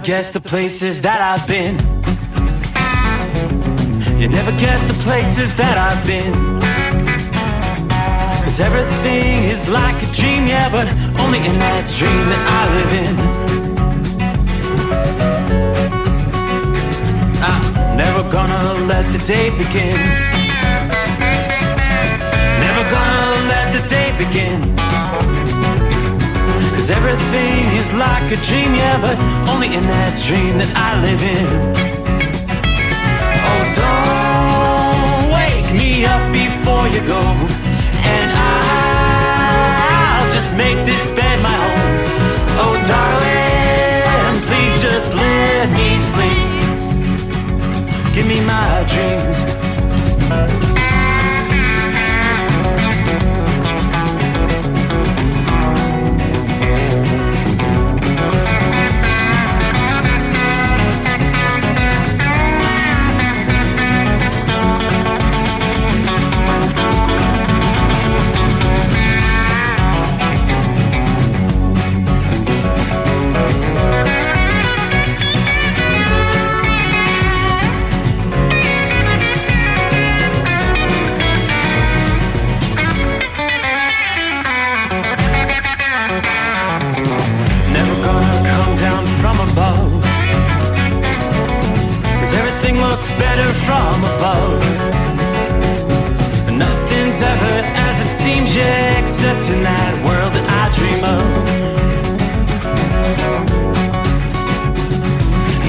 guess the places that I've been. You never guess the places that I've been. 'Cause everything is like a dream, yeah, but only in that dream that I live in. I'm never gonna let the day begin. Never gonna let the day begin. 'Cause everything is like a dream, yeah, but only in that dream that I live in. Oh, don't wake me up before you go, and I'll just make this bed my home. Oh, darling, please just let me sleep. Give me my dreams. Better from above. Nothing's ever as it seems, yeah, except in that world that I dream of.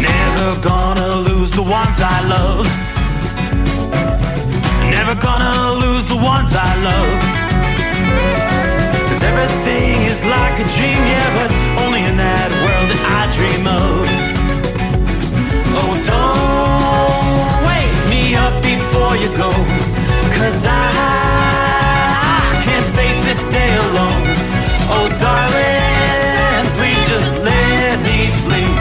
Never gonna lose the ones I love. Never gonna lose the ones I love. 'Cause everything is like a dream, yeah, but only in that world that I dream of. Oh, don't wake me up before you go, 'cause I can't face this day alone. Oh, darling, please just let me sleep.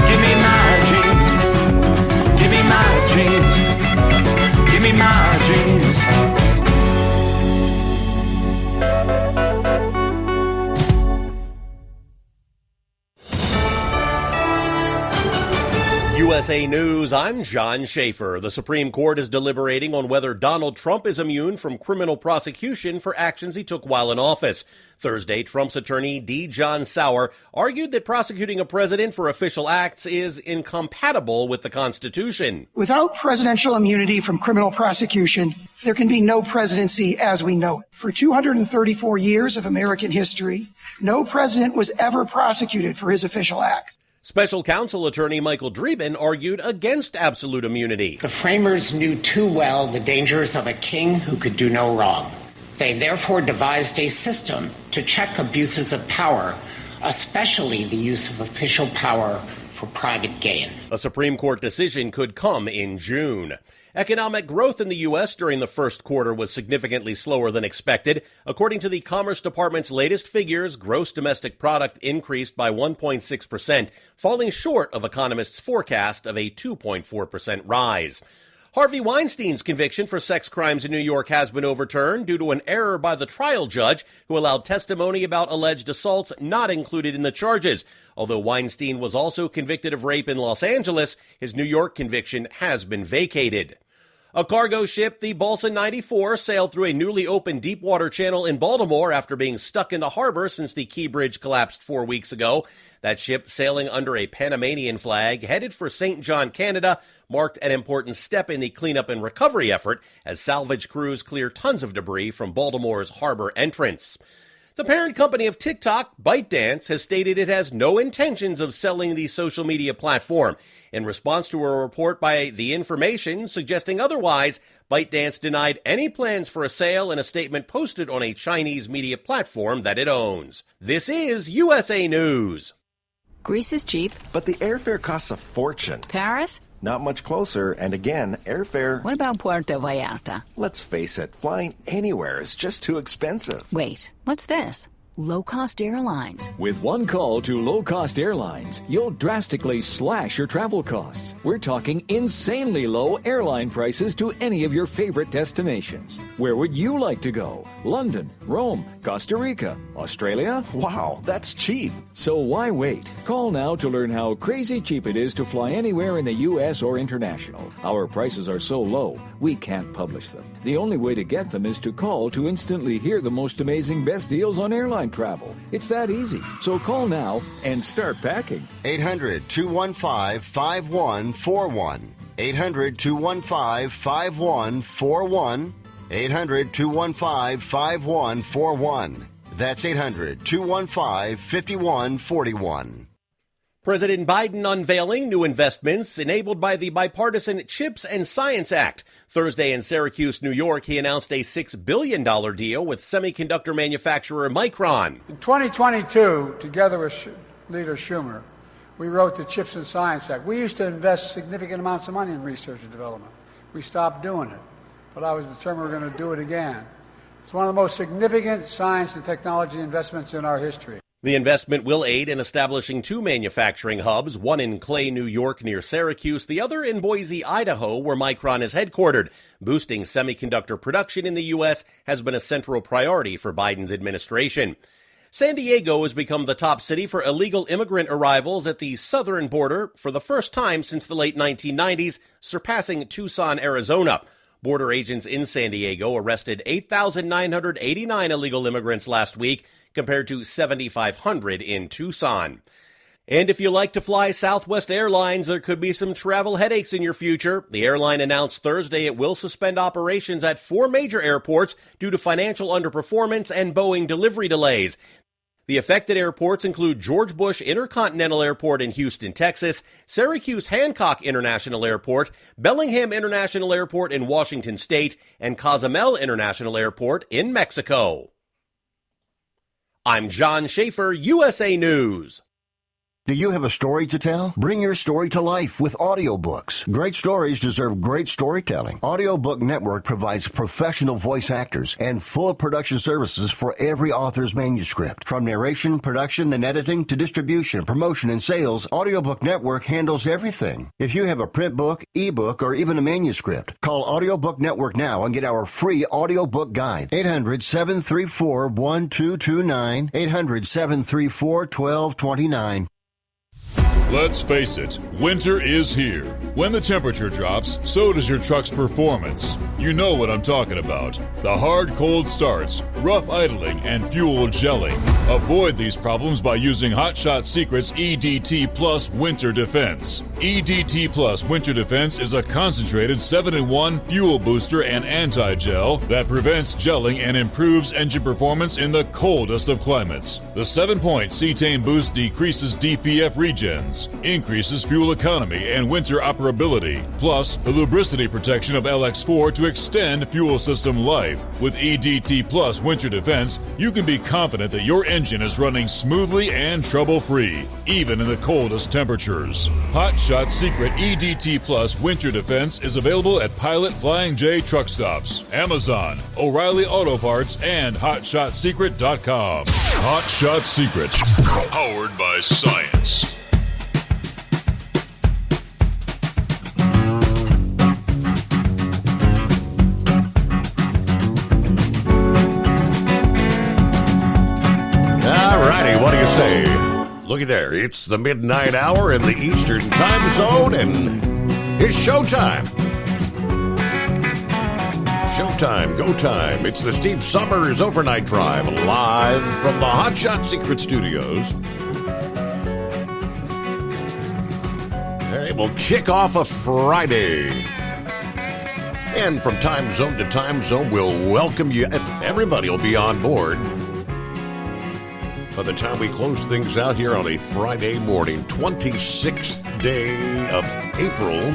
Give me my dreams. Give me my dreams. Give me my dreams. USA News, I'm John Schaefer. The Supreme Court is deliberating on whether Donald Trump is immune from criminal prosecution for actions he took while in office. Thursday, Trump's attorney D. John Sauer argued that prosecuting a president for official acts is incompatible with the Constitution. Without presidential immunity from criminal prosecution, there can be no presidency as we know it. For 234 years of American history, no president was ever prosecuted for his official acts. Special counsel attorney Michael Dreeben argued against absolute immunity. The framers knew too well the dangers of a king who could do no wrong. They therefore devised a system to check abuses of power, especially the use of official power for private gain. A Supreme Court decision could come in June. Economic growth in the U.S. during the first quarter was significantly slower than expected. According to the Commerce Department's latest figures, gross domestic product increased by 1.6%, falling short of economists' forecast of a 2.4% rise. Harvey Weinstein's conviction for sex crimes in New York has been overturned due to an error by the trial judge who allowed testimony about alleged assaults not included in the charges. Although Weinstein was also convicted of rape in Los Angeles, his New York conviction has been vacated. A cargo ship, the Balsa 94, sailed through a newly opened deepwater channel in Baltimore after being stuck in the harbor since the Key Bridge collapsed 4 weeks ago. That ship, sailing under a Panamanian flag, headed for St. John, Canada, marked an important step in the cleanup and recovery effort as salvage crews clear tons of debris from Baltimore's harbor entrance. The parent company of TikTok, ByteDance, has stated it has no intentions of selling the social media platform. In response to a report by The Information suggesting otherwise, ByteDance denied any plans for a sale in a statement posted on a Chinese media platform that it owns. This is USA News. Greece is cheap. But the airfare costs a fortune. Paris? Not much closer, and again, airfare... What about Puerto Vallarta? Let's face it, flying anywhere is just too expensive. Wait, what's this? Low-cost airlines. With one call to low-cost airlines, you'll drastically slash your travel costs. We're talking insanely low airline prices to any of your favorite destinations. Where would you like to go? London, Rome, Costa Rica, Australia? Wow, that's cheap. So why wait? Call now to learn how crazy cheap it is to fly anywhere in the U.S. or international. Our prices are so low, we can't publish them. The only way to get them is to call to instantly hear the most amazing best deals on airline travel. It's that easy. So call now and start packing. 800-215-5141. 800-215-5141. 800-215-5141. That's 800-215-5141. President Biden unveiling new investments enabled by the bipartisan CHIPS and Science Act. Thursday in Syracuse, New York, he announced a $6 billion deal with semiconductor manufacturer Micron. In 2022, together with Leader Schumer, we wrote the CHIPS and Science Act. We used to invest significant amounts of money in research and development. We stopped doing it, but I was determined we're going to do it again. It's one of the most significant science and technology investments in our history. The investment will aid in establishing two manufacturing hubs, one in Clay, New York near Syracuse, the other in Boise, Idaho, where Micron is headquartered. Boosting semiconductor production in the U.S. has been a central priority for Biden's administration. San Diego has become the top city for illegal immigrant arrivals at the southern border for the first time since the late 1990s, surpassing Tucson, Arizona. Border agents in San Diego arrested 8,989 illegal immigrants last week, compared to 7,500 in Tucson. And if you like to fly Southwest Airlines, there could be some travel headaches in your future. The airline announced Thursday it will suspend operations at 4 major airports due to financial underperformance and Boeing delivery delays. The affected airports include George Bush Intercontinental Airport in Houston, Texas, Syracuse Hancock International Airport, Bellingham International Airport in Washington State, and Cozumel International Airport in Mexico. I'm John Schaefer, USA News. Do you have a story to tell? Bring your story to life with audiobooks. Great stories deserve great storytelling. Audiobook Network provides professional voice actors and full production services for every author's manuscript. From narration, production, and editing to distribution, promotion, and sales, Audiobook Network handles everything. If you have a print book, ebook, or even a manuscript, call Audiobook Network now and get our free audiobook guide. 800-734-1229. 800-734-1229. Let's face it, winter is here. When the temperature drops, so does your truck's performance. You know what I'm talking about. The hard, cold starts, rough idling, and fuel gelling. Avoid these problems by using Hot Shot Secret's EDT Plus Winter Defense. EDT Plus Winter Defense is a concentrated 7-in-1 fuel booster and anti-gel that prevents gelling and improves engine performance in the coldest of climates. The 7-point cetane boost decreases DPF regens, increases fuel economy and winter operability, plus the lubricity protection of LX4 to extend fuel system life. With EDT Plus Winter Defense, you can be confident that your engine is running smoothly and trouble-free, even in the coldest temperatures. Hot Shot Secret EDT Plus Winter Defense is available at Pilot Flying J truck stops, Amazon, O'Reilly Auto Parts, and HotShotSecret.com. Hot Shot Secret, powered by science. What do you say? Looky there, it's the midnight hour in the Eastern Time Zone, and it's showtime. Showtime, go time. It's the Steve Summers Overnight Drive, live from the Hot Shot Secret Studios. Hey, we'll kick off a Friday. And from time zone to time zone, we'll welcome you, and everybody will be on board. By the time we close things out here on a Friday morning, 26th day of April,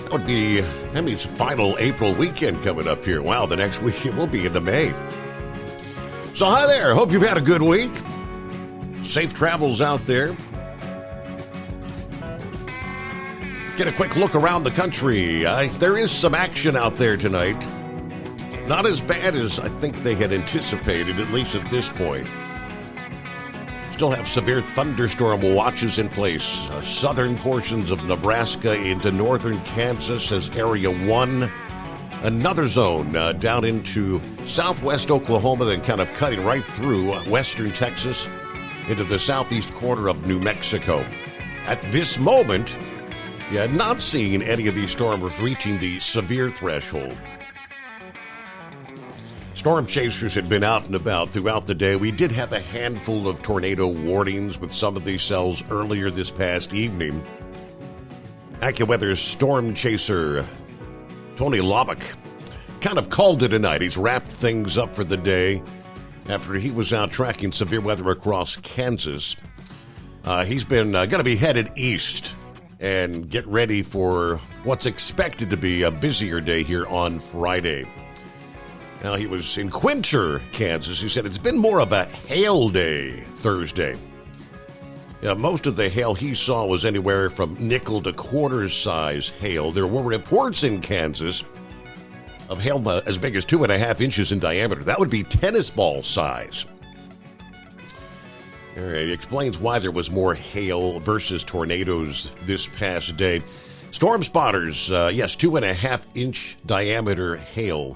that would be, that means final April weekend coming up here. Wow, the next week we'll be into May. So hi there, hope you've had a good week. Safe travels out there. Get a quick look around the country. There is some action out there tonight. Not as bad as I think they had anticipated, at least at this point. Still have severe thunderstorm watches in place. Southern portions of Nebraska into northern Kansas as Area 1. Another zone down into southwest Oklahoma, then kind of cutting right through western Texas into the southeast corner of New Mexico. At this moment, not seeing any of these storms reaching the severe threshold. Storm chasers had been out and about throughout the day. We did have a handful of tornado warnings with some of these cells earlier this past evening. AccuWeather's storm chaser, Tony Lobach, kind of called it a night. He's wrapped things up for the day after he was out tracking severe weather across Kansas. He's been going to be headed east and get ready for what's expected to be a busier day here on Friday. Now, he was in Quinter, Kansas. He said it's been more of a hail day Thursday. Most of the hail he saw was anywhere from nickel to quarter size hail. There were reports in Kansas of hail as big as 2.5 inches in diameter. That would be tennis ball size. All right, he explains why there was more hail versus tornadoes this past day. Storm spotters, 2.5 inch diameter hail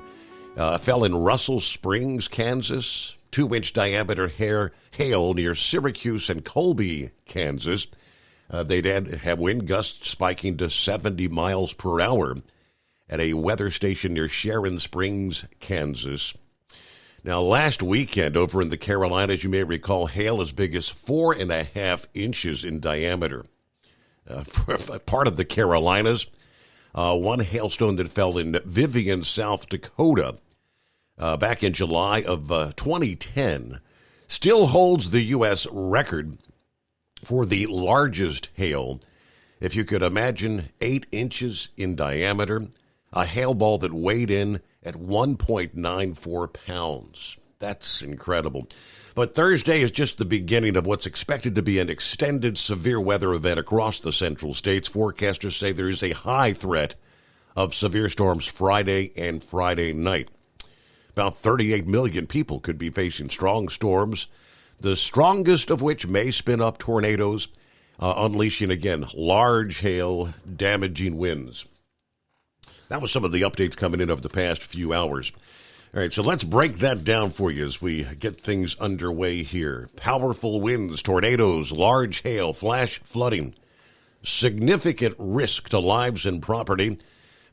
fell in Russell Springs, Kansas. 2-inch diameter hail near Syracuse and Colby, Kansas. They'd have wind gusts spiking to 70 miles per hour at a weather station near Sharon Springs, Kansas. Now, last weekend over in the Carolinas, you may recall hail as big as 4.5 inches in diameter. For part of the Carolinas, one hailstone that fell in Vivian, South Dakota, back in July of 2010, still holds the U.S. record for the largest hail. If you could imagine 8 inches in diameter, a hail ball that weighed in at 1.94 pounds. That's incredible. But Thursday is just the beginning of what's expected to be an extended severe weather event across the central states. Forecasters say there is a high threat of severe storms Friday and Friday night. About 38 million people could be facing strong storms, the strongest of which may spin up tornadoes, unleashing, again, large hail, damaging winds. That was some of the updates coming in over the past few hours. All right, so let's break that down for you as we get things underway here. Powerful winds, tornadoes, large hail, flash flooding, significant risk to lives and property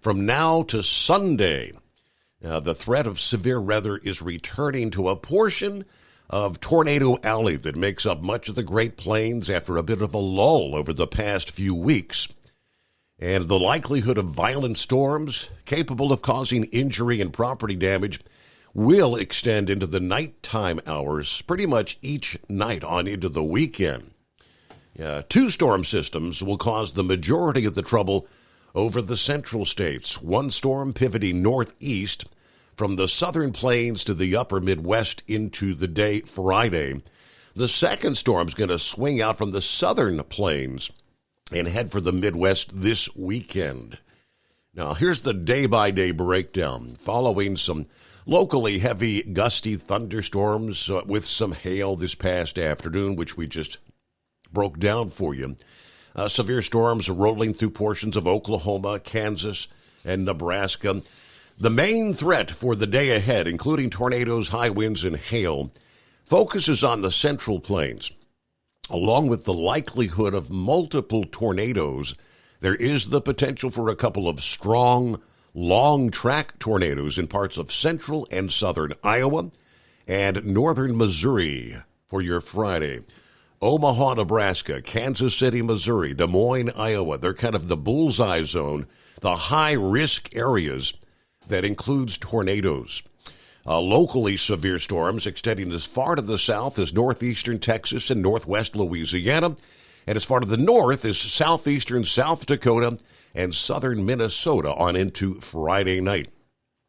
from now to Sunday. The threat of severe weather is returning to a portion of Tornado Alley that makes up much of the Great Plains after a bit of a lull over the past few weeks. And the likelihood of violent storms capable of causing injury and property damage will extend into the nighttime hours pretty much each night on into the weekend. Two storm systems will cause the majority of the trouble over the central states. One storm pivoting northeast from the southern plains to the upper Midwest into the day Friday. The second storm is going to swing out from the southern plains and head for the Midwest this weekend. Now, here's the day-by-day breakdown. Following some locally heavy, gusty thunderstorms with some hail this past afternoon, which we just broke down for you. Severe storms rolling through portions of Oklahoma, Kansas, and Nebraska. The main threat for the day ahead, including tornadoes, high winds, and hail, focuses on the central plains. Along with the likelihood of multiple tornadoes, there is the potential for a couple of strong, long-track tornadoes in parts of central and southern Iowa and northern Missouri for your Friday. Omaha, Nebraska, Kansas City, Missouri, Des Moines, Iowa. They're kind of the bullseye zone, the high-risk areas that includes tornadoes. Locally severe storms extending as far to the south as northeastern Texas and northwest Louisiana, and as far to the north as southeastern South Dakota and southern Minnesota on into Friday night.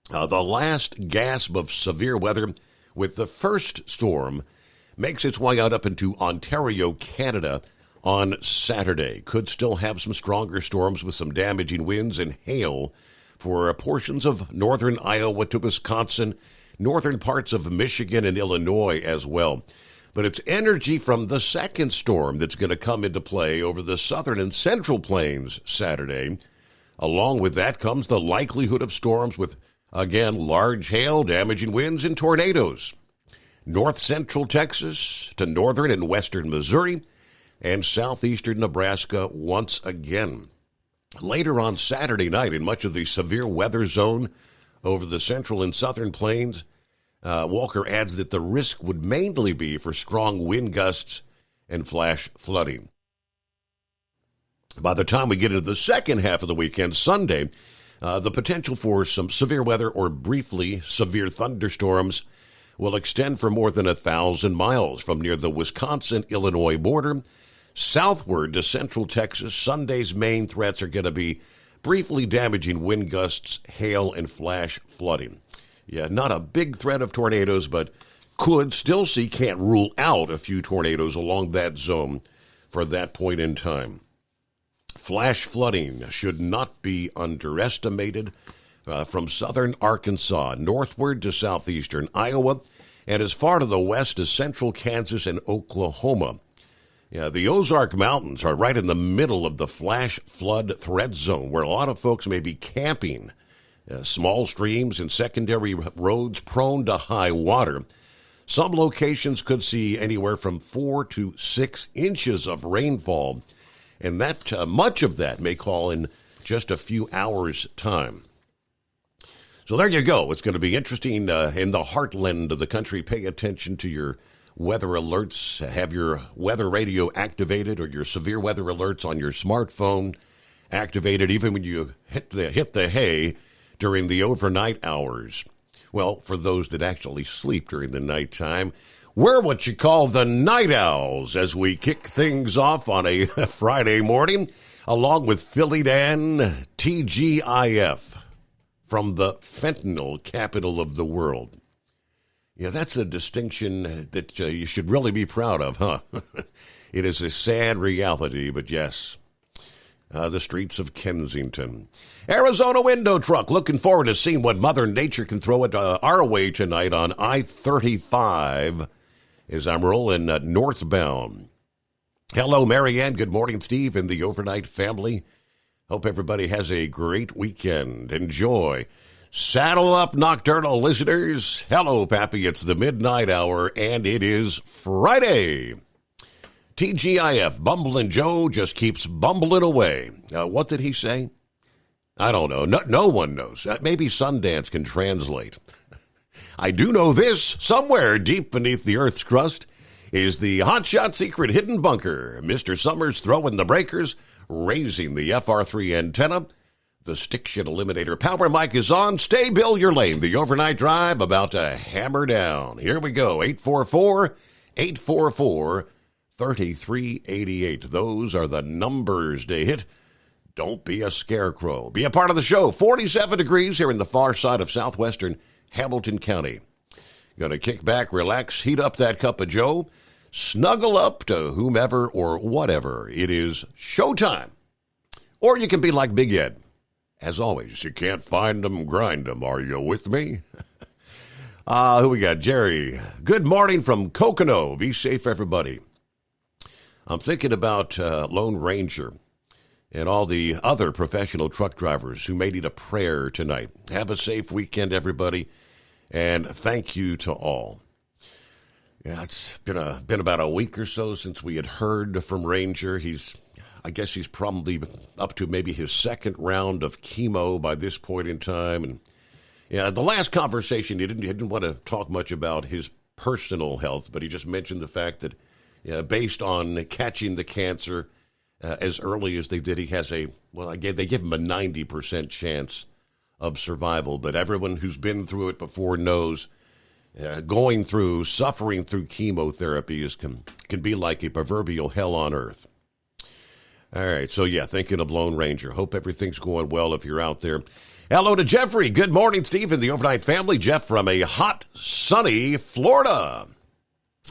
The last gasp of severe weather with the first storm makes its way out up into Ontario, Canada on Saturday. Could still have some stronger storms with some damaging winds and hail for portions of northern Iowa to Wisconsin, northern parts of Michigan and Illinois as well. But it's energy from the second storm that's going to come into play over the southern and central plains Saturday. Along with that comes the likelihood of storms with, again, large hail, damaging winds, and tornadoes. North central Texas to northern and western Missouri and southeastern Nebraska once again. Later on Saturday night, in much of the severe weather zone over the central and southern plains, Walker adds that the risk would mainly be for strong wind gusts and flash flooding. By the time we get into the second half of the weekend, Sunday, the potential for some severe weather or briefly severe thunderstorms will extend for more than 1,000 miles from near the Wisconsin-Illinois border southward to central Texas. Sunday's main threats are going to be briefly damaging wind gusts, hail, and flash flooding. Yeah, not a big threat of tornadoes, but can't rule out a few tornadoes along that zone for that point in time. Flash flooding should not be underestimated from southern Arkansas northward to southeastern Iowa and as far to the west as central Kansas and Oklahoma. Yeah, the Ozark Mountains are right in the middle of the flash flood threat zone where a lot of folks may be camping. Small streams and secondary roads prone to high water. Some locations could see anywhere from 4 to 6 inches of rainfall, and that much of that may fall in just a few hours' time. So there you go. It's going to be interesting in the heartland of the country. Pay attention to your weather alerts. Have your weather radio activated or your severe weather alerts on your smartphone activated even when you hit the hay during the overnight hours. Well, for those that actually sleep during the nighttime, we're what you call the night owls as we kick things off on a Friday morning, along with Philly Dan, TGIF, from the fentanyl capital of the world. Yeah, that's a distinction that you should really be proud of, huh? It is a sad reality, but yes. The streets of Kensington. Arizona window truck. Looking forward to seeing what Mother Nature can throw it our way tonight on I-35 as I'm rolling northbound. Hello, Marianne. Good morning, Steve, and the overnight family. Hope everybody has a great weekend. Enjoy. Saddle up, nocturnal listeners. Hello, Pappy. It's the midnight hour, and it is Friday. TGIF, Bumbling Joe just keeps bumbling away. What did he say? I don't know. No one knows. Maybe Sundance can translate. I do know this. Somewhere deep beneath the Earth's crust is the hotshot secret hidden bunker. Mr. Summers throwing the breakers, raising the FR3 antenna. The stick shit eliminator power mic is on. Stay Bill your lane. The overnight drive about to hammer down. Here we go. 844-844-3388. Those are the numbers to hit. Don't be a scarecrow. Be a part of the show. 47 degrees here in the far side of southwestern Hamilton County. Going to kick back, relax, heat up that cup of Joe, snuggle up to whomever or whatever. It is showtime. Or you can be like Big Ed. As always, you can't find them, grind them. Are you with me? Who we got? Jerry. Good morning from Kokono. Be safe, everybody. I'm thinking about Lone Ranger and all the other professional truck drivers who may need a prayer tonight. Have a safe weekend, everybody, and thank you to all. Yeah, it's been about a week or so since we had heard from Ranger. I guess he's probably up to maybe his second round of chemo by this point in time. And yeah, the last conversation, he didn't want to talk much about his personal health, but he just mentioned the fact that based on catching the cancer as early as they did, he has they give him a 90% chance of survival. But everyone who's been through it before knows suffering through chemotherapy can be like a proverbial hell on earth. All right, so yeah, thinking of Lone Ranger. Hope everything's going well if you're out there. Hello to Jeffrey. Good morning, Steve, and the overnight family. Jeff from a hot, sunny Florida.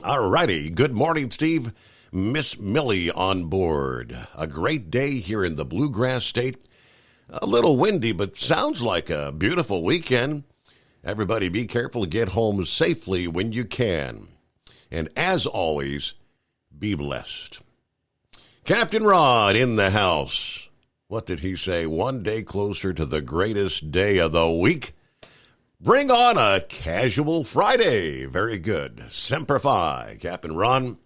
All righty. Good morning, Steve. Miss Millie on board. A great day here in the Bluegrass State. A little windy, but sounds like a beautiful weekend. Everybody be careful to get home safely when you can. And as always, be blessed. Captain Rod in the house. What did he say? One day closer to the greatest day of the week. Bring on a casual Friday. Very good. Semper Fi. Captain Ron.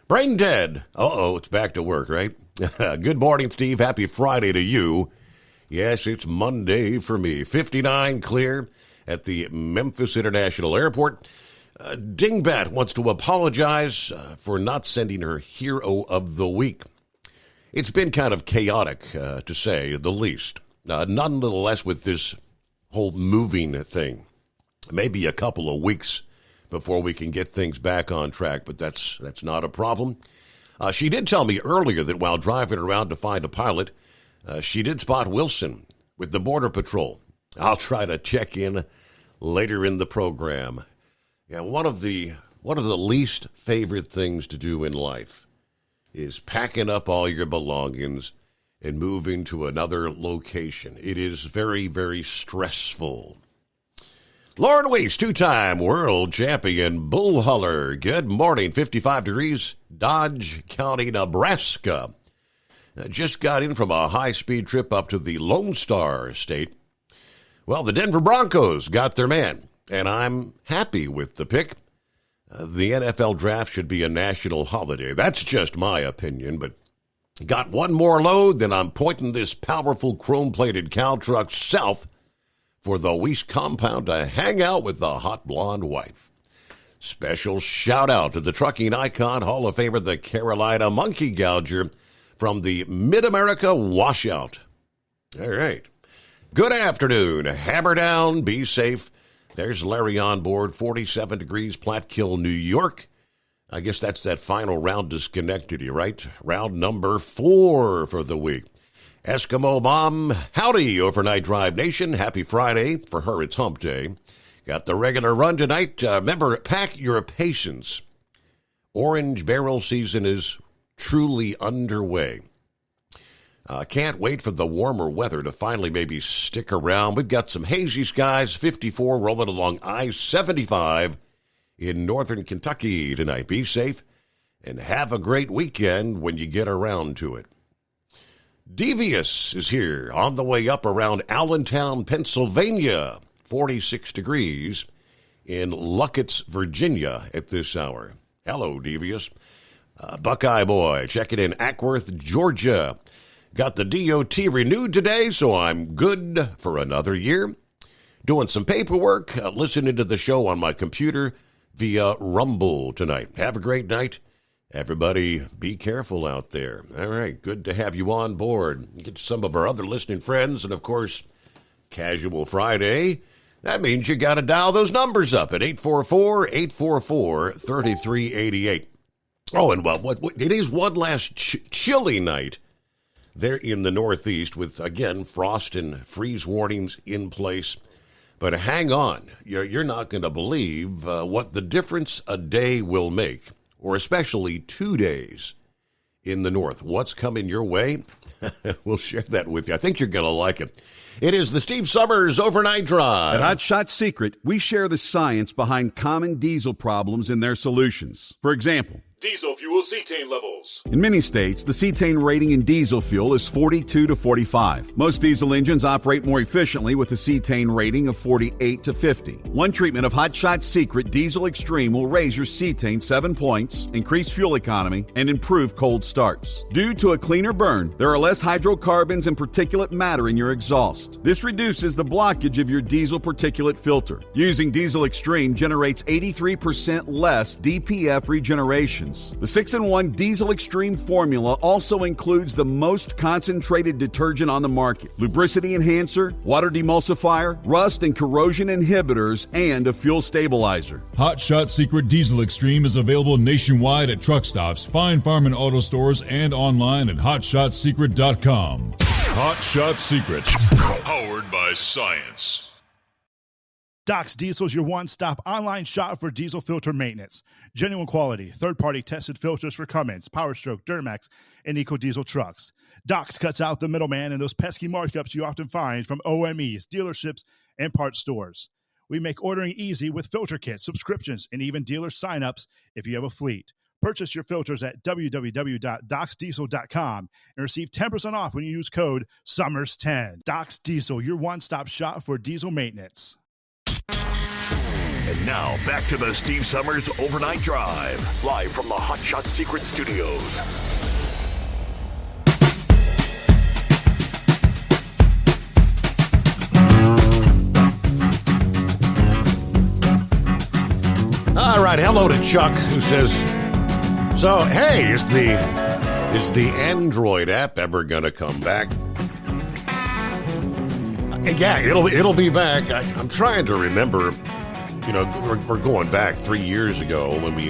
Brain dead. Uh-oh, it's back to work, right? Good morning, Steve. Happy Friday to you. Yes, it's Monday for me. 59 clear at the Memphis International Airport. Dingbat wants to apologize for not sending her Hero of the Week. It's been kind of chaotic, to say the least. Nonetheless, with this whole moving thing, maybe a couple of weeks before we can get things back on track, but that's not a problem. She did tell me earlier that while driving around to find a pilot, she did spot Wilson with the Border Patrol. I'll try to check in later in the program. Yeah, one of the least favorite things to do in life is packing up all your belongings and moving to another location. It is very, very stressful. Lauren Weiss, two-time world champion bull hauler. Good morning, 55 degrees, Dodge County, Nebraska. Just got in from a high-speed trip up to the Lone Star State. Well, the Denver Broncos got their man, and I'm happy with the pick. The NFL draft should be a national holiday. That's just my opinion, but got one more load, then I'm pointing this powerful chrome-plated cow truck south for the Weiss compound to hang out with the hot blonde wife. Special shout-out to the trucking icon, Hall of Famer, the Carolina Monkey Gouger, from the Mid-America Washout. All right. Good afternoon. Hammer down. Be safe. There's Larry on board. 47 degrees, Platkill, New York. I guess that's that final round to Schenectady, right? Round number 4 for the week. Eskimo Mom, howdy, Overnight Drive Nation. Happy Friday. For her, it's hump day. Got the regular run tonight. Remember, pack your patience. Orange barrel season is truly underway. Can't wait for the warmer weather to finally maybe stick around. We've got some hazy skies, 54 rolling along I-75 in northern Kentucky tonight. Be safe and have a great weekend when you get around to it. Devious is here on the way up around Allentown, Pennsylvania. 46 degrees in Luckett's, Virginia at this hour. Hello, Devious. Buckeye Boy checking in Ackworth, Georgia. Got the DOT renewed today, so I'm good for another year. Doing some paperwork, listening to the show on my computer via Rumble tonight. Have a great night. Everybody, be careful out there. All right, good to have you on board. Get to some of our other listening friends, and of course, Casual Friday. That means you got to dial those numbers up at 844-844-3388. Oh, and well, it is one last chilly night there in the Northeast with, again, frost and freeze warnings in place. But hang on. You're not going to believe what the difference a day will make, or especially 2 days in the North. What's coming your way? We'll share that with you. I think you're going to like it. It is the Steve Summers Overnight Drive. At Hot Shot Secret, we share the science behind common diesel problems and their solutions. For example, diesel fuel cetane levels. In many states, the cetane rating in diesel fuel is 42 to 45. Most diesel engines operate more efficiently with a cetane rating of 48 to 50. One treatment of Hot Shot Secret Diesel Extreme will raise your cetane 7 points, increase fuel economy, and improve cold starts. Due to a cleaner burn, there are less hydrocarbons and particulate matter in your exhaust. This reduces the blockage of your diesel particulate filter. Using Diesel Extreme generates 83% less DPF regeneration. The 6-in-1 Diesel Extreme formula also includes the most concentrated detergent on the market, lubricity enhancer, water demulsifier, rust and corrosion inhibitors, and a fuel stabilizer. Hot Shot Secret Diesel Extreme is available nationwide at truck stops, fine farm and auto stores, and online at hotshotsecret.com. Hot Shot Secret, powered by science. Docs Diesel is your one-stop online shop for diesel filter maintenance. Genuine quality, third-party tested filters for Cummins, PowerStroke, Duramax, and EcoDiesel trucks. Docs cuts out the middleman and those pesky markups you often find from OMEs, dealerships, and parts stores. We make ordering easy with filter kits, subscriptions, and even dealer sign-ups if you have a fleet. Purchase your filters at www.docsdiesel.com and receive 10% off when you use code SUMMERS10. Docs Diesel, your one-stop shop for diesel maintenance. And now, back to the Steve Summers Overnight Drive, live from the Hot Shot Secret Studios. All right, hello to Chuck, who says, so, hey, is the Android app ever going to come back? Yeah, it'll be back. I'm trying to remember. You know, we're going back 3 years ago when we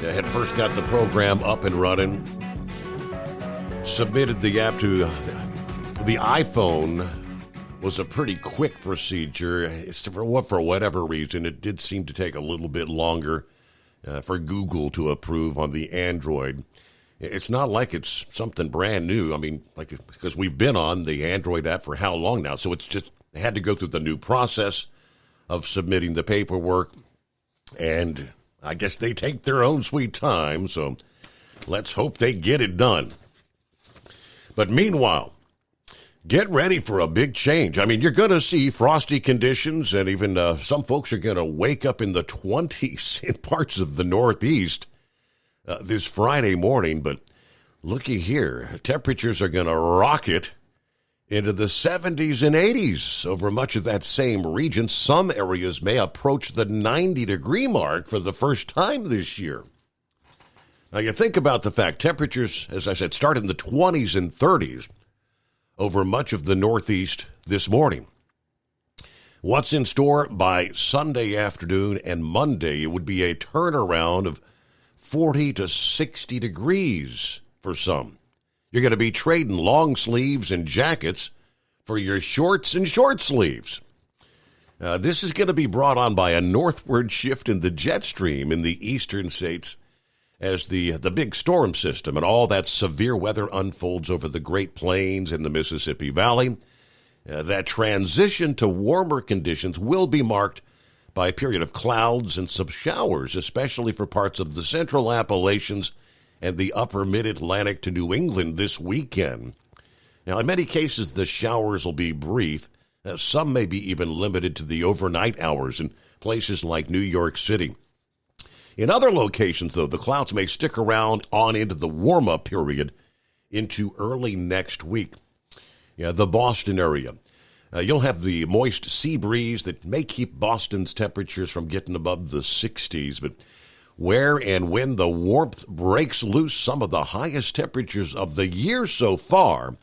had first got the program up and running, submitted the app to the iPhone. Was a pretty quick procedure. For whatever reason, it did seem to take a little bit longer for Google to approve on the Android. It's not like it's something brand new. I mean, like, because we've been on the Android app for how long now? So it's just had to go through the new process of submitting the paperwork, and I guess they take their own sweet time, so let's hope they get it done. But meanwhile, get ready for a big change. I mean, you're going to see frosty conditions, and even some folks are going to wake up in the 20s in parts of the Northeast this Friday morning, but looky here, temperatures are going to rocket into the 70s and 80s over much of that same region. Some areas may approach the 90-degree mark for the first time this year. Now, you think about the fact temperatures, as I said, start in the 20s and 30s over much of the Northeast this morning. What's in store by Sunday afternoon and Monday? It would be a turnaround of 40 to 60 degrees for some. You're going to be trading long sleeves and jackets for your shorts and short sleeves. This is going to be brought on by a northward shift in the jet stream in the eastern states as the big storm system and all that severe weather unfolds over the Great Plains and the Mississippi Valley. That transition to warmer conditions will be marked by a period of clouds and some showers, especially for parts of the central Appalachians and the upper mid-Atlantic to New England this weekend. Now, in many cases, the showers will be brief. Some may be even limited to the overnight hours in places like New York City. In other locations, though, the clouds may stick around on into the warm-up period into early next week. The Boston area. You'll have the moist sea breeze that may keep Boston's temperatures from getting above the 60s, but where and when the warmth breaks loose, some of the highest temperatures of the year so far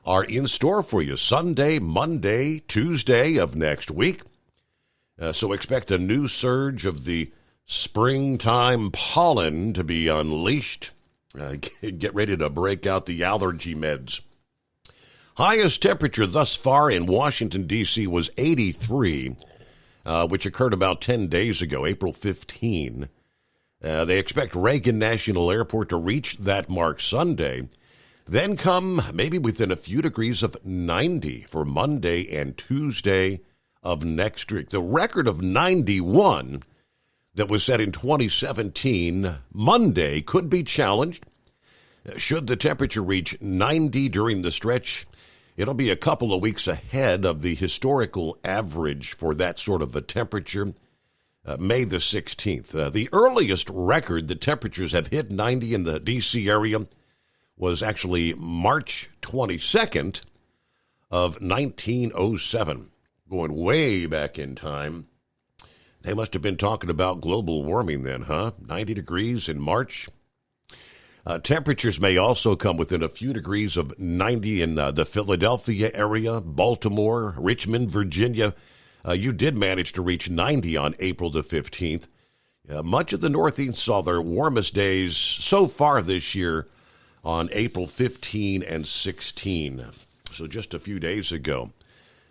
are in store for you Sunday, Monday, Tuesday of next week. So expect a new surge of the springtime pollen to be unleashed. Get ready to break out the allergy meds. Highest temperature thus far in Washington, D.C. was 83, which occurred about 10 days ago, April 15. They expect Reagan National Airport to reach that mark Sunday, then come maybe within a few degrees of 90 for Monday and Tuesday of next week. The record of 91 that was set in 2017, Monday, could be challenged. Should the temperature reach 90 during the stretch, it'll be a couple of weeks ahead of the historical average for that sort of a temperature. May the 16th. The earliest record that temperatures have hit 90 in the D.C. area was actually March 22nd of 1907. Going way back in time. They must have been talking about global warming then, huh? 90 degrees in March. Temperatures may also come within a few degrees of 90 in the Philadelphia area, Baltimore, Richmond, Virginia. You did manage to reach 90 on April the 15th. Much of the Northeast saw their warmest days so far this year on April 15 and 16. So just a few days ago.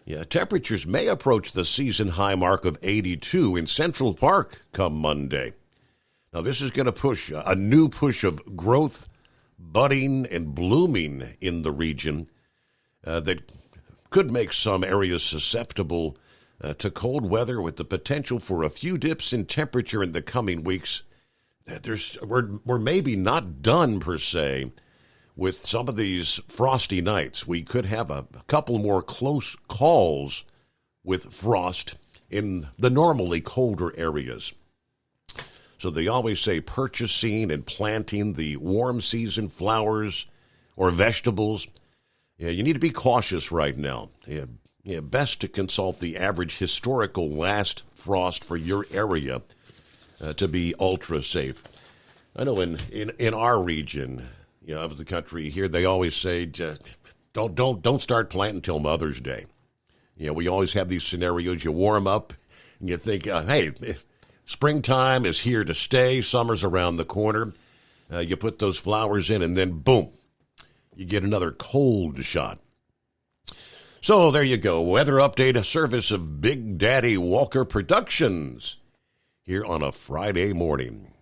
Yeah, temperatures may approach the season high mark of 82 in Central Park come Monday. Now, this is going to push a new push of growth, budding, and blooming in the region that could make some areas susceptible to cold weather with the potential for a few dips in temperature in the coming weeks. We're maybe not done, per se, with some of these frosty nights. We could have a couple more close calls with frost in the normally colder areas. So they always say purchasing and planting the warm season flowers or vegetables, you need to be cautious right now. Best to consult the average historical last frost for your area to be ultra safe. I know in our region of the country here, they always say just don't start planting till Mother's Day. We always have these scenarios. You warm up and you think, hey, springtime is here to stay. Summer's around the corner. You put those flowers in and then boom, you get another cold shot. So there you go. Weather update, a service of Big Daddy Walker Productions here on a Friday morning.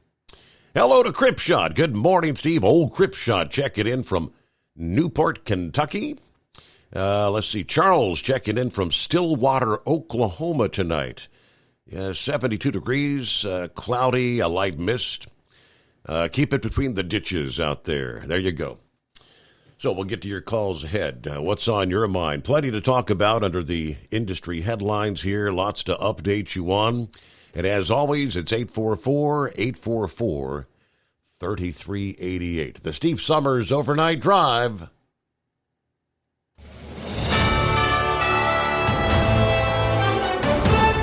Hello to Cripshot. Good morning, Steve. Old Cripshot checking in from Newport, Kentucky. Let's see. Charles checking in from Stillwater, Oklahoma tonight. 72 degrees, cloudy, a light mist. Keep it between the ditches out there. There you go. So we'll get to your calls ahead. What's on your mind? Plenty to talk about under the industry headlines here. Lots to update you on. And as always, it's 844-844-3388. The Steve Summers Overnight Drive.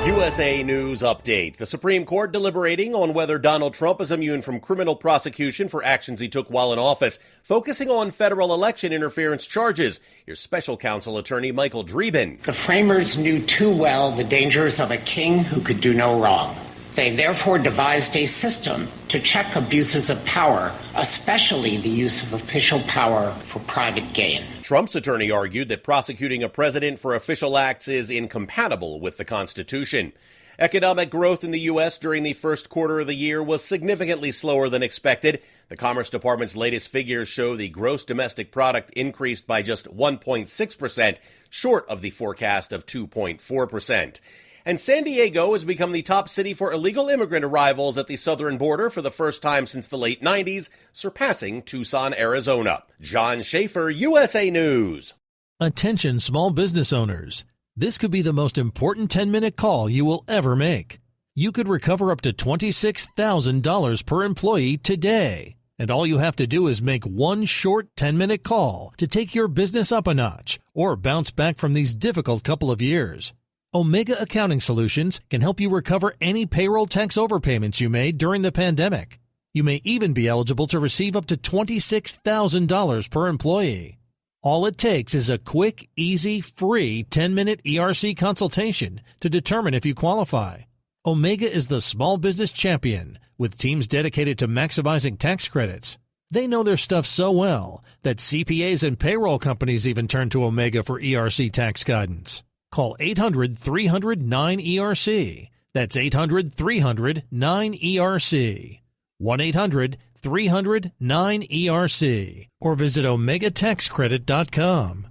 USA News Update. The Supreme Court deliberating on whether Donald Trump is immune from criminal prosecution for actions he took while in office, focusing on federal election interference charges. Here's special counsel attorney Michael Dreeben. The framers knew too well the dangers of a king who could do no wrong. They therefore devised a system to check abuses of power, especially the use of official power for private gain. Trump's attorney argued that prosecuting a president for official acts is incompatible with the Constitution. Economic growth in the U.S. during the first quarter of the year was significantly slower than expected. The Commerce Department's latest figures show the gross domestic product increased by just 1.6%, short of the forecast of 2.4%. And San Diego has become the top city for illegal immigrant arrivals at the southern border for the first time since the late 90s, surpassing Tucson, Arizona. John Schaefer, USA News. Attention small business owners. This could be the most important 10-minute call you will ever make. You could recover up to $26,000 per employee today. And all you have to do is make one short 10-minute call to take your business up a notch or bounce back from these difficult couple of years. Omega Accounting Solutions can help you recover any payroll tax overpayments you made during the pandemic. You may even be eligible to receive up to $26,000 per employee. All it takes is a quick, easy, free 10-minute ERC consultation to determine if you qualify. Omega is the small business champion with teams dedicated to maximizing tax credits. They know their stuff so well that CPAs and payroll companies even turn to Omega for ERC tax guidance. Call 800-300-9ERC. That's 800-300-9ERC. 1-800-300-9ERC. Or visit OmegaTaxCredit.com.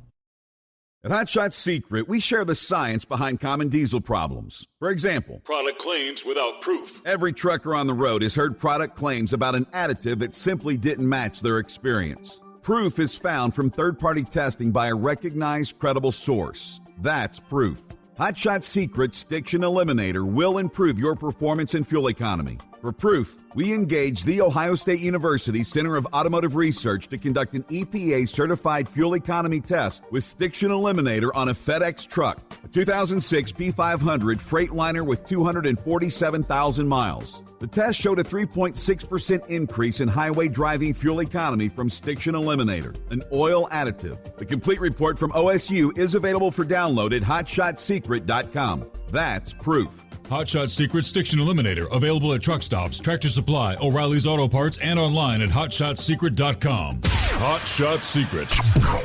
At Hot Shot Secret, we share the science behind common diesel problems. For example, product claims without proof. Every trucker on the road has heard product claims about an additive that simply didn't match their experience. Proof is found from third-party testing by a recognized, credible source. That's proof. Hot Shot Secret Stiction Eliminator will improve your performance and fuel economy. For proof, we engaged The Ohio State University Center of Automotive Research to conduct an EPA-certified fuel economy test with Stiction Eliminator on a FedEx truck, a 2006 P500 Freightliner with 247,000 miles. The test showed a 3.6% increase in highway driving fuel economy from Stiction Eliminator, an oil additive. The complete report from OSU is available for download at hotshotsecret.com. That's proof. Hot Shot Secret Stiction Eliminator, available at truck stops, Tractor Supply, O'Reilly's Auto Parts, and online at hotshotsecret.com. Hot Shot Secret,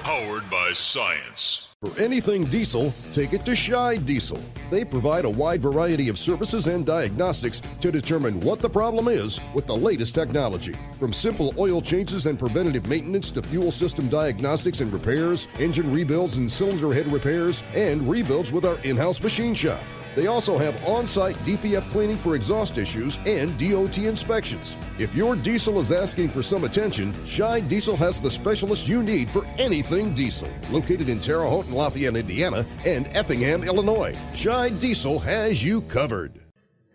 powered by science. For anything diesel, take it to Scheid Diesel. They provide a wide variety of services and diagnostics to determine what the problem is with the latest technology. From simple oil changes and preventative maintenance to fuel system diagnostics and repairs, engine rebuilds and cylinder head repairs, and rebuilds with our in-house machine shop. They also have on-site DPF cleaning for exhaust issues and DOT inspections. If your diesel is asking for some attention, Scheid Diesel has the specialist you need for anything diesel. Located in Terre Haute and Lafayette, Indiana, and Effingham, Illinois, Scheid Diesel has you covered.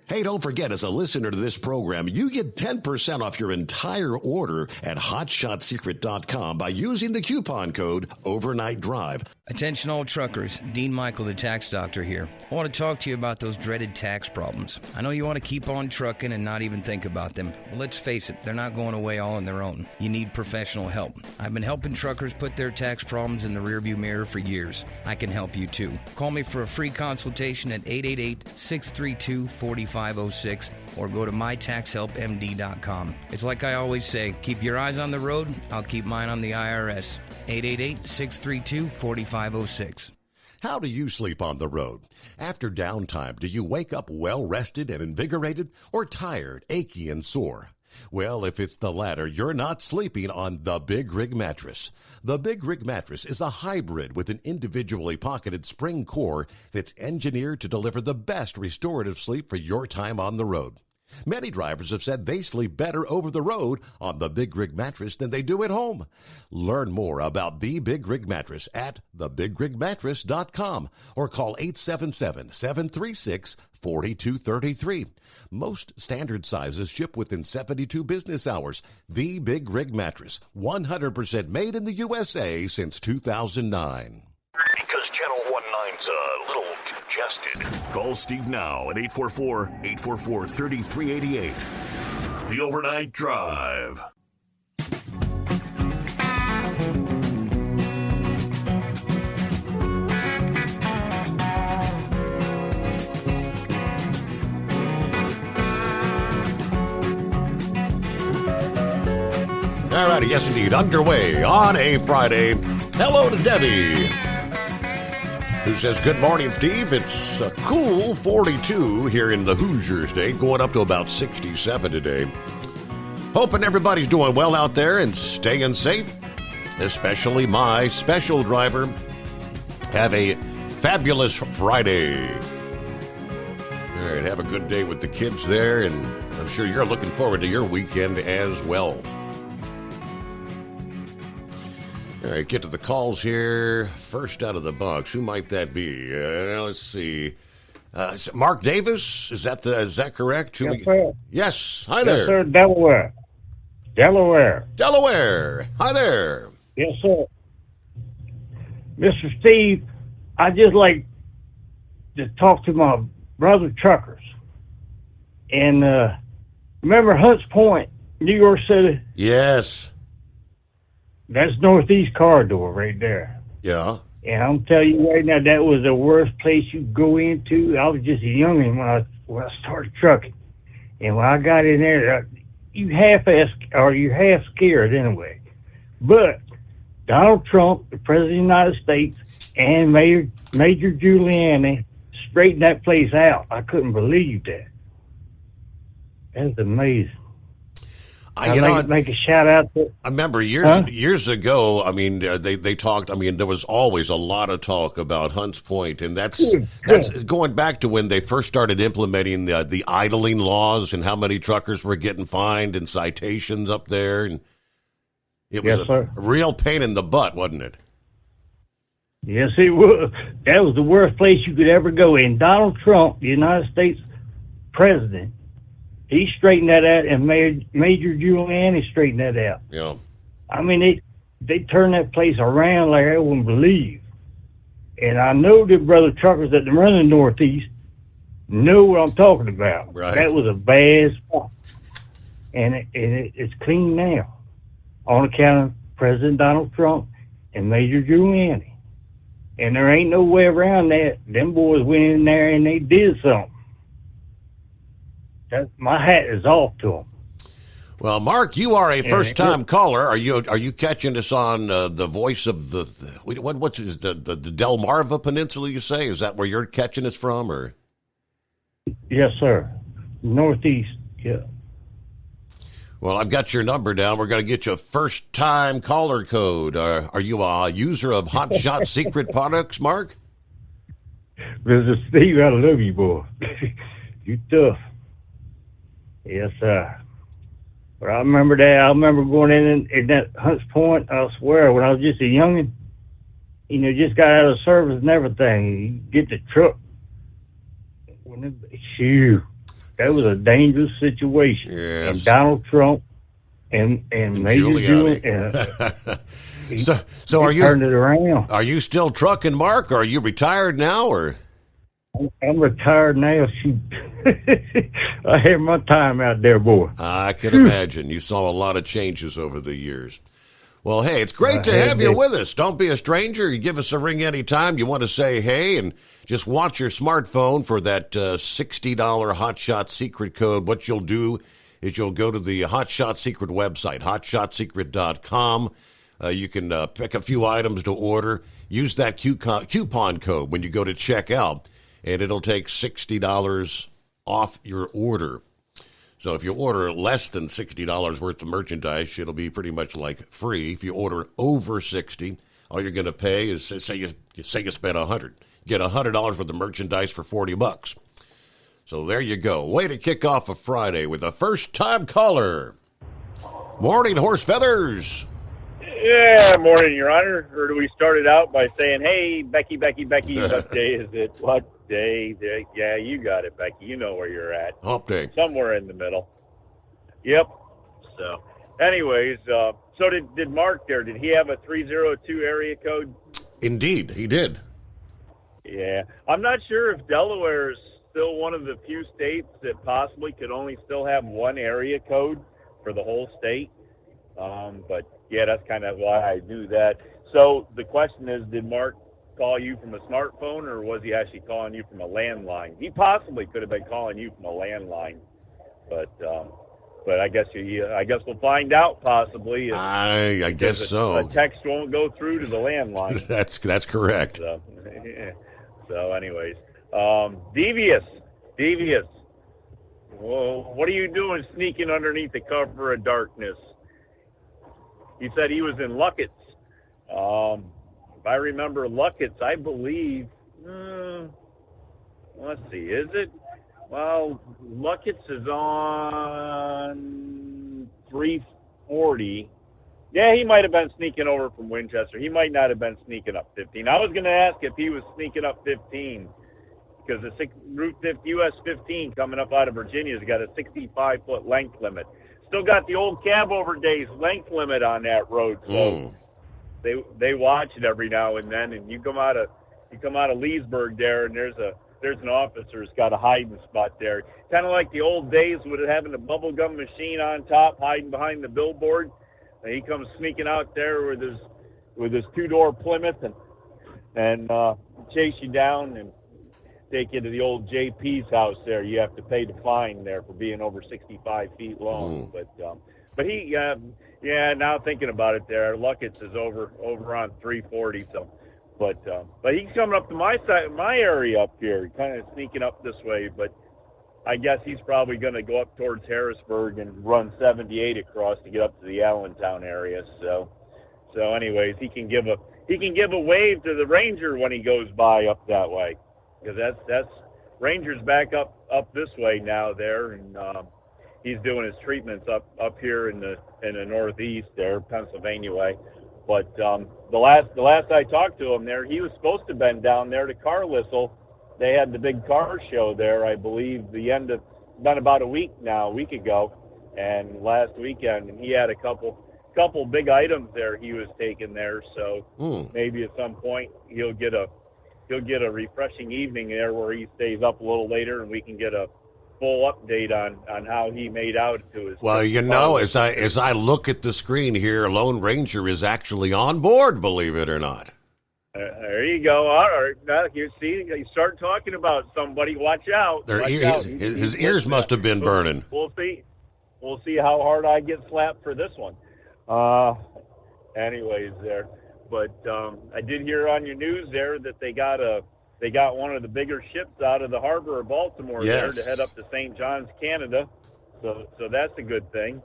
Hey, don't forget, as a listener to this program, you get 10% off your entire order at hotshotsecret.com by using the coupon code Overnight Drive. Attention all truckers, Dean Michael, the tax doctor here. I want to talk to you about those dreaded tax problems. I know you want to keep on trucking and not even think about them. Well, let's face it, they're not going away all on their own. You need professional help. I've been helping truckers put their tax problems in the rearview mirror for years. I can help you too. Call me for a free consultation at 888-632-4506 or go to mytaxhelpmd.com. It's like I always say, keep your eyes on the road, I'll keep mine on the IRS. 888-632-4506. How do you sleep on the road? After downtime, do you wake up well-rested and invigorated or tired, achy, and sore? Well, if it's the latter, you're not sleeping on the Big Rig Mattress. The Big Rig Mattress is a hybrid with an individually pocketed spring core that's engineered to deliver the best restorative sleep for your time on the road. Many drivers have said they sleep better over the road on the Big Rig Mattress than they do at home. Learn more about the Big Rig Mattress at thebigrigmattress.com or call 877-736-4233. Most standard sizes ship within 72 business hours. The Big Rig Mattress, 100% made in the USA since 2009. Because Channel 19's a little congested. Call Steve now at 844-844-3388. The Overnight Drive. All righty, yes indeed, underway on a Friday. Hello to Debbie, who says, good morning, Steve. It's a cool 42 here in the Hoosier State, going up to about 67 today. Hoping everybody's doing well out there and staying safe, especially my special driver. Have a fabulous Friday. All right, have a good day with the kids there, and I'm sure you're looking forward to your weekend as well. All right, get to the calls here. First out of the box, who might that be? Let's see. Mark Davis, is that correct? Yes, sir. Yes, hi there. Yes, sir, Delaware. Hi there. Yes, sir. Mr. Steve, I just like to talk to my brother truckers. And remember Hunts Point, New York City? Yes. That's Northeast Corridor right there. Yeah. And I'm telling you right now, that was the worst place you go into. I was just a youngin' when I started trucking. And when I got in there, you're half scared anyway. But Donald Trump, the President of the United States, and Major Giuliani straightened that place out. I couldn't believe that. That's amazing. Make a shout out to. I remember years ago. I mean, they talked. I mean, there was always a lot of talk about Hunts Point, and that's going back to when they first started implementing the idling laws and how many truckers were getting fined and citations up there, and it was a real pain in the butt, wasn't it? Yes, it was. That was the worst place you could ever go. And Donald Trump, the United States president, he straightened that out, and Major Giuliani straightened that out. Yeah. I mean, they turned that place around like I wouldn't believe. And I know the brother truckers that run the Northeast know what I'm talking about. Right. That was a bad spot. And it's clean now on account of President Donald Trump and Major Giuliani. And there ain't no way around that. Them boys went in there and they did something. My hat is off to them. Well, Mark, you are a first-time caller. Are you catching us on the voice of the what's the Delmarva Peninsula? You say, is that where you're catching us from, or? Yes, sir. Northeast. Yeah. Well, I've got your number down. We're going to get you a first-time caller code. Are you a user of Hot Shot Secret products, Mark? Mr. Steve, I love you, boy. You tough. Yes, sir. But I remember that. I remember going in that Hunts Point. I swear, when I was just a youngin', just got out of service and everything. You get the truck. Shoot, that was a dangerous situation. Yes. And Donald Trump and Major Giuliani. So are you turned it around? Are you still trucking, Mark? Or are you retired now, or? I'm retired now. Shoot. I had my time out there, boy. I can imagine. You saw a lot of changes over the years. Well, hey, it's great to have you with us. Don't be a stranger. You give us a ring anytime you want to say hey, and just watch your smartphone for that $60 Hot Shot Secret code. What you'll do is you'll go to the Hot Shot Secret website, hotshotsecret.com. You can pick a few items to order. Use that coupon code when you go to checkout, and it'll take $60 off your order. So if you order less than $60 worth of merchandise, it'll be pretty much like free. If you order over $60, all you're going to pay is, say you spent $100. Get $100 worth of merchandise for $40. So there you go. Way to kick off a Friday with a first-time caller. Morning, Horse Feathers. Yeah, morning, Your Honor. Or do we start it out by saying, hey, Becky, what day is it? What day? Yeah, you got it, Becky. You know where you're at. Hump day. Somewhere in the middle. Yep. So, anyways, so did Mark there, did he have a 302 area code? Indeed, he did. Yeah. I'm not sure if Delaware is still one of the few states that possibly could only still have one area code for the whole state. But yeah, that's kind of why I do that. So the question is, did Mark call you from a smartphone, or was he actually calling you from a landline? He possibly could have been calling you from a landline, but I guess we'll find out possibly. I guess so. A text won't go through to the landline. That's correct. So anyways, Devious. Well, what are you doing sneaking underneath the cover of darkness? He said he was in Luckett's. If I remember Luckett's, I believe, let's see, is it? Well, Luckett's is on 340. Yeah, he might have been sneaking over from Winchester. He might not have been sneaking up 15. I was going to ask if he was sneaking up 15, because the Route 50, US 15 coming up out of Virginia has got a 65-foot length limit. Still got the old cab over days length limit on that road, so they watch it every now and then. And you come out of Leesburg there, and there's an officer who's got a hiding spot there, kind of like the old days with it having a bubble gum machine on top, hiding behind the billboard. And he comes sneaking out there with his 2-door Plymouth and chase you down and take you to the old JP's house there. You have to pay the fine there for being over 65 feet long. But he, now thinking about it there, Luckett's is over on 340. So, but he's coming up to my side, my area up here, kind of sneaking up this way. But I guess he's probably going to go up towards Harrisburg and run 78 across to get up to the Allentown area. So anyways, he can give a wave to the Ranger when he goes by up that way. Because that's Ranger's back up this way now there, and he's doing his treatments up here in the Northeast there, Pennsylvania way. But the last I talked to him there, he was supposed to have been down there to Carlisle. They had the big car show there, I believe, been about a week ago, and last weekend, and he had a couple big items there he was taking there. So maybe at some point he'll get a refreshing evening there where he stays up a little later and we can get a full update on how he made out to his. Well, as I look at the screen here, Lone Ranger is actually on board, believe it or not. There you go. All right. Now, you see, you start talking about somebody. Watch out. His ears must have been burning. We'll see. we'll see how hard I get slapped for this one. Anyways, there. But I did hear on your news there that they got one of the bigger ships out of the harbor of Baltimore there to head up to St. John's, Canada. So that's a good thing.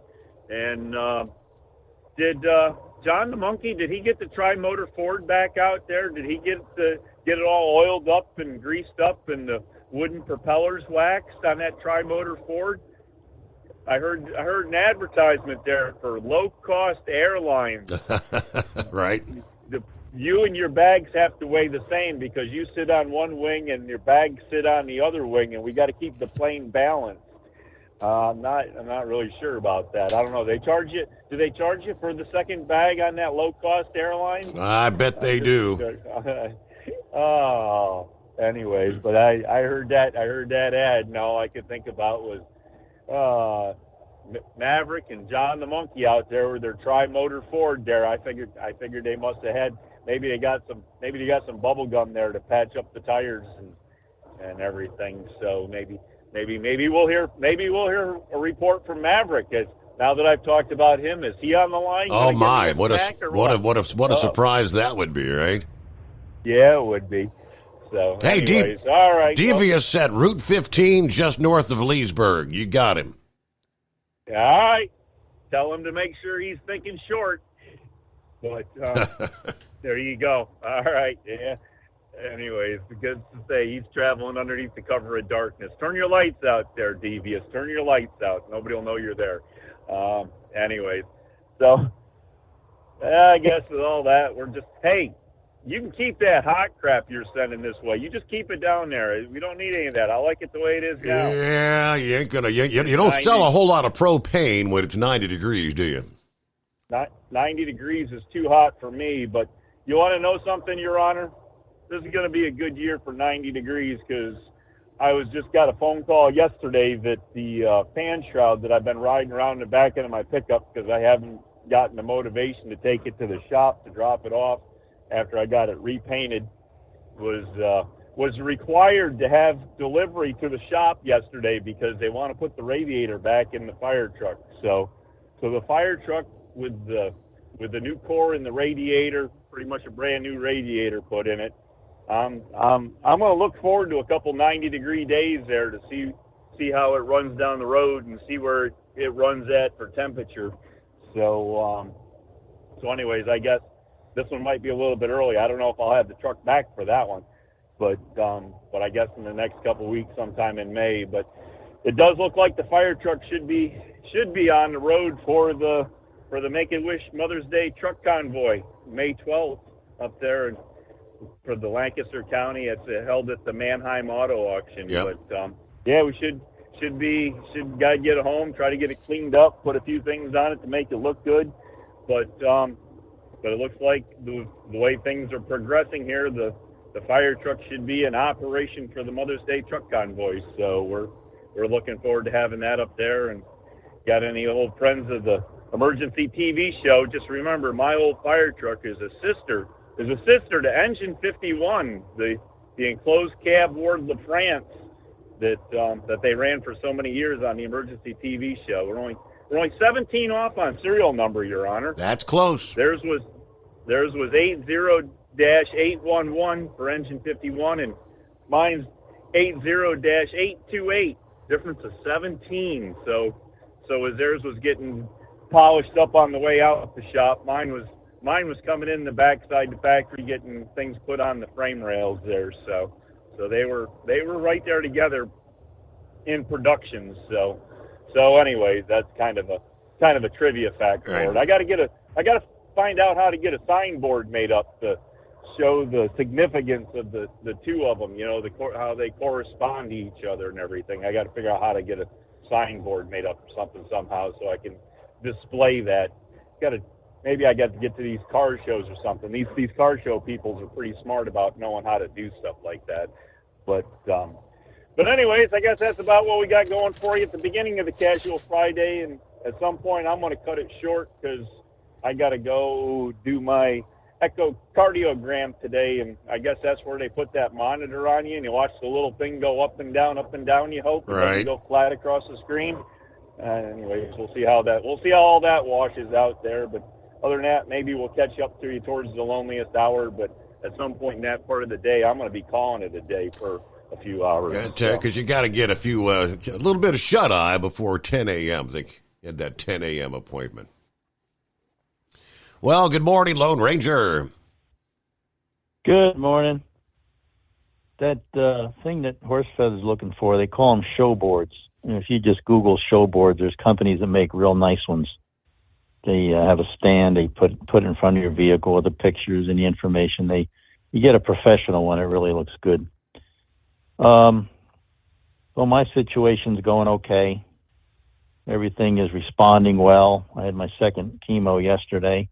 And did John the Monkey, did he get the Tri-Motor Ford back out there? Did he get it all oiled up and greased up and the wooden propellers waxed on that Tri-Motor Ford? I heard an advertisement there for low-cost airlines. Right. You and your bags have to weigh the same because you sit on one wing and your bags sit on the other wing, and we got to keep the plane balanced. I'm not really sure about that. I don't know. Do they charge you for the second bag on that low-cost airline? I bet they do. Oh, anyways, but I heard that ad, and all I could think about was Maverick and John the Monkey out there with their Tri-Motor Ford there. I figured they must have had maybe they got some bubble gum there to patch up the tires and everything. So maybe we'll hear a report from Maverick. Now that I've talked about him, is he on the line? Oh my! What a surprise that would be, right? Yeah, it would be. So hey, anyways, all right. Devious set Route 15 just north of Leesburg. You got him. All right. Tell him to make sure he's thinking short. But there you go. All right. Yeah. Anyways, good to say he's traveling underneath the cover of darkness. Turn your lights out there, Devious. Turn your lights out. Nobody will know you're there. Anyways, so I guess with all that, we're just, hey, you can keep that hot crap you're sending this way. You just keep it down there. We don't need any of that. I like it the way it is now. Yeah, you ain't gonna. You don't sell a whole lot of propane when it's 90 degrees, do you? 90 degrees is too hot for me. But you want to know something, Your Honor? This is going to be a good year for 90 degrees because I just got a phone call yesterday that the fan shroud that I've been riding around in the back end of my pickup because I haven't gotten the motivation to take it to the shop to drop it off after I got it repainted was required to have delivery to the shop yesterday because they want to put the radiator back in the fire truck. So the fire truck with the new core in the radiator, pretty much a brand new radiator put in it. I'm going to look forward to a couple 90-degree days there to see how it runs down the road and see where it runs at for temperature. So anyways, I guess this one might be a little bit early. I don't know if I'll have the truck back for that one, but I guess in the next couple of weeks, sometime in May. But it does look like the fire truck should be on the road for the Make-A-Wish Mother's Day truck convoy, May 12th up there for the Lancaster County. It's held at the Mannheim Auto Auction. Yep. But yeah, we should gotta get it home, try to get it cleaned up, put a few things on it to make it look good. But it looks like the way things are progressing here, the fire truck should be in operation for the Mother's Day truck convoy. So we're looking forward to having that up there. And got any old friends of the emergency TV show? Just remember, my old fire truck is a sister to Engine 51, the enclosed cab Ward La France that they ran for so many years on the emergency TV show. We're only 17 off on serial number, Your Honor. That's close. Theirs was 80-811 for Engine 51, and mine's 80-828. Difference of 17. So as theirs was getting polished up on the way out the shop, mine was coming in the backside the factory, getting things put on the frame rails there. So they were right there together in production. So anyways, that's kind of a trivia fact for it. I got to find out how to get a signboard made up to show the significance of the two of them. You know, how they correspond to each other and everything. I got to figure out how to get a signboard made up or something somehow so I can display that. Maybe I got to get to these car shows or something. These car show people are pretty smart about knowing how to do stuff like that. But anyways, I guess that's about what we got going for you at the beginning of the Casual Friday. And at some point, I'm going to cut it short because I got to go do my echocardiogram today. And I guess that's where they put that monitor on you, and you watch the little thing go up and down, you hope. Right. And go flat across the screen. anyways, we'll see how all that washes out there. But other than that, maybe we'll catch up to you towards the loneliest hour. But at some point in that part of the day, I'm going to be calling it a day for a few hours. Because you got to get a little bit of shut eye before 10 a.m. I think you had that 10 a.m. appointment. Well, good morning, Lone Ranger. Good morning. That thing that Horsefeather's looking for, they call them show boards. And if you just Google show boards, there's companies that make real nice ones. They have a stand, they put in front of your vehicle with the pictures and the information. You get a professional one, it really looks good. Well, my situation's going okay. Everything is responding well. I had my second chemo yesterday.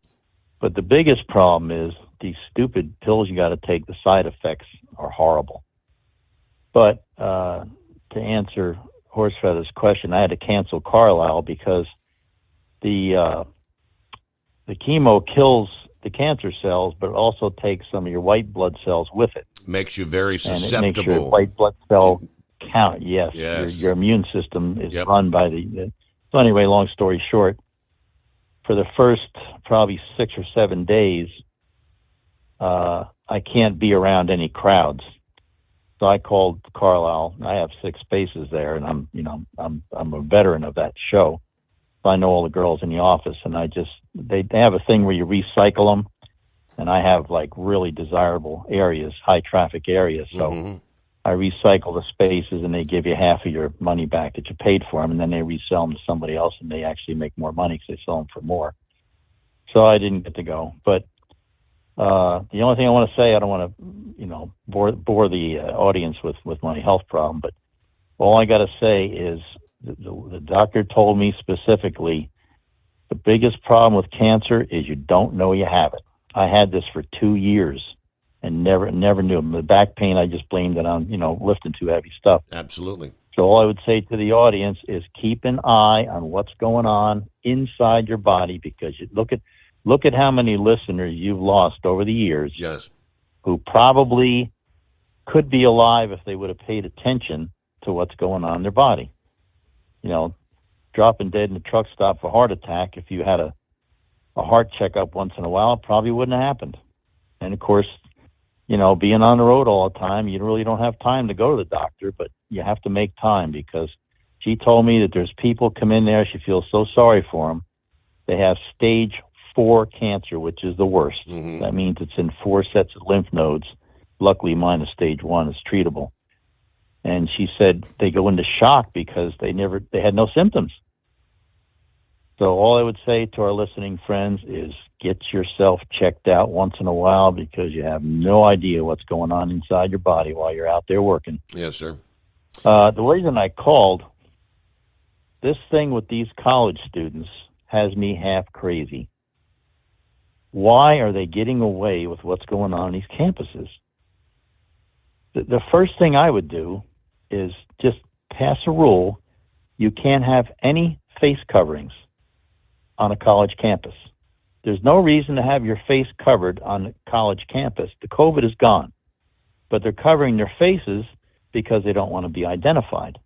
But the biggest problem is these stupid pills you got to take, the side effects are horrible. But to answer Horsefeather's question, I had to cancel Carlisle because the chemo kills the cancer cells, but it also takes some of your white blood cells with it. Makes you very susceptible. And it makes your white blood cell count. Yes. Your immune system is run by the... So anyway, long story short, for the first probably 6 or 7 days, I can't be around any crowds. So I called Carlisle. I have 6 spaces there, and I'm a veteran of that show. So I know all the girls in the office, and they have a thing where you recycle them, and I have like really desirable areas, high traffic areas. So I recycle the spaces, and they give you half of your money back that you paid for them, and then they resell them to somebody else, and they actually make more money because they sell them for more. So I didn't get to go. But the only thing I want to say, I don't want to, bore the audience with my health problem, but all I got to say is the doctor told me specifically the biggest problem with cancer is you don't know you have it. I had this for 2 years and never knew. The back pain, I just blamed it on, lifting too heavy stuff. Absolutely. So all I would say to the audience is keep an eye on what's going on inside your body, because you look at how many listeners you've lost over the years. Yes. Who probably could be alive if they would have paid attention to what's going on in their body. Dropping dead in a truck stop for a heart attack, if you had a heart checkup once in a while, it probably wouldn't have happened. And of course, being on the road all the time, you really don't have time to go to the doctor, but you have to make time, because she told me that there's people come in there, she feels so sorry for them. They have stage 4 cancer, which is the worst. That means it's in 4 sets of lymph nodes. Luckily, mine is stage 1. It's treatable. And she said they go into shock because they had no symptoms. So all I would say to our listening friends is get yourself checked out once in a while, because you have no idea what's going on inside your body while you're out there working. Yes, sir. The reason I called, this thing with these college students has me half crazy. Why are they getting away with what's going on in these campuses? The first thing I would do is just pass a rule. You can't have any face coverings on a college campus. There's no reason to have your face covered on a college campus. The COVID is gone, but they're covering their faces because they don't want to be identified.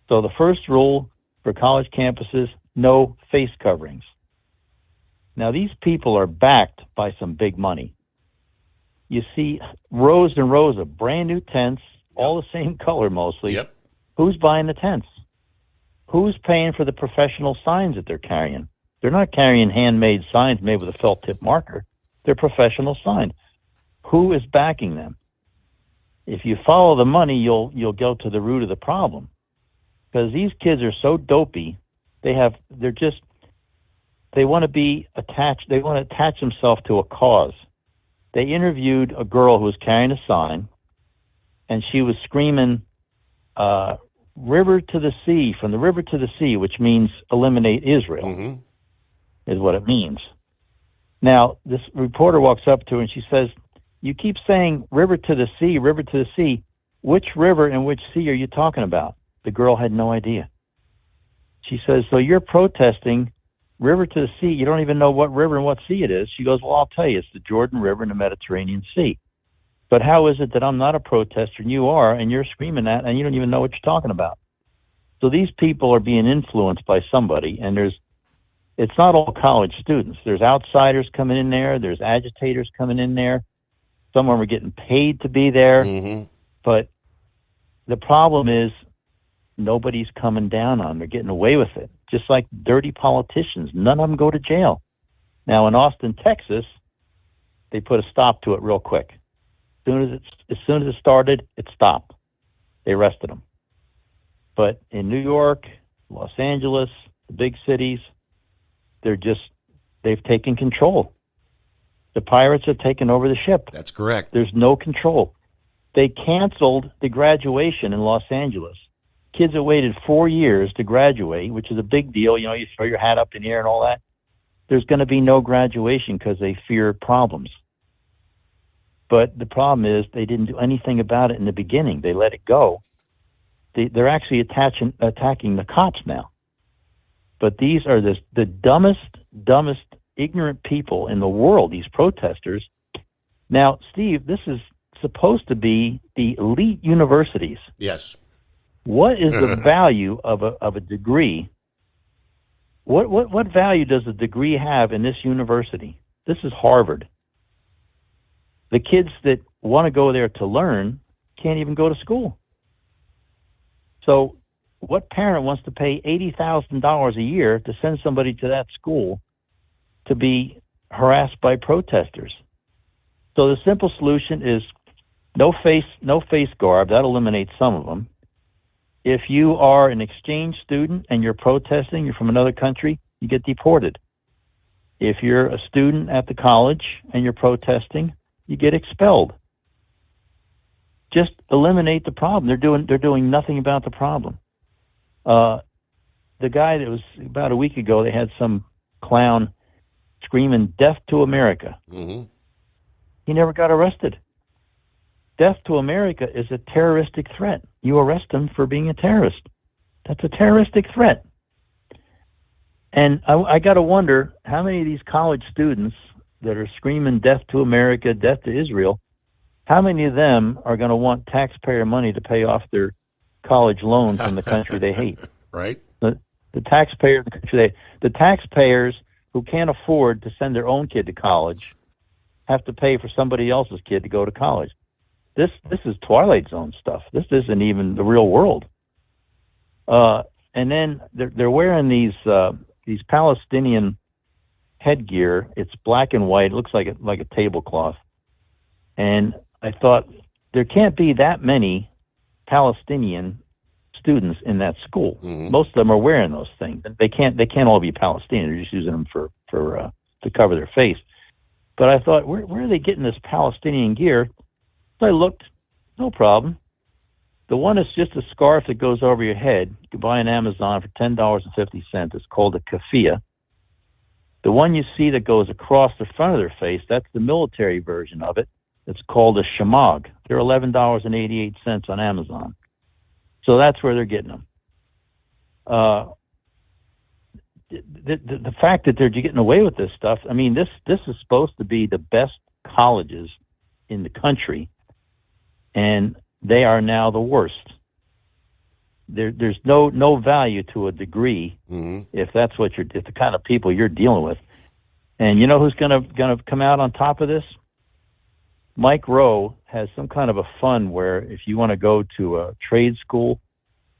So the first rule for college campuses, no face coverings. Now, these people are backed by some big money. You see rows and rows of brand new tents, all the same color mostly. Yep. Who's buying the tents? Who's paying for the professional signs that they're carrying? They're not carrying handmade signs made with a felt tip marker. They're professional signs. Who is backing them? If you follow the money, you'll go to the root of the problem. Because these kids are so dopey, they want to be attached. They want to attach themselves to a cause. They interviewed a girl who was carrying a sign, and she was screaming, river to the sea, from the river to the sea, which means eliminate Israel, is what it means. Now, this reporter walks up to her and she says, you keep saying river to the sea, river to the sea. Which river and which sea are you talking about? The girl had no idea. She says, so you're protesting river to the sea. You don't even know what river and what sea it is. She goes, well, I'll tell you, it's the Jordan River and the Mediterranean Sea. But how is it that I'm not a protester and you are, and you're screaming that, and you don't even know what you're talking about? So these people are being influenced by somebody, and it's not all college students. There's outsiders coming in there. There's agitators coming in there. Some of them are getting paid to be there. Mm-hmm. But the problem is nobody's coming down on them. They're getting away with it. Just like dirty politicians. None of them go to jail. Now, in Austin, Texas, they put a stop to it real quick. As soon as it started, it stopped. They arrested them. But in New York, Los Angeles, the big cities, they've taken control. The pirates have taken over the ship. That's correct. There's no control. They canceled the graduation in Los Angeles. Kids that waited 4 years to graduate, which is a big deal. You know, you throw your hat up in the air and all that. There's going to be no graduation because they fear problems. But the problem is they didn't do anything about it in the beginning. They let it go. They're actually attacking the cops now. But these are the dumbest, ignorant people in the world, these protesters. Now, Steve, this is supposed to be the elite universities. Yes. What is the value of a degree? What value does a degree have in this university? This is Harvard. The kids that want to go there to learn can't even go to school. So what parent wants to pay $80,000 a year to send somebody to that school to be harassed by protesters? So the simple solution is no face garb. That eliminates some of them. If you are an exchange student and you're protesting, you're from another country, you get deported. If you're a student at the college and you're protesting, you get expelled. Just eliminate the problem. They're doing nothing about the problem. The guy that was about a week ago, they had some clown screaming "Death to America." Mm-hmm. He never got arrested. Death to America is a terroristic threat. You arrest him for being a terrorist. That's a terroristic threat. And I got to wonder how many of these college students that are screaming "Death to America, Death to Israel," how many of them are going to want taxpayer money to pay off their college loan from the country they hate? Right. The taxpayer, the taxpayers who can't afford to send their own kid to college have to pay for somebody else's kid to go to college. This is Twilight Zone stuff. This isn't even the real world. And then they're wearing these Palestinian headgear. It's black and white. It looks like a tablecloth. And I thought there can't be that many Palestinian students in that school. Mm-hmm. Most of them are wearing those things. They can't all be Palestinian. They're just using them for to cover their face. But I thought, where are they getting this Palestinian gear? So I looked, no problem. The one is just a scarf that goes over your head. You can buy on Amazon for $10.50. It's called a keffiyeh. The one you see that goes across the front of their face, that's the military version of it. It's called a shamag. They're $11.88 on Amazon. So that's where they're getting them. The fact that they're getting away with this stuff, I mean, this is supposed to be the best colleges in the country, and they are now the worst. There's no value to a degree if that's if the kind of people you're dealing with. And you know who's gonna come out on top of this? Mike Rowe has some kind of a fund where if you want to go to a trade school,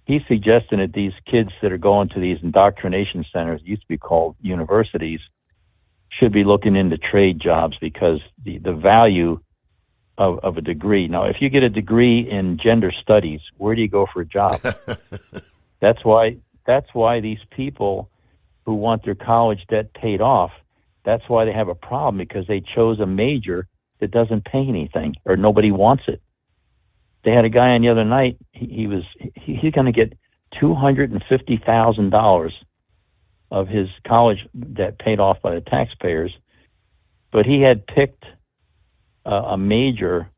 he's suggesting that these kids that are going to these indoctrination centers, used to be called universities, should be looking into trade jobs because the value of a degree. Now, if you get a degree in gender studies, where do you go for a job? That's why these people who want their college debt paid off, that's why they have a problem, because they chose a major that doesn't pay anything or nobody wants it. They had a guy on the other night, he's going to get $250,000 of his college debt paid off by the taxpayers, but he had picked a major,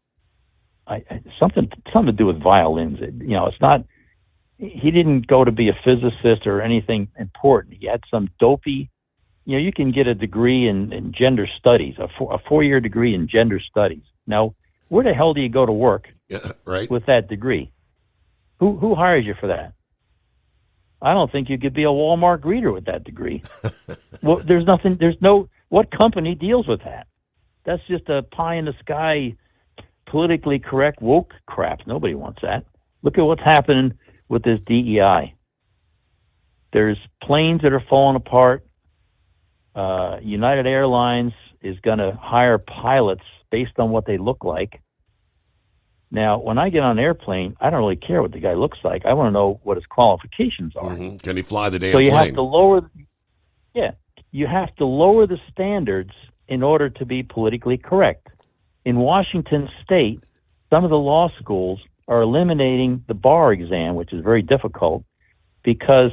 something to do with violins. It's not. He didn't go to be a physicist or anything important. He had some dopey. You can get a degree in gender studies, a 4-year degree in gender studies. Now, where the hell do you go to work? Yeah, right. With that degree? Who hires you for that? I don't think you could be a Walmart greeter with that degree. Well, what company deals with that? That's just a pie-in-the-sky, politically correct, woke crap. Nobody wants that. Look at what's happening with this DEI. There's planes that are falling apart. United Airlines is going to hire pilots based on what they look like. Now, when I get on an airplane, I don't really care what the guy looks like. I want to know what his qualifications are. Mm-hmm. Can he fly the damn plane? So you plane? have to lower the standards in order to be politically correct. In Washington State, some of the law schools are eliminating the bar exam, which is very difficult, because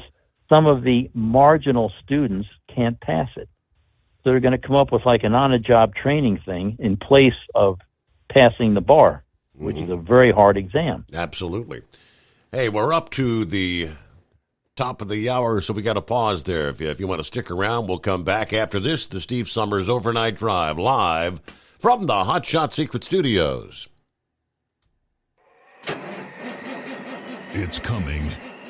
some of the marginal students can't pass it. So they're going to come up with like an on-the-job training thing in place of passing the bar, which is a very hard exam. Absolutely. Hey, we're up to the top of the hour, so we got to pause there. If you want to stick around, we'll come back after this. The Steve Summers Overnight Drive, live from the Hot Shot Secret Studios. It's coming.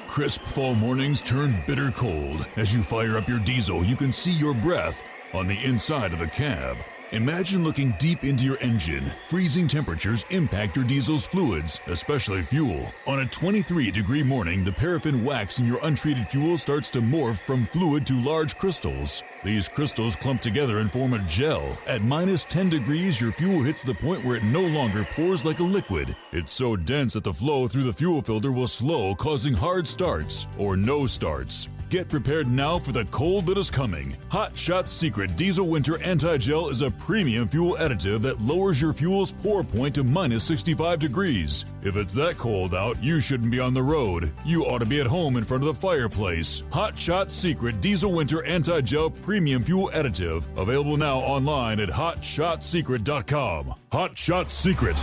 Crisp fall mornings turn bitter cold. As you fire up your diesel, you can see your breath on the inside of the cab. Imagine looking deep into your engine. Freezing temperatures impact your diesel's fluids, especially fuel. On a 23-degree morning, the paraffin wax in your untreated fuel starts to morph from fluid to large crystals. These crystals clump together and form a gel. At minus 10 degrees, your fuel hits the point where it no longer pours like a liquid. It's so dense that the flow through the fuel filter will slow, causing hard starts or no starts. Get prepared now for the cold that is coming. Hot Shot Secret Diesel Winter Anti-Gel is a premium fuel additive that lowers your fuel's pour point to minus 65 degrees. If it's that cold out, you shouldn't be on the road. You ought to be at home in front of the fireplace. Hot Shot Secret Diesel Winter Anti-Gel Premium Fuel Additive. Available now online at HotShotSecret.com. Hot Shot Secret.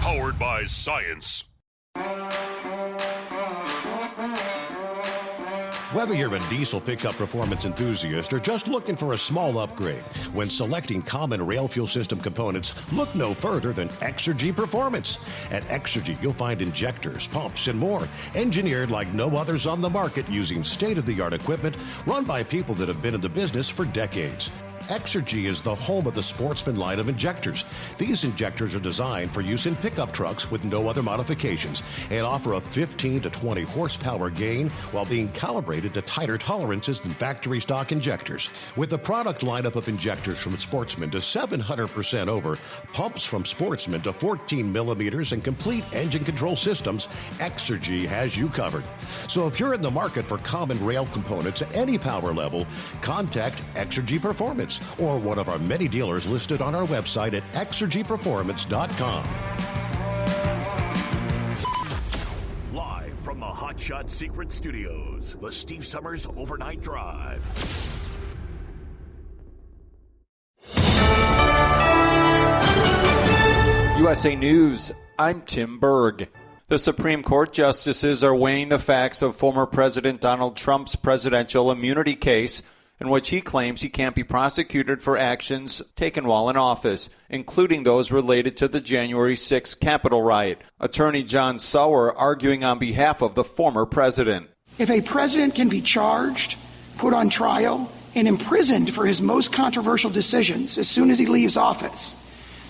Powered by science. Whether you're a diesel pickup performance enthusiast or just looking for a small upgrade, when selecting common rail fuel system components, look no further than Exergy Performance. At Exergy, you'll find injectors, pumps, and more, engineered like no others on the market using state-of-the-art equipment run by people that have been in the business for decades. Exergy is the home of the Sportsman line of injectors. These injectors are designed for use in pickup trucks with no other modifications and offer a 15 to 20 horsepower gain while being calibrated to tighter tolerances than factory stock injectors. With a product lineup of injectors from Sportsman to 700% over, pumps from Sportsman to 14 millimeters, and complete engine control systems, Exergy has you covered. So if you're in the market for common rail components at any power level, contact Exergy Performance or one of our many dealers listed on our website at exergyperformance.com. Live from the Hot Shot Secret Studios, the Steve Summers Overnight Drive. USA News, I'm Tim Berg. The Supreme Court justices are weighing the facts of former President Donald Trump's presidential immunity case, in which he claims he can't be prosecuted for actions taken while in office, including those related to the January 6th Capitol riot. Attorney John Sauer arguing on behalf of the former president. If a president can be charged, put on trial, and imprisoned for his most controversial decisions as soon as he leaves office,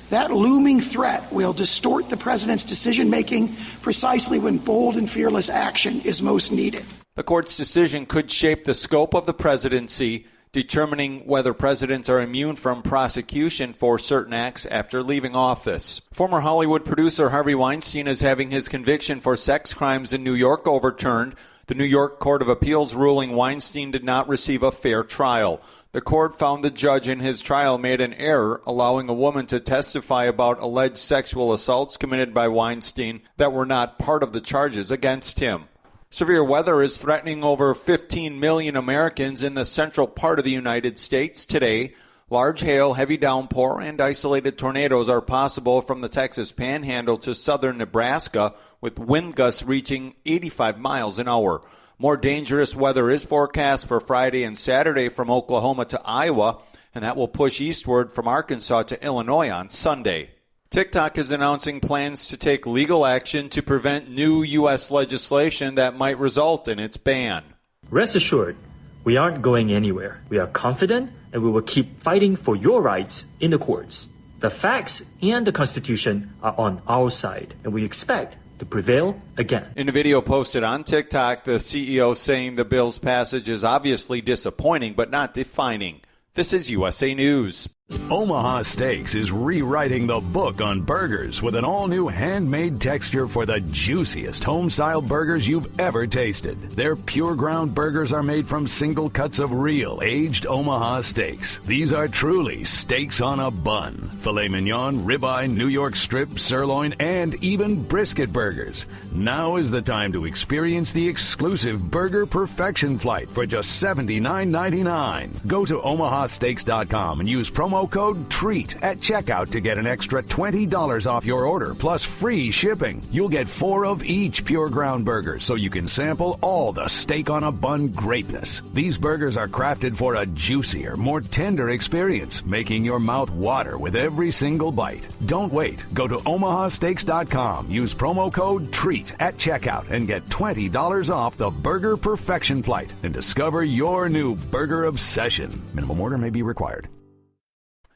that looming threat will distort the president's decision-making precisely when bold and fearless action is most needed. The court's decision could shape the scope of the presidency, determining whether presidents are immune from prosecution for certain acts after leaving office. Former Hollywood producer Harvey Weinstein is having his conviction for sex crimes in New York overturned. The New York Court of Appeals ruling Weinstein did not receive a fair trial. The court found the judge in his trial made an error, allowing a woman to testify about alleged sexual assaults committed by Weinstein that were not part of the charges against him. Severe weather is threatening over 15 million Americans in the central part of the United States today. Large hail, heavy downpour, and isolated tornadoes are possible from the Texas Panhandle to southern Nebraska, with wind gusts reaching 85 miles an hour. More dangerous weather is forecast for Friday and Saturday from Oklahoma to Iowa, and that will push eastward from Arkansas to Illinois on Sunday. TikTok is announcing plans to take legal action to prevent new U.S. legislation that might result in its ban. Rest assured, we aren't going anywhere. We are confident and we will keep fighting for your rights in the courts. The facts and the Constitution are on our side, and we expect to prevail again. In a video posted on TikTok, the CEO saying the bill's passage is obviously disappointing but not defining. This is USA News. Omaha Steaks is rewriting the book on burgers with an all-new handmade texture for the juiciest home-style burgers you've ever tasted. Their pure ground burgers are made from single cuts of real aged Omaha steaks. These are truly steaks on a bun. Filet mignon, ribeye, New York strip, sirloin, and even brisket burgers. Now is the time to experience the exclusive Burger Perfection Flight for just $79.99. Go to omahasteaks.com and use promo code TREAT at checkout to get an extra $20 off your order, plus free shipping. You'll get 4 of each pure ground burger, so you can sample all the steak on a bun greatness. These burgers are crafted for a juicier, more tender experience, making your mouth water with every single bite. Don't wait. Go to omahasteaks.com, use promo code TREAT at checkout, and get $20 off the Burger Perfection Flight and discover your new burger obsession. Minimum order may be required.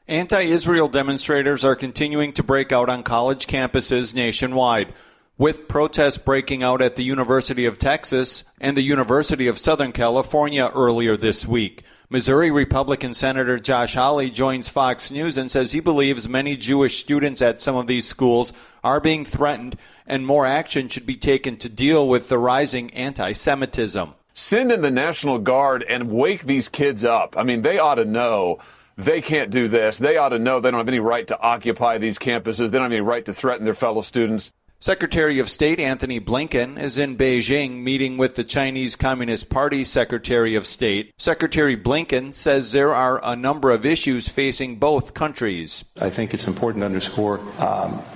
Anti-Israel demonstrators are continuing to break out on college campuses nationwide, with protests breaking out at the University of Texas and the University of Southern California earlier this week. Missouri Republican Senator Josh Hawley joins Fox News and says he believes many Jewish students at some of these schools are being threatened and more action should be taken to deal with the rising anti-Semitism. Send in the National Guard and wake these kids up. I mean, they ought to know they can't do this. They ought to know they don't have any right to occupy these campuses. They don't have any right to threaten their fellow students. Secretary of State Antony Blinken is in Beijing meeting with the Chinese Communist Party Secretary of State. Secretary Blinken says there are a number of issues facing both countries. I think it's important to underscore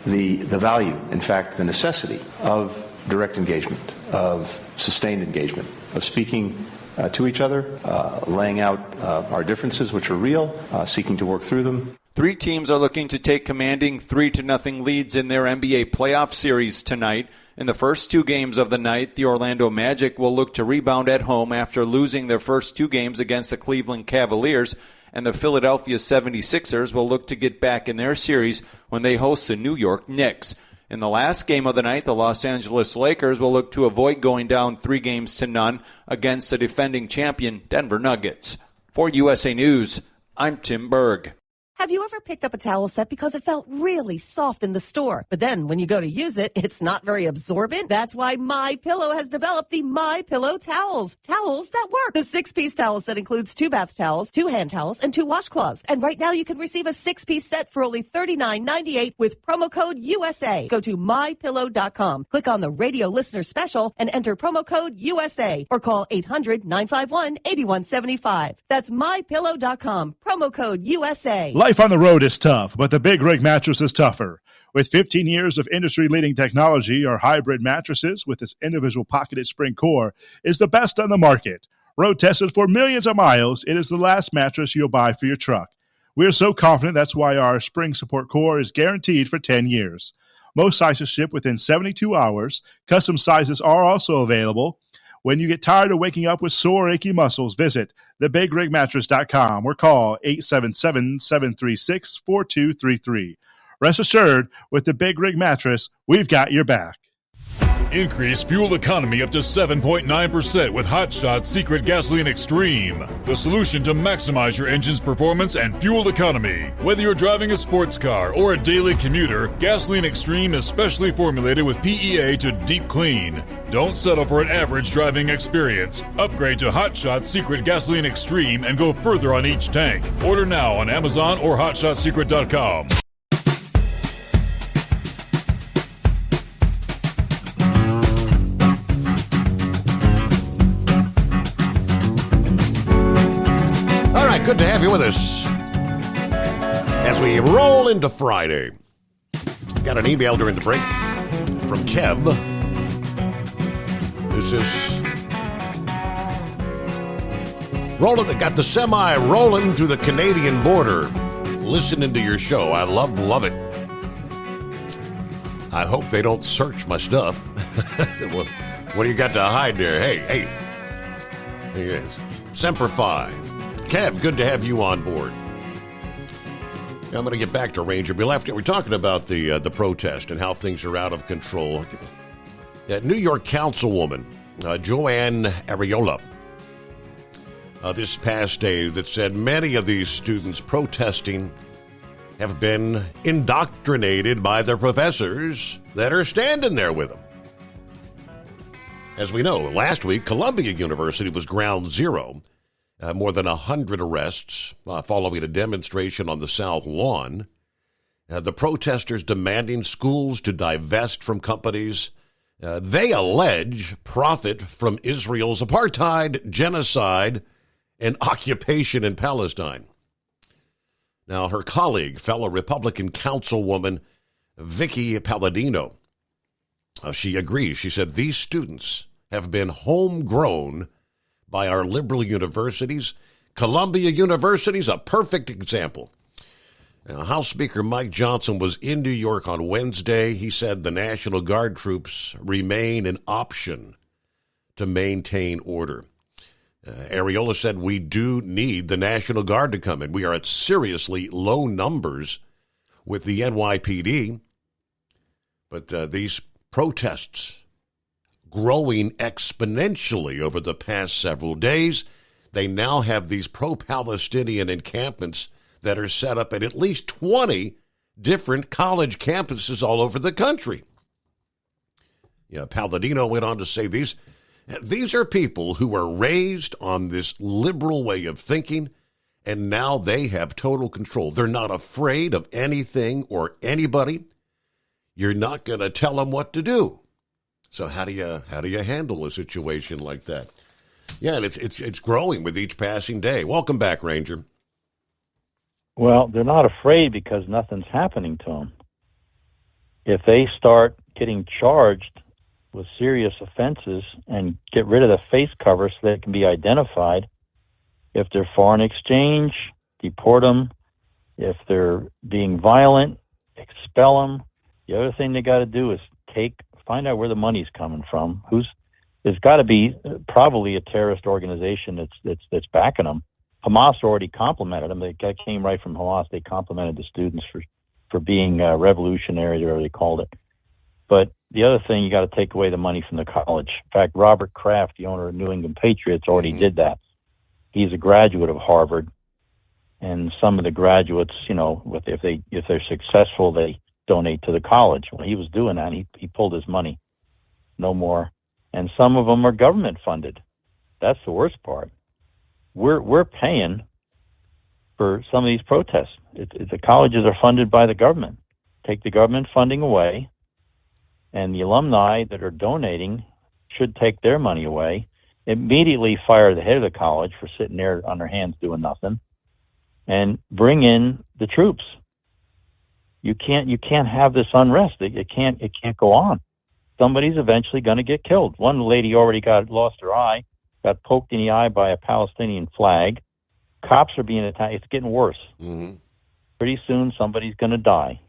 the value, in fact, the necessity of direct engagement, of sustained engagement, of speaking to each other, laying out our differences, which are real, seeking to work through them. 3 teams are looking to take commanding 3-0 leads in their NBA playoff series tonight. In the first 2 games of the night, the Orlando Magic will look to rebound at home after losing their first 2 games against the Cleveland Cavaliers, and the Philadelphia 76ers will look to get back in their series when they host the New York Knicks. In the last game of the night, the Los Angeles Lakers will look to avoid going down 3-0 against the defending champion Denver Nuggets. For USA News, I'm Tim Berg. Have you ever picked up a towel set because it felt really soft in the store, but then when you go to use it, it's not very absorbent? That's why MyPillow has developed the MyPillow towels. Towels that work. The 6-piece towel set includes 2 bath towels, 2 hand towels, and 2 washcloths. And right now you can receive a 6-piece set for only $39.98 with promo code USA. Go to MyPillow.com, click on the radio listener special, and enter promo code USA, or call 800-951-8175. That's MyPillow.com, promo code USA. Life on the road is tough, but the Big Rig mattress is tougher. With 15 years of industry-leading technology, our hybrid mattresses with its individual pocketed spring core is the best on the market. Road tested for millions of miles, it is the last mattress you'll buy for your truck. We are so confident that's why our spring support core is guaranteed for 10 years. Most sizes ship within 72 hours. Custom sizes are also available. When you get tired of waking up with sore, achy muscles, visit thebigrigmattress.com or call 877-736-4233. Rest assured, with the Big Rig Mattress, we've got your back. Increase fuel economy up to 7.9% with Hot Shot Secret Gasoline Extreme, the solution to maximize your engine's performance and fuel economy. Whether you're driving a sports car or a daily commuter, Gasoline Extreme is specially formulated with PEA to deep clean. Don't settle for an average driving experience. Upgrade to Hot Shot Secret Gasoline Extreme and go further on each tank. Order now on Amazon or HotShotSecret.com. Good to have you with us as we roll into Friday. Got an email during the break from Kev. This is rolling. Got the semi rolling through the Canadian border, listening to your show. I love it. I hope they don't search my stuff. What do you got to hide there? Hey. It is. Semper Fi. Kev, good to have you on board. Now I'm going to get back to Ranger Bill after we're talking about the protest and how things are out of control. New York Councilwoman Joanne Ariola this past day that said many of these students protesting have been indoctrinated by their professors that are standing there with them. As we know, last week, Columbia University was ground zero. More than 100 arrests following a demonstration on the South Lawn. The protesters demanding schools to divest from companies they allege profit from Israel's apartheid, genocide, and occupation in Palestine. Now, her colleague, fellow Republican councilwoman Vicky Palladino, she agrees. She said these students have been homegrown by our liberal universities. Columbia University is a perfect example. Now, House Speaker Mike Johnson was in New York on Wednesday. He said the National Guard troops remain an option to maintain order. Ariola said we do need the National Guard to come in. We are at seriously low numbers with the NYPD, but these protests growing exponentially over the past several days. They now have these pro-Palestinian encampments that are set up at least 20 different college campuses all over the country. Yeah, Palladino went on to say these are people who were raised on this liberal way of thinking, and now they have total control. They're not afraid of anything or anybody. You're not going to tell them what to do. So how do you handle a situation like that? Yeah, and it's growing with each passing day. Welcome back, Ranger. Well, they're not afraid because nothing's happening to them. If they start getting charged with serious offenses and get rid of the face cover so they can be identified, if they're foreign exchange, deport them. If they're being violent, expel them. The other thing they got to do is find out where the money's coming from. There's got to be probably a terrorist organization that's backing them. Hamas already complimented them. They came right from Hamas. They complimented the students for being revolutionaries, or whatever they called it. But the other thing, you got to take away the money from the college. In fact, Robert Kraft, the owner of New England Patriots, already did that. He's a graduate of Harvard, and some of the graduates, if they're successful, they donate to the college. Well, he was doing that. And he pulled his money, no more. And some of them are government funded. That's the worst part. We're paying for some of these protests. The colleges are funded by the government. Take the government funding away, and the alumni that are donating should take their money away. Immediately fire the head of the college for sitting there on their hands doing nothing, and bring in the troops. You can't have this unrest. It can't go on. Somebody's eventually going to get killed. One lady already lost her eye. Got poked in the eye by a Palestinian flag. Cops are being attacked. It's getting worse. Mm-hmm. Pretty soon, somebody's going to die.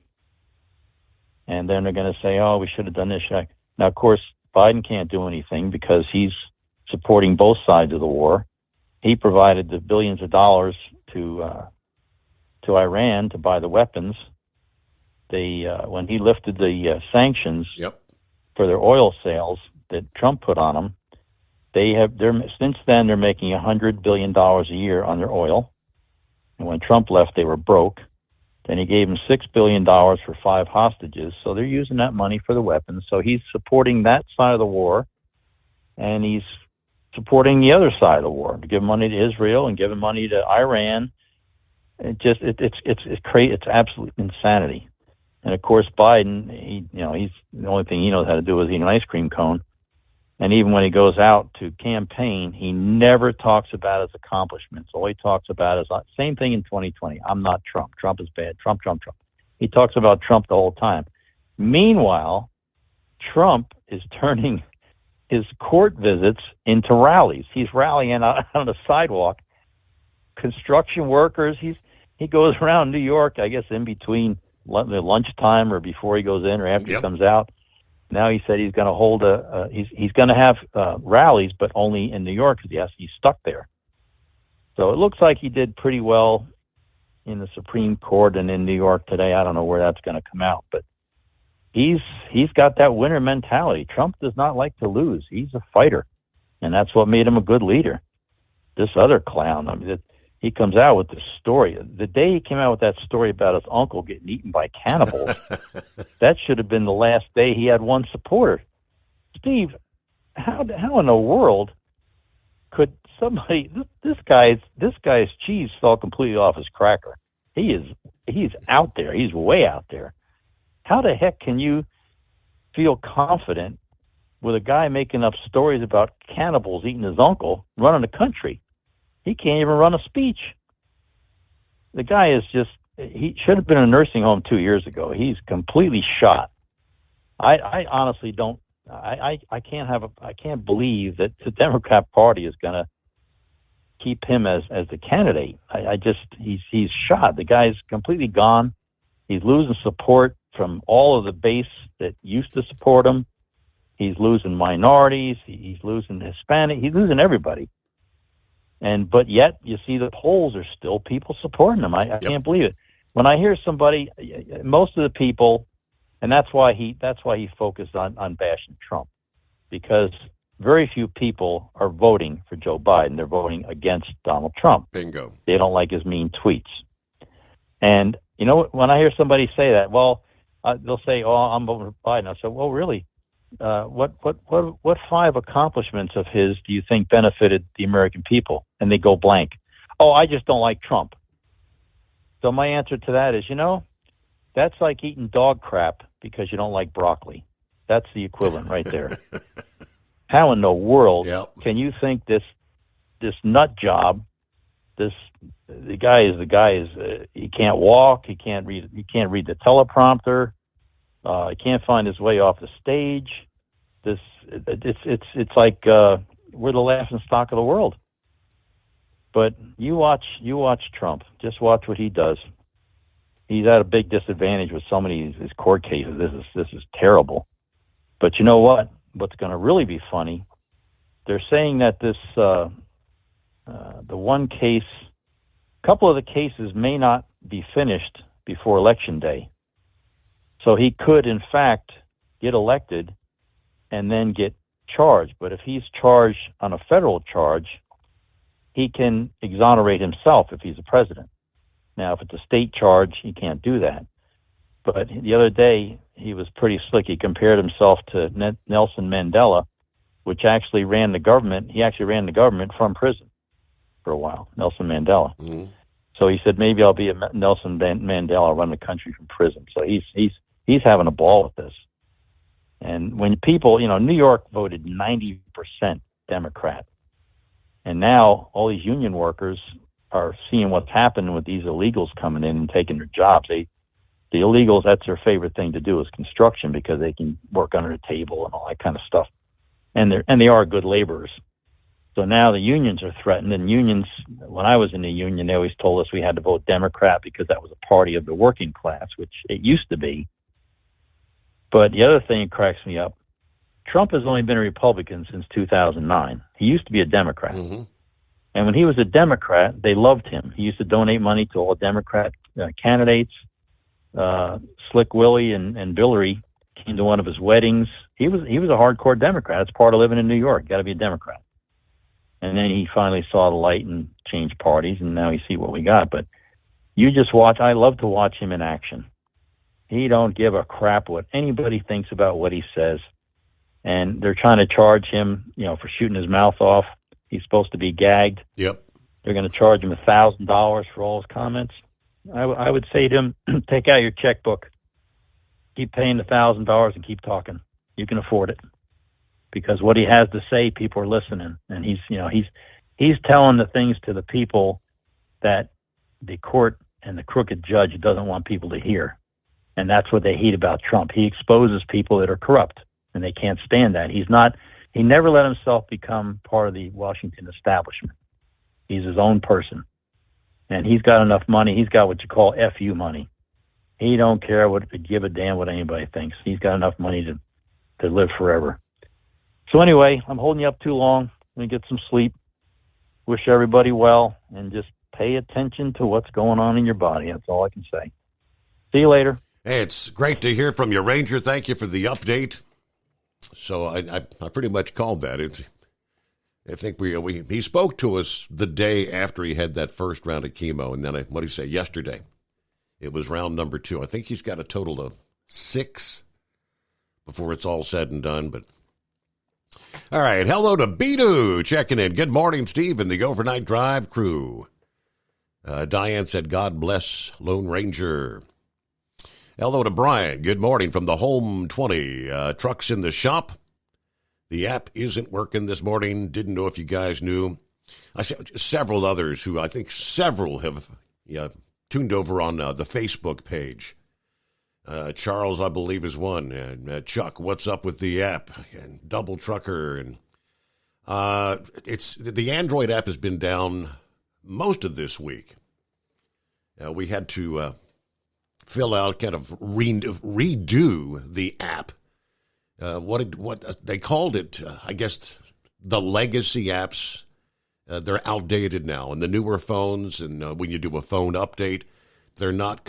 And then they're going to say, oh, we should have done this. Now, of course, Biden can't do anything because he's supporting both sides of the war. He provided the billions of dollars to Iran to buy the weapons. When he lifted the sanctions for their oil sales that Trump put on them, since then they're making $100 billion a year on their oil. And when Trump left, they were broke. Then he gave them $6 billion for 5 hostages. So they're using that money for the weapons. So he's supporting that side of the war, and he's supporting the other side of the war, to give money to Israel and giving money to Iran. It's absolute insanity. And of course, Biden, he's the only thing he knows how to do is eat an ice cream cone. And even when he goes out to campaign, he never talks about his accomplishments. All he talks about is same thing in 2020. I'm not Trump. Trump is bad. Trump. He talks about Trump the whole time. Meanwhile, Trump is turning his court visits into rallies. He's rallying out on the sidewalk. Construction workers. He goes around New York, I guess, in between the lunchtime or before he goes in or after he comes out. Now he said he's going to hold he's going to have rallies, but only in New York because he's stuck there. So it looks like he did pretty well in the Supreme Court and in New York today. I don't know where that's going to come out, but he's got that winner mentality. Trump does not like to lose. He's a fighter, and that's what made him a good leader. This other clown, I mean, he comes out with this story. The day he came out with that story about his uncle getting eaten by cannibals, that should have been the last day he had one supporter. Steve, how in the world could somebody? This guy's cheese fell completely off his cracker. He's out there. He's way out there. How the heck can you feel confident with a guy making up stories about cannibals eating his uncle running the country? He can't even run a speech. The guy is he should have been in a nursing home 2 years ago. He's completely shot. I honestly don't, I can't believe that the Democrat Party is going to keep him as the candidate. He's shot. The guy's completely gone. He's losing support from all of the base that used to support him. He's losing minorities. He's losing Hispanic. He's losing everybody. But yet you see the polls are still people supporting him. I can't believe it. When I hear somebody, most of the people, and that's why he focused on bashing Trump, because very few people are voting for Joe Biden. They're voting against Donald Trump. Bingo. They don't like his mean tweets. And you know, when I hear somebody say that, well, they'll say, "Oh, I'm voting for Biden." I say, "Well, really? What 5 accomplishments of his do you think benefited the American people?" And they go blank. "Oh, I just don't like Trump." So my answer to that is, that's like eating dog crap because you don't like broccoli. That's the equivalent right there. How in the world can you think this nut job, the guy is he can't walk, he can't read the teleprompter, he can't find his way off the stage. It's like we're the laughing stock of the world. But you watch Trump. Just watch what he does. He's at a big disadvantage with so many of his court cases. This is terrible. But you know what? What's going to really be funny? They're saying that the one case, a couple of the cases may not be finished before Election Day. So he could, in fact, get elected and then get charged. But if he's charged on a federal charge, he can exonerate himself if he's a president. Now, if it's a state charge, he can't do that. But the other day, he was pretty slick. He compared himself to Nelson Mandela, which actually ran the government. He actually ran the government from prison for a while, Nelson Mandela. Mm-hmm. So he said, maybe I'll be a Nelson Mandela, I'll run the country from prison. So he's having a ball with this. And when people, New York voted 90% Democrat. And now all these union workers are seeing what's happening with these illegals coming in and taking their jobs. The illegals, that's their favorite thing to do is construction because they can work under the table and all that kind of stuff. And they are good laborers. So now the unions are threatened. And unions, when I was in the union, they always told us we had to vote Democrat because that was a party of the working class, which it used to be. But the other thing that cracks me up, Trump has only been a Republican since 2009. He used to be a Democrat. Mm-hmm. And when he was a Democrat, they loved him. He used to donate money to all Democrat candidates. Slick Willie and Billary came to one of his weddings. He was a hardcore Democrat. It's part of living in New York. You got to be a Democrat. And then he finally saw the light and changed parties, and now you see what we got. But you just watch. I love to watch him in action. He don't give a crap what anybody thinks about what he says. And they're trying to charge him, for shooting his mouth off. He's supposed to be gagged. Yep. They're going to charge him $1,000 for all his comments. I would say to him, take out your checkbook, keep paying the $1,000 and keep talking. You can afford it because what he has to say, people are listening, and he's telling the things to the people that the court and the crooked judge doesn't want people to hear, and that's what they hate about Trump. He exposes people that are corrupt, and they can't stand that. He never let himself become part of the Washington establishment. He's his own person. And he's got enough money. He's got what you call FU money. He don't care give a damn what anybody thinks. He's got enough money to live forever. So anyway, I'm holding you up too long. Let me get some sleep. Wish everybody well, and just pay attention to what's going on in your body. That's all I can say. See you later. Hey, it's great to hear from you, Ranger. Thank you for the update. So I pretty much called that. I think he spoke to us the day after he had that first round of chemo, and then what did he say yesterday? It was round number 2. I think he's got a total of 6 before it's all said and done. But all right, hello to Bidu checking in. Good morning, Steve, and the Overnight Drive crew. Diane said, God bless Lone Ranger. Hello to Brian. Good morning from the Home 20. Trucks in the shop. The app isn't working this morning. Didn't know if you guys knew. I saw several others who I think several have tuned over on the Facebook page. Charles, I believe, is one. And Chuck, what's up with the app? And Double Trucker. And it's the Android app has been down most of this week. We had to fill out, kind of redo the app. What they called it, I guess, the legacy apps. They're outdated now, and the newer phones, and when you do a phone update, they're not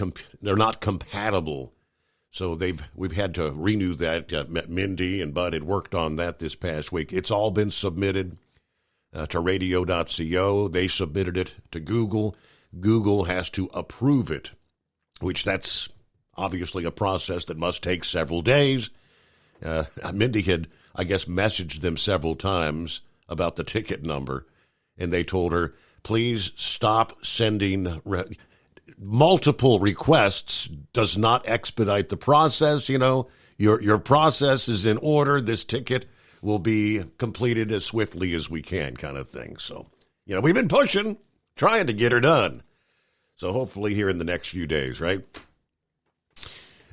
compatible. So we've had to renew that. Mindy and Bud had worked on that this past week. It's all been submitted to radio.co. They submitted it to Google. Google has to approve it, which that's obviously a process that must take several days. Mindy had, I guess, messaged them several times about the ticket number, and they told her, please stop sending multiple requests. Does not expedite the process. Your process is in order. This ticket will be completed as swiftly as we can, kind of thing. So, we've been pushing, trying to get her done. So hopefully here in the next few days, right?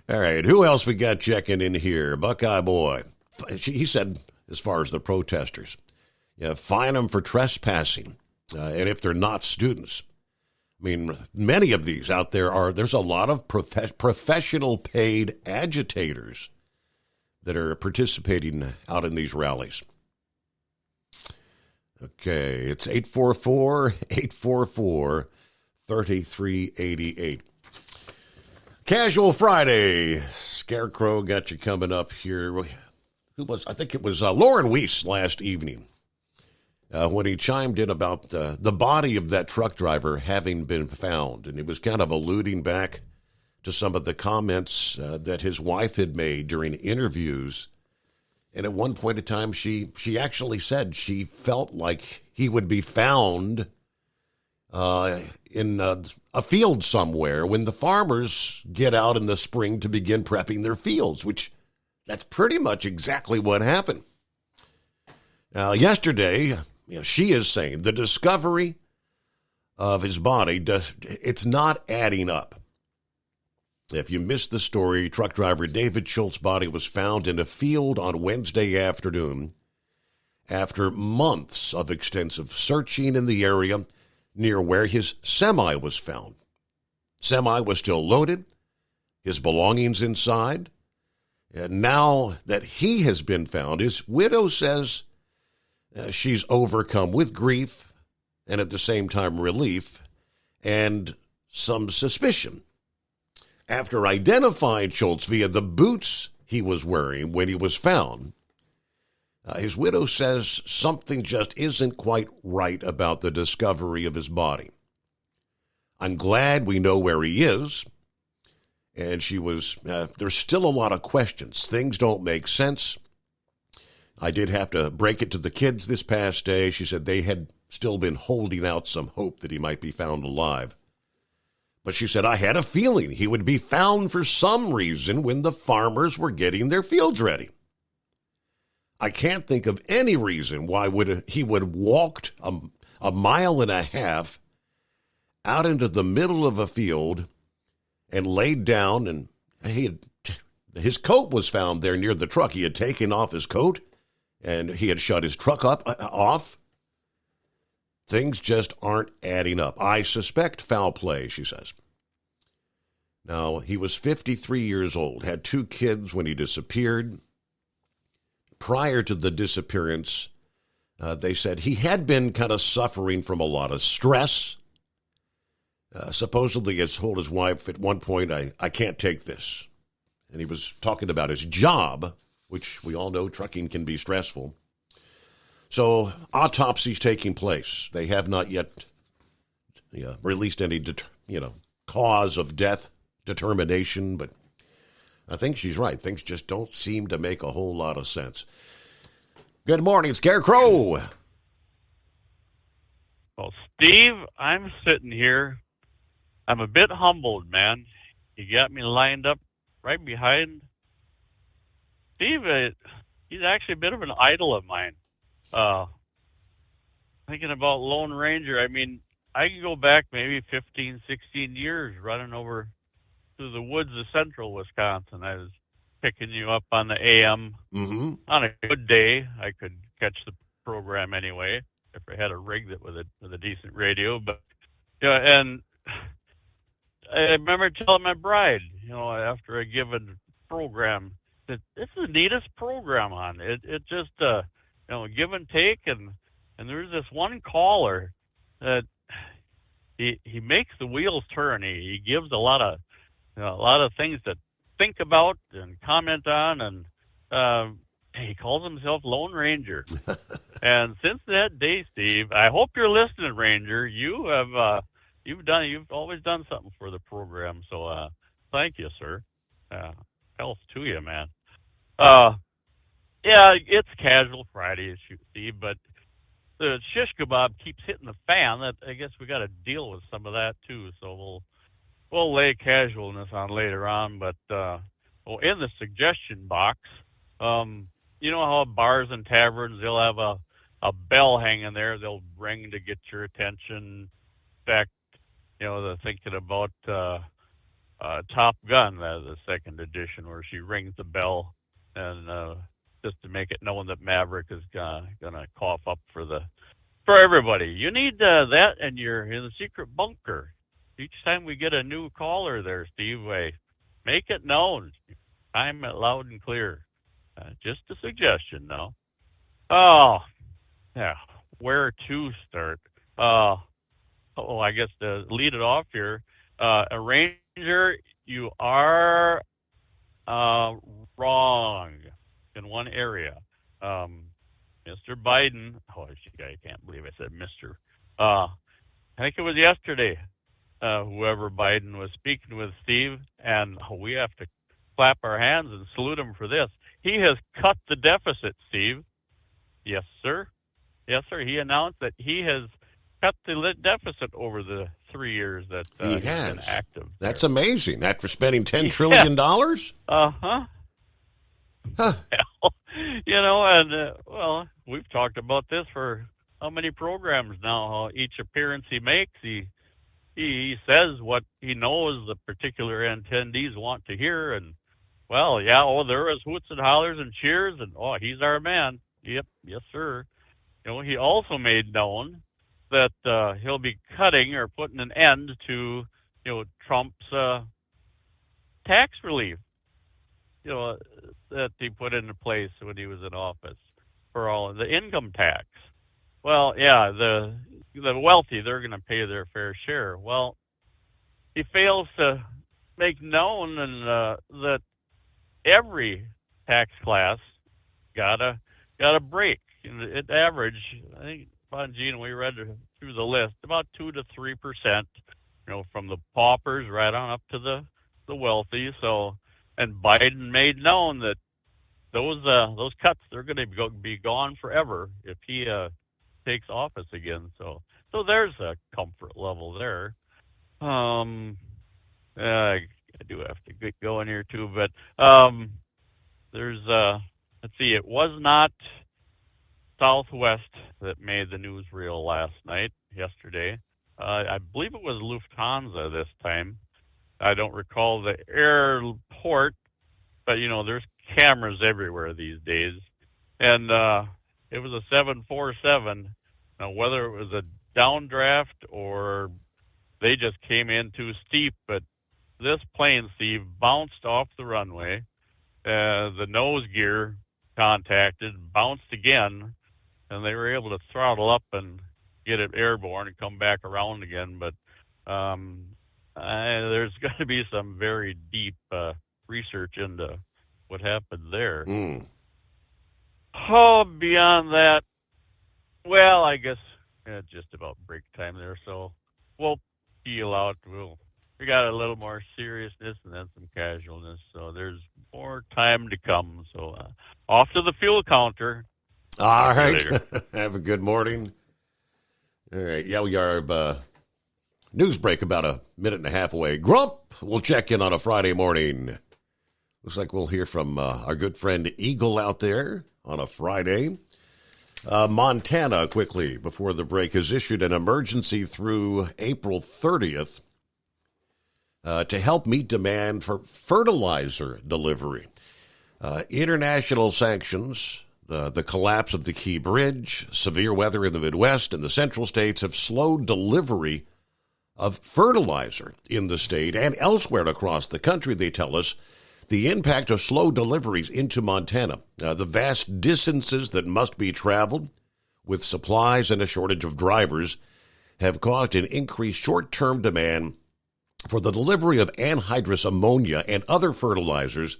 All right, who else we got checking in here? Buckeye Boy. He said, as far as the protesters, fine them for trespassing, and if they're not students. I mean, many of these out there's a lot of professional paid agitators that are participating out in these rallies. Okay, it's 844-3388. Casual Friday. Scarecrow got you coming up here. I think it was Lauren Weiss last evening when he chimed in about the body of that truck driver having been found. And he was kind of alluding back to some of the comments that his wife had made during interviews. And at one point in time, she actually said she felt like he would be found in a field somewhere when the farmers get out in the spring to begin prepping their fields, which that's pretty much exactly what happened. Now, yesterday, she is saying the discovery of his body, it's not adding up. If you missed the story, truck driver David Schultz's body was found in a field on Wednesday afternoon after months of extensive searching in the area near where his semi was found. Semi was still loaded, his belongings inside. And now that he has been found, his widow says she's overcome with grief and at the same time relief and some suspicion. After identifying Schultz via the boots he was wearing when he was found, his widow says something just isn't quite right about the discovery of his body. I'm glad we know where he is. And she was, there's still a lot of questions. Things don't make sense. I did have to break it to the kids this past day. She said they had still been holding out some hope that he might be found alive. But she said, I had a feeling he would be found for some reason when the farmers were getting their fields ready. I can't think of any reason why he would have walked a mile and a half out into the middle of a field and laid down, and his coat was found there near the truck. He had taken off his coat, and he had shut his truck off. Things just aren't adding up. I suspect foul play, she says. Now, he was 53 years old, had 2 kids when he disappeared. prior to the disappearance, they said he had been kind of suffering from a lot of stress. Supposedly has told his wife at one point, I can't take this. And he was talking about his job, which we all know trucking can be stressful. So autopsy's taking place. They have not yet released any, cause of death determination, but I think she's right. Things just don't seem to make a whole lot of sense. Good morning, Scarecrow. Well, Steve, I'm sitting here. I'm a bit humbled, man. You got me lined up right behind. Steve, he's actually a bit of an idol of mine. Thinking about Lone Ranger, I mean, I can go back maybe 15, 16 years running over through the woods of central Wisconsin. I was picking you up on the AM. Mm-hmm. On a good day, I could catch the program anyway, if I had a rig that with a decent radio. But and I remember telling my bride, after a given program, that this is the neatest program on. It just give and take, and there's this one caller that he makes the wheels turn. He gives a lot of things to think about and comment on, and he calls himself Lone Ranger. And since that day, Steve, I hope you're listening, Ranger. You have you've always done something for the program, so thank you, sir. Health to you, man. Yeah, it's Casual Friday, Steve, but the shish kebab keeps hitting the fan. That I guess we got to deal with some of that too. So we'll lay casualness on later on. But in the suggestion box, you know how bars and taverns, they'll have a bell hanging there. They'll ring to get your attention. In fact, they're thinking about Top Gun, the second edition, where she rings the bell and just to make it known that Maverick is gonna cough up for everybody. You need that, and you're in the secret bunker. Each time we get a new caller there, Steve, make it known. Time it loud and clear. Just a suggestion, though. Oh, yeah. Where to start? I guess to lead it off here, a Ranger, you are wrong in one area. Mr. Biden, I can't believe I said Mr. I think it was yesterday, whoever Biden was speaking with, Steve, and we have to clap our hands and salute him for this. He has cut the deficit, Steve. Yes, sir. Yes, sir. He announced that he has cut the deficit over the 3 years that he's been active. That's amazing. After spending $10 trillion? Uh-huh. Huh. And we've talked about this for how many programs now, how each appearance he makes, he says what he knows the particular attendees want to hear, and there is hoots and hollers and cheers, and he's our man. Yep, yes, sir. He also made known that he'll be cutting or putting an end to, Trump's tax relief, that he put into place when he was in office for all of the income tax. Well, yeah, the wealthy, they're going to pay their fair share. Well, he fails to make known that every tax class got a break. It average, I think, Bongino, we read through the list, about 2 to 3%, from the paupers right on up to the wealthy. So, and Biden made known that those cuts, they're going to be gone forever if he takes office again. So there's a comfort level there. I do have to get going here too, but there's let's see, it was not Southwest that made the newsreel yesterday. I believe it was Lufthansa this time. I don't recall the airport, but there's cameras everywhere these days. And it was a 747. Now, whether it was a downdraft or they just came in too steep, but this plane, Steve, bounced off the runway. The nose gear contacted, bounced again, and they were able to throttle up and get it airborne and come back around again. But there's got to be some very deep research into what happened there. Oh, beyond that, well, I guess just about break time there. So we'll peel out. We got a little more seriousness and then some casualness. So there's more time to come. So off to the fuel counter. All right. Have a good morning. All right. Yeah, we are news break about a minute and a half away. Grump, we'll check in on a Friday morning. Looks like we'll hear from our good friend Eagle out there on a Friday. Montana, quickly, before the break, has issued an emergency through April 30th to help meet demand for fertilizer delivery. International sanctions, the collapse of the Key Bridge, severe weather in the Midwest and the central states have slowed delivery of fertilizer in the state and elsewhere across the country, they tell us. The impact of slow deliveries into Montana, the vast distances that must be traveled with supplies and a shortage of drivers have caused an increased short-term demand for the delivery of anhydrous ammonia and other fertilizers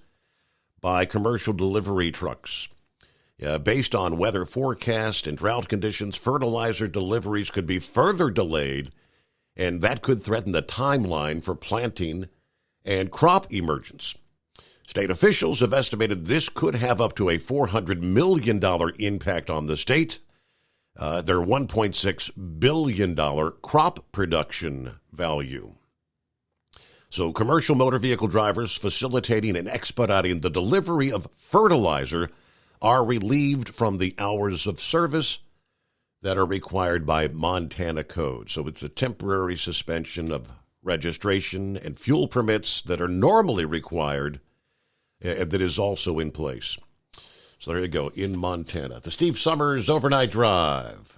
by commercial delivery trucks. Based on weather forecast and drought conditions, fertilizer deliveries could be further delayed, and that could threaten the timeline for planting and crop emergence. State officials have estimated this could have up to a $400 million impact on the state. Their $1.6 billion crop production value. So commercial motor vehicle drivers facilitating and expediting the delivery of fertilizer are relieved from the hours of service that are required by Montana code. So it's a temporary suspension of registration and fuel permits that are normally required that is also in place. So there you go, in Montana. The Steve Summers Overnight Drive.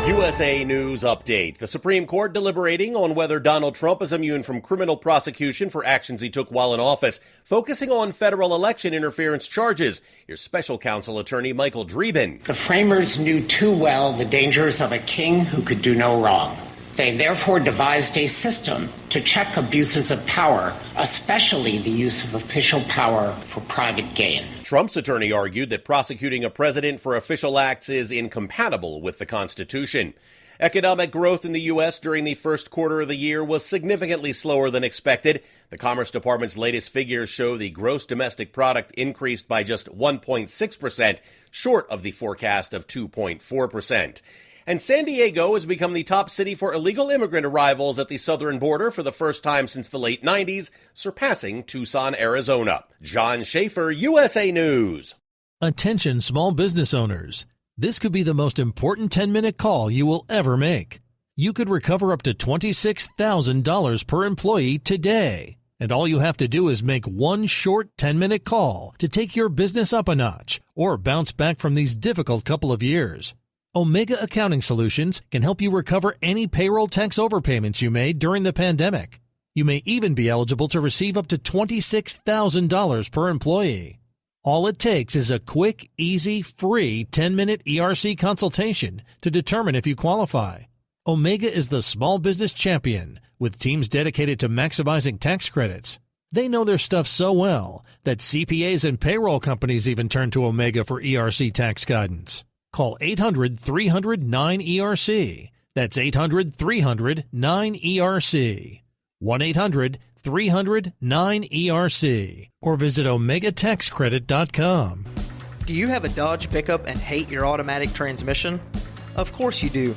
USA News Update. The Supreme Court deliberating on whether Donald Trump is immune from criminal prosecution for actions he took while in office, focusing on federal election interference charges. Here's special counsel attorney Michael Dreeben. The framers knew too well the dangers of a king who could do no wrong. They therefore devised a system to check abuses of power, especially the use of official power for private gain. Trump's attorney argued that prosecuting a president for official acts is incompatible with the Constitution. Economic growth in the U.S. during the first quarter of the year was significantly slower than expected. The Commerce Department's latest figures show the gross domestic product increased by just 1.6%, short of the forecast of 2.4%. And San Diego has become the top city for illegal immigrant arrivals at the southern border for the first time since the late 90s, surpassing Tucson, Arizona. John Schaefer, USA News. Attention small business owners. This could be the most important 10-minute call you will ever make. You could recover up to $26,000 per employee today. And all you have to do is make one short 10-minute call to take your business up a notch or bounce back from these difficult couple of years. Omega Accounting Solutions can help you recover any payroll tax overpayments you made during the pandemic. You may even be eligible to receive up to $26,000 per employee. All it takes is a quick, easy, free 10-minute ERC consultation to determine if you qualify. Omega is the small business champion with teams dedicated to maximizing tax credits. They know their stuff so well that CPAs and payroll companies even turn to Omega for ERC tax guidance. Call 800-300-9ERC. That's 800-300-9ERC. 1-800-300-9ERC. Or visit OmegaTaxCredit.com. Do you have a Dodge pickup and hate your automatic transmission? Of course you do.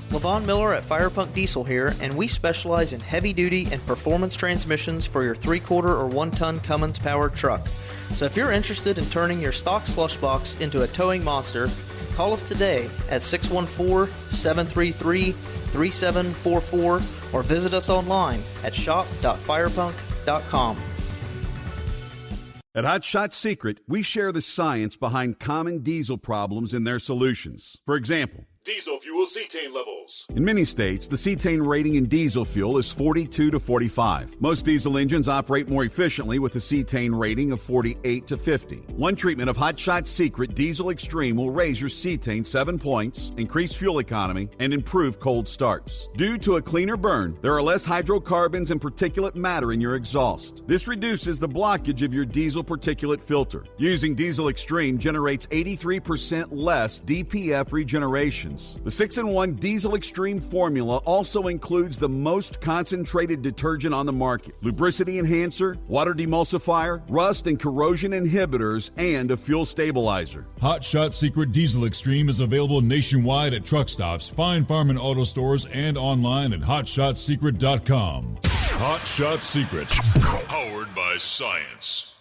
LaVon Miller at Firepunk Diesel here, and we specialize in heavy-duty and performance transmissions for your 3-quarter or 1-ton Cummins-powered truck. So if you're interested in turning your stock slush box into a towing monster, call us today at 614-733-3744 or visit us online at shop.firepunk.com. At Hot Shot Secret, we share the science behind common diesel problems and their solutions. For example, Diesel fuel cetane levels. In many states, the cetane rating in diesel fuel is 42 to 45. Most diesel engines operate more efficiently with a cetane rating of 48 to 50. One treatment of Hot Shot Secret Diesel Extreme will raise your cetane 7 points, increase fuel economy, and improve cold starts. Due to a cleaner burn, there are less hydrocarbons and particulate matter in your exhaust. This reduces the blockage of your diesel particulate filter. Using Diesel Extreme generates 83% less DPF regeneration. The 6-in-1 Diesel Extreme formula also includes the most concentrated detergent on the market, lubricity enhancer, water demulsifier, rust and corrosion inhibitors, and a fuel stabilizer. Hot Shot Secret Diesel Extreme is available nationwide at truck stops, fine farm and auto stores, and online at hotshotsecret.com. Hot Shot Secret, powered by science.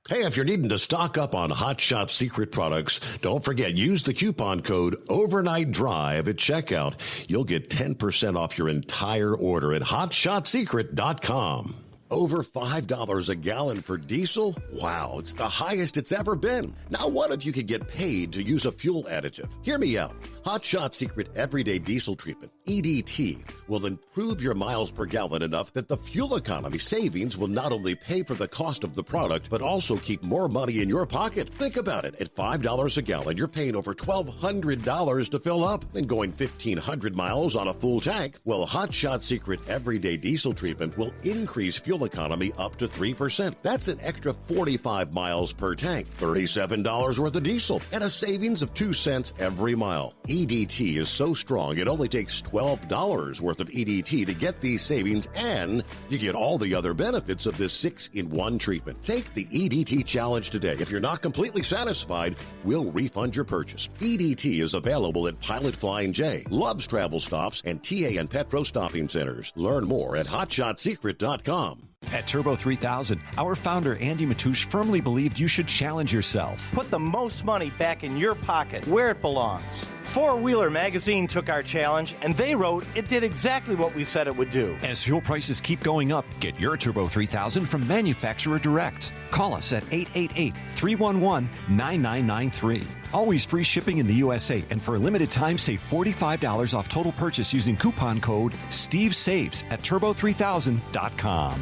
Hey, if you're needing to stock up on Hot Shot Secret products, don't forget, use the coupon code OvernightDrive at checkout. You'll get 10% off your entire order at hotshotsecret.com. Over $5 a gallon for diesel? Wow, it's the highest it's ever been. Now, what if you could get paid to use a fuel additive? Hear me out. Hot Shot Secret Everyday Diesel Treatment, EDT, will improve your miles per gallon enough that the fuel economy savings will not only pay for the cost of the product, but also keep more money in your pocket. Think about it. At $5 a gallon, you're paying over $1,200 to fill up and going 1,500 miles on a full tank. Well, Hot Shot Secret Everyday Diesel Treatment will increase fuel economy up to 3%. That's an extra 45 miles per tank, $37 worth of diesel, and a savings of 2 cents every mile. EDT is so strong, it only takes $12 worth of EDT to get these savings, and you get all the other benefits of this 6-in-1 treatment. Take the EDT challenge today. If you're not completely satisfied, we'll refund your purchase. EDT is available at Pilot Flying J, Love's Travel Stops, and TA and Petro Stopping Centers. Learn more at hotshotsecret.com. At Turbo 3000, our founder Andy Matouche firmly believed you should challenge yourself. Put the most money back in your pocket, where it belongs. Four Wheeler Magazine took our challenge, and they wrote it did exactly what we said it would do. As fuel prices keep going up, get your Turbo 3000 from manufacturer direct. Call us at 888-311-9993. Always free shipping in the USA, and for a limited time, save $45 off total purchase using coupon code STEVESAVES at turbo3000.com.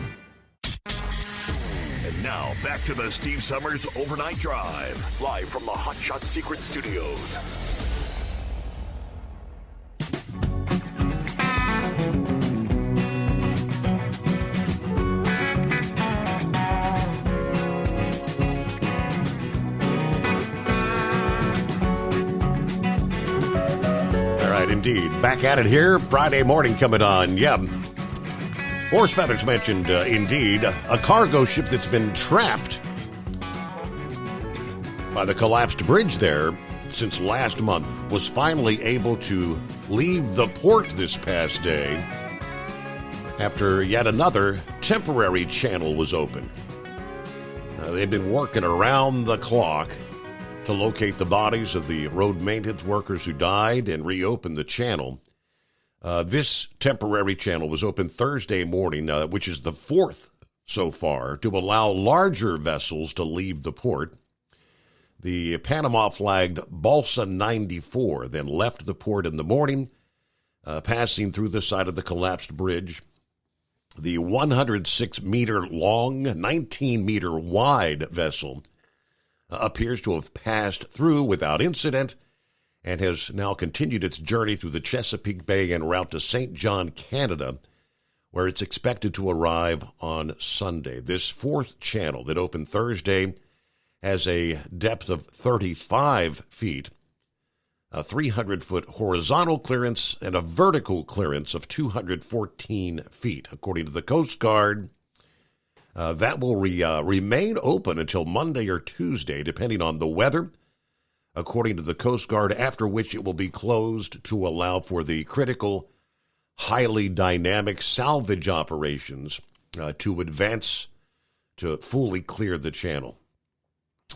And now, back to the Steve Summers Overnight Drive, live from the Hot Shot Secret Studios. All right, indeed. Back at it here. Friday morning coming on. Yeah. Horse Feathers mentioned, indeed, a cargo ship that's been trapped by the collapsed bridge there since last month was finally able to leave the port this past day after yet another temporary channel was open. They've been working around the clock to locate the bodies of the road maintenance workers who died and reopen the channel. This temporary channel was opened Thursday morning, which is the fourth so far, to allow larger vessels to leave the port. The Panama-flagged Balsa 94 then left the port in the morning, passing through the side of the collapsed bridge. The 106-meter-long, 19-meter-wide vessel appears to have passed through without incident and has now continued its journey through the Chesapeake Bay en route to St. John, Canada, where it's expected to arrive on Sunday. This fourth channel that opened Thursday has a depth of 35 feet, a 300-foot horizontal clearance, and a vertical clearance of 214 feet. According to the Coast Guard, that will remain open until Monday or Tuesday, depending on the weather, according to the Coast Guard, after which it will be closed to allow for the critical, highly dynamic salvage operations to advance to fully clear the channel.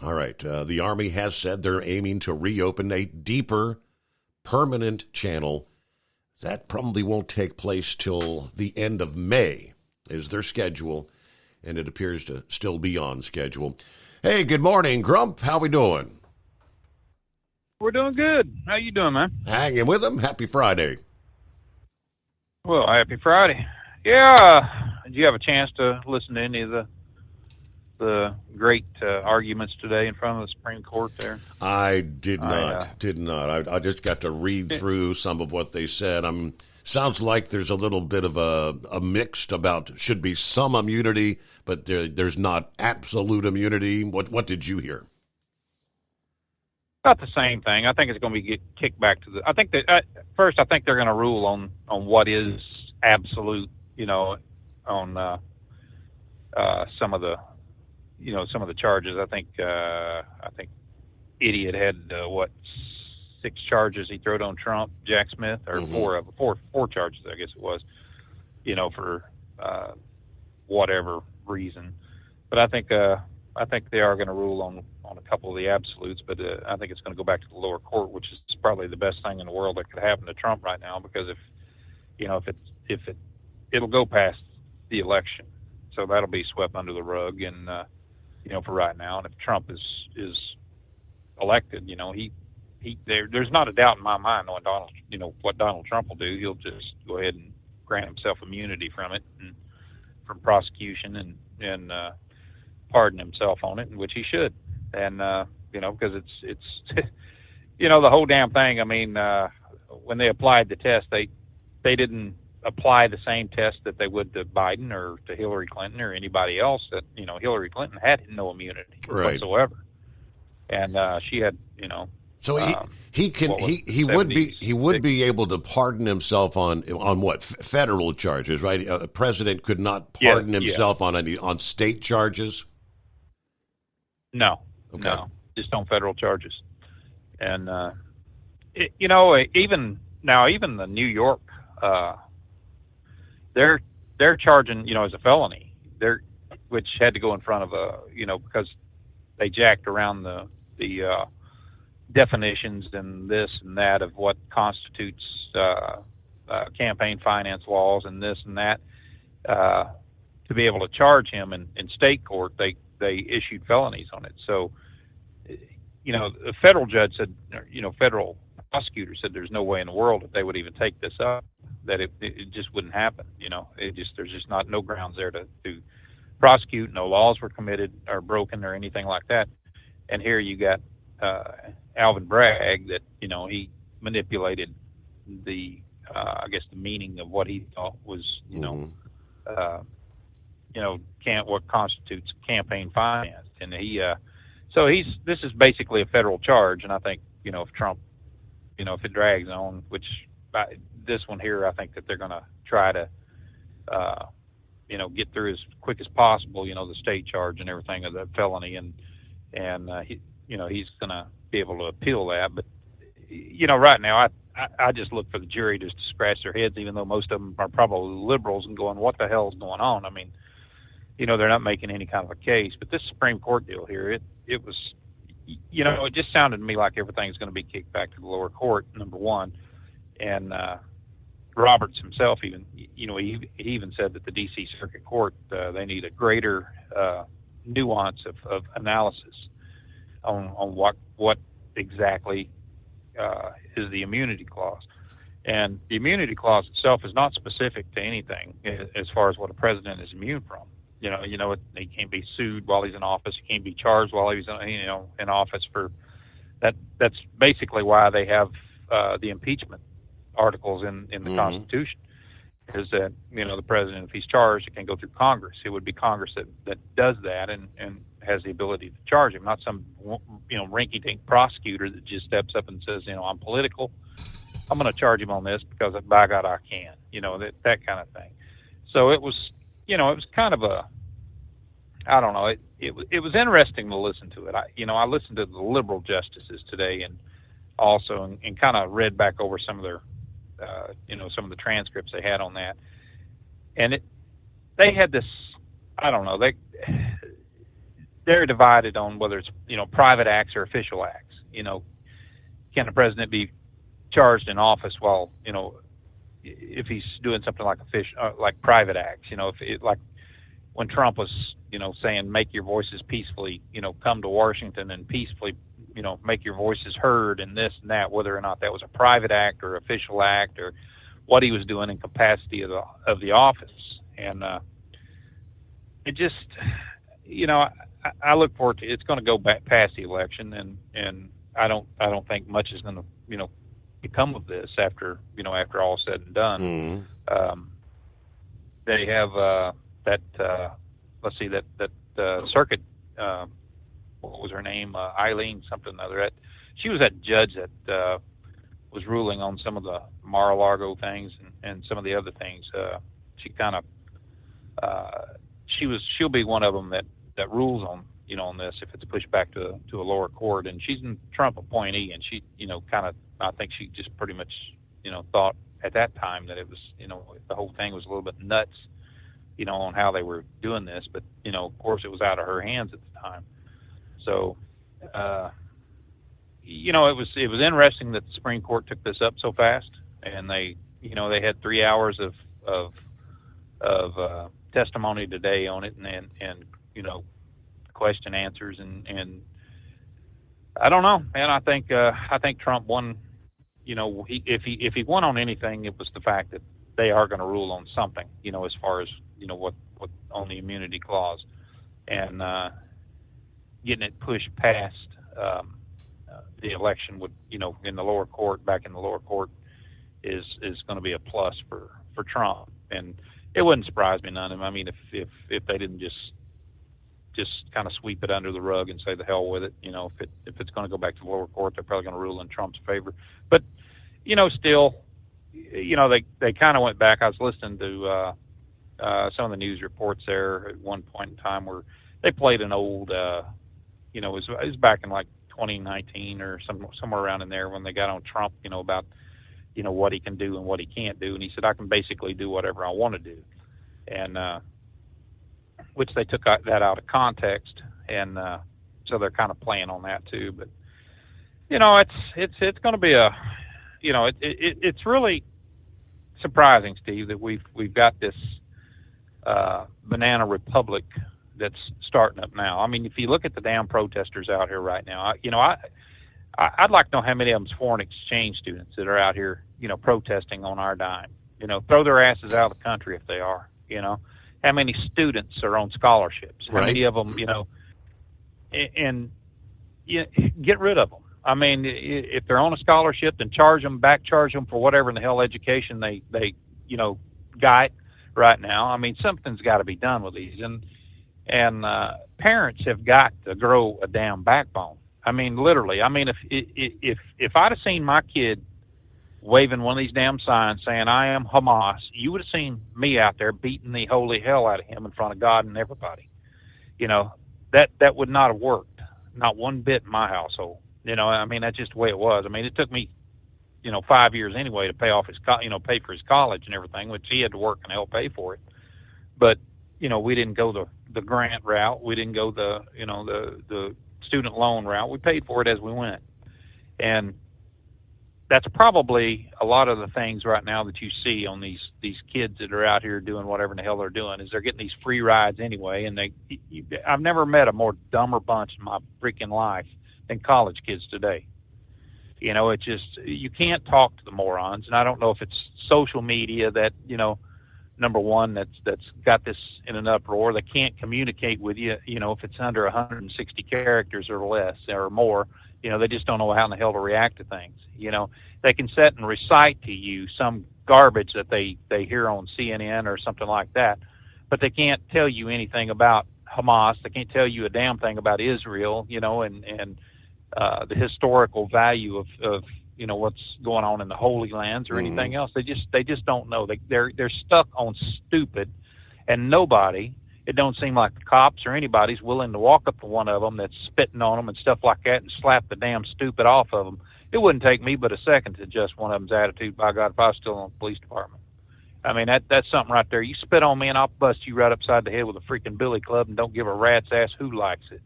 All right, the Army has said they're aiming to reopen a deeper, permanent channel. That probably won't take place till the end of May, is their schedule, and it appears to still be on schedule. Hey, good morning, Grump. How we doing? We're doing good. How you doing, man? Hanging with them. Happy Friday. Well, happy Friday. Yeah. Did you have a chance to listen to any of the great arguments today in front of the Supreme Court there? I did not. I just got to read through some of what they said. Sounds like there's a little bit of a mixed about should be some immunity, but there's not absolute immunity. What did you hear? About the same thing. I think it's going to be kicked back to the. I think that first, I think they're going to rule on what is absolute. On some of the charges. I think Idiot had 6 charges he threw on Trump, Jack Smith, or four charges, I guess it was. For whatever reason. But I think they are going to rule on a couple of the absolutes, but I think it's going to go back to the lower court, which is probably the best thing in the world that could happen to Trump right now, because it'll go past the election, so that'll be swept under the rug, and for right now. And if Trump is elected, there's not a doubt in my mind on what Donald Trump will do. He'll just go ahead and grant himself immunity from it and from prosecution and pardon himself on it, which he should. And because it's the whole damn thing. I mean, when they applied the test, they didn't apply the same test that they would to Biden or to Hillary Clinton or anybody else. That Hillary Clinton had no immunity whatsoever, and she had So he would be able to pardon himself on what federal charges, right? A president could not pardon himself on state charges. No, just on federal charges, and even the New York. They're charging, as a felony, which had to go in front of because they jacked around the definitions and this and that of what constitutes campaign finance laws and this and that. To be able to charge him in state court, they issued felonies on it. So, the federal judge said, federal prosecutor said there's no way in the world that they would even take this up, that it just wouldn't happen. There's just no grounds there to prosecute. No laws were committed or broken or anything like that. And here you got Alvin Bragg that he manipulated the meaning of what he thought was what constitutes campaign finance, and this is basically a federal charge. And I think if Trump if it drags on, which this one here, I think that they're going to try to get through as quick as possible, the state charge and everything of the felony, and he's going to be able to appeal that. But right now I just look for the jury just to scratch their heads, even though most of them are probably liberals and going, what the hell's going on? I mean, they're not making any kind of a case. But this Supreme Court deal here, it was, it just sounded to me like everything's going to be kicked back to the lower court, number one. And Roberts himself even, he even said that the D.C. Circuit Court, they need a greater nuance of analysis on what exactly is the immunity clause. And the immunity clause itself is not specific to anything as far as what a president is immune from. He can't be sued while he's in office. He can't be charged while he's in office for that. That's basically why they have the impeachment articles in the Constitution, is that the president, if he's charged, it can go through Congress. It would be Congress that does that and has the ability to charge him, not some rinky-dink prosecutor that just steps up and says, I'm political, I'm going to charge him on this because by God I can, that kind of thing. So it was it was kind of I don't know, it was interesting to listen to it. I listened to the liberal justices today, and also and kind of read back over some of their some of the transcripts they had on that, and they had this, I don't know, they're divided on whether it's private acts or official acts. Can the president be charged in office while if he's doing something like like private acts? Like when Trump was saying make your voices peacefully, come to Washington and peacefully make your voices heard and this and that, whether or not that was a private act or official act or what he was doing in capacity of the office. And it just, I look forward to it's going to go back past the election, and I don't think much is going to become of this after all said and done. They have that circuit. What was her name? Eileen something or other. She was that judge that was ruling on some of the Mar-a-Lago things and some of the other things. She kind of she'll be one of them that rules on on this if it's pushed back to a lower court. And she's a Trump appointee, and she I think she just pretty much thought at that time that it was the whole thing was a little bit nuts on how they were doing this, but of course it was out of her hands at the time. So it was interesting that the Supreme Court took this up so fast, and they had 3 hours of testimony today on it, and question answers, and I don't know, man. I think Trump won. If he won on anything, it was the fact that they are going to rule on something. As far as what on the immunity clause, and getting it pushed past the election would in the lower court, back in the lower court, is going to be a plus for Trump, and it wouldn't surprise me none. I mean, if they didn't just kind of sweep it under the rug and say the hell with it, if it's going to go back to the lower court, they're probably going to rule in Trump's favor. But still, they kind of went back. I was listening to some of the news reports there at one point in time where they played an old, it was back in like 2019 or somewhere around in there when they got on Trump, about what he can do and what he can't do, and he said, I can basically do whatever I want to do, and which they took that out of context, and so they're kind of playing on that too. But it's going to be it's really surprising, Steve, that we've got this banana republic that's starting up now. I mean, if you look at the damn protesters out here right now, I'd like to know how many of them's foreign exchange students that are out here, protesting on our dime. Throw their asses out of the country if they are. How many students are on scholarships? How many of them, and get rid of them. I mean, if they're on a scholarship, then charge them for whatever in the hell education they got right now. I mean, something's got to be done with these, and parents have got to grow a damn backbone. I mean, literally. I mean, if I'd have seen my kid waving one of these damn signs saying I am Hamas, you would have seen me out there beating the holy hell out of him in front of God and everybody. That would not have worked, not one bit in my household. I mean, that's just the way it was. I mean, it took me 5 years anyway to pay off his pay for his college and everything, which he had to work and help pay for it. But we didn't go the grant route. We didn't go the student loan route. We paid for it as we went, and that's probably a lot of the things right now that you see on these kids that are out here doing whatever in the hell they're doing, is they're getting these free rides anyway. And I've never met a more dumber bunch in my freaking life than college kids today. It's just, you can't talk to the morons. And I don't know if it's social media that, number one, that's got this in an uproar. They can't communicate with you, if it's under 160 characters or less or more. They just don't know how in the hell to react to things. They can sit and recite to you some garbage that they hear on CNN or something like that, but they can't tell you anything about Hamas. They can't tell you a damn thing about Israel, and the historical value of what's going on in the Holy Lands or anything else. They just don't know. They're stuck on stupid, and nobody. It don't seem like the cops or anybody's willing to walk up to one of them that's spitting on them and stuff like that and slap the damn stupid off of them. It wouldn't take me but a second to adjust one of them's attitude, by God, if I was still in the police department. I mean, that's something right there. You spit on me and I'll bust you right upside the head with a freaking billy club and don't give a rat's ass who likes it.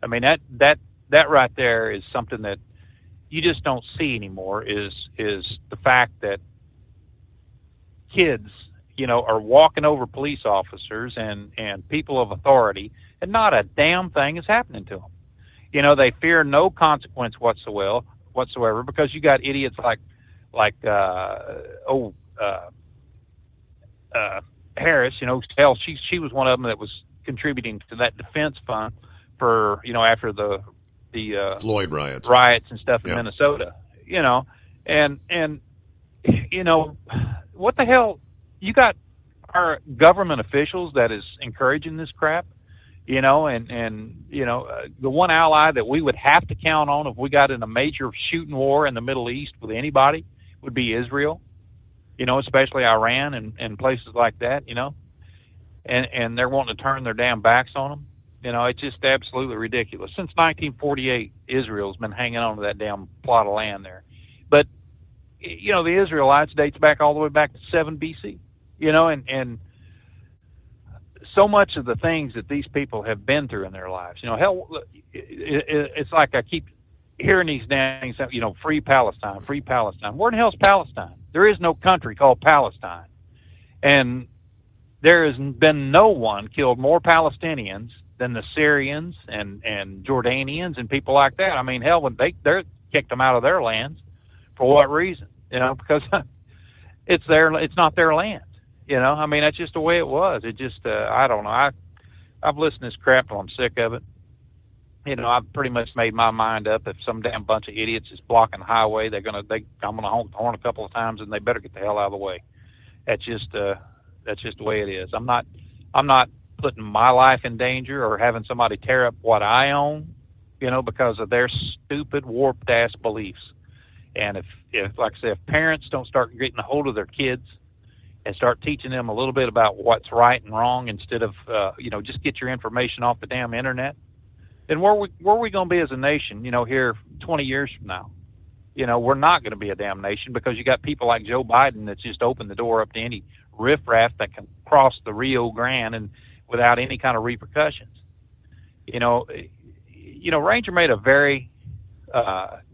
I mean, that right there is something that you just don't see anymore, is the fact that kids are walking over police officers and people of authority, and not a damn thing is happening to them. They fear no consequence whatsoever because you got idiots like Harris. Hell, she was one of them that was contributing to that defense fund for after the Floyd riots and stuff in Minnesota. And what the hell? You got our government officials that is encouraging this crap. The one ally that we would have to count on if we got in a major shooting war in the Middle East with anybody would be Israel, especially Iran and places like that, and they're wanting to turn their damn backs on them. It's just absolutely ridiculous. Since 1948, Israel's been hanging on to that damn plot of land there. But, the Israelites dates back all the way back to 7 BC, and so much of the things that these people have been through in their lives, hell, it's like I keep hearing these damn things, free Palestine, free Palestine. Where in the hell's Palestine? There is no country called Palestine. And there has been no one killed more Palestinians than the Syrians and Jordanians and people like that. I mean, hell, when they kicked them out of their lands, for what reason? Because it's not their land. I mean, that's just the way it was. It just, I don't know. I've listened to this crap till I'm sick of it. I've pretty much made my mind up. If some damn bunch of idiots is blocking the highway, I'm gonna honk the horn a couple of times, and they better get the hell out of the way. That's just the way it is. I'm not putting my life in danger or having somebody tear up what I own, because of their stupid, warped ass beliefs. And if like I say, if parents don't start getting a hold of their kids and start teaching them a little bit about what's right and wrong instead of, just get your information off the damn internet, then where are we going to be as a nation, here 20 years from now? We're not going to be a damn nation because you got people like Joe Biden that's just opened the door up to any riffraff that can cross the Rio Grande and without any kind of repercussions. Ranger made a very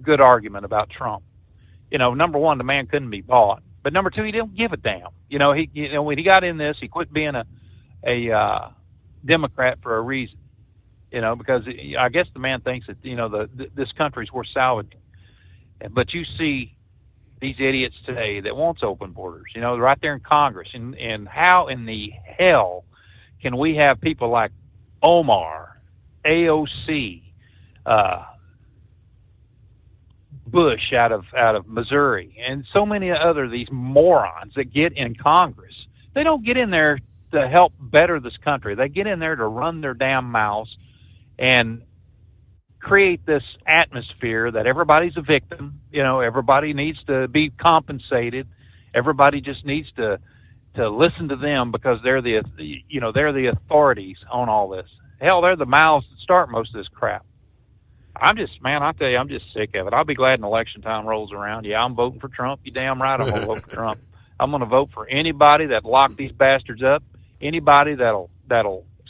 good argument about Trump. Number one, the man couldn't be bought. But number two, he didn't give a damn. When he got in this, he quit being a Democrat for a reason. Because I guess the man thinks that this country's worth salvaging. But you see these idiots today that wants open borders. Right there in Congress. And how in the hell can we have people like Omar, AOC, Bush out of Missouri, and so many other these morons that get in Congress? They don't get in there to help better this country. They get in there to run their damn mouths and create this atmosphere that everybody's a victim. Everybody needs to be compensated. Everybody just needs to listen to them because they're the authorities on all this. Hell, they're the mouths that start most of this crap. I tell you, I'm just sick of it. I'll be glad when election time rolls around. Yeah, I'm voting for Trump. You damn right I'm going to vote for Trump. I'm going to vote for anybody that lock these bastards up, anybody that'll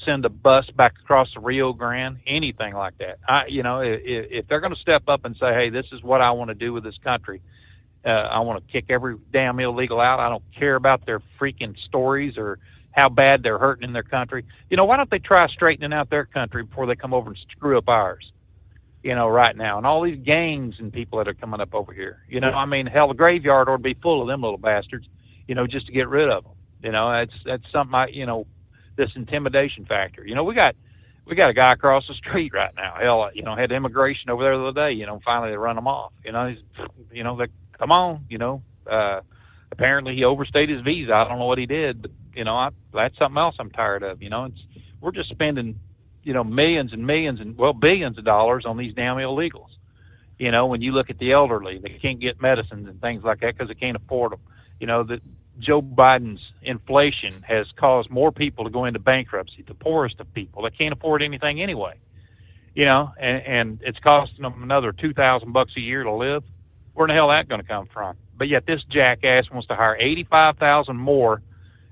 send a bus back across the Rio Grande, anything like that. If they're going to step up and say, hey, this is what I want to do with this country, I want to kick every damn illegal out. I don't care about their freaking stories or how bad they're hurting in their country. Why don't they try straightening out their country before they come over and screw up ours? Right now, and all these gangs and people that are coming up over here. Hell, the graveyard ought to be full of them little bastards, just to get rid of them. That's something this intimidation factor. We got a guy across the street right now. Hell, had immigration over there the other day. Finally they run him off. They come on. Apparently he overstayed his visa. I don't know what he did, but that's something else I'm tired of. We're just spending millions and millions and billions of dollars on these damn illegals. When you look at the elderly, they can't get medicines and things like that because they can't afford them. That Joe Biden's inflation has caused more people to go into bankruptcy, the poorest of people that can't afford anything anyway. And it's costing them another $2,000 a year to live. Where in the hell is that going to come from? But yet this jackass wants to hire 85,000 more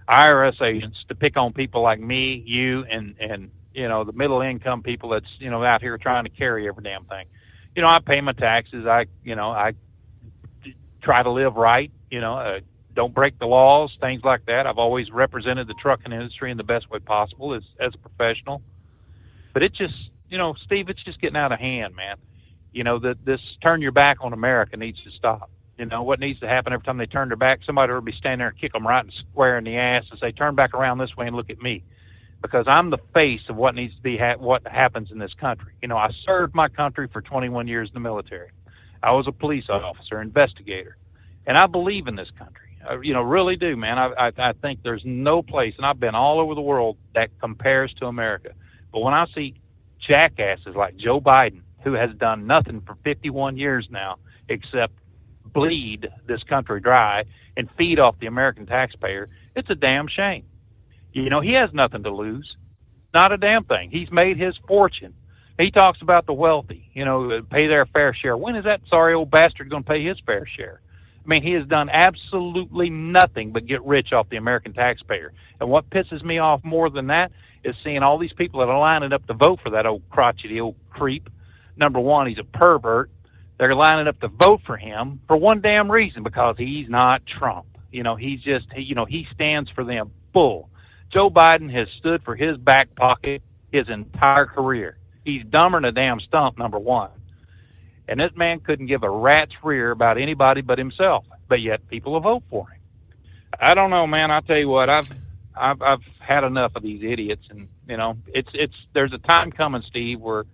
IRS agents to pick on people like me, you, and the middle income people that's, out here trying to carry every damn thing. I pay my taxes. I try to live right, don't break the laws, things like that. I've always represented the trucking industry in the best way possible as a professional. But it just, Steve, it's just getting out of hand, man. This turn your back on America needs to stop. What needs to happen every time they turn their back, somebody will be standing there and kick them right and square in the ass and say, turn back around this way and look at me. Because I'm the face of what needs to be, what happens in this country. I served my country for 21 years in the military. I was a police officer, investigator. And I believe in this country. I, really do, man. I think there's no place, and I've been all over the world, that compares to America. But when I see jackasses like Joe Biden, who has done nothing for 51 years now except bleed this country dry and feed off the American taxpayer, it's a damn shame. He has nothing to lose. Not a damn thing. He's made his fortune. He talks about the wealthy, pay their fair share. When is that sorry old bastard going to pay his fair share? I mean, he has done absolutely nothing but get rich off the American taxpayer. And what pisses me off more than that is seeing all these people that are lining up to vote for that old crotchety old creep. Number one, he's a pervert. They're lining up to vote for him for one damn reason, because he's not Trump. He stands for them bull. Joe Biden has stood for his back pocket his entire career. He's dumber than a damn stump, number one. And this man couldn't give a rat's rear about anybody but himself, but yet people will vote for him. I don't know, man. I'll tell you what, I've had enough of these idiots, and there's a time coming, Steve, where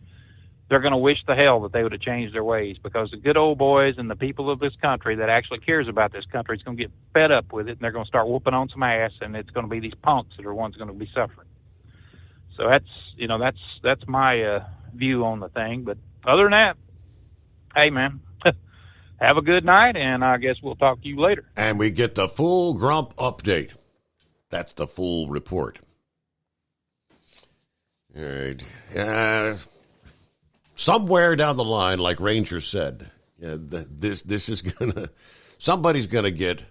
they're going to wish the hell that they would have changed their ways, because the good old boys and the people of this country that actually cares about this country is going to get fed up with it, and they're going to start whooping on some ass, and it's going to be these punks that are ones going to be suffering. So that's my view on the thing. But other than that, hey, man, have a good night, and I guess we'll talk to you later. And we get the full Grump update. That's the full report. All right. Somewhere down the line, like Ranger said, this is somebody's gonna get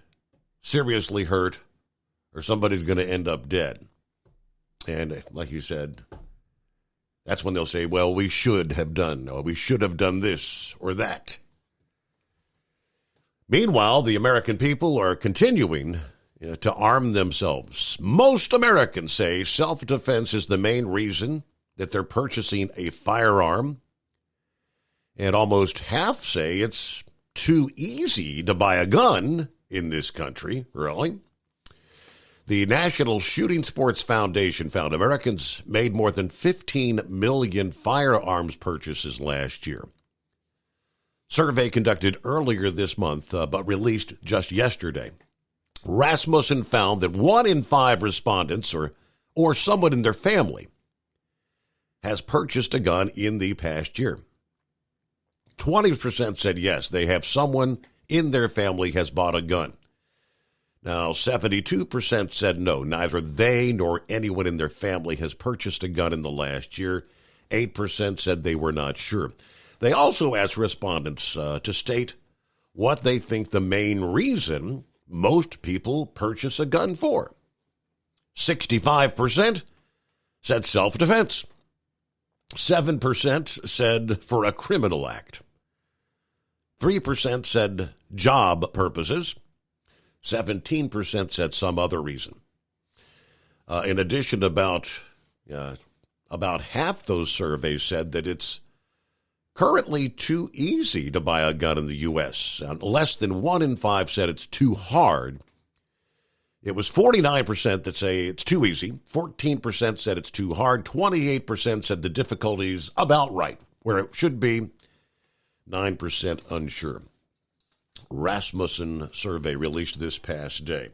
seriously hurt, or somebody's gonna end up dead. And like you said, that's when they'll say, well, we should have done this or that. Meanwhile, the American people are continuing to arm themselves. Most Americans say self-defense is the main reason that they're purchasing a firearm. And almost half say it's too easy to buy a gun in this country, really. The National Shooting Sports Foundation found Americans made more than 15 million firearms purchases last year. Survey conducted earlier this month, but released just yesterday. Rasmussen found that 1 in 5 respondents or someone in their family has purchased a gun in the past year. 20% said yes, they have someone in their family has bought a gun. Now, 72% said no, neither they nor anyone in their family has purchased a gun in the last year. 8% said they were not sure. They also asked respondents to state what they think the main reason most people purchase a gun for. 65% said self-defense. 7% said for a criminal act. 3% said job purposes. 17% said some other reason. In addition, about half those surveys said that it's currently too easy to buy a gun in the U.S. Less than 1 in 5 said it's too hard. It was 49% that say it's too easy. 14% said it's too hard. 28% said the difficulty's about right, where it should be. 9% unsure. Rasmussen survey released this past day.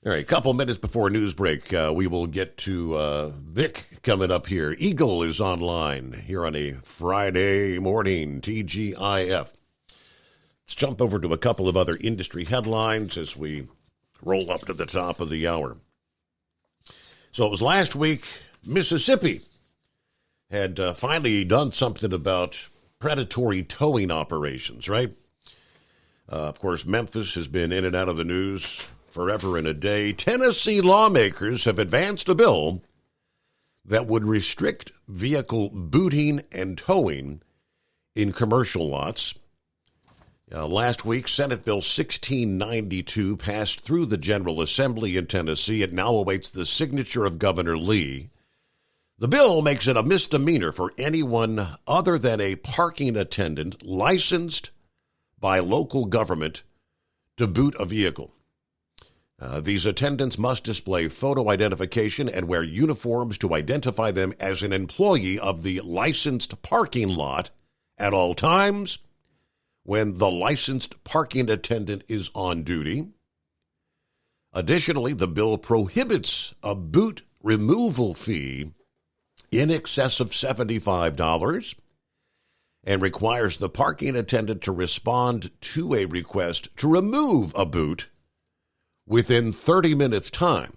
All right, a couple minutes before news break, we will get to Vic coming up here. Eagle is online here on a Friday morning, TGIF. Let's jump over to a couple of other industry headlines as we roll up to the top of the hour. So it was last week, Mississippi had finally done something about predatory towing operations, right? Of course, Memphis has been in and out of the news forever and a day. Tennessee lawmakers have advanced a bill that would restrict vehicle booting and towing in commercial lots. Last week, Senate Bill 1692 passed through the General Assembly in Tennessee. It now awaits the signature of Governor Lee. The bill makes it a misdemeanor for anyone other than a parking attendant licensed by local government to boot a vehicle. These attendants must display photo identification and wear uniforms to identify them as an employee of the licensed parking lot at all times when the licensed parking attendant is on duty. Additionally, the bill prohibits a boot removal fee in excess of $75 and requires the parking attendant to respond to a request to remove a boot within 30 minutes' time.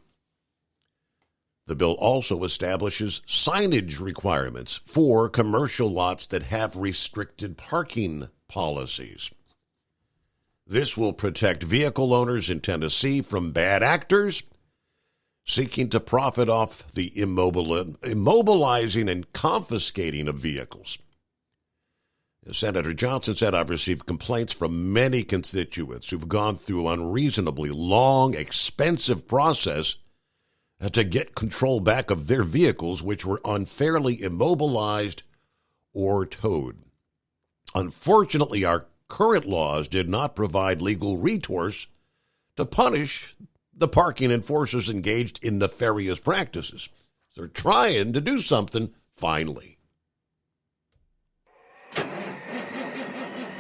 The bill also establishes signage requirements for commercial lots that have restricted parking policies. This will protect vehicle owners in Tennessee from bad actors seeking to profit off the immobilizing and confiscating of vehicles. Senator Johnson said, "I've received complaints from many constituents who've gone through an unreasonably long, expensive process to get control back of their vehicles, which were unfairly immobilized or towed. Unfortunately, our current laws did not provide legal recourse to punish the parking enforcers engaged in nefarious practices." They're trying to do something, finally.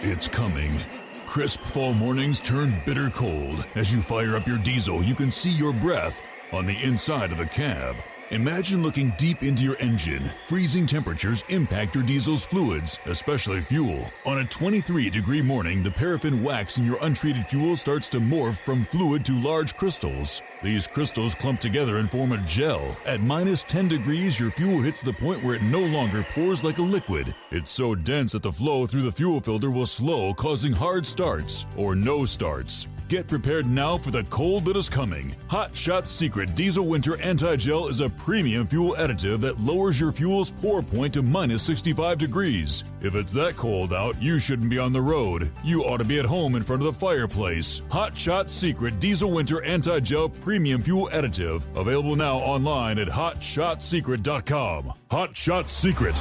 It's coming. Crisp fall mornings turn bitter cold. As you fire up your diesel, you can see your breath on the inside of the cab. Imagine looking deep into your engine. Freezing temperatures impact your diesel's fluids, especially fuel. On a 23-degree morning, the paraffin wax in your untreated fuel starts to morph from fluid to large crystals. These crystals clump together and form a gel. At minus 10 degrees, your fuel hits the point where it no longer pours like a liquid. It's so dense that the flow through the fuel filter will slow, causing hard starts or no starts. Get prepared now for the cold that is coming. Hot Shot Secret Diesel Winter Anti-Gel is a premium fuel additive that lowers your fuel's pour point to minus 65 degrees. If it's that cold out, you shouldn't be on the road. You ought to be at home in front of the fireplace. Hot Shot Secret Diesel Winter Anti-Gel Premium Fuel Additive. Available now online at HotShotSecret.com. Hot Shot Secret.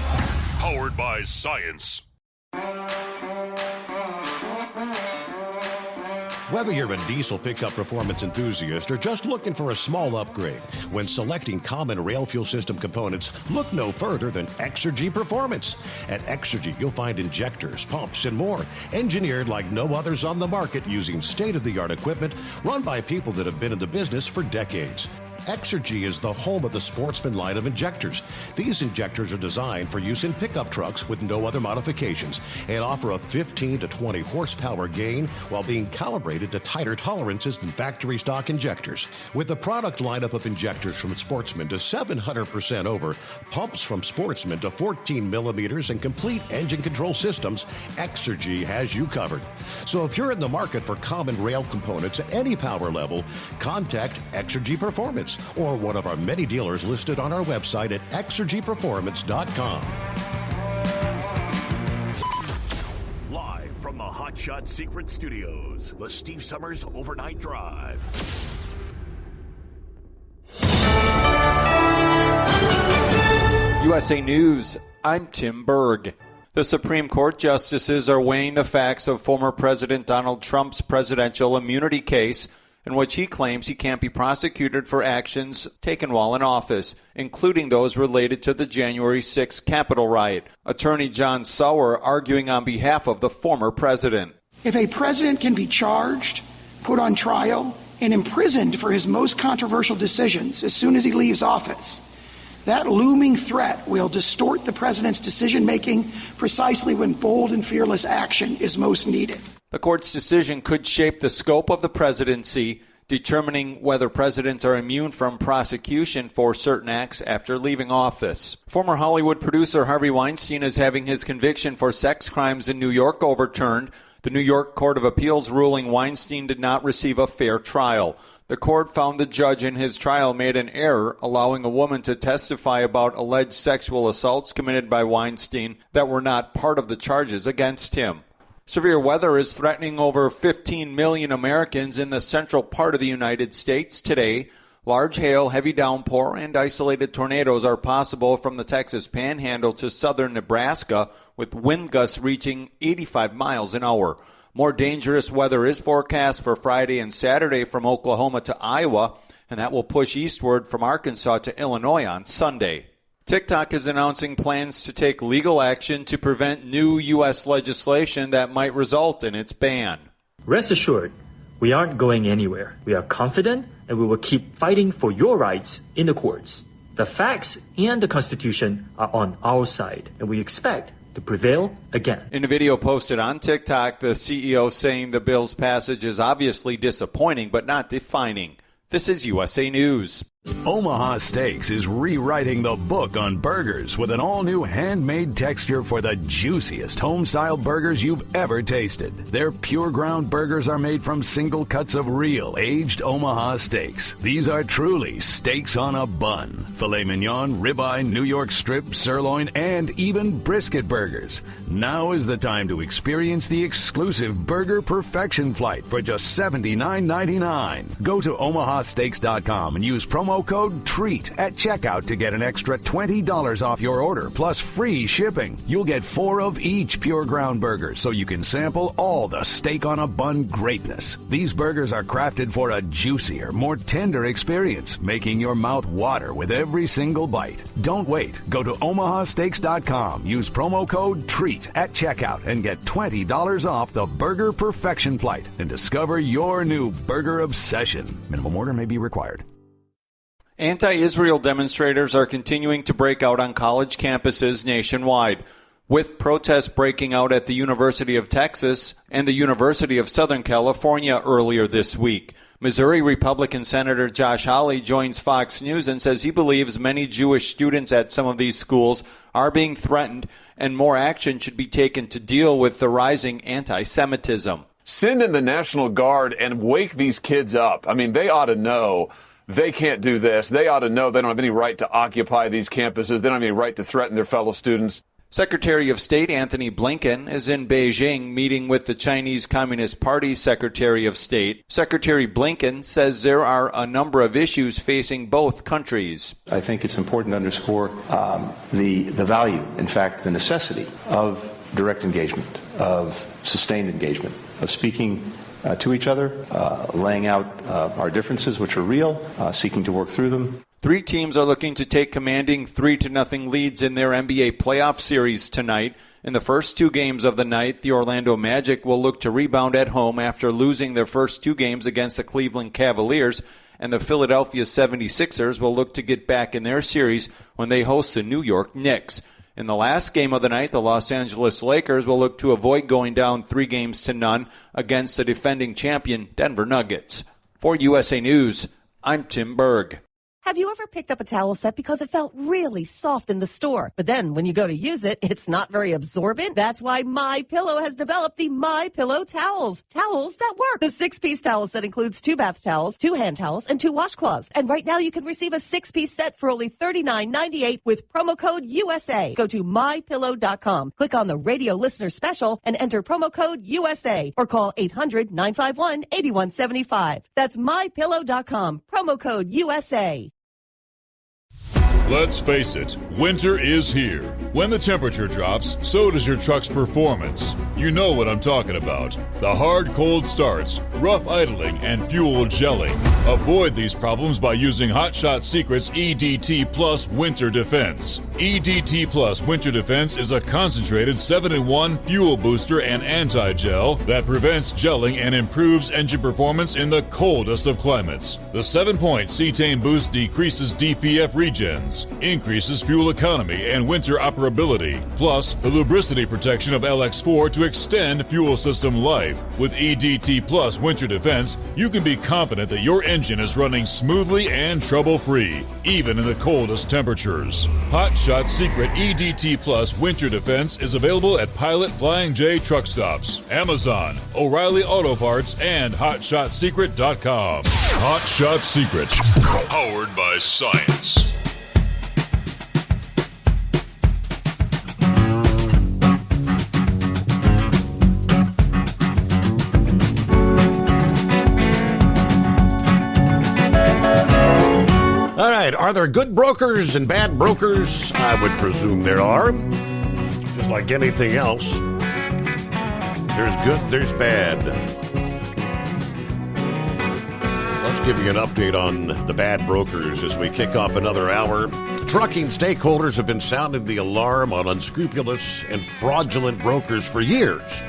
Powered by science. Whether you're a diesel pickup performance enthusiast or just looking for a small upgrade, when selecting common rail fuel system components, look no further than Exergy Performance. At Exergy, you'll find injectors, pumps, and more, engineered like no others on the market using state-of-the-art equipment run by people that have been in the business for decades. Exergy is the home of the Sportsman line of injectors. These injectors are designed for use in pickup trucks with no other modifications and offer a 15 to 20 horsepower gain while being calibrated to tighter tolerances than factory stock injectors. With a product lineup of injectors from Sportsman to 700% over, pumps from Sportsman to 14 millimeters, and complete engine control systems, Exergy has you covered. So if you're in the market for common rail components at any power level, contact Exergy Performance or one of our many dealers listed on our website at exergyperformance.com. Live from the Hot Shot Secret Studios, the Steve Summers Overnight Drive. USA News, I'm Tim Berg. The Supreme Court justices are weighing the facts of former President Donald Trump's presidential immunity case, in which he claims he can't be prosecuted for actions taken while in office, including those related to the January 6th Capitol riot. Attorney John Sauer arguing on behalf of the former president. If a president can be charged, put on trial, and imprisoned for his most controversial decisions as soon as he leaves office, that looming threat will distort the president's decision-making precisely when bold and fearless action is most needed. The court's decision could shape the scope of the presidency, determining whether presidents are immune from prosecution for certain acts after leaving office. Former Hollywood producer Harvey Weinstein is having his conviction for sex crimes in New York overturned. The New York Court of Appeals ruling Weinstein did not receive a fair trial. The court found the judge in his trial made an error, allowing a woman to testify about alleged sexual assaults committed by Weinstein that were not part of the charges against him. Severe weather is threatening over 15 million Americans in the central part of the United States today. Large hail, heavy downpour, and isolated tornadoes are possible from the Texas Panhandle to southern Nebraska, with wind gusts reaching 85 miles an hour. More dangerous weather is forecast for Friday and Saturday from Oklahoma to Iowa, and that will push eastward from Arkansas to Illinois on Sunday. TikTok is announcing plans to take legal action to prevent new U.S. legislation that might result in its ban. Rest assured, we aren't going anywhere. We are confident and we will keep fighting for your rights in the courts. The facts and the Constitution are on our side, and we expect to prevail again. In a video posted on TikTok, the CEO saying the bill's passage is obviously disappointing but not defining. This is USA News. Omaha Steaks is rewriting the book on burgers with an all-new handmade texture for the juiciest home-style burgers you've ever tasted. Their pure ground burgers are made from single cuts of real aged Omaha steaks. These are truly steaks on a bun. Filet mignon, ribeye, New York strip, sirloin, and even brisket burgers. Now is the time to experience the exclusive Burger Perfection Flight for just $79.99. Go to omahasteaks.com and use promo code TREAT at checkout to get an extra $20 off your order, plus free shipping. You'll get 4 of each pure ground burger, so you can sample all the steak on a bun greatness. These burgers are crafted for a juicier, more tender experience, making your mouth water with every single bite. Don't wait. Go to omahasteaks.com, use promo code TREAT at checkout, and get $20 off the Burger Perfection Flight and discover your new burger obsession. Minimum order may be required. Anti-Israel demonstrators are continuing to break out on college campuses nationwide, with protests breaking out at the University of Texas and the University of Southern California earlier this week. Missouri Republican Senator Josh Hawley joins Fox News and says he believes many Jewish students at some of these schools are being threatened and more action should be taken to deal with the rising anti-Semitism. Send in the National Guard and wake these kids up. I mean, they ought to know they can't do this. They ought to know they don't have any right to occupy these campuses. They don't have any right to threaten their fellow students. Secretary of State Antony Blinken is in Beijing meeting with the Chinese Communist Party Secretary of State. Secretary Blinken says there are a number of issues facing both countries. I think it's important to underscore the value, in fact, the necessity of direct engagement, of sustained engagement, of speaking to each other, laying out our differences, which are real, seeking to work through them. 3 teams are looking to take commanding 3-0 leads in their NBA playoff series tonight. In the first 2 games of the night, the Orlando Magic will look to rebound at home after losing their first 2 games against the Cleveland Cavaliers, and the Philadelphia 76ers will look to get back in their series when they host the New York Knicks. In the last game of the night, the Los Angeles Lakers will look to avoid going down 3-0 against the defending champion Denver Nuggets. For USA News, I'm Tim Berg. Have you ever picked up a towel set because it felt really soft in the store, but then when you go to use it, it's not very absorbent? That's why MyPillow has developed the MyPillow towels. Towels that work. The 6-piece towel set includes 2 bath towels, 2 hand towels, and 2 washcloths. And right now you can receive a 6-piece set for only $39.98 with promo code USA. Go to MyPillow.com, click on the radio listener special, and enter promo code USA, or call 800-951-8175. That's MyPillow.com, promo code USA. Let's face it, winter is here. When the temperature drops, so does your truck's performance. You know what I'm talking about. The hard, cold starts, rough idling, and fuel gelling. Avoid these problems by using Hot Shot Secret's EDT Plus Winter Defense. EDT Plus Winter Defense is a concentrated 7-in-1 fuel booster and anti-gel that prevents gelling and improves engine performance in the coldest of climates. The 7-point cetane boost decreases DPF regens, increases fuel economy and winter operability, plus the lubricity protection of LX4 to extend fuel system life. With EDT Plus Winter Defense, you can be confident that your engine is running smoothly and trouble-free, even in the coldest temperatures. Hot Shot Secret EDT Plus Winter Defense is available at Pilot Flying J truck stops, Amazon, O'Reilly Auto Parts, and HotShotSecret.com. Hot Shot Secret, powered by science. Are there good brokers and bad brokers? I would presume there are. Just like anything else. There's good, there's bad. Let's give you an update on the bad brokers as we kick off another hour. Trucking stakeholders have been sounding the alarm on unscrupulous and fraudulent brokers for years.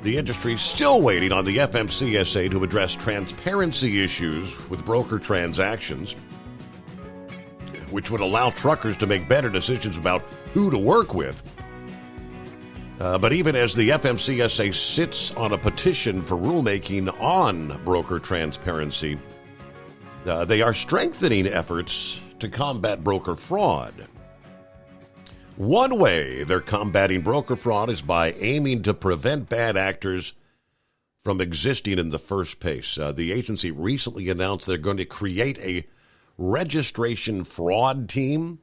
The industry's still waiting on the FMCSA to address transparency issues with broker transactions, which would allow truckers to make better decisions about who to work with. But even as the FMCSA sits on a petition for rulemaking on broker transparency, they are strengthening efforts to combat broker fraud. One way they're combating broker fraud is by aiming to prevent bad actors from existing in the first place. The agency recently announced they're going to create a registration fraud team.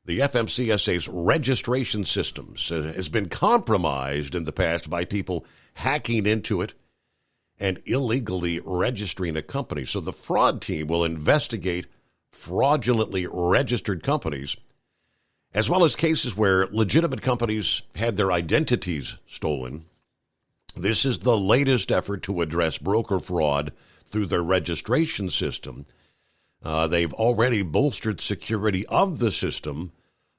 The FMCSA's registration systems has been compromised in the past by people hacking into it and illegally registering a company. So the fraud team will investigate fraudulently registered companies, as well as cases where legitimate companies had their identities stolen. This is the latest effort to address broker fraud through their registration system. They've already bolstered security of the system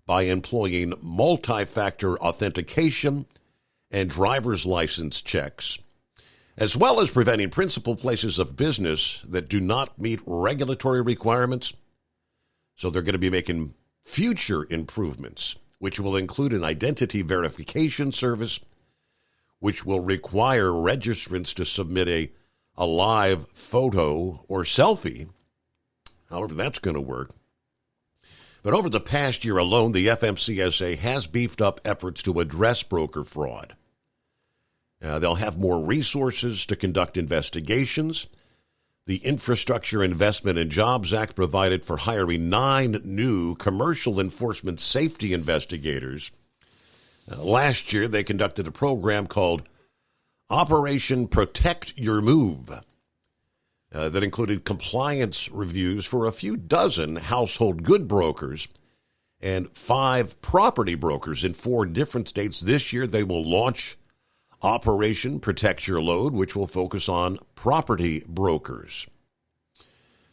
by employing multi-factor authentication and driver's license checks, as well as preventing principal places of business that do not meet regulatory requirements. So they're going to be making future improvements, which will include an identity verification service, which will require registrants to submit a live photo or selfie. However, that's going to work. But over the past year alone, the FMCSA has beefed up efforts to address broker fraud. They'll have more resources to conduct investigations. The Infrastructure Investment and Jobs Act provided for hiring 9 new commercial enforcement safety investigators. Last year, they conducted a program called Operation Protect Your Move that included compliance reviews for a few dozen household good brokers and 5 property brokers in 4 different states. This year, they will launch Operation Protect Your Load, which will focus on property brokers.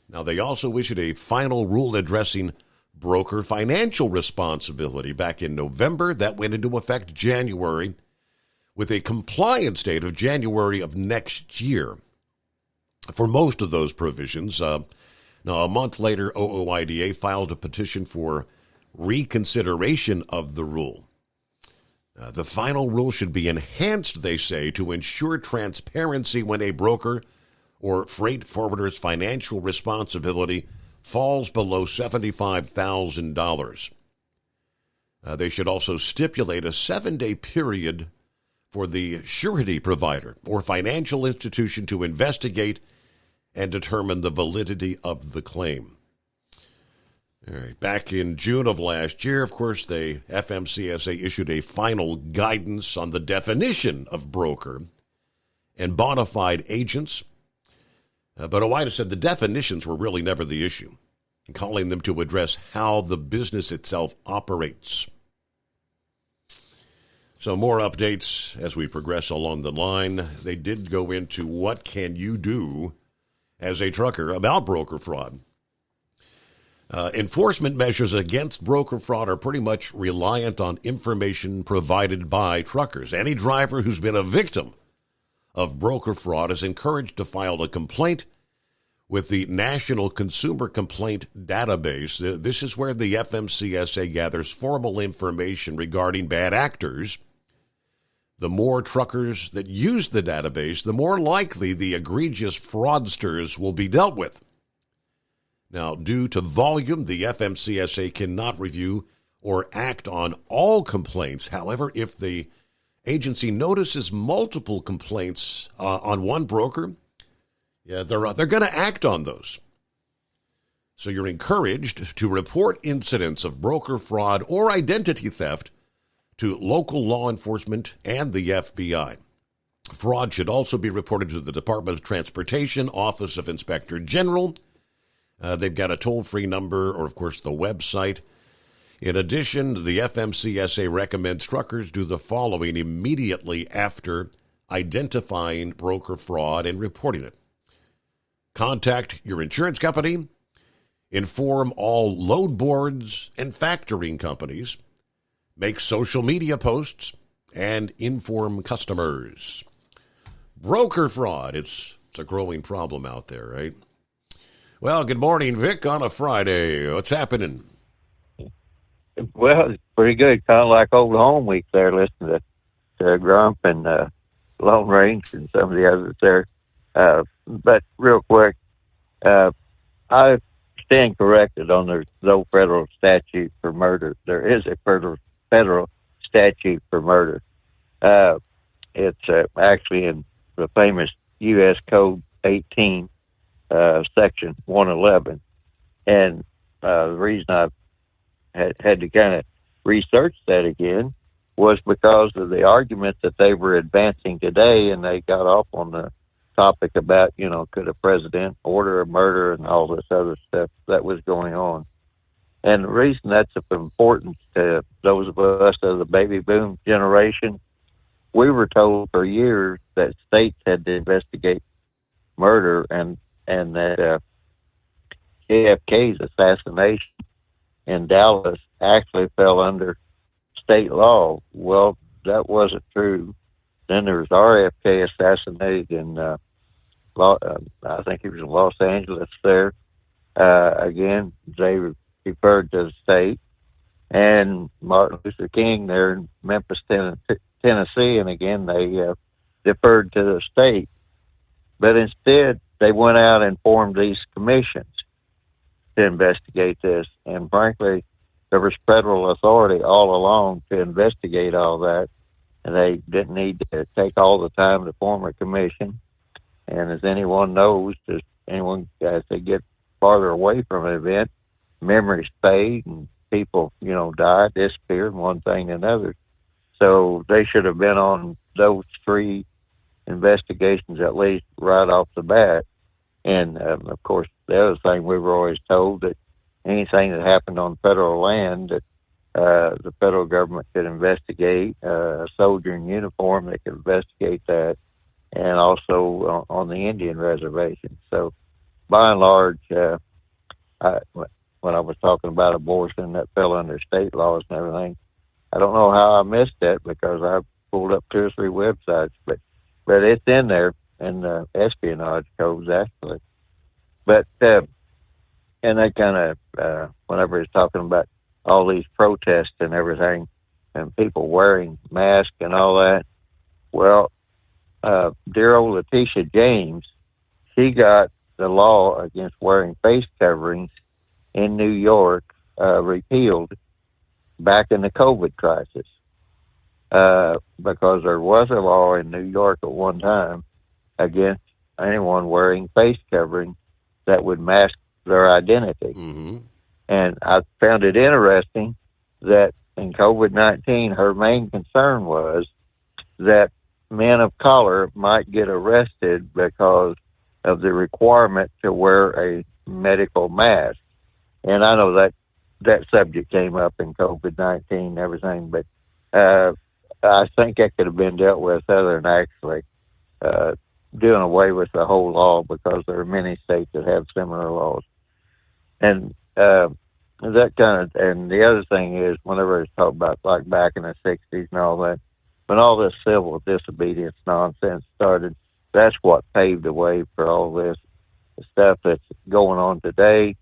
Now, they also issued a final rule addressing broker financial responsibility back in November. That went into effect January, with a compliance date of January of next year for most of those provisions. Now, a month later, OOIDA filed a petition for reconsideration of the rule. The final rule should be enhanced, they say, to ensure transparency when a broker or freight forwarder's financial responsibility falls below $75,000. They should also stipulate a 7-day period for the surety provider or financial institution to investigate and determine the validity of the claim. All right. Back in June of last year, of course, the FMCSA issued a final guidance on the definition of broker and bona fide agents. But OOIDA said the definitions were really never the issue, calling them to address how the business itself operates. So more updates as we progress along the line. They did go into what can you do as a trucker about broker fraud. Enforcement measures against broker fraud are pretty much reliant on information provided by truckers. Any driver who's been a victim of broker fraud is encouraged to file a complaint with the National Consumer Complaint Database. This is where the FMCSA gathers formal information regarding bad actors. The more truckers that use the database, the more likely the egregious fraudsters will be dealt with. Now, due to volume, the FMCSA cannot review or act on all complaints. However, if the agency notices multiple complaints on one broker, they're going to act on those. So you're encouraged to report incidents of broker fraud or identity theft to local law enforcement and the FBI. Fraud should also be reported to the Department of Transportation, Office of Inspector General, They've got a toll-free number or, of course, the website. In addition, the FMCSA recommends truckers do the following immediately after identifying broker fraud and reporting it. Contact your insurance company, inform all load boards and factoring companies, make social media posts, and inform customers. Broker fraud, it's a growing problem out there, right? Well, good morning, Vic, on a Friday. What's happening? Well, it's pretty good. Kind of like old home week there, listening to Grump and Lone Range and some of the others there. But real quick, I stand corrected on there's no federal statute for murder. There is a federal statute for murder. It's actually in the famous U.S. Code 18, Section 111. And the reason I had to kind of research that again was because of the argument that they were advancing today, and they got off on the topic about, could a president order a murder and all this other stuff that was going on. And the reason that's of importance to those of us of the baby boom generation, we were told for years that states had to investigate murder and that JFK's assassination in Dallas actually fell under state law. Well, that wasn't true. Then there was RFK assassinated in, I think he was in Los Angeles there. Again, they referred to the state. And Martin Luther King there in Memphis, Tennessee, and again, they deferred to the state. But instead, they went out and formed these commissions to investigate this. And frankly, there was federal authority all along to investigate all that. And they didn't need to take all the time to form a commission. And as anyone knows, as they get farther away from an event, memories fade and people, die, disappear, and one thing and another. So they should have been on those three investigations at least right off the bat. And, of course, the other thing we were always told that anything that happened on federal land, that the federal government could investigate, a soldier in uniform, they could investigate that, and also on the Indian reservation. So, by and large, when I was talking about abortion, that fell under state laws and everything. I don't know how I missed that because I pulled up 2 or 3 websites, but it's in there in the espionage codes actually. But and they kind of whenever he's talking about all these protests and everything, and people wearing masks and all that, well, dear old Letitia James, she got the law against wearing face coverings in New York repealed back in the COVID crisis, because there was a law in New York at one time against anyone wearing face covering that would mask their identity. Mm-hmm. And I found it interesting that in COVID-19, her main concern was that men of color might get arrested because of the requirement to wear a medical mask. And I know that subject came up in COVID-19 and everything, but I think that could have been dealt with other than actually doing away with the whole law, because there are many states that have similar laws. And that kind of, and the other thing is, whenever it's talked about like back in the 60s and all that, when all this civil disobedience nonsense started, that's what paved the way for all this stuff that's going on today.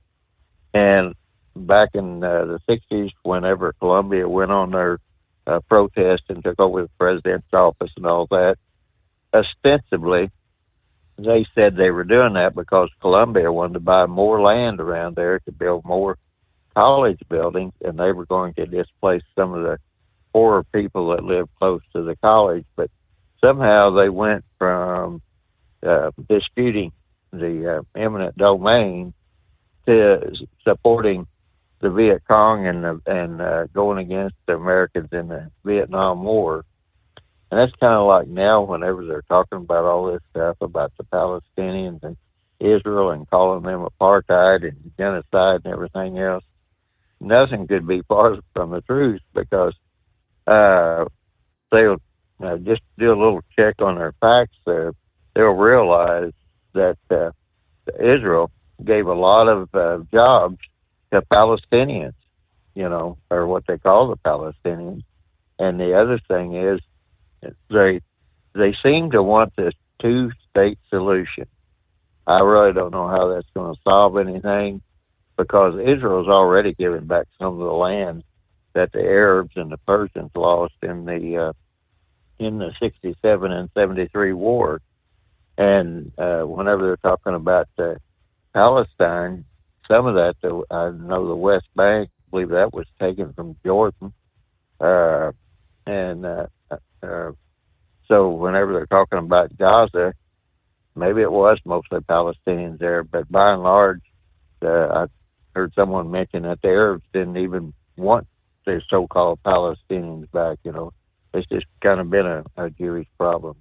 And back in the 60s, whenever Colombia went on their protest and took over the president's office and all that, ostensibly, they said they were doing that because Colombia wanted to buy more land around there to build more college buildings, and they were going to displace some of the poorer people that lived close to the college. But somehow they went from disputing the eminent domain to supporting the Viet Cong and going against the Americans in the Vietnam War. And that's kind of like now, whenever they're talking about all this stuff about the Palestinians and Israel and calling them apartheid and genocide and everything else. Nothing could be farther from the truth, because they'll just do a little check on their facts there. They'll realize that Israel gave a lot of jobs to Palestinians, or what they call the Palestinians. And the other thing is, they seem to want this two-state solution. I really don't know how that's going to solve anything, because Israel's already given back some of the land that the Arabs and the Persians lost in the 67 and 73 war. And whenever they're talking about Palestine, some of that, I know the West Bank, I believe that was taken from Jordan. So whenever they're talking about Gaza, maybe it was mostly Palestinians there, but by and large, I heard someone mention that the Arabs didn't even want their so-called Palestinians back. It's just kind of been a Jewish problem.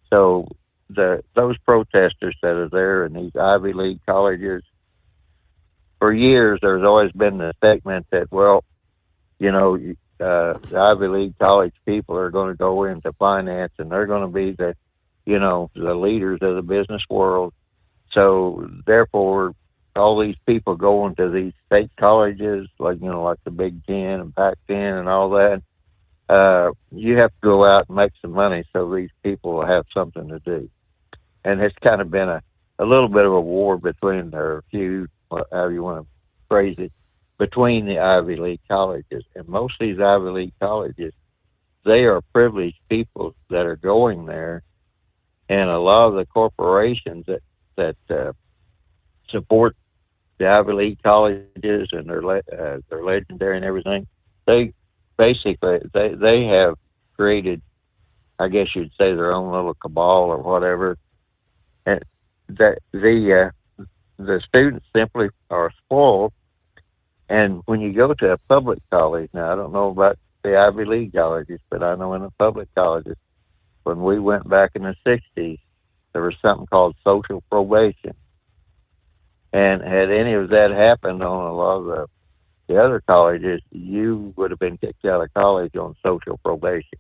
So those protesters that are there in these Ivy League colleges, for years there's always been the statement that, the Ivy League college people are going to go into finance, and they're going to be the leaders of the business world. So therefore, all these people going to these state colleges, like the Big Ten and Pac-10 and all that, you have to go out and make some money so these people will have something to do. And it's kind of been a little bit of a war between, or a few, however you want to phrase it, between the Ivy League colleges. And most of these Ivy League colleges, they are privileged people that are going there. And a lot of the corporations that support the Ivy League colleges, and they're legendary and everything, they basically they have created, I guess you'd say, their own little cabal or whatever. And the students simply are spoiled. And when you go to a public college, now I don't know about the Ivy League colleges, but I know in the public colleges, when we went back in the 60s, there was something called social probation. And had any of that happened on a lot of the other colleges, you would have been kicked out of college on social probation.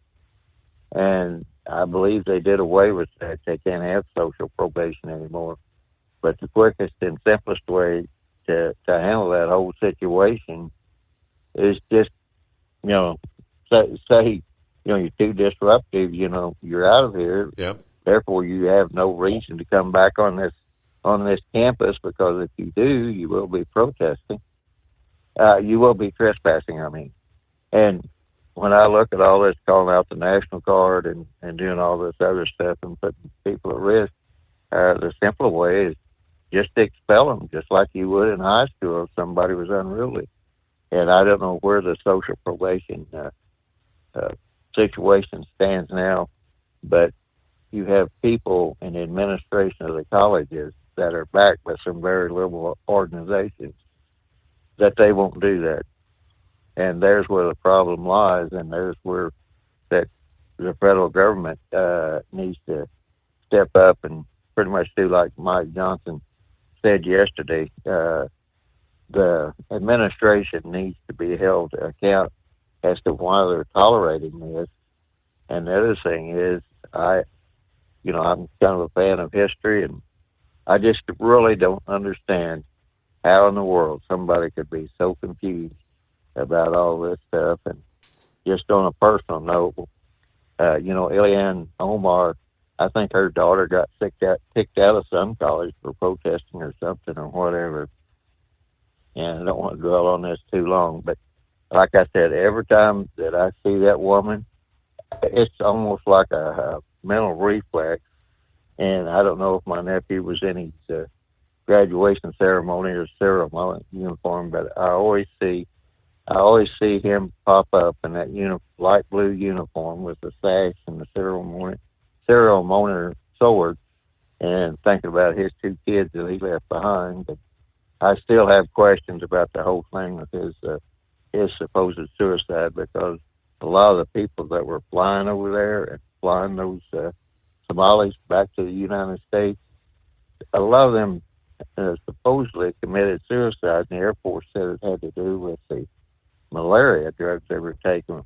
And I believe they did away with that. They can't have social probation anymore. But the quickest and simplest way to handle that whole situation is just, say you're too disruptive, you're out of here. Yep. Therefore, you have no reason to come back on this campus, because if you do, you will be protesting. You will be trespassing, And when I look at all this, calling out the National Guard and doing all this other stuff and putting people at risk, the simpler way is just to expel them, just like you would in high school if somebody was unruly. And I don't know where the social probation situation stands now, but you have people in the administration of the colleges that are backed by some very liberal organizations that they won't do that. And there's where the problem lies, and there's where that the federal government needs to step up and pretty much do like Mike Johnson said yesterday. The administration needs to be held to account as to why they're tolerating this. And the other thing is, I'm kind of a fan of history, and I just really don't understand how in the world somebody could be so confused about all this stuff. And just on a personal note, Ilhan Omar, I think her daughter got kicked out of some college for protesting or something or whatever. And I don't want to dwell on this too long, but like I said, every time that I see that woman, it's almost like a mental reflex. And I don't know if my nephew was in his graduation ceremony or ceremony uniform, but I always see him pop up in that light blue uniform with the sash and the ceremonial sword, and thinking about his two kids that he left behind. But I still have questions about the whole thing with his supposed suicide, because a lot of the people that were flying over there and flying those Somalis back to the United States, a lot of them supposedly committed suicide, and the Air Force said it had to do with the malaria drugs they were taking.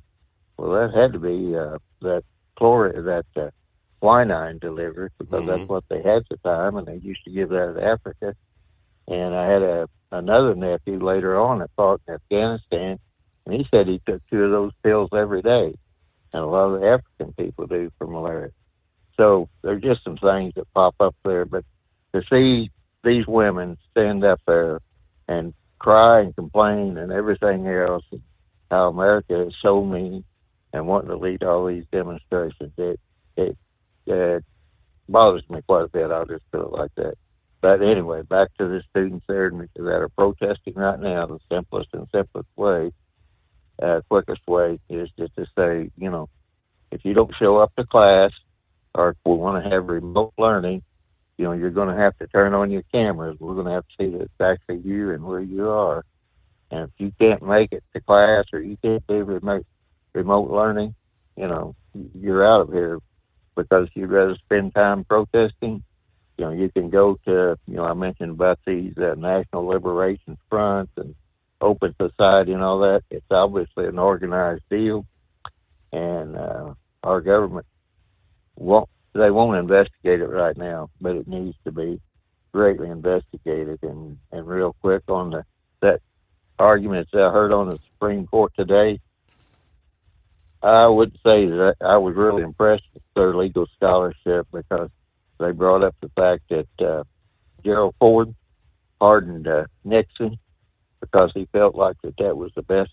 Well, that had to be that quinine delivered, because that's what they had at the time, and they used to give that in Africa. And I had another nephew later on that fought in Afghanistan, and he said he took 2 of those pills every day, and a lot of the African people do for malaria. So there's just some things that pop up there, but to see these women stand up there and cry and complain and everything else, and how America is so mean and wanting to lead all these demonstrations, it bothers me quite a bit. I'll just put it like that. But anyway, back to the students there that are protesting right now. The simplest way, quickest way is just to say, if you don't show up to class, or if we want to have remote learning, you're going to have to turn on your cameras. We're going to have to see that it's actually you and where you are. And if you can't make it to class, or you can't do remote learning, you're out of here, because you'd rather spend time protesting. You can go to, I mentioned about these National Liberation Fronts and Open Society and all that. It's obviously an organized deal, and our government won't investigate it right now, but it needs to be greatly investigated. And real quick on that argument that I heard on the Supreme Court today, I would say that I was really impressed with their legal scholarship, because they brought up the fact that Gerald Ford pardoned Nixon because he felt like that was the best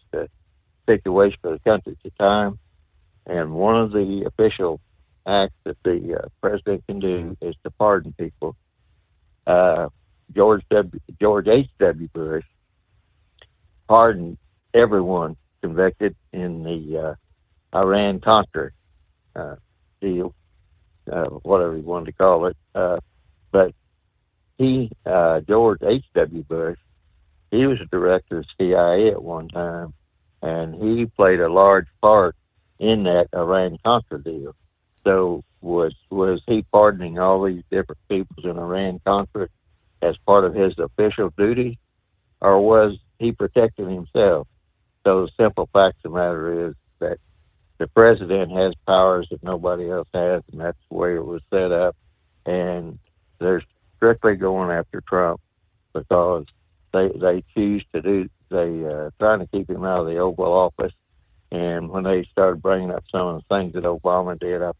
situation for the country at the time. And one of the official acts that the president can do is to pardon people. George H.W. Bush pardoned everyone convicted in the Iran-Contra deal, whatever you wanted to call it. But George H.W. Bush, he was a director of CIA at one time, and he played a large part in that Iran-Contra deal. So was he pardoning all these different peoples in Iran-Contra as part of his official duty, or was he protecting himself? So the simple fact of the matter is that the president has powers that nobody else has, and that's the way it was set up. And they're strictly going after Trump because they choose to do, trying to keep him out of the Oval Office. And when they started bringing up some of the things that Obama did, I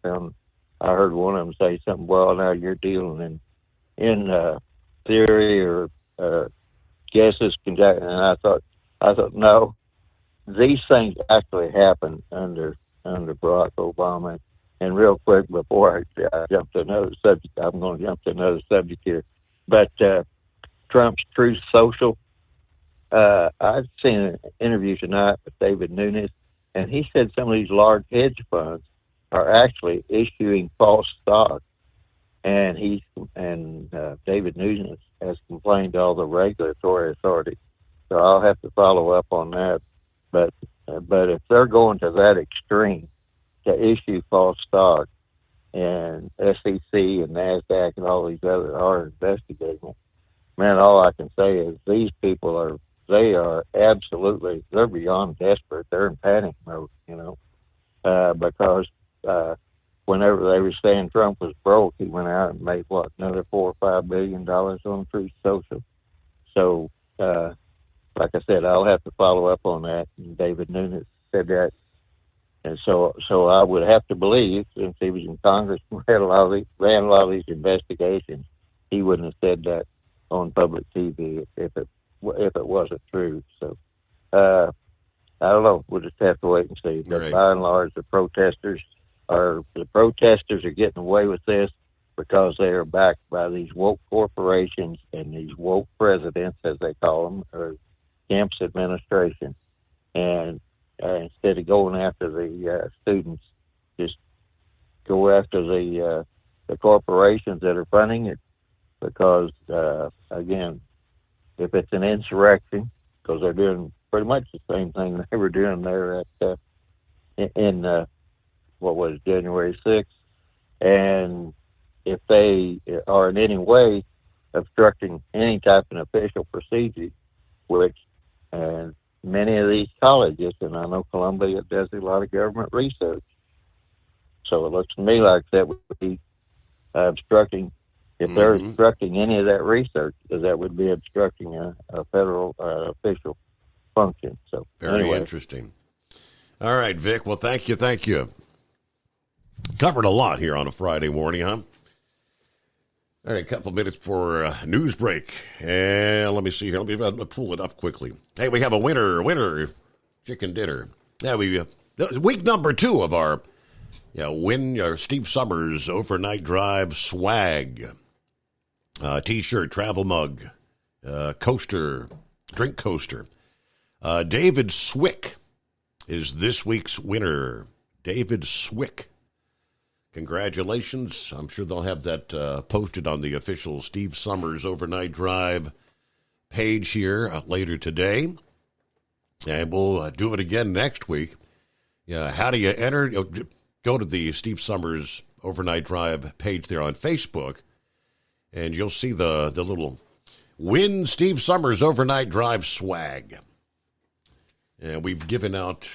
heard one of them say something, well, now you're dealing in theory or guesses, conjecture. And I thought, no, these things actually happened under Barack Obama. And real quick, before I jump to another subject, I'm going to jump to another subject here. But Trump's Truth Social, I've seen an interview tonight with David Nunes, and he said some of these large hedge funds are actually issuing false stock. And David Nunes has complained to all the regulatory authorities. So I'll have to follow up on that. But if they're going to that extreme to issue false stock, and SEC and NASDAQ and all these others are investigating it, man, all I can say is these people they're beyond desperate. They're in panic mode, because whenever they were saying Trump was broke, he went out and made another $4 or $5 billion on Truth Social. So, like I said, I'll have to follow up on that. And David Nunes said that, and so I would have to believe, since he was in Congress and ran a lot of these investigations, he wouldn't have said that on public TV if it wasn't true. So, I don't know. We'll just have to wait and see. But right. By and large, the protesters are getting away with this because they are backed by these woke corporations and these woke presidents, as they call them, or Kemp's administration. And instead of going after the students, just go after the corporations that are funding it. Because again, if it's an insurrection, because they're doing pretty much the same thing they were doing there at January 6th, and if they are in any way obstructing any type of official procedure, which and many of these colleges, and I know Columbia does a lot of government research. So it looks to me like that would be obstructing. If they're obstructing any of that research, that would be obstructing a federal official function. So very interesting. All right, Vic. Well, thank you. Covered a lot here on a Friday morning, huh? All right, a couple of minutes for news break. And let me see here. Let me pull it up quickly. Hey, we have a winner chicken dinner. Yeah, week number 2 of our Steve Summers Overnight Drive swag. T-shirt, travel mug, coaster, drink coaster. David Swick is this week's winner. David Swick. Congratulations. I'm sure they'll have that posted on the official Steve Summers Overnight Drive page here later today. And we'll do it again next week. Yeah, how do you enter? Go to the Steve Summers Overnight Drive page there on Facebook, and you'll see the little Win Steve Summers Overnight Drive swag. And we've given out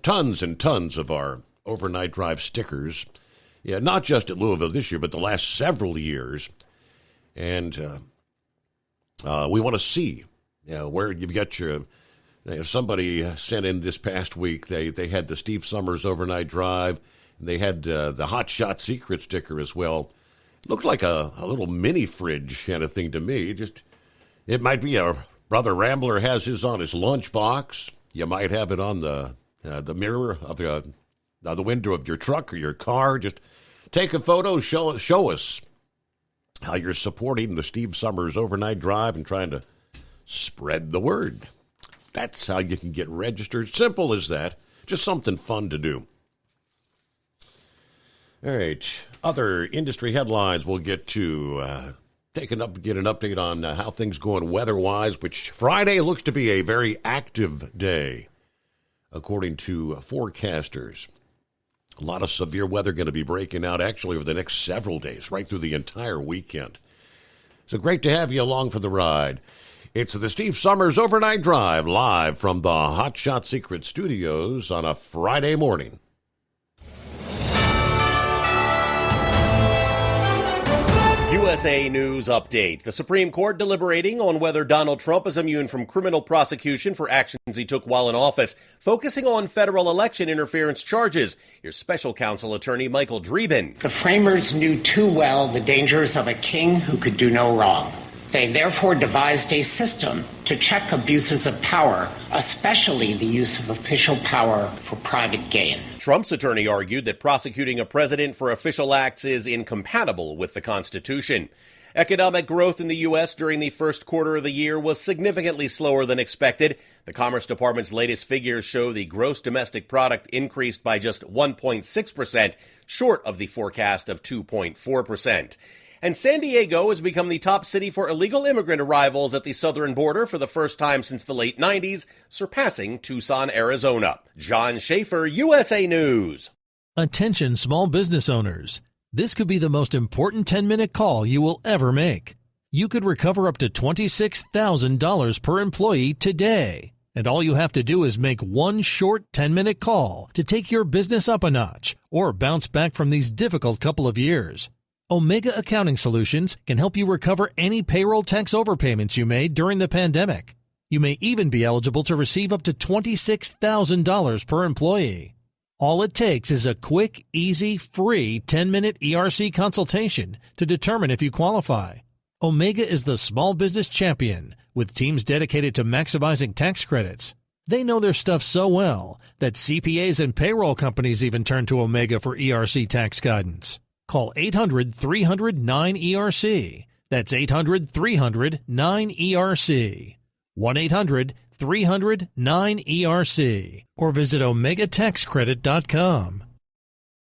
tons and tons of our Overnight Drive stickers. Yeah, not just at Louisville this year, but the last several years. And we want to see where you've got your... somebody sent in this past week, they had the Steve Summers Overnight Drive, and they had the Hot Shot Secret sticker as well. Looked like a little mini fridge kind of thing to me. It might be a Brother Rambler has his on his lunchbox. You might have it on the mirror of the window of your truck or your car. Just take a photo, show us how you're supporting the Steve Summers Overnight Drive and trying to spread the word. That's how you can get registered. Simple as that. Just something fun to do. All right. Other industry headlines we'll get to. Get an update on how things going weather-wise, which Friday looks to be a very active day, according to forecasters. A lot of severe weather going to be breaking out actually over the next several days, right through the entire weekend. So great to have you along for the ride. It's the Steve Summers Overnight Drive, live from the Hot Shot Secret Studios on a Friday morning. USA News Update. The Supreme Court deliberating on whether Donald Trump is immune from criminal prosecution for actions he took while in office, focusing on federal election interference charges. Here's special counsel attorney Michael Dreeben. The framers knew too well the dangers of a king who could do no wrong. They therefore devised a system to check abuses of power, especially the use of official power for private gain. Trump's attorney argued that prosecuting a president for official acts is incompatible with the Constitution. Economic growth in the U.S. during the first quarter of the year was significantly slower than expected. The Commerce Department's latest figures show the gross domestic product increased by just 1.6%, short of the forecast of 2.4%. And San Diego has become the top city for illegal immigrant arrivals at the southern border for the first time since the late 90s, surpassing Tucson, Arizona. John Schaefer, USA News. Attention small business owners. This could be the most important 10-minute call you will ever make. You could recover up to $26,000 per employee today. And all you have to do is make one short 10-minute call to take your business up a notch or bounce back from these difficult couple of years. Omega Accounting Solutions can help you recover any payroll tax overpayments you made during the pandemic. You may even be eligible to receive up to $26,000 per employee. All it takes is a quick, easy, free 10-minute ERC consultation to determine if you qualify. Omega is the small business champion with teams dedicated to maximizing tax credits. They know their stuff so well that CPAs and payroll companies even turn to Omega for ERC tax guidance. Call 800-300-9ERC. That's 800-300-9ERC. 1-800-300-9ERC. Or visit OmegaTaxCredit.com.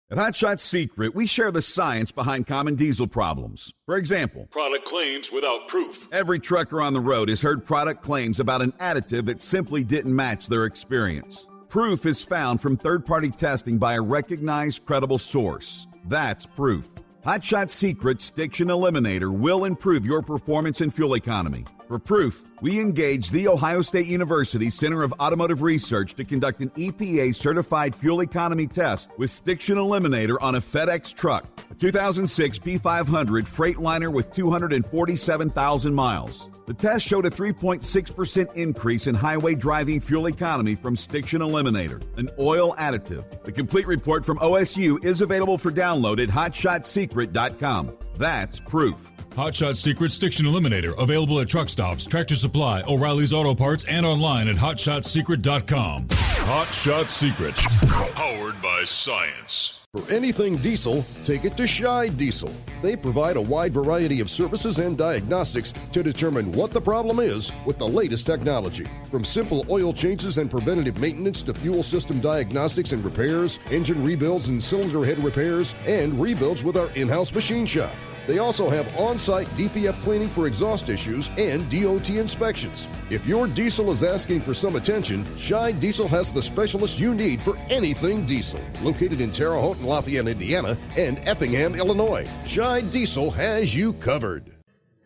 At Hot Shot Secret, we share the science behind common diesel problems. For example, product claims without proof. Every trucker on the road has heard product claims about an additive that simply didn't match their experience. Proof is found from third-party testing by a recognized, credible source. That's proof. Hot Shot Secret Stiction Eliminator will improve your performance and fuel economy. For proof, we engaged The Ohio State University Center of Automotive Research to conduct an EPA-certified fuel economy test with Stiction Eliminator on a FedEx truck, a 2006 P500 Freightliner with 247,000 miles. The test showed a 3.6% increase in highway driving fuel economy from Stiction Eliminator, an oil additive. The complete report from OSU is available for download at hotshotsecret.com. That's proof. Hot Shot Secret Stiction Eliminator, available at truck stops, Tractor Supply, O'Reilly's Auto Parts, and online at hotshotsecret.com. Hot Shot Secret, powered by science. For anything diesel, take it to Scheid Diesel. They provide a wide variety of services and diagnostics to determine what the problem is with the latest technology. From simple oil changes and preventative maintenance to fuel system diagnostics and repairs, engine rebuilds and cylinder head repairs, and rebuilds with our in-house machine shop. They also have on-site DPF cleaning for exhaust issues and DOT inspections. If your diesel is asking for some attention, Scheid Diesel has the specialist you need for anything diesel. Located in Terre Haute and Lafayette, Indiana, and Effingham, Illinois, Scheid Diesel has you covered.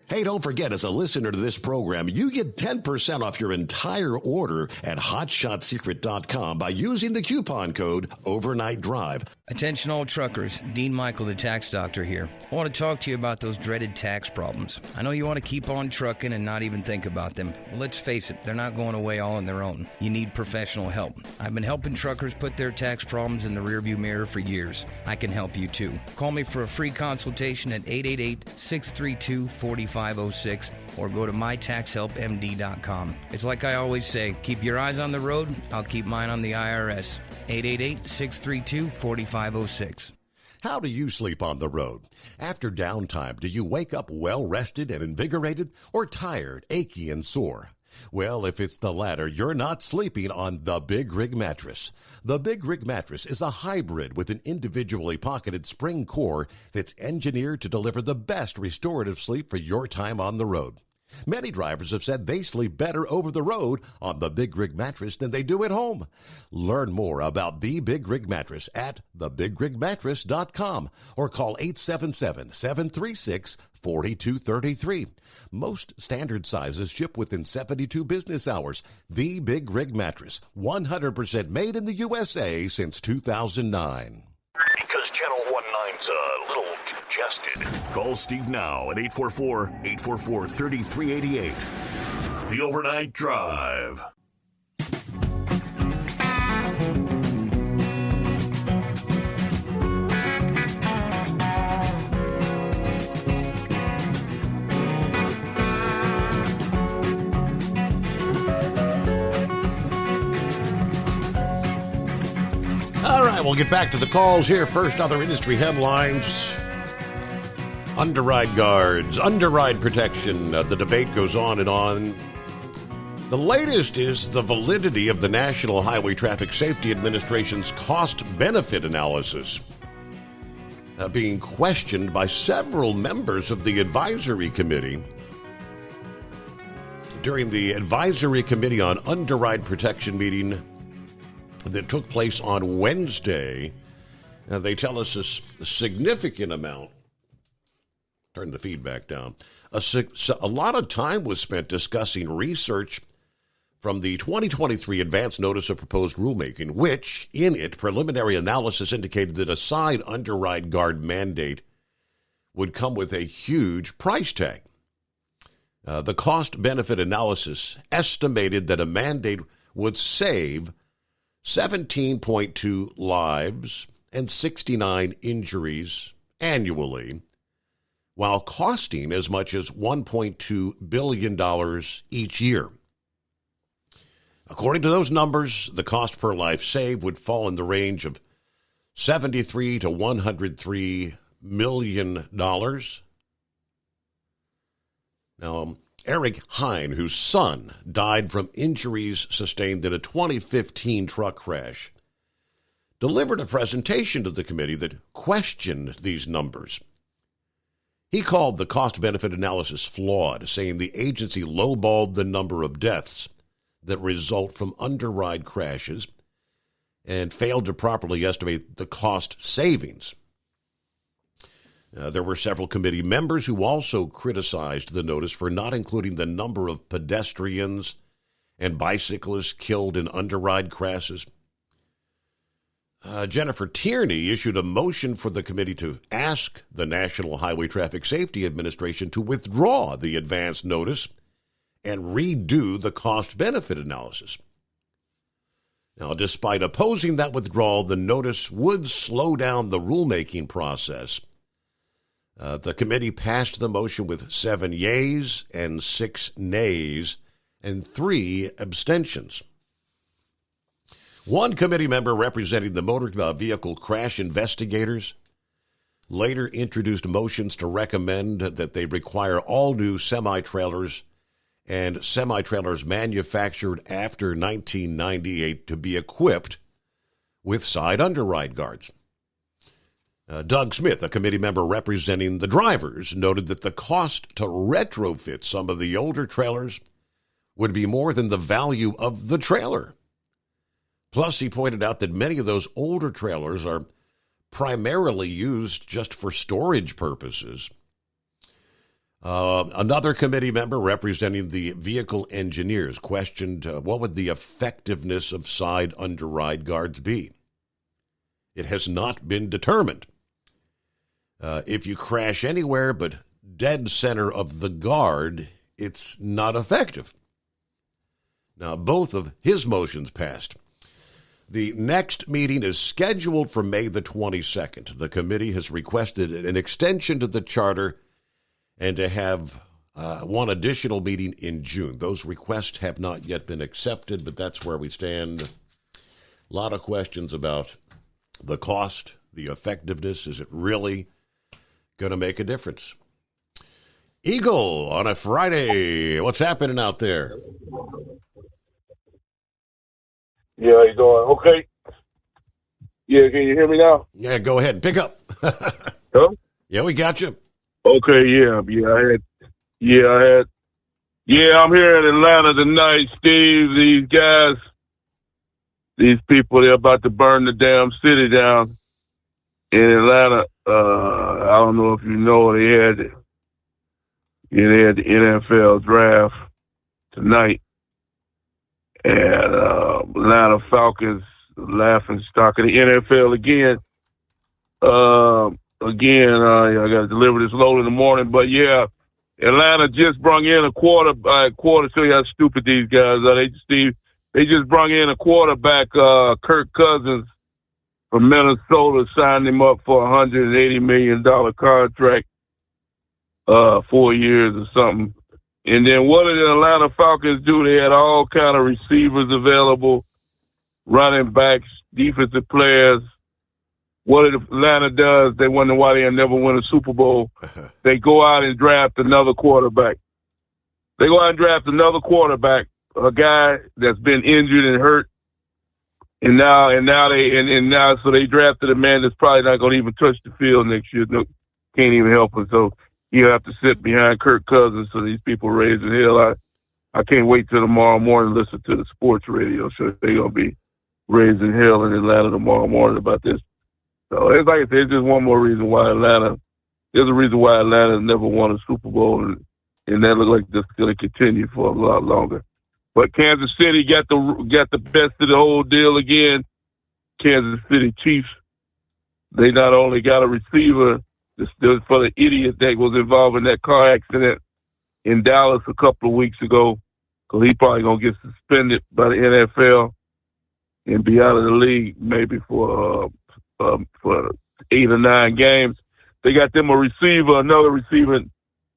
Hey, don't forget, as a listener to this program, you get 10% off your entire order at hotshotsecret.com by using the coupon code Overnight Drive. Attention all truckers, Dean Michael, the tax doctor here. I want to talk to you about those dreaded tax problems. I know you want to keep on trucking and not even think about them. Well, let's face it, they're not going away all on their own. You need professional help. I've been helping truckers put their tax problems in the rearview mirror for years. I can help you too. Call me for a free consultation at 888-632-4506 or go to mytaxhelpmd.com. It's like I always say, keep your eyes on the road, I'll keep mine on the IRS. 888-632-4506. How do you sleep on the road? After downtime, do you wake up well-rested and invigorated or tired, achy, and sore? Well, if it's the latter, you're not sleeping on the Big Rig Mattress. The Big Rig Mattress is a hybrid with an individually pocketed spring core that's engineered to deliver the best restorative sleep for your time on the road. Many drivers have said they sleep better over the road on the Big Rig Mattress than they do at home. Learn more about the Big Rig Mattress at thebigrigmattress.com or call 877-736-4233. Most standard sizes ship within 72 business hours. The Big Rig Mattress, 100% made in the USA since 2009. Because Channel 19's a little congested. Call Steve now at 844-844-3388. The Overnight Drive. All right, we'll get back to the calls here. First, other industry headlines. Underride guards, underride protection. The debate goes on and on. The latest is the validity of the National Highway Traffic Safety Administration's cost-benefit analysis being questioned by several members of the advisory committee. During the advisory committee on underride protection meeting that took place on Wednesday, they tell us a significant amount. Turn the feedback down. A lot of time was spent discussing research from the 2023 Advance Notice of Proposed Rulemaking, which, in it, preliminary analysis indicated that a side underride guard mandate would come with a huge price tag. The cost-benefit analysis estimated that a mandate would save 17.2 lives and 69 injuries annually, while costing as much as $1.2 billion each year. According to those numbers, the cost per life saved would fall in the range of $73 to $103 million. Now, Eric Hine, whose son died from injuries sustained in a 2015 truck crash, delivered a presentation to the committee that questioned these numbers. He called the cost-benefit analysis flawed, saying the agency lowballed the number of deaths that result from underride crashes and failed to properly estimate the cost savings. There were several committee members who also criticized the notice for not including the number of pedestrians and bicyclists killed in underride crashes. Jennifer Tierney issued a motion for the committee to ask the National Highway Traffic Safety Administration to withdraw the advance notice and redo the cost-benefit analysis. Now, despite opposing that withdrawal, the notice would slow down the rulemaking process. The committee passed the motion with 7 yeas and 6 nays and 3 abstentions. One committee member representing the motor vehicle crash investigators later introduced motions to recommend that they require all new semi-trailers and semi-trailers manufactured after 1998 to be equipped with side underride guards. Doug Smith, a committee member representing the drivers, noted that the cost to retrofit some of the older trailers would be more than the value of the trailer. Plus, he pointed out that many of those older trailers are primarily used just for storage purposes. Another committee member representing the vehicle engineers questioned what would the effectiveness of side underride guards be. It has not been determined. If you crash anywhere but dead center of the guard, it's not effective. Now, both of his motions passed. The next meeting is scheduled for May the 22nd. The committee has requested an extension to the charter and to have one additional meeting in June. Those requests have not yet been accepted, but that's where we stand. A lot of questions about the cost, the effectiveness. Is it really going to make a difference? Eagle on a Friday. What's happening out there? Yeah, how you doing? Okay. Yeah, can you hear me now? Yeah, go ahead. Pick up. Hello? Yeah, we got you. Okay, yeah, I'm here in Atlanta tonight, Steve. These people, they're about to burn the damn city down in Atlanta. I don't know if you know, they had the NFL draft tonight. And Atlanta Falcons laughing stock of the NFL again. I got to deliver this load in the morning. But, yeah, Atlanta just brung in a quarter. Show you how stupid these guys are. They just brung in a quarterback, Kirk Cousins, from Minnesota, signed him up for a $180 million contract, 4 years or something. And then what did the Atlanta Falcons do? They had all kind of receivers available, running backs, defensive players. What did Atlanta does? They wonder why they never win a Super Bowl. They go out and draft another quarterback. A guy that's been injured and hurt, and now so they drafted a man that's probably not going to even touch the field next year. No, can't even help him. So he'll have to sit behind Kirk Cousins. So these people raising hell. I can't wait till tomorrow morning to listen to the sports radio show. They're going to be raising hell in Atlanta tomorrow morning about this. So it's like I said, it's just one more reason why there's a reason why Atlanta never won a Super Bowl, and that looks like it's going to continue for a lot longer. But Kansas City got the best of the whole deal again. Kansas City Chiefs, they not only got a receiver for the idiot that was involved in that car accident in Dallas a couple of weeks ago, because he's probably going to get suspended by the NFL and be out of the league maybe for 8 or 9 games. They got them another receiver.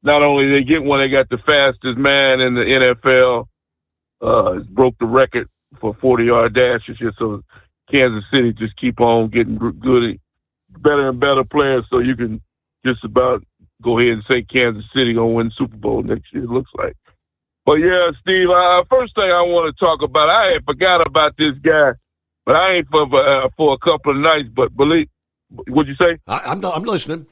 Not only they get one, they got the fastest man in the NFL. Broke the record for 40-yard dashes here. So Kansas City just keep on getting good, better and better players. So you can just about go ahead and say Kansas City gonna win Super Bowl next year. It looks like. But yeah, Steve. First thing I want to talk about, I had forgot about this guy, but I ain't for a couple of nights. But believe, what'd you say? I'm listening.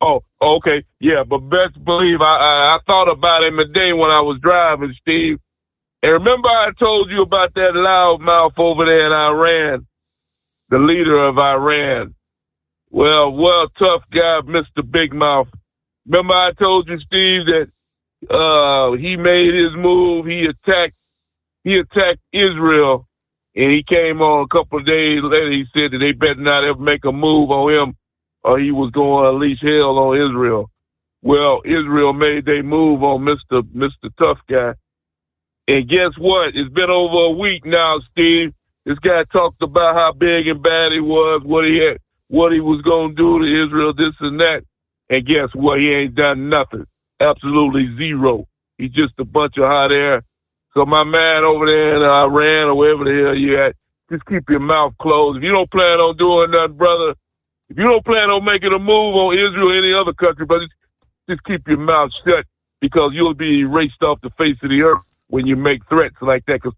Oh, okay. Yeah, but best believe I thought about him today when I was driving, Steve. And remember I told you about that loudmouth over there in Iran, the leader of Iran. Well, tough guy, Mr. Big Mouth. Remember I told you, Steve, that he made his move. He attacked Israel, and he came on a couple of days later. He said that they better not ever make a move on him, or he was going to unleash hell on Israel. Well, Israel made their move on Mr. Tough Guy. And guess what? It's been over a week now, Steve. This guy talked about how big and bad he was, what he was going to do to Israel, this and that. And guess what? He ain't done nothing. Absolutely zero. He's just a bunch of hot air. So my man over there in Iran or wherever the hell you at, just keep your mouth closed. If you don't plan on doing nothing, brother, if you don't plan on making a move on Israel or any other country, brother, just keep your mouth shut, because you'll be erased off the face of the earth when you make threats like that, because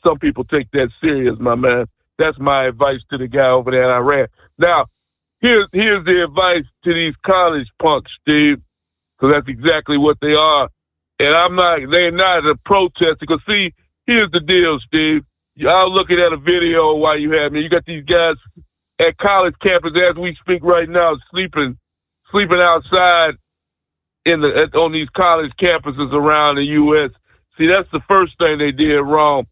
some people take that serious, my man. That's my advice to the guy over there in Iran. Now, here's the advice to these college punks, Steve, because that's exactly what they are. And they're not a protester. Because see, here's the deal, Steve. I was looking at a video while you had me. You got these guys at college campus as we speak right now, sleeping outside on these college campuses around the U.S. See, that's the first thing they did wrong.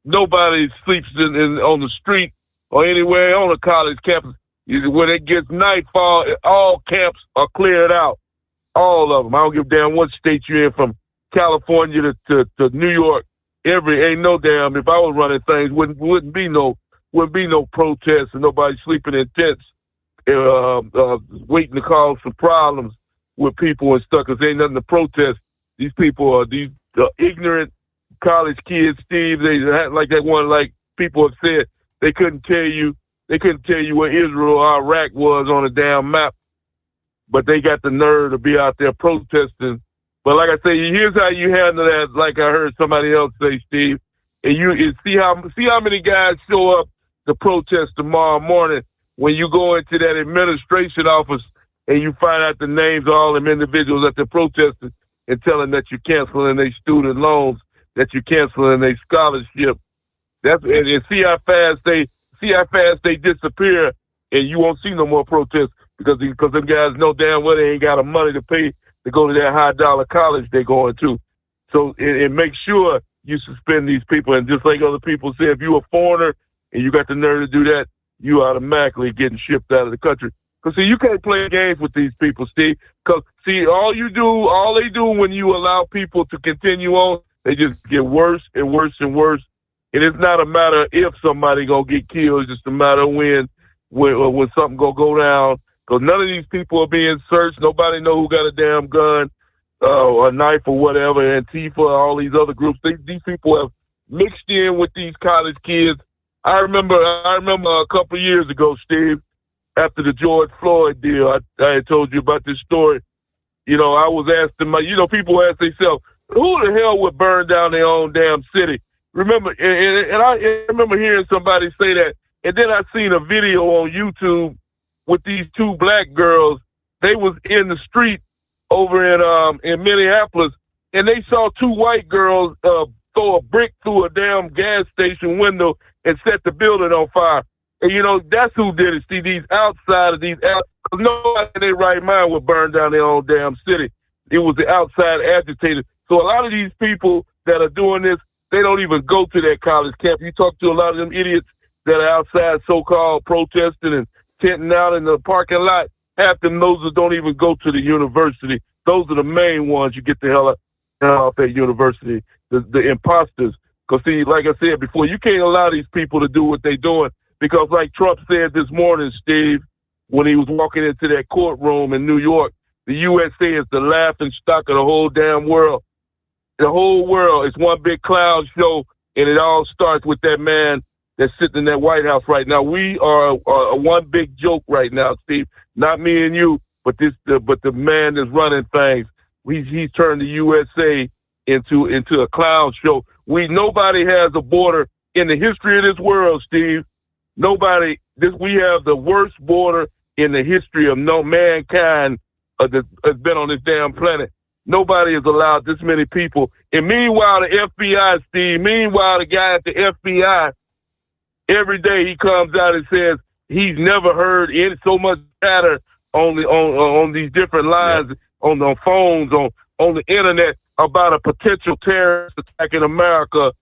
Nobody sleeps on the street or anywhere on a college campus. When it gets nightfall, all camps are cleared out. All of them. I don't give a damn what state you're in, from California to New York. Ain't no damn, if I was running things, wouldn't be no protests and nobody sleeping in tents, waiting to cause some problems with people and stuff, because ain't nothing to protest. These people are these ignorant college kids, Steve. They like that one, like people have said, they couldn't tell you where Israel or Iraq was on a damn map, but they got the nerve to be out there protesting. But like I say, here's how you handle that. Like I heard somebody else say, Steve, and you see how many guys show up to protest tomorrow morning when you go into that administration office and you find out the names of all them individuals that they're protesting and telling that you're canceling their student loans, that you're canceling their scholarship. And see how fast they disappear, and you won't see no more protests, because them guys know damn well they ain't got the money to pay to go to that high-dollar college they're going to. So it makes sure you suspend these people. And just like other people say, if you're a foreigner and you got the nerve to do that, you automatically getting shipped out of the country. Because, see, you can't play games with these people, Steve. Because, see, all they do when you allow people to continue on, they just get worse and worse and worse. And it's not a matter of if somebody going to get killed. It's just a matter of when something going to go down. Because none of these people are being searched. Nobody know who got a damn gun, a knife or whatever, Antifa, all these other groups. These people have mixed in with these college kids. I remember a couple of years ago, Steve, after the George Floyd deal, I had told you about this story. You know, I was asking people ask themselves, who the hell would burn down their own damn city? Remember, and I remember hearing somebody say that, and then I seen a video on YouTube with these two black girls. They was in the street over in Minneapolis, and they saw two white girls throw a brick through a damn gas station window and set the building on fire. And, that's who did it. See, these outsiders, because nobody in their right mind would burn down their own damn city. It was the outside agitators. So a lot of these people that are doing this, they don't even go to that college camp. You talk to a lot of them idiots that are outside so-called protesting and tenting out in the parking lot. Half them those that don't even go to the university. Those are the main ones you get the hell off that university, the imposters. Because, see, like I said before, you can't allow these people to do what they're doing. Because like Trump said this morning, Steve, when he was walking into that courtroom in New York, the USA is the laughing stock of the whole damn world. The whole world is one big clown show, and it all starts with that man that's sitting in that White House right now. We are one big joke right now, Steve. Not me and you, but the man that's running things. He's turned the USA into a clown show. Nobody has a border in the history of this world, Steve. We have the worst border in the history of mankind that's been on this damn planet. Nobody has allowed this many people. And meanwhile, the FBI, Steve, the guy at the FBI, every day he comes out and says, he's never heard so much chatter on these different lines, on the phones, on the internet about a potential terrorist attack in America.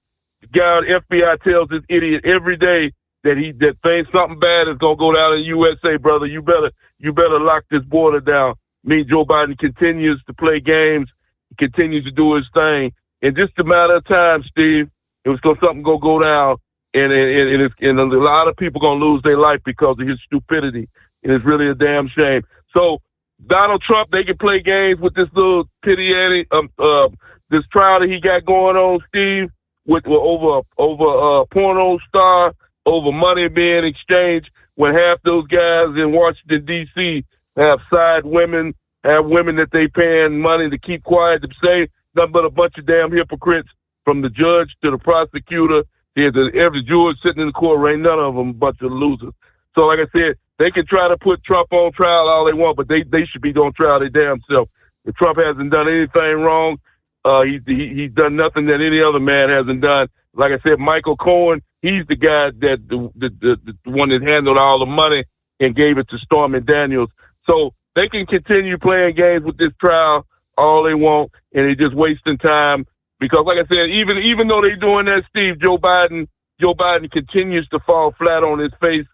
God, FBI tells this idiot every day that something bad is gonna go down in the USA, brother. You better lock this border down. Joe Biden continues to play games, he continues to do his thing. In just a matter of time, Steve, something gonna go down, and a lot of people gonna lose their life because of his stupidity. And it's really a damn shame. So Donald Trump, they can play games with this little this trial that he got going on, Steve, over a porno star, over money being exchanged, when half those guys in Washington, D.C. have side women, have women that they paying money to keep quiet, to say nothing but a bunch of damn hypocrites, from the judge to the prosecutor. Every judge sitting in the court, ain't none of them a bunch of losers. So like I said, they can try to put Trump on trial all they want, but they should be on trial their damn self. If Trump hasn't done anything wrong, he's done nothing that any other man hasn't done. Like I said, Michael Cohen, he's the guy that the one that handled all the money and gave it to Stormy Daniels. So they can continue playing games with this trial all they want, and they're just wasting time. Because like I said, even though they're doing that, Steve, Joe Biden continues to fall flat on his face.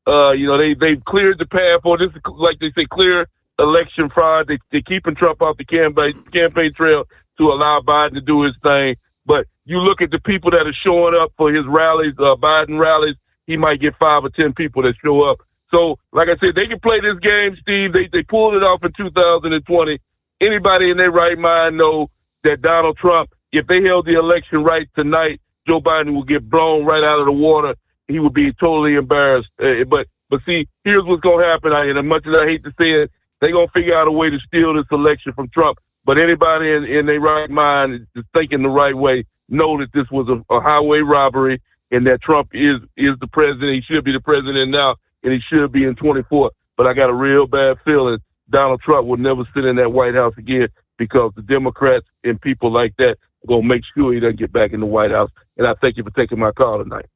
They've cleared the path for this, like they say, clear election fraud. They're keeping Trump off the campaign trail to allow Biden to do his thing. But you look at the people that are showing up for his rallies, Biden rallies, he might get 5 or 10 people that show up. So, like I said, they can play this game, Steve. They pulled it off in 2020. Anybody in their right mind know that Donald Trump, if they held the election right tonight, Joe Biden will get blown right out of the water. He would be totally embarrassed. But see, here's what's going to happen. And as much as I hate to say it, they're going to figure out a way to steal this election from Trump. But anybody in their right mind is thinking the right way, know that this was a highway robbery and that Trump is the president. He should be the president now, and he should be in 24. But I got a real bad feeling Donald Trump will never sit in that White House again, because the Democrats and people like that are going to make sure he doesn't get back in the White House. And I thank you for taking my call tonight.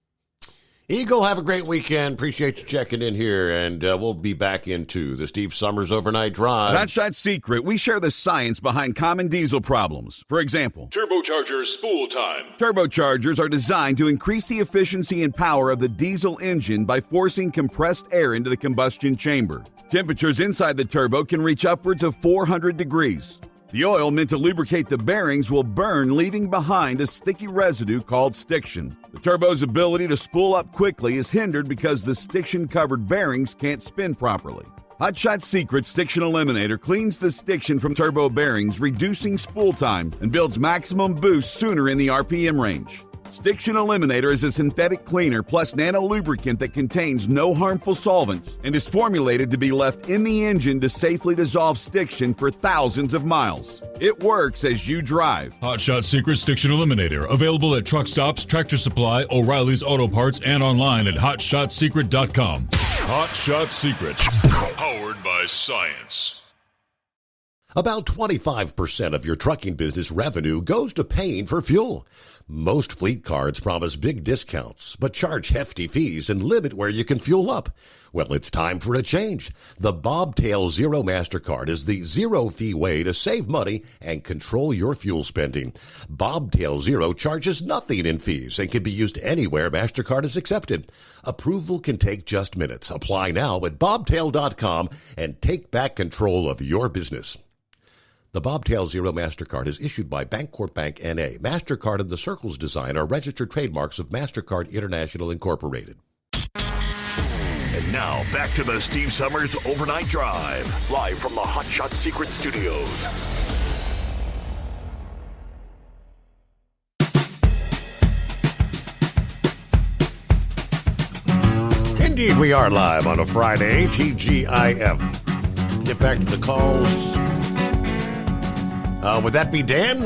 Eagle, have a great weekend. Appreciate you checking in here, and we'll be back into the Steve Summers Overnight Drive. At Hotshot Secret, we share the science behind common diesel problems. For example, turbocharger spool time. Turbochargers are designed to increase the efficiency and power of the diesel engine by forcing compressed air into the combustion chamber. Temperatures inside the turbo can reach upwards of 400 degrees. The oil meant to lubricate the bearings will burn, leaving behind a sticky residue called stiction. The turbo's ability to spool up quickly is hindered because the stiction-covered bearings can't spin properly. Hotshot Secret Stiction Eliminator cleans the stiction from turbo bearings, reducing spool time, and builds maximum boost sooner in the RPM range. Stiction Eliminator is a synthetic cleaner plus nano lubricant that contains no harmful solvents and is formulated to be left in the engine to safely dissolve stiction for thousands of miles. It works as you drive. Hotshot Secret Stiction Eliminator, available at truck stops, Tractor Supply, O'Reilly's Auto Parts, and online at hotshotsecret.com. Hotshot Secret, powered by science. About 25% of your trucking business revenue goes to paying for fuel. Most fleet cards promise big discounts, but charge hefty fees and limit where you can fuel up. Well, it's time for a change. The Bobtail Zero MasterCard is the zero-fee way to save money and control your fuel spending. Bobtail Zero charges nothing in fees and can be used anywhere MasterCard is accepted. Approval can take just minutes. Apply now at bobtail.com and take back control of your business. The Bobtail Zero MasterCard is issued by Bancorp Bank N.A. MasterCard and the Circles design are registered trademarks of MasterCard International Incorporated. And now, back to the Steve Summers Overnight Drive, live from the Hotshot Secret Studios. Indeed, we are live on a Friday, TGIF. Get back to the calls. Would that be Dan?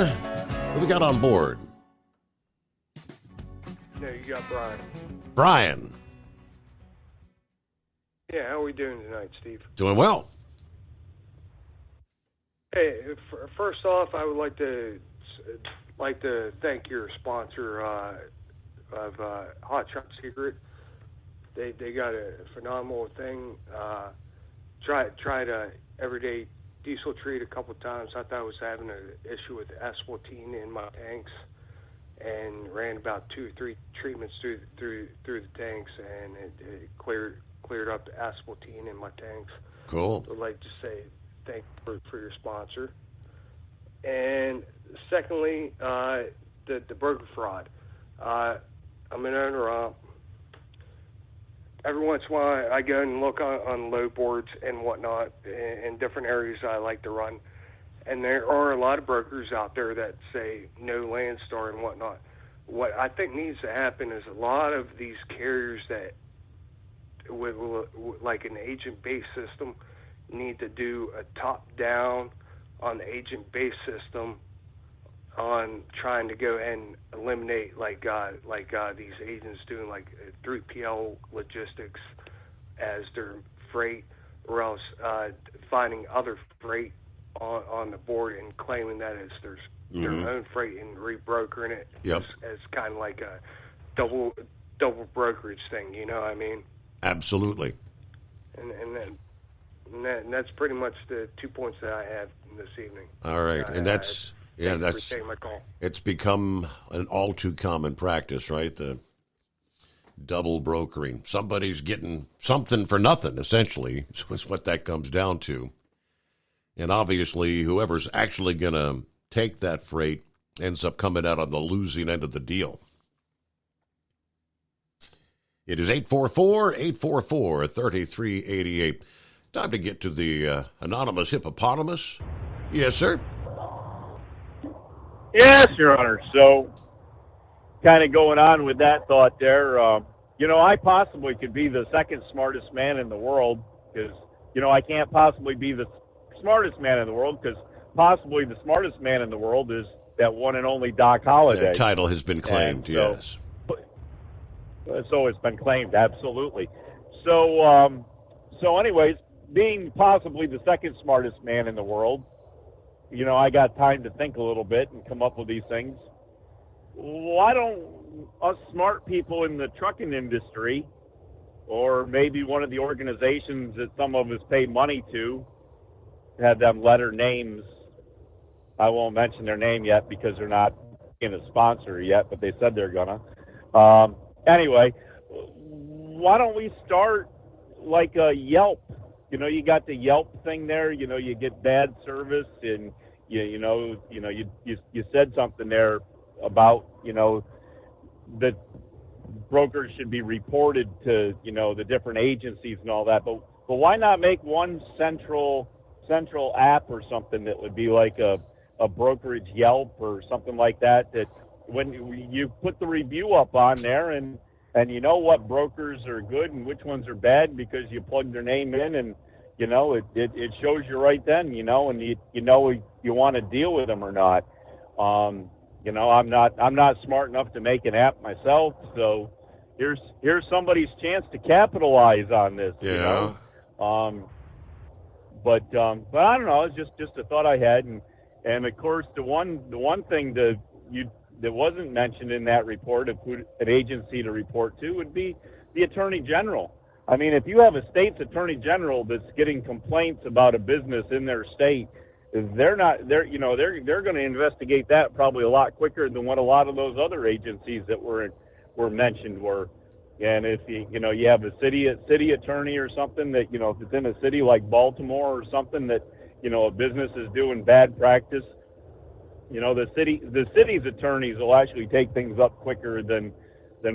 Who we got on board? Yeah, you got Brian. Brian. Yeah, how are we doing tonight, Steve? Doing well. Hey, first off, I would like to thank your sponsor of Hotshot Secret. They they got a phenomenal thing. Tried a everyday diesel treat a couple times. I thought I was having an issue with asphaltene in my tanks, and ran about 2 or 3 treatments through the tanks, and it cleared up the asphaltene in my tanks. Cool. I'd like to say thank you for your sponsor. And secondly, the broker fraud. I'm an owner. Every once in a while, I go and look on load boards and whatnot in different areas I like to run. And there are a lot of brokers out there that say no Landstar and whatnot. What I think needs to happen is a lot of these carriers that, with like an agent-based system, need to do a top-down on the agent-based system on trying to go and eliminate these agents doing like 3PL logistics as their freight, or else finding other freight on the board and claiming that it's their own freight and rebrokering it as kind of like a double brokerage thing. You know what I mean? Absolutely. And that's pretty much the 2 points that I have this evening. All right, and that's taking my call. It's become an all too common practice, right? The double brokering. Somebody's getting something for nothing, essentially, is what that comes down to. And obviously, whoever's actually going to take that freight ends up coming out on the losing end of the deal. It is 844-844-3388. Time to get to the anonymous hippopotamus. Yes, sir. Yes, Your Honor. So, kind of going on with that thought there, I possibly could be the second smartest man in the world because, I can't possibly be the smartest man in the world because possibly the smartest man in the world is that one and only Doc Holliday. That title has been claimed, yes. So it's been claimed, absolutely. So anyways, being possibly the second smartest man in the world, I got time to think a little bit and come up with these things. Why don't us smart people in the trucking industry, or maybe one of the organizations that some of us pay money to, have them letter names? I won't mention their name yet because they're not in a sponsor yet, but they said they're gonna. Anyway, why don't we start like a Yelp? You got the Yelp thing there. You get bad service, and you said something there about that brokers should be reported to the different agencies and all that. But why not make one central app or something that would be like a brokerage Yelp or something like that? That when you put the review up on there and you know what brokers are good and which ones are bad because you plug their name in, and it shows you right then, and you want to deal with them or not. I'm not smart enough to make an app myself, so here's somebody's chance to capitalize on this. Yeah. But I don't know. It's just a thought I had, and of course the one thing that wasn't mentioned in that report of who an agency to report to would be the Attorney General. I mean, if you have a state's Attorney General that's getting complaints about a business in their state, they're going to investigate that probably a lot quicker than what a lot of those other agencies that were mentioned were. And if you have a city attorney or something that if it's in a city like Baltimore or something that a business is doing bad practice, the city's attorneys will actually take things up quicker than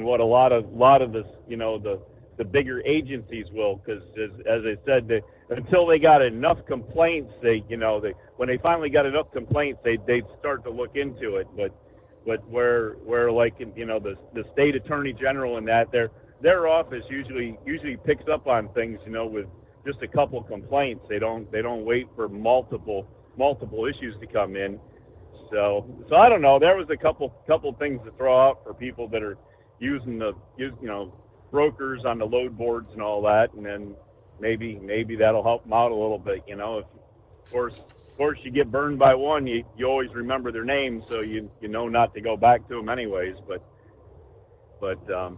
what a lot of this the bigger agencies will, because as I said, until they got enough complaints, when they finally got enough complaints, they'd start to look into it. But where like the state attorney general and that their office usually picks up on things with just a couple complaints. They don't wait for multiple issues to come in. So I don't know. There was a couple things to throw out for people that are using brokers on the load boards and all that, and then maybe that'll help them out a little bit. If of course you get burned by one, you always remember their name, so you know not to go back to them anyways. But other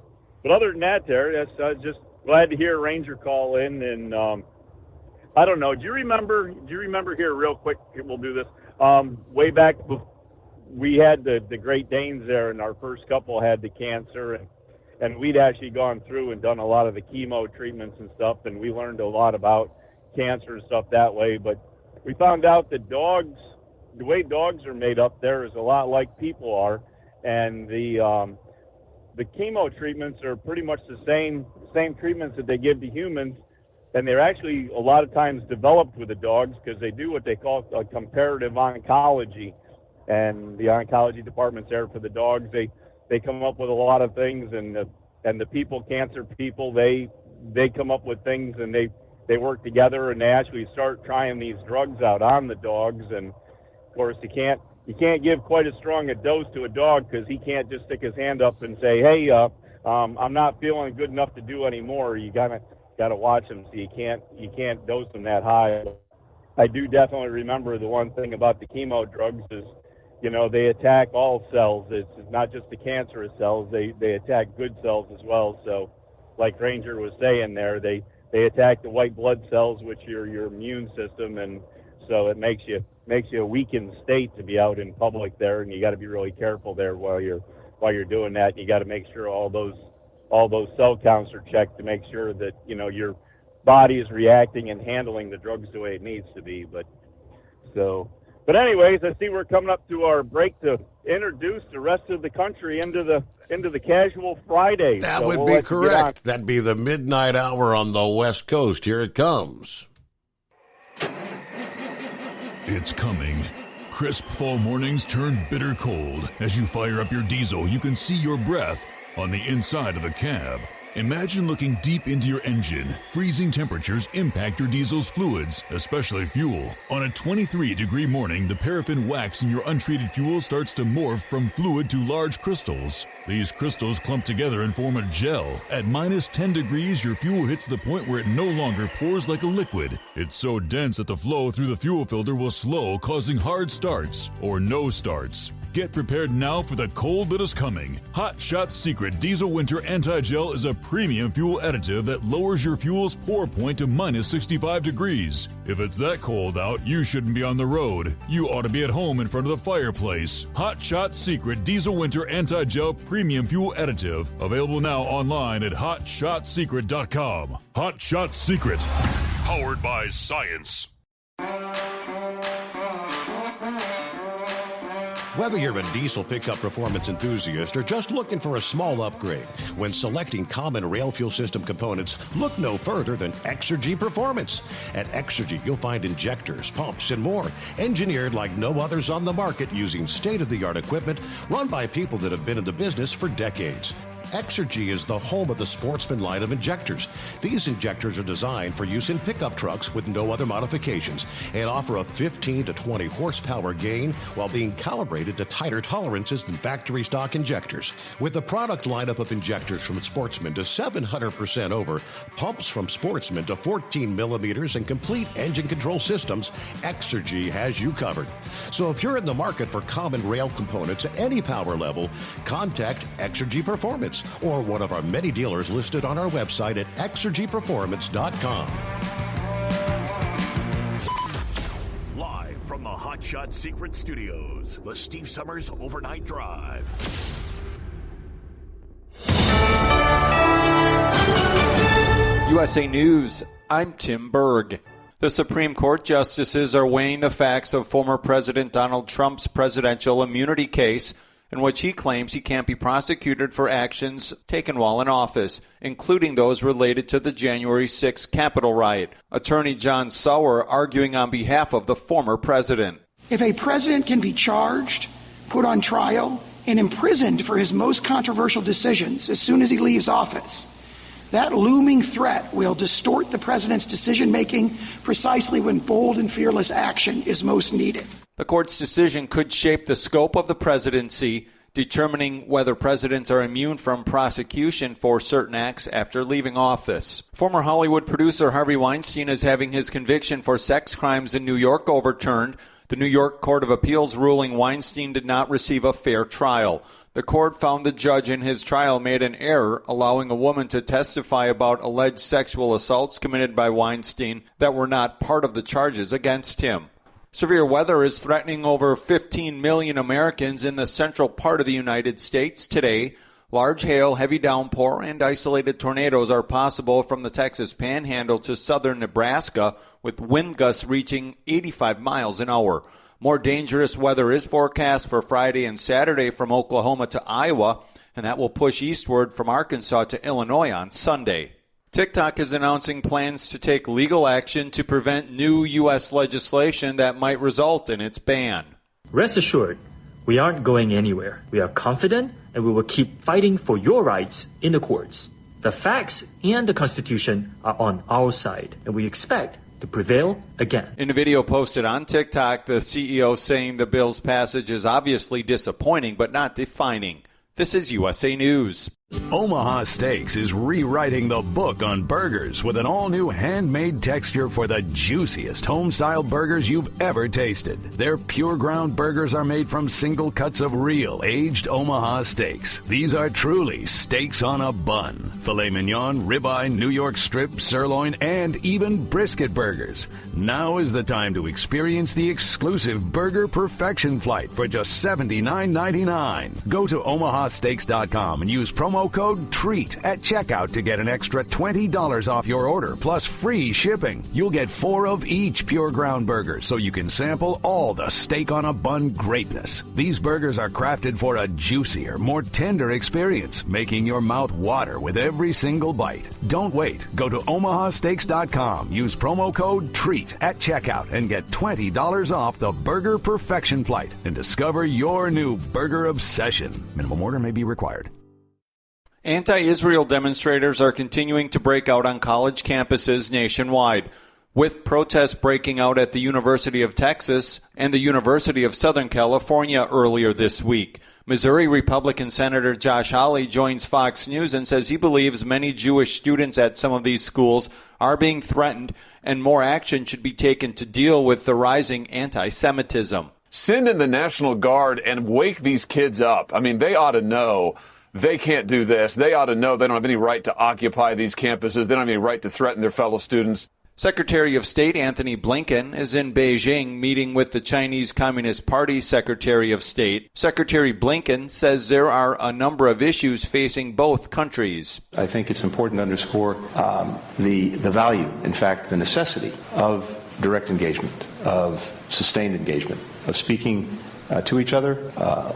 than that, that's glad to hear Ranger call in. And I don't know. Do you remember here real quick? We'll do this. Way back, we had the Great Danes there, and our first couple had the cancer, and we'd actually gone through and done a lot of the chemo treatments and stuff, and we learned a lot about cancer and stuff that way. But we found out that the way dogs are made up there is a lot like people are, and the chemo treatments are pretty much the same treatments that they give to humans, and they're actually a lot of times developed with the dogs because they do what they call comparative oncology, and the oncology department's there for the dogs. They come up with a lot of things, and the cancer people, they come up with things, and they work together, and they actually start trying these drugs out on the dogs. And of course, you can't give quite as strong a dose to a dog because he can't just stick his hand up and say, hey, I'm not feeling good enough to do anymore. You gotta watch him, so you can't dose him that high. I do definitely remember the one thing about the chemo drugs is, they attack all cells. It's not just the cancerous cells. They attack good cells as well. So, like Ranger was saying there, they attack the white blood cells, which are your immune system, and so it makes you a weakened state to be out in public there, and you got to be really careful there while you're doing that. You got to make sure all those cell counts are checked to make sure that your body is reacting and handling the drugs the way it needs to be. But anyways, I see we're coming up to our break to introduce the rest of the country into the casual Friday. That would be correct. That'd be the midnight hour on the West Coast. Here it comes. It's coming. Crisp fall mornings turn bitter cold. As you fire up your diesel, you can see your breath on the inside of a cab. Imagine looking deep into your engine. Freezing temperatures impact your diesel's fluids, especially fuel. On a 23-degree morning, the paraffin wax in your untreated fuel starts to morph from fluid to large crystals. These crystals clump together and form a gel. At minus 10 degrees, your fuel hits the point where it no longer pours like a liquid. It's so dense that the flow through the fuel filter will slow, causing hard starts or no starts. Get prepared now for the cold that is coming. Hot Shot Secret Diesel Winter Anti-Gel is a premium fuel additive that lowers your fuel's pour point to minus 65 degrees. If it's that cold out, you shouldn't be on the road. You ought to be at home in front of the fireplace. Hot Shot Secret Diesel Winter Anti-Gel Premium Fuel Additive. Available now online at HotShotSecret.com. Hot Shot Secret. Powered by science. Whether you're a diesel pickup performance enthusiast or just looking for a small upgrade, when selecting common rail fuel system components, look no further than Exergy Performance. At Exergy, you'll find injectors, pumps, and more, engineered like no others on the market using state-of-the-art equipment run by people that have been in the business for decades. Exergy is the home of the Sportsman line of injectors. These injectors are designed for use in pickup trucks with no other modifications and offer a 15 to 20 horsepower gain while being calibrated to tighter tolerances than factory stock injectors. With the product lineup of injectors from Sportsman to 700% over, pumps from Sportsman to 14 millimeters, and complete engine control systems, Exergy has you covered. So if you're in the market for common rail components at any power level, contact Exergy Performance or one of our many dealers listed on our website at exergyperformance.com. Live from the Hot Shot Secret Studios, the Steve Summers Overnight Drive. USA News, I'm Tim Berg. The Supreme Court justices are weighing the facts of former President Donald Trump's presidential immunity case, in which he claims he can't be prosecuted for actions taken while in office, including those related to the January 6th Capitol riot. Attorney John Sauer arguing on behalf of the former president. If a president can be charged, put on trial, and imprisoned for his most controversial decisions as soon as he leaves office, that looming threat will distort the president's decision-making precisely when bold and fearless action is most needed. The court's decision could shape the scope of the presidency, determining whether presidents are immune from prosecution for certain acts after leaving office. Former Hollywood producer Harvey Weinstein is having his conviction for sex crimes in New York overturned. The New York Court of Appeals ruling Weinstein did not receive a fair trial. The court found the judge in his trial made an error, allowing a woman to testify about alleged sexual assaults committed by Weinstein that were not part of the charges against him. Severe weather is threatening over 15 million Americans in the central part of the United States today. Large hail, heavy downpour, and isolated tornadoes are possible from the Texas Panhandle to southern Nebraska, with wind gusts reaching 85 miles an hour. More dangerous weather is forecast for Friday and Saturday from Oklahoma to Iowa, and that will push eastward from Arkansas to Illinois on Sunday. TikTok is announcing plans to take legal action to prevent new U.S. legislation that might result in its ban. Rest assured, we aren't going anywhere. We are confident and we will keep fighting for your rights in the courts. The facts and the Constitution are on our side, and we expect to prevail again. In a video posted on TikTok, the CEO saying the bill's passage is obviously disappointing but not defining. This is USA News. Omaha Steaks is rewriting the book on burgers with an all-new handmade texture for the juiciest home-style burgers you've ever tasted. Their pure ground burgers are made from single cuts of real aged Omaha steaks. These are truly steaks on a bun. Filet mignon, ribeye, New York strip, sirloin, and even brisket burgers. Now is the time to experience the exclusive Burger Perfection Flight for just $79.99. Go to omahasteaks.com and use promo code TREAT at checkout to get an extra $20 off your order, plus free shipping. You'll get 4 of each pure ground burger, so you can sample all the steak on a bun greatness. These burgers are crafted for a juicier, more tender experience, making your mouth water with every single bite. Don't wait. Go to omahasteaks.com, use promo code TREAT at checkout, and get $20 off the Burger Perfection Flight and discover your new burger obsession. Minimum order may be required. Anti-Israel demonstrators are continuing to break out on college campuses nationwide, with protests breaking out at the University of Texas and the University of Southern California earlier this week. Missouri Republican Senator Josh Hawley joins Fox News and says he believes many Jewish students at some of these schools are being threatened and more action should be taken to deal with the rising anti-Semitism. Send in the National Guard and wake these kids up. I mean, they ought to know they can't do this. They ought to know they don't have any right to occupy these campuses. They don't have any right to threaten their fellow students. Secretary of State Anthony Blinken is in Beijing meeting with the Chinese Communist Party Secretary of State. Secretary Blinken says there are a number of issues facing both countries. I think it's important to underscore the value, in fact, the necessity of direct engagement, of sustained engagement, of speaking to each other,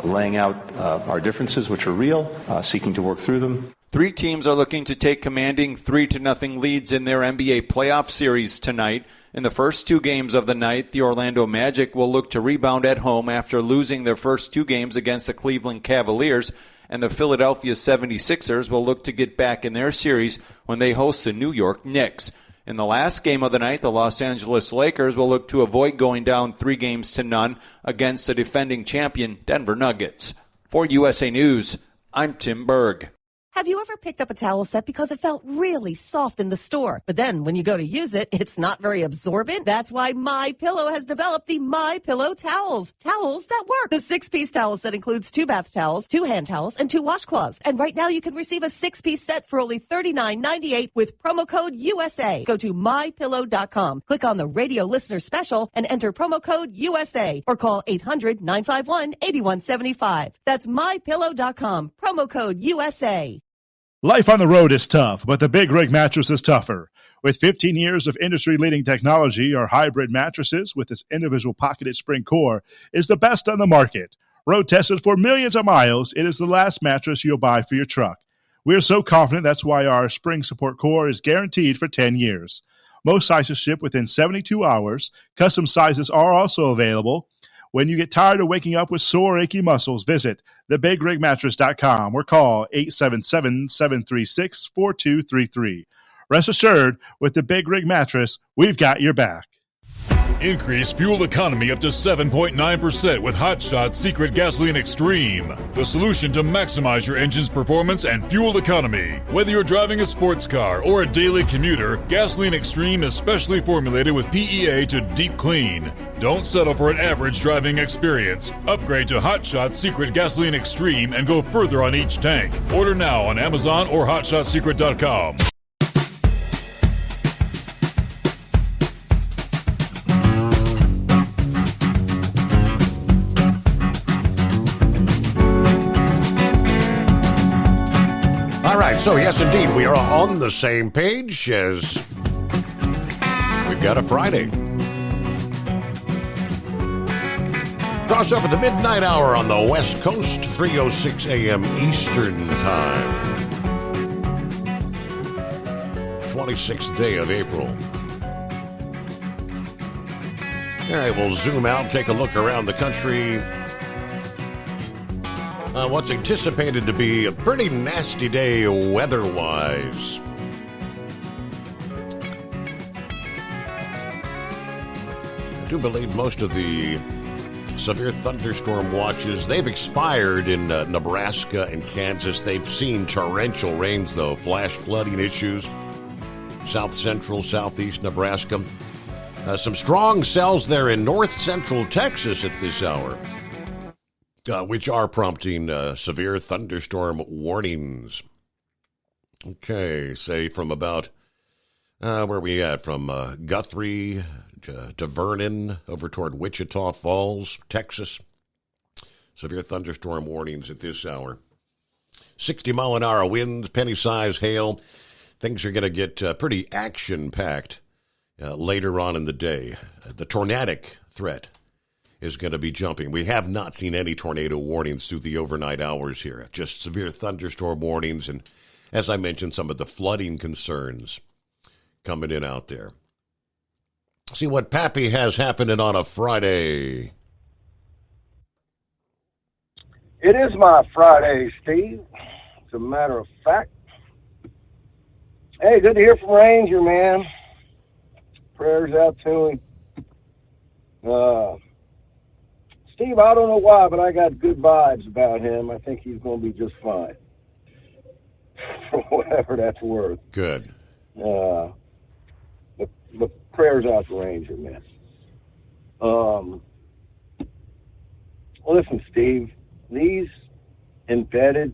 laying out our differences, which are real, seeking to work through them. 3 teams are looking to take commanding 3-0 leads in their NBA playoff series tonight. In the first 2 games of the night, the Orlando Magic will look to rebound at home after losing their first 2 games against the Cleveland Cavaliers, and the Philadelphia 76ers will look to get back in their series when they host the New York Knicks. In the last game of the night, the Los Angeles Lakers will look to avoid going down 3-0 against the defending champion Denver Nuggets. For USA News, I'm Tim Berg. Have you ever picked up a towel set because it felt really soft in the store, but then when you go to use it, it's not very absorbent? That's why MyPillow has developed the MyPillow towels. Towels that work. The 6-piece towel set includes 2 bath towels, 2 hand towels, and 2 washcloths. And right now you can receive a 6-piece set for only $39.98 with promo code USA. Go to MyPillow.com, click on the radio listener special, and enter promo code USA, or call 800-951-8175. That's MyPillow.com, promo code USA. Life on the road is tough, but the Big Rig mattress is tougher. With 15 years of industry-leading technology, our hybrid mattresses with its individual pocketed spring core is the best on the market. Road tested for millions of miles, it is the last mattress you'll buy for your truck. We are so confident that's why our spring support core is guaranteed for 10 years. Most sizes ship within 72 hours. Custom sizes are also available. When you get tired of waking up with sore, achy muscles, visit thebigrigmattress.com or call 877-736-4233. Rest assured, with the Big Rig Mattress, we've got your back. Increase fuel economy up to 7.9% with Hot Shot Secret Gasoline Extreme, the solution to maximize your engine's performance and fuel economy. Whether you're driving a sports car or a daily commuter, Gasoline Extreme is specially formulated with PEA to deep clean. Don't settle for an average driving experience. Upgrade to Hot Shot Secret Gasoline Extreme and go further on each tank. Order now on Amazon or HotShotSecret.com. All right, so yes, indeed, we are on the same page as we've got a Friday. Crossover the midnight hour on the West Coast, 3:06 a.m. Eastern Time. 26th day of April. All right, we'll zoom out, take a look around the country. What's anticipated to be a pretty nasty day weather-wise. I do believe most of the severe thunderstorm watches, they've expired in Nebraska and Kansas. They've seen torrential rains, though, flash flooding issues. South central, southeast Nebraska. Some strong cells there in north central Texas at this hour, which are prompting severe thunderstorm warnings. Okay, say from about, where are we at? From Guthrie to Vernon, over toward Wichita Falls, Texas. Severe thunderstorm warnings at this hour. 60-mile-an-hour winds, penny-size hail. Things are going to get pretty action-packed later on in the day. The tornadic threat is going to be jumping. We have not seen any tornado warnings through the overnight hours here. Just severe thunderstorm warnings and, as I mentioned, some of the flooding concerns coming in out there. See what Pappy has happening on a Friday. It is my Friday, Steve. As a matter of fact. Hey, good to hear from Ranger, man. Prayers out to him. Steve, I don't know why, but I got good vibes about him. I think he's going to be just fine. For whatever that's worth. Good. But prayers out to Ranger, man. Listen, Steve, these embedded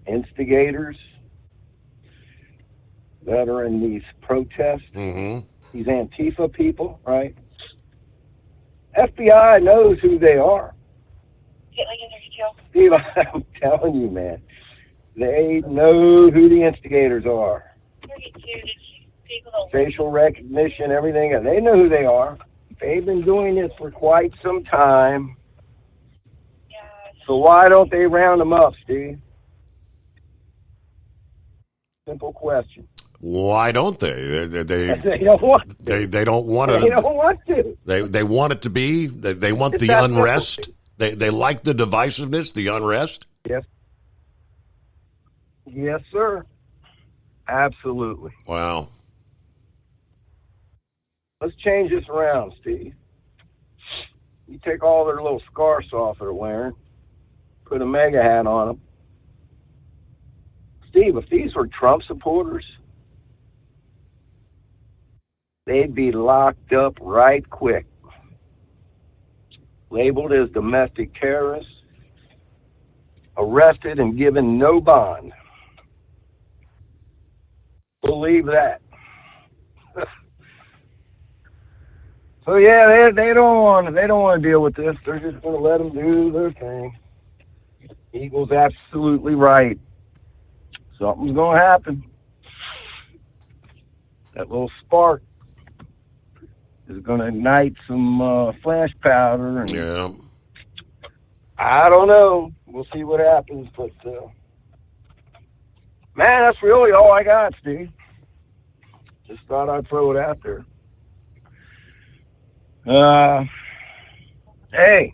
instigators that are in these protests, these Antifa people, right? FBI knows who they are. Steve, I'm telling you, man, they know who the instigators are. Facial recognition, everything. They know who they are. They've been doing this for quite some time. So why don't they round them up, Steve? Simple question. Why don't they? They don't want to. They don't want to. They don't want to. They want it to be. They want the unrest. They like the divisiveness, the unrest. Yes. Yes, sir. Absolutely. Wow. Let's change this around, Steve. You take all their little scarves off they're wearing, put a mega hat on them. Steve, if these were Trump supporters, they'd be locked up right quick. Labeled as domestic terrorists, arrested and given no bond. Believe that. So yeah, they don't want to deal with this. They're just going to let them do their thing. Eagle's absolutely right. Something's going to happen. That little spark is going to ignite some flash powder. And yeah. I don't know. We'll see what happens. But, man, that's really all I got, Steve. Just thought I'd throw it out there. Hey,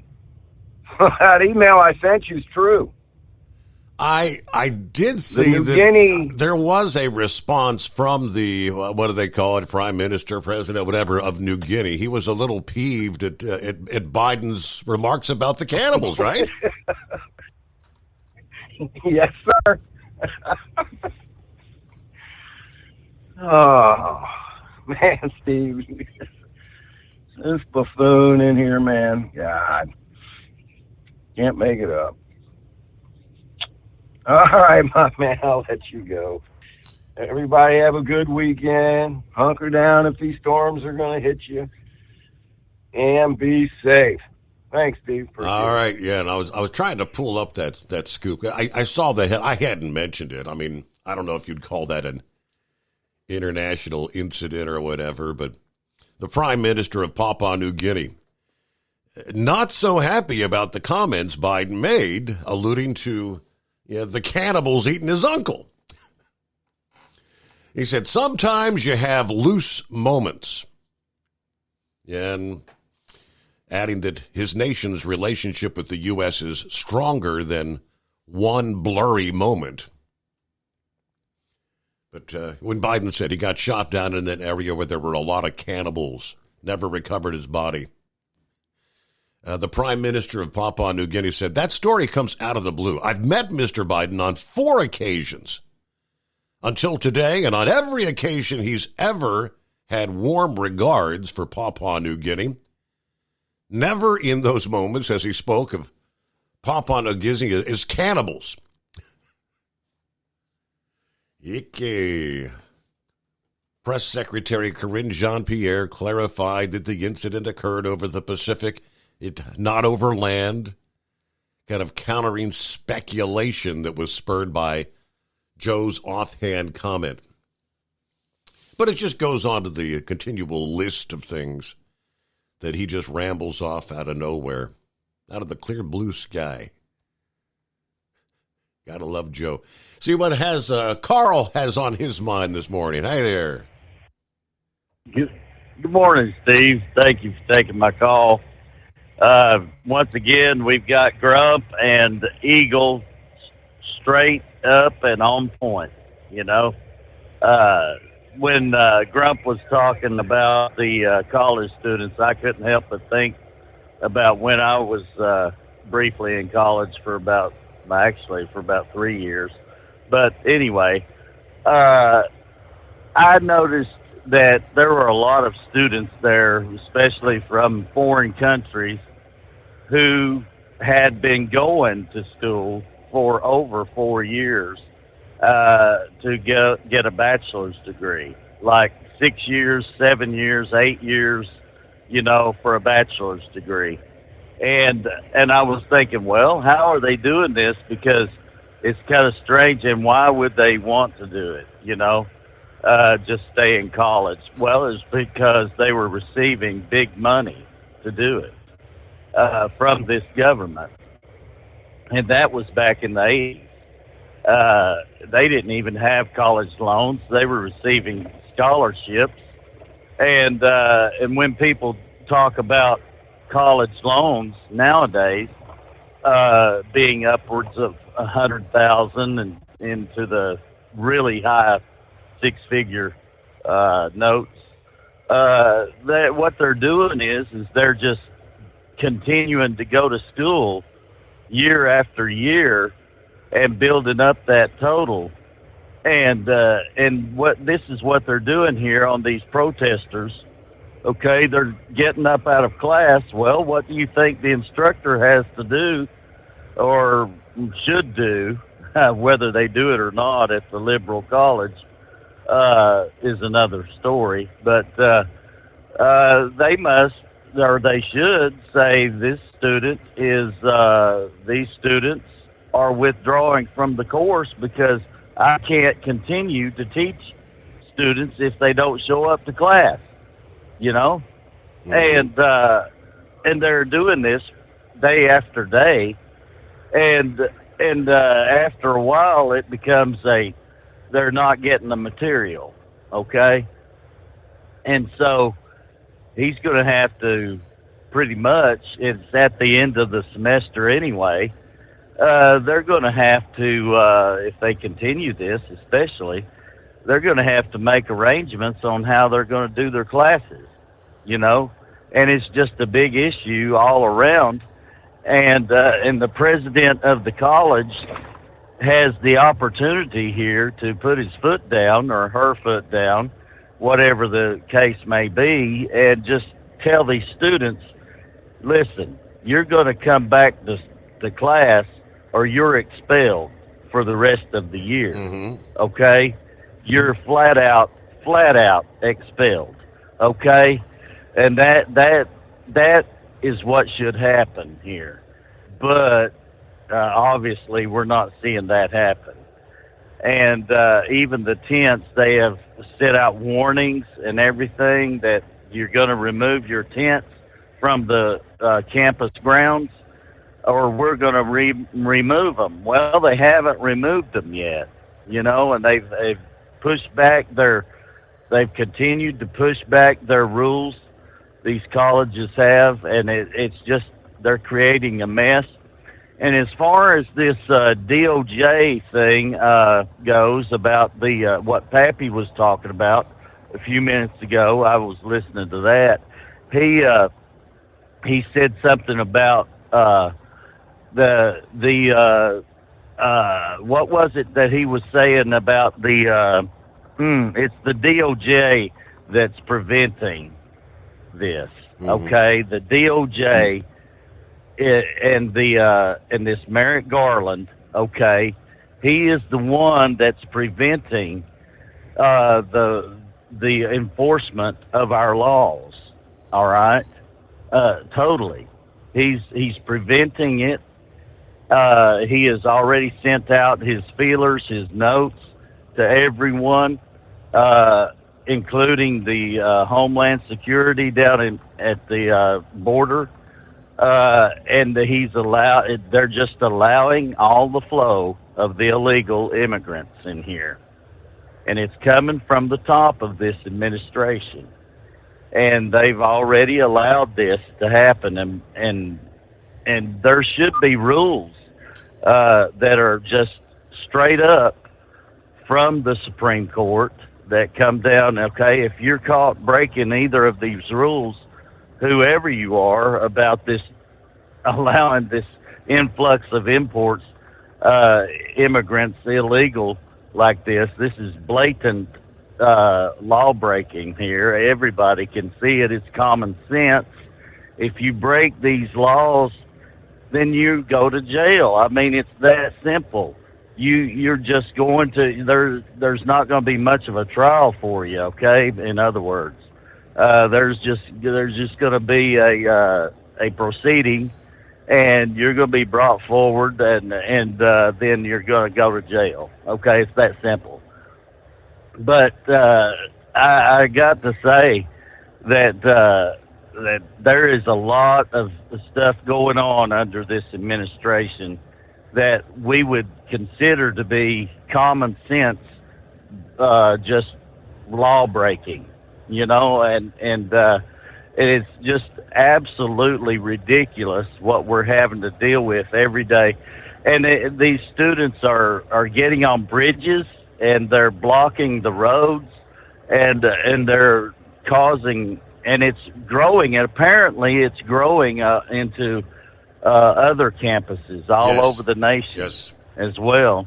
that email I sent you is true. I did see that there was a response from the, what do they call it, Prime Minister, President, whatever, of New Guinea. He was a little peeved at Biden's remarks about the cannibals, right? Yes, sir. Oh, man, Steve. This buffoon in here, man. God. Can't make it up. All right, my man, I'll let you go. Everybody have a good weekend. Hunker down if these storms are going to hit you. And be safe. Thanks, Steve. All right, yeah, and I was trying to pull up that scoop. I saw the head. I hadn't mentioned it. I mean, I don't know if you'd call that an international incident or whatever, but the Prime Minister of Papua New Guinea, not so happy about the comments Biden made, alluding to the cannibals eating his uncle. He said, sometimes you have loose moments. And adding that his nation's relationship with the U.S. is stronger than one blurry moment. But when Biden said he got shot down in that area where there were a lot of cannibals, never recovered his body, the Prime Minister of Papua New Guinea said, that story comes out of the blue. I've met Mr. Biden on 4 occasions until today, and on every occasion he's ever had warm regards for Papua New Guinea. Never in those moments has he spoke of Papua New Guinea as cannibals. Icky. Press Secretary Karine Jean-Pierre clarified that the incident occurred over the Pacific, not over land, kind of countering speculation that was spurred by Joe's offhand comment. But it just goes on to the continual list of things that he just rambles off out of nowhere, out of the clear blue sky. Gotta love Joe. See what Carl has on his mind this morning. Hi there. Good morning, Steve. Thank you for taking my call. Once again, we've got Grump and Eagle straight up and on point, you know. When Grump was talking about the college students, I couldn't help but think about when I was briefly in college for about 3 years. But anyway, I noticed that there were a lot of students there, especially from foreign countries, who had been going to school for over 4 years to get a bachelor's degree, like 6 years, 7 years, 8 years, you know, for a bachelor's degree. And I was thinking, well, how are they doing this? Because it's kind of strange, and why would they want to do it, you know, just stay in college? Well, it's because they were receiving big money to do it from this government. And that was back in the 80s. They didn't even have college loans. They were receiving scholarships. And when people talk about college loans nowadays being upwards of $100,000 and into the really high six-figure notes, what they're doing is they're just continuing to go to school year after year and building up that total. And this is what they're doing here on these protesters. Okay, they're getting up out of class. Well, what do you think the instructor has to do or should do, whether they do it or not at the liberal college, is another story. But they must, or they should say, these students are withdrawing from the course because I can't continue to teach students if they don't show up to class, you know? Mm-hmm. And they're doing this day after day, and after a while it becomes they're not getting the material, okay? And so he's going to have to pretty much, it's at the end of the semester anyway, they're going to have to, if they continue this especially, they're going to have to make arrangements on how they're going to do their classes, you know? And it's just a big issue all around. And the president of the college has the opportunity here to put his foot down or her foot down, whatever the case may be, and just tell these students, listen, you're going to come back to class or you're expelled for the rest of the year. Okay? You're flat out expelled. Okay? And that is what should happen here. But obviously we're not seeing that happen. And even the tents, they have set out warnings and everything that you're going to remove your tents from the campus grounds or we're going to remove them. Well, they haven't removed them yet, and they've pushed back they've continued to push back their rules, these colleges have, and it's just, they're creating a mess. And as far as this DOJ thing goes about the what Pappy was talking about a few minutes ago, I was listening to that. He said something about what was it that he was saying about it's the DOJ that's preventing this. Okay, the DOJ and this Merrick Garland. Okay, he is the one that's preventing the enforcement of our laws. All right, totally. He's preventing it. He has already sent out his feelers, his notes to everyone, including the Homeland Security down at the border. And they're just allowing all the flow of the illegal immigrants in here. And it's coming from the top of this administration. And they've already allowed this to happen. And there should be rules that are just straight up from the Supreme Court that come down. Okay, if you're caught breaking either of these rules, whoever you are, about this, allowing this influx of imports, immigrants, illegal like this is blatant law breaking here. Everybody can see it. It's common sense. If you break these laws, then you go to jail. I mean, it's that simple. You're just going to, there's not going to be much of a trial for you, okay? In other words, there's just going to be a proceeding, and you're going to be brought forward, and then you're going to go to jail. Okay, it's that simple. But I got to say that there is a lot of stuff going on under this administration that we would consider to be common sense, just law breaking, and it's just absolutely ridiculous what we're having to deal with every day. And these students are getting on bridges and they're blocking the roads and they're causing, and it's growing, and apparently it's growing into other campuses all over the nation as well.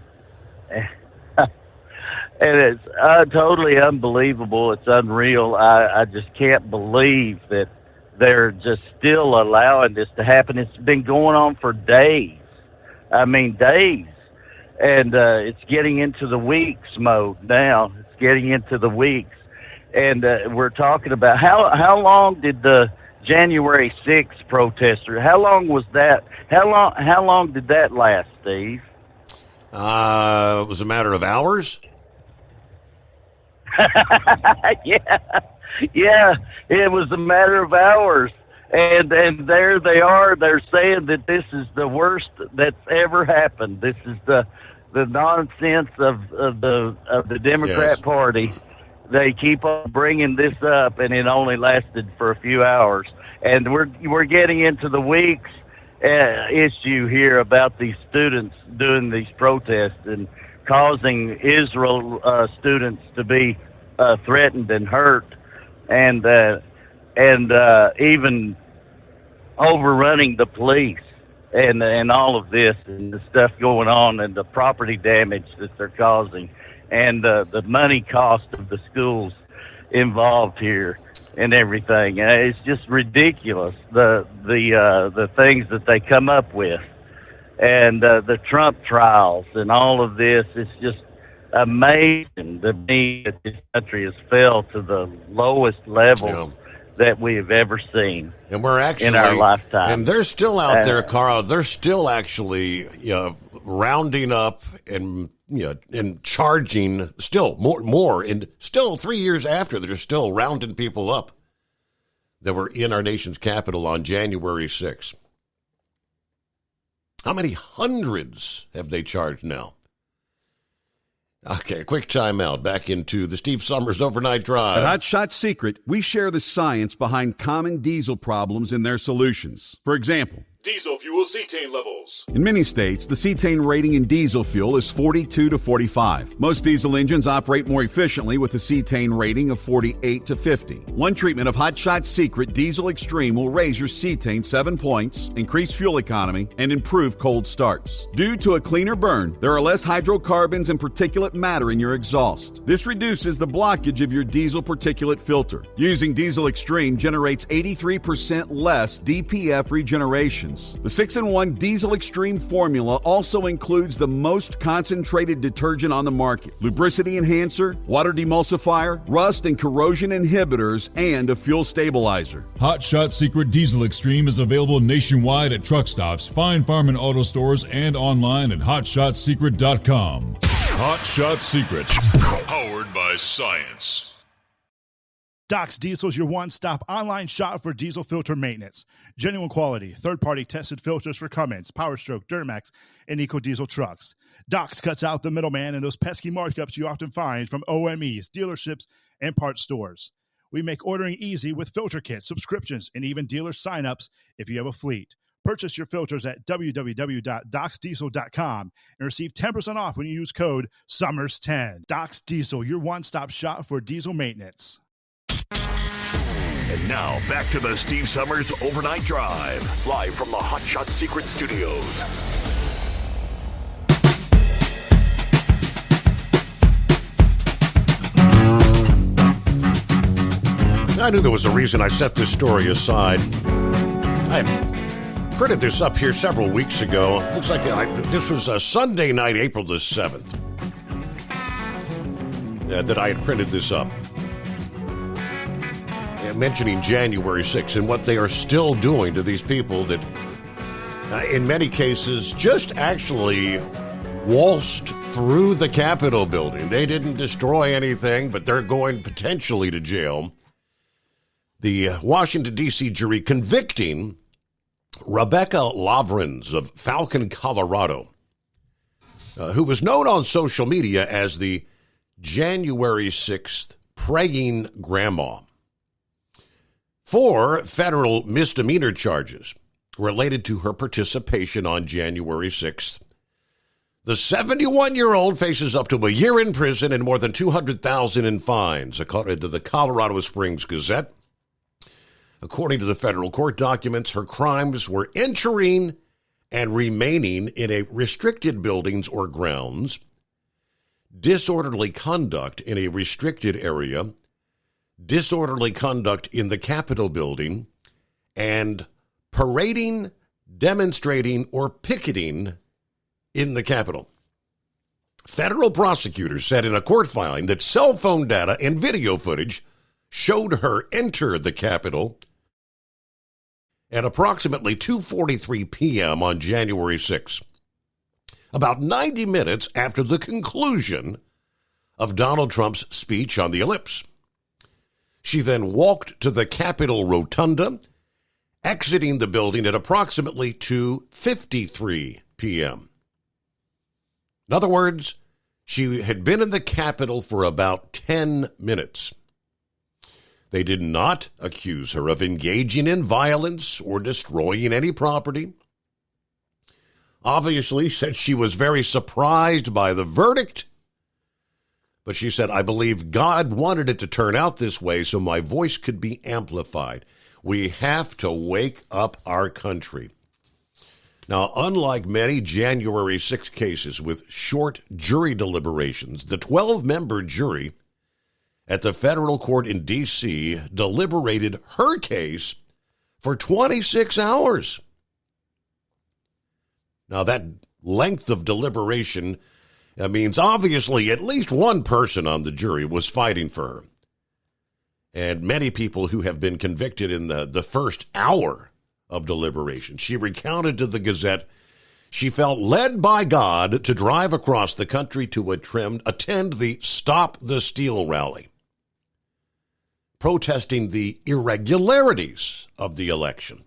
And it's totally unbelievable. It's unreal. I just can't believe that they're just still allowing this to happen. It's been going on for days. I mean, days. And it's getting into the weeks mode now. It's getting into the weeks. And we're talking about how long did the January 6th protester, how long was that? How long did that last, Steve? It was a matter of hours. Yeah, it was a matter of hours. And there they are. They're saying that this is the worst that's ever happened. This is the nonsense of the Democrat Party. They keep on bringing this up, and it only lasted for a few hours. And we're getting into the weeks issue here about these students doing these protests and causing Israel students to be threatened and hurt, and even overrunning the police, and all of this and the stuff going on, and the property damage that they're causing, and the money cost of the schools. involved here and everything. It's just ridiculous, the things that they come up with. And the Trump trials and all of this, it's just amazing to me that this country has fell to the lowest level that we have ever seen. And we're actually in our lifetime. And they're still out there, Carl. They're still actually rounding up and and charging still more. And still 3 years after, they're still rounding people up that were in our nation's capital on January 6th. How many hundreds have they charged now? Okay, quick timeout. Back into the Steve Summers Overnight Drive. At Hot Shot Secret, we share the science behind common diesel problems and their solutions. For example, Diesel fuel cetane levels. in many states, the cetane rating in diesel fuel is 42 to 45. Most diesel engines operate more efficiently with a cetane rating of 48 to 50. One treatment of Hot Shot Secret Diesel Extreme will raise your cetane 7 points, increase fuel economy, and improve cold starts. Due to a cleaner burn, there are less hydrocarbons and particulate matter in your exhaust. This reduces the blockage of your diesel particulate filter. Using Diesel Extreme generates 83% less DPF regeneration. The 6-in-1 Diesel Extreme formula also includes the most concentrated detergent on the market, lubricity enhancer, water demulsifier, rust and corrosion inhibitors, and a fuel stabilizer. Hot Shot Secret Diesel Extreme is available nationwide at truck stops, Fine Farm and auto stores, and online at hotshotsecret.com. Hot Shot Secret, powered by science. Doc's Diesel is your one-stop online shop for diesel filter maintenance. Genuine quality, third-party tested filters for Cummins, Powerstroke, Duramax, and EcoDiesel trucks. Doc's cuts out the middleman and those pesky markups you often find from OMEs, dealerships, and parts stores. We make ordering easy with filter kits, subscriptions, and even dealer sign-ups if you have a fleet. Purchase your filters at www.docsdiesel.com and receive 10% off when you use code SUMMERS10. Doc's Diesel, your one-stop shop for diesel maintenance. And now, back to the Steve Summers Overnight Drive, live from the Hot Shot Secret Studios. I knew there was a reason I set this story aside. I printed this up here several weeks ago. Looks like this was a Sunday night, April the 7th, that I had printed this up. Mentioning January 6th and what they are still doing to these people that, in many cases, just actually waltzed through the Capitol building. They didn't destroy anything, but they're going potentially to jail. The Washington, D.C. jury convicting Rebecca Lovrins of Falcon, Colorado, who was known on social media as the January 6th praying grandma, for federal misdemeanor charges related to her participation on January 6th. The 71-year-old faces up to a year in prison and more than $200,000 in fines, according to the Colorado Springs Gazette. According to the federal court documents, her crimes were entering and remaining in a restricted buildings or grounds, disorderly conduct in a restricted area, disorderly conduct in the Capitol building, and parading, demonstrating, or picketing in the Capitol. Federal prosecutors said in a court filing that cell phone data and video footage showed her enter the Capitol at approximately 2:43 p.m. on January 6, about 90 minutes after the conclusion of Donald Trump's speech on the ellipse. She then walked to the Capitol Rotunda, exiting the building at approximately 2:53 p.m. In other words, she had been in the Capitol for about 10 minutes. They did not accuse her of engaging in violence or destroying any property. Obviously, said she was very surprised by the verdict. But she said, I believe God wanted it to turn out this way so my voice could be amplified. We have to wake up our country. Now, unlike many January 6 cases with short jury deliberations, the 12-member jury at the federal court in D.C. deliberated her case for 26 hours. Now, that length of deliberation means obviously at least one person on the jury was fighting for her. And many people who have been convicted in the first hour of deliberation. She recounted to the Gazette she felt led by God to drive across the country to attend the Stop the Steal rally, protesting the irregularities of the election.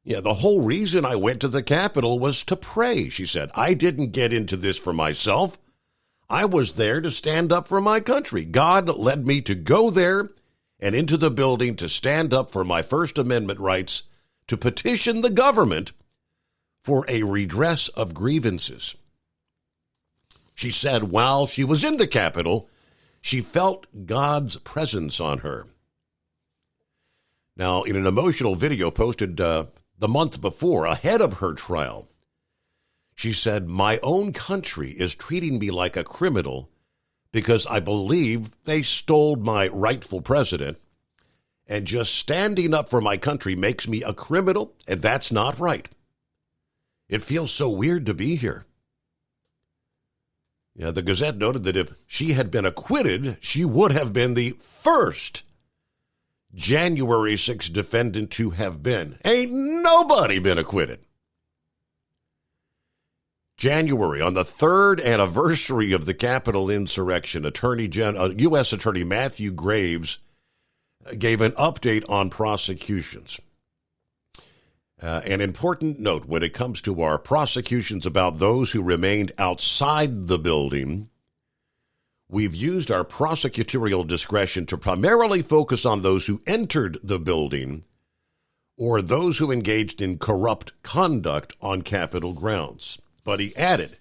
Yeah, the whole reason I went to the Capitol was to pray, she said. I didn't get into this for myself. I was there to stand up for my country. God led me to go there and into the building to stand up for my First Amendment rights, to petition the government for a redress of grievances. She said while she was in the Capitol, she felt God's presence on her. Now, in an emotional video posted the month before, ahead of her trial, she said, "My own country is treating me like a criminal because I believe they stole my rightful president, and just standing up for my country makes me a criminal, and that's not right. It feels so weird to be here." Yeah, the Gazette noted that if she had been acquitted, she would have been the first January 6th defendant to have been. Ain't nobody been acquitted. January, on the third anniversary of the Capitol insurrection, U.S. Attorney Matthew Graves gave an update on prosecutions. An important note when it comes to our prosecutions about those who remained outside the building, we've used our prosecutorial discretion to primarily focus on those who entered the building or those who engaged in corrupt conduct on Capitol grounds. But he added,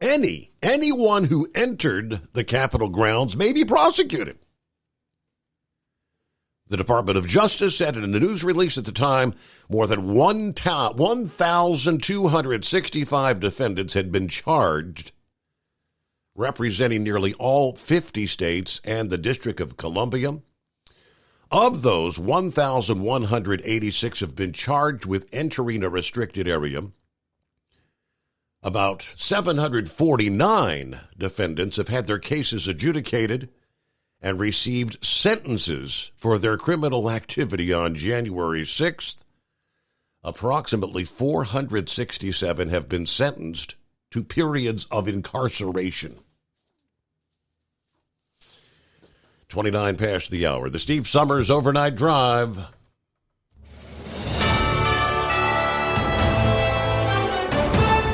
anyone who entered the Capitol grounds may be prosecuted. The Department of Justice said in a news release at the time, more than 1,265 defendants had been charged, representing nearly all 50 states and the District of Columbia. Of those, 1,186 have been charged with entering a restricted area. About 749 defendants have had their cases adjudicated and received sentences for their criminal activity on January 6th. Approximately 467 have been sentenced to periods of incarceration. 29 past the hour. The Steve Summers Overnight Drive.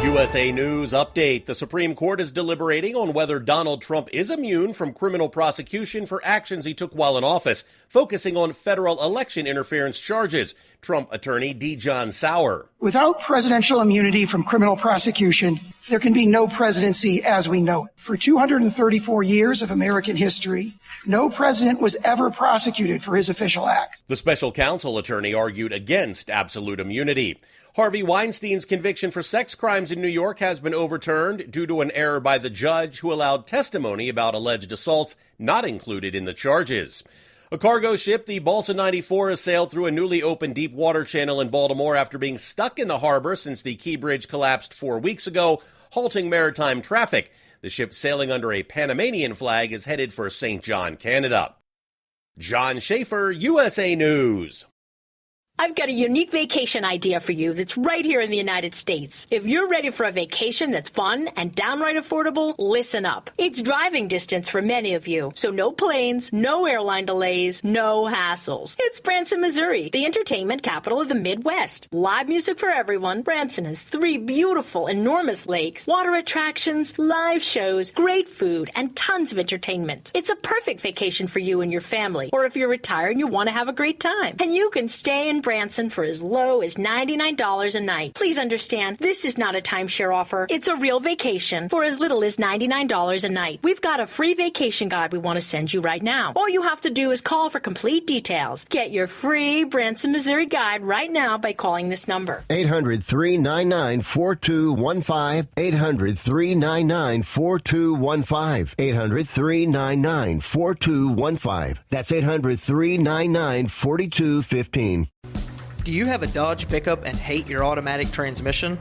USA News Update. The Supreme Court is deliberating on whether Donald Trump is immune from criminal prosecution for actions he took while in office, focusing on federal election interference charges. Trump attorney D. John Sauer. Without presidential immunity from criminal prosecution, there can be no presidency as we know it. For 234 years of American history, no president was ever prosecuted for his official acts. The special counsel attorney argued against absolute immunity. Harvey Weinstein's conviction for sex crimes in New York has been overturned due to an error by the judge who allowed testimony about alleged assaults not included in the charges. A cargo ship, the Balsa 94, has sailed through a newly opened deep water channel in Baltimore after being stuck in the harbor since the Key Bridge collapsed 4 weeks ago, halting maritime traffic. The ship, sailing under a Panamanian flag, is headed for St. John, Canada. John Schaefer, USA News. I've got a unique vacation idea for you that's right here in the United States. If you're ready for a vacation that's fun and downright affordable, listen up. It's driving distance for many of you, so no planes, no airline delays, no hassles. It's Branson, Missouri, the entertainment capital of the Midwest. Live music for everyone. Branson has 3 beautiful, enormous lakes, water attractions, live shows, great food, and tons of entertainment. It's a perfect vacation for you and your family, or if you're retired and you want to have a great time. And you can stay in Branson for as low as $99 a night. Please understand, this is not a timeshare offer. It's a real vacation for as little as $99 a night. We've got a free vacation guide we want to send you right now. All you have to do is call for complete details. Get your free Branson, Missouri guide right now by calling this number. 800-399-4215. 800-399-4215. 800-399-4215. That's 800-399-4215. Do you have a Dodge pickup and hate your automatic transmission?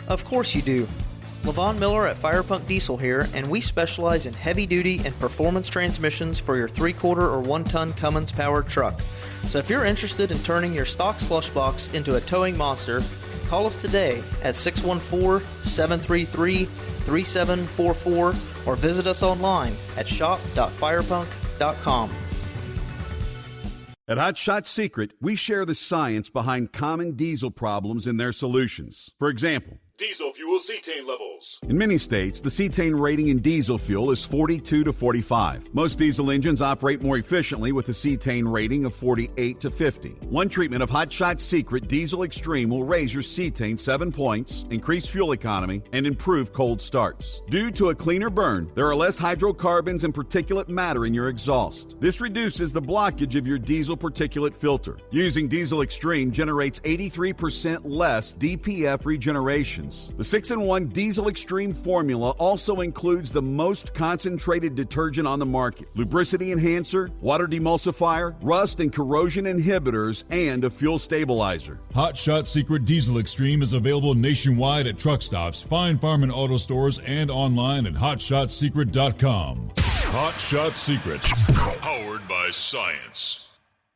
Of course you do. LaVon Miller at Firepunk Diesel here, and we specialize in heavy-duty and performance transmissions for your 3-quarter or 1-ton Cummins-powered truck. So if you're interested in turning your stock slush box into a towing monster, call us today at 614-733-3744 or visit us online at shop.firepunk.com. At Hot Shot Secret, we share the science behind common diesel problems and their solutions. For example, Diesel fuel cetane levels. in many states, the cetane rating in diesel fuel is 42 to 45. Most diesel engines operate more efficiently with a cetane rating of 48 to 50. One treatment of Hot Shot Secret Diesel Extreme will raise your cetane 7 points, increase fuel economy, and improve cold starts. Due to a cleaner burn, there are less hydrocarbons and particulate matter in your exhaust. This reduces the blockage of your diesel particulate filter. Using Diesel Extreme generates 83% less DPF regenerations. The 6-in-1 Diesel Extreme formula also includes the most concentrated detergent on the market, lubricity enhancer, water demulsifier, rust and corrosion inhibitors, and a fuel stabilizer. Hot Shot Secret Diesel Extreme is available nationwide at truck stops, fine farm and auto stores, and online at hotshotsecret.com. Hot Shot Secret, powered by science.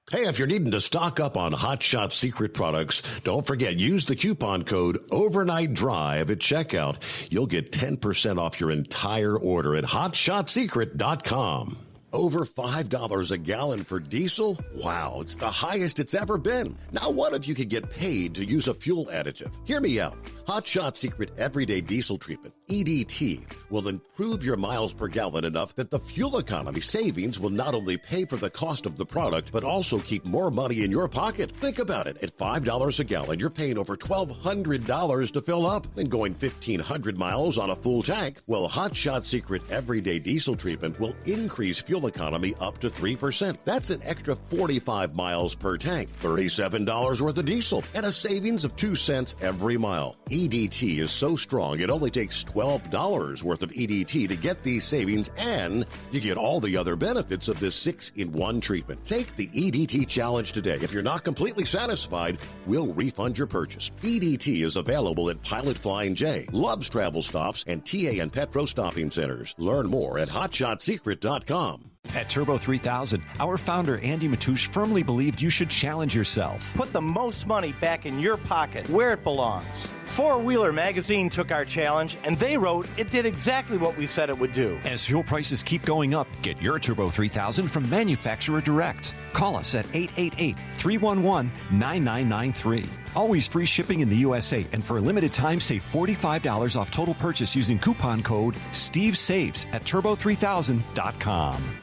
Hey, if you're needing to stock up on Hot Shot Secret products, don't forget, use the coupon code Overnight Drive at checkout. You'll get 10% off your entire order at hotshotsecret.com. Over $5 a gallon for diesel? Wow, it's the highest it's ever been. Now what if you could get paid to use a fuel additive? Hear me out. Hot Shot Secret Everyday Diesel Treatment, EDT, will improve your miles per gallon enough that the fuel economy savings will not only pay for the cost of the product, but also keep more money in your pocket. Think about it. At $5 a gallon, you're paying over $1,200 to fill up and going 1,500 miles on a full tank. Well, Hot Shot Secret Everyday Diesel Treatment will increase fuel economy up to 3%. That's an extra 45 miles per tank, $37 worth of diesel, and a savings of 2 cents every mile. EDT is so strong, it only takes $12 worth of EDT to get these savings, and you get all the other benefits of this 6-in-1 treatment. Take the EDT challenge today. If you're not completely satisfied, we'll refund your purchase. EDT is available at Pilot Flying J, Love's Travel Stops, and TA and Petro Stopping Centers. Learn more at hotshotsecret.com. At Turbo 3000, our founder Andy Matouche firmly believed you should challenge yourself. Put the most money back in your pocket, where it belongs. Four Wheeler Magazine took our challenge, and they wrote it did exactly what we said it would do. As fuel prices keep going up, get your Turbo 3000 from manufacturer direct. Call us at 888-311-9993. Always free shipping in the USA, and for a limited time, save $45 off total purchase using coupon code STEVESAVES at turbo3000.com.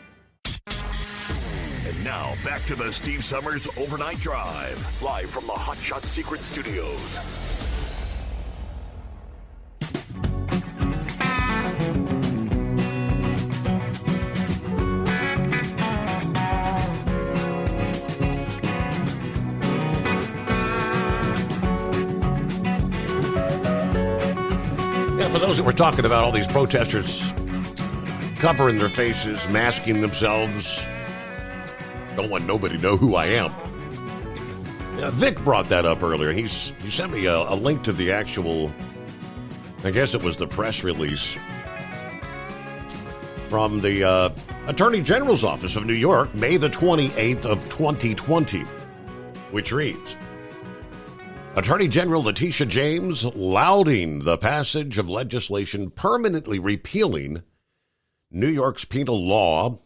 And now, back to the Steve Summers Overnight Drive, live from the Hot Shot Secret Studios. For those that were talking about all these protesters covering their faces, masking themselves, don't want nobody to know who I am. Vic brought that up earlier. He sent me a link to the actual, I guess it was the press release from the Attorney General's Office of New York, May the 28th of 2020, which reads, Attorney General Letitia James lauding the passage of legislation permanently repealing New York's penal law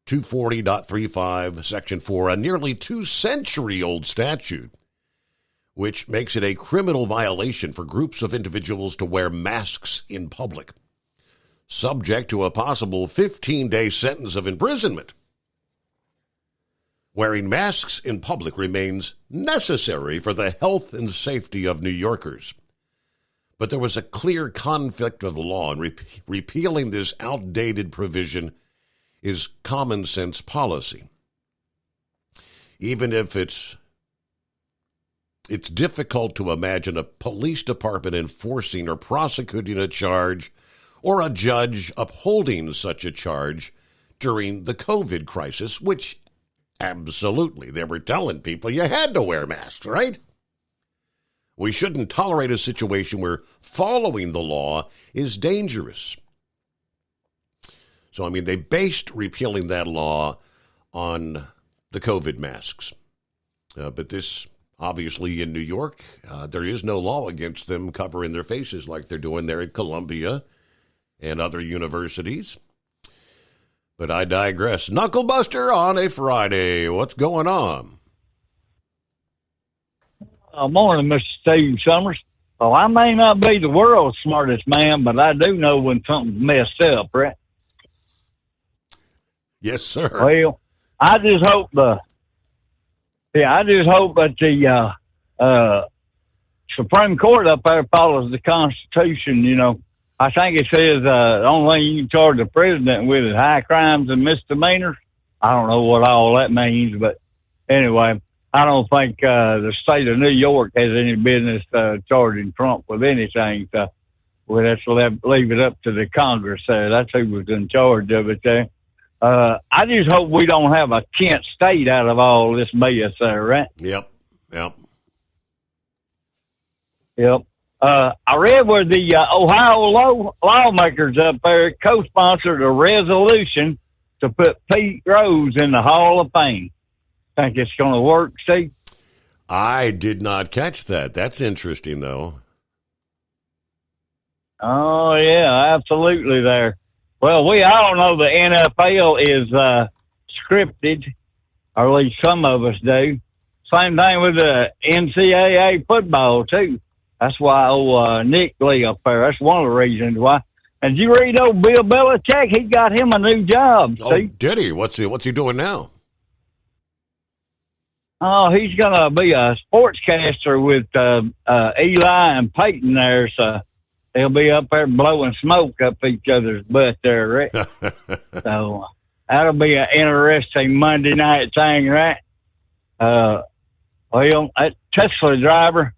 240.35, Section 4, a nearly 2-century-old statute, which makes it a criminal violation for groups of individuals to wear masks in public, subject to a possible 15-day sentence of imprisonment. Wearing masks in public remains necessary for the health and safety of New Yorkers. But there was a clear conflict of the law, and repealing this outdated provision is common sense policy. Even if it's difficult to imagine a police department enforcing or prosecuting a charge or a judge upholding such a charge during the COVID crisis, which absolutely they were telling people you had to wear masks, right? We shouldn't tolerate a situation where following the law is dangerous. So, I mean, they based repealing that law on the COVID masks. But this, obviously, in New York, there is no law against them covering their faces like they're doing there at Columbia and other universities. But I digress. Knucklebuster on a Friday. What's going on? Morning, Mr. Steve Summers. Well, I may not be the world's smartest man, but I do know when something's messed up, right? Yes, sir. Well, I just hope that the Supreme Court up there follows the Constitution. You know, I think it says the only thing you can charge the president with is high crimes and misdemeanors. I don't know what all that means, but anyway, I don't think the state of New York has any business charging Trump with anything. So we'll have to leave it up to the Congress there. That's who was in charge of it there. I just hope we don't have a Kent State out of all this mess there, right? Yep. I read where the Ohio lawmakers up there co-sponsored a resolution to put Pete Rose in the Hall of Fame. Think it's going to work, Steve? I did not catch that. That's interesting, though. Oh, yeah, absolutely there. Well, we all know the NFL is scripted, or at least some of us do. Same thing with the NCAA football, too. That's why Nick Lee up there, that's one of the reasons why. And did you read old Bill Belichick? He got him a new job, Oh, see? did he? What's he doing now? Oh, he's going to be a sportscaster with Eli and Peyton there, so they'll be up there blowing smoke up each other's butt there, right? So that'll be an interesting Monday night thing, right? Well, that Tesla driver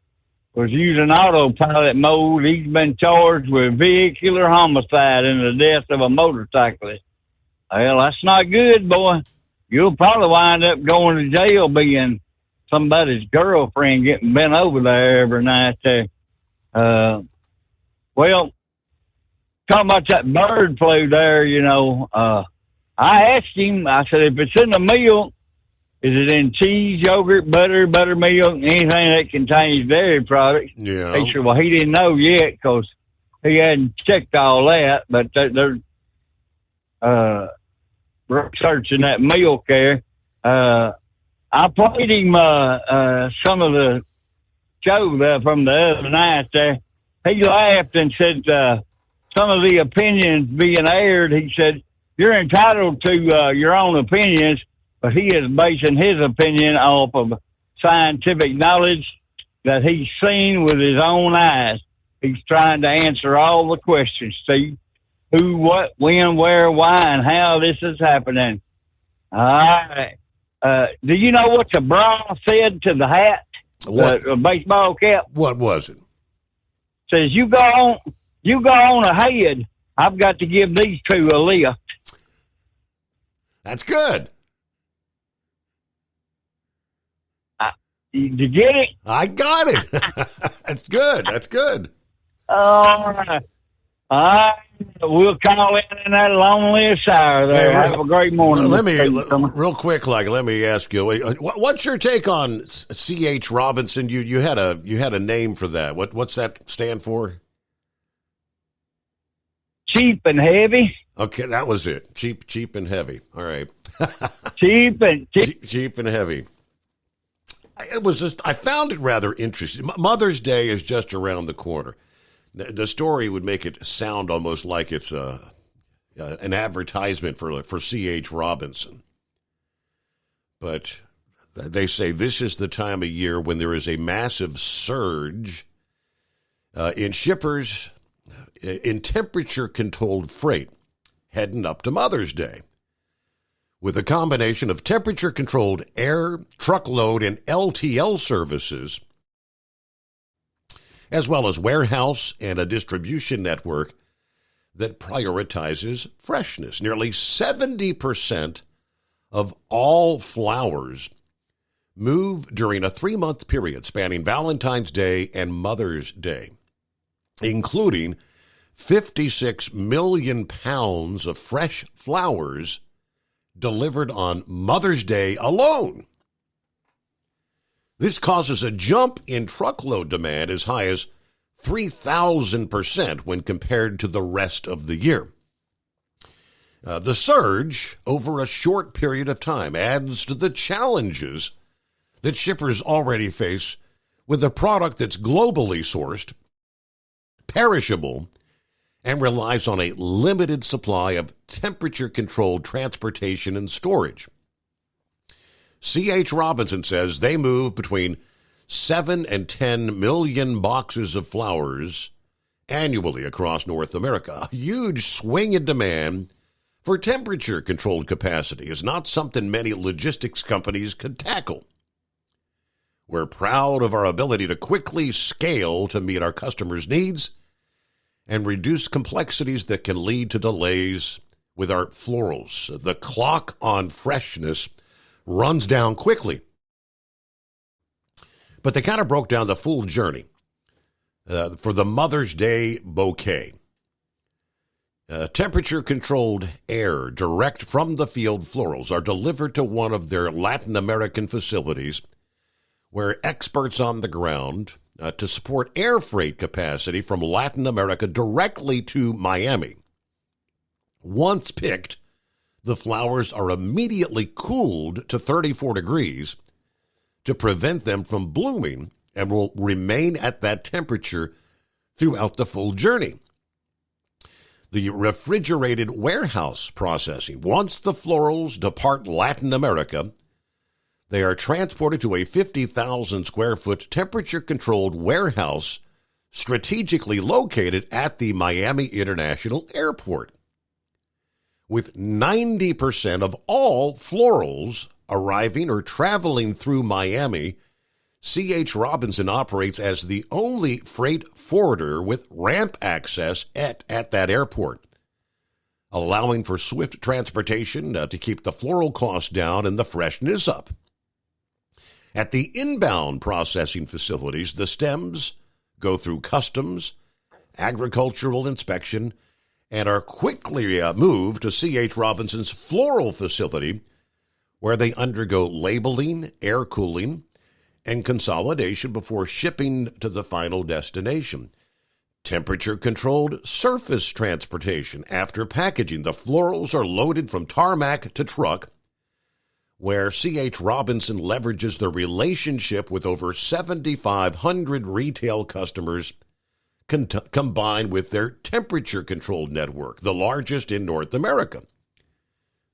was using autopilot mode. He's been charged with vehicular homicide in the death of a motorcyclist. Well, that's not good, boy. You'll probably wind up going to jail being somebody's girlfriend getting bent over there every night there. Well, talking about that bird flu there, you know, I asked him, I said, if it's in the milk, is it in cheese, yogurt, butter, buttermilk, anything that contains dairy products? Yeah. He said, well, he didn't know yet because he hadn't checked all that, but they're researching that milk there. I played him some of the show there from the other night there. He laughed and said some of the opinions being aired, he said, you're entitled to your own opinions, but he is basing his opinion off of scientific knowledge that he's seen with his own eyes. He's trying to answer all the questions, Steve. Who, what, when, where, why, and how this is happening. All right. Do you know what the bra said to the hat? What? The baseball cap? What was it? Says, you go on ahead. I've got to give these two a lift. That's good. Did you get it? I got it. That's good. That's good. All right. We'll call in that loneliest hour there. Hey, have a great morning. Real quick, let me ask you, what's your take on C.H. Robinson? You had a name for that. What's that stand for? Cheap and heavy. Okay, that was it. Cheap and heavy. All right. Cheap and heavy. It was just, I found it rather interesting. Mother's Day is just around the corner. The story would make it sound almost like it's an advertisement for C.H. Robinson. But they say this is the time of year when there is a massive surge in shippers in temperature-controlled freight heading up to Mother's Day. With a combination of temperature-controlled air, truckload, and LTL services, as well as warehouse and a distribution network that prioritizes freshness. Nearly 70% of all flowers move during a 3-month period spanning Valentine's Day and Mother's Day, including 56 million pounds of fresh flowers delivered on Mother's Day alone. This causes a jump in truckload demand as high as 3,000% when compared to the rest of the year. The surge over a short period of time adds to the challenges that shippers already face with a product that's globally sourced, perishable, and relies on a limited supply of temperature-controlled transportation and storage. C.H. Robinson says they move between 7 and 10 million boxes of flowers annually across North America. A huge swing in demand for temperature-controlled capacity is not something many logistics companies could tackle. We're proud of our ability to quickly scale to meet our customers' needs and reduce complexities that can lead to delays with our florals. The clock on freshness runs down quickly. But they kind of broke down the full journey for the Mother's Day bouquet. Temperature-controlled air direct from the field florals are delivered to one of their Latin American facilities where experts on the ground to support air freight capacity from Latin America directly to Miami. Once picked, the flowers are immediately cooled to 34 degrees to prevent them from blooming and will remain at that temperature throughout the full journey. The refrigerated warehouse processing. Once the florals depart Latin America, they are transported to a 50,000 square foot temperature-controlled warehouse strategically located at the Miami International Airport. With 90% of all florals arriving or traveling through Miami, C.H. Robinson operates as the only freight forwarder with ramp access at that airport, allowing for swift transportation to keep the floral costs down and the freshness up. At the inbound processing facilities, the stems go through customs, agricultural inspection, and are quickly moved to C.H. Robinson's floral facility, where they undergo labeling, air cooling, and consolidation before shipping to the final destination. Temperature-controlled surface transportation. After packaging, the florals are loaded from tarmac to truck, where C.H. Robinson leverages the relationship with over 7,500 retail customers combined with their temperature-controlled network, the largest in North America.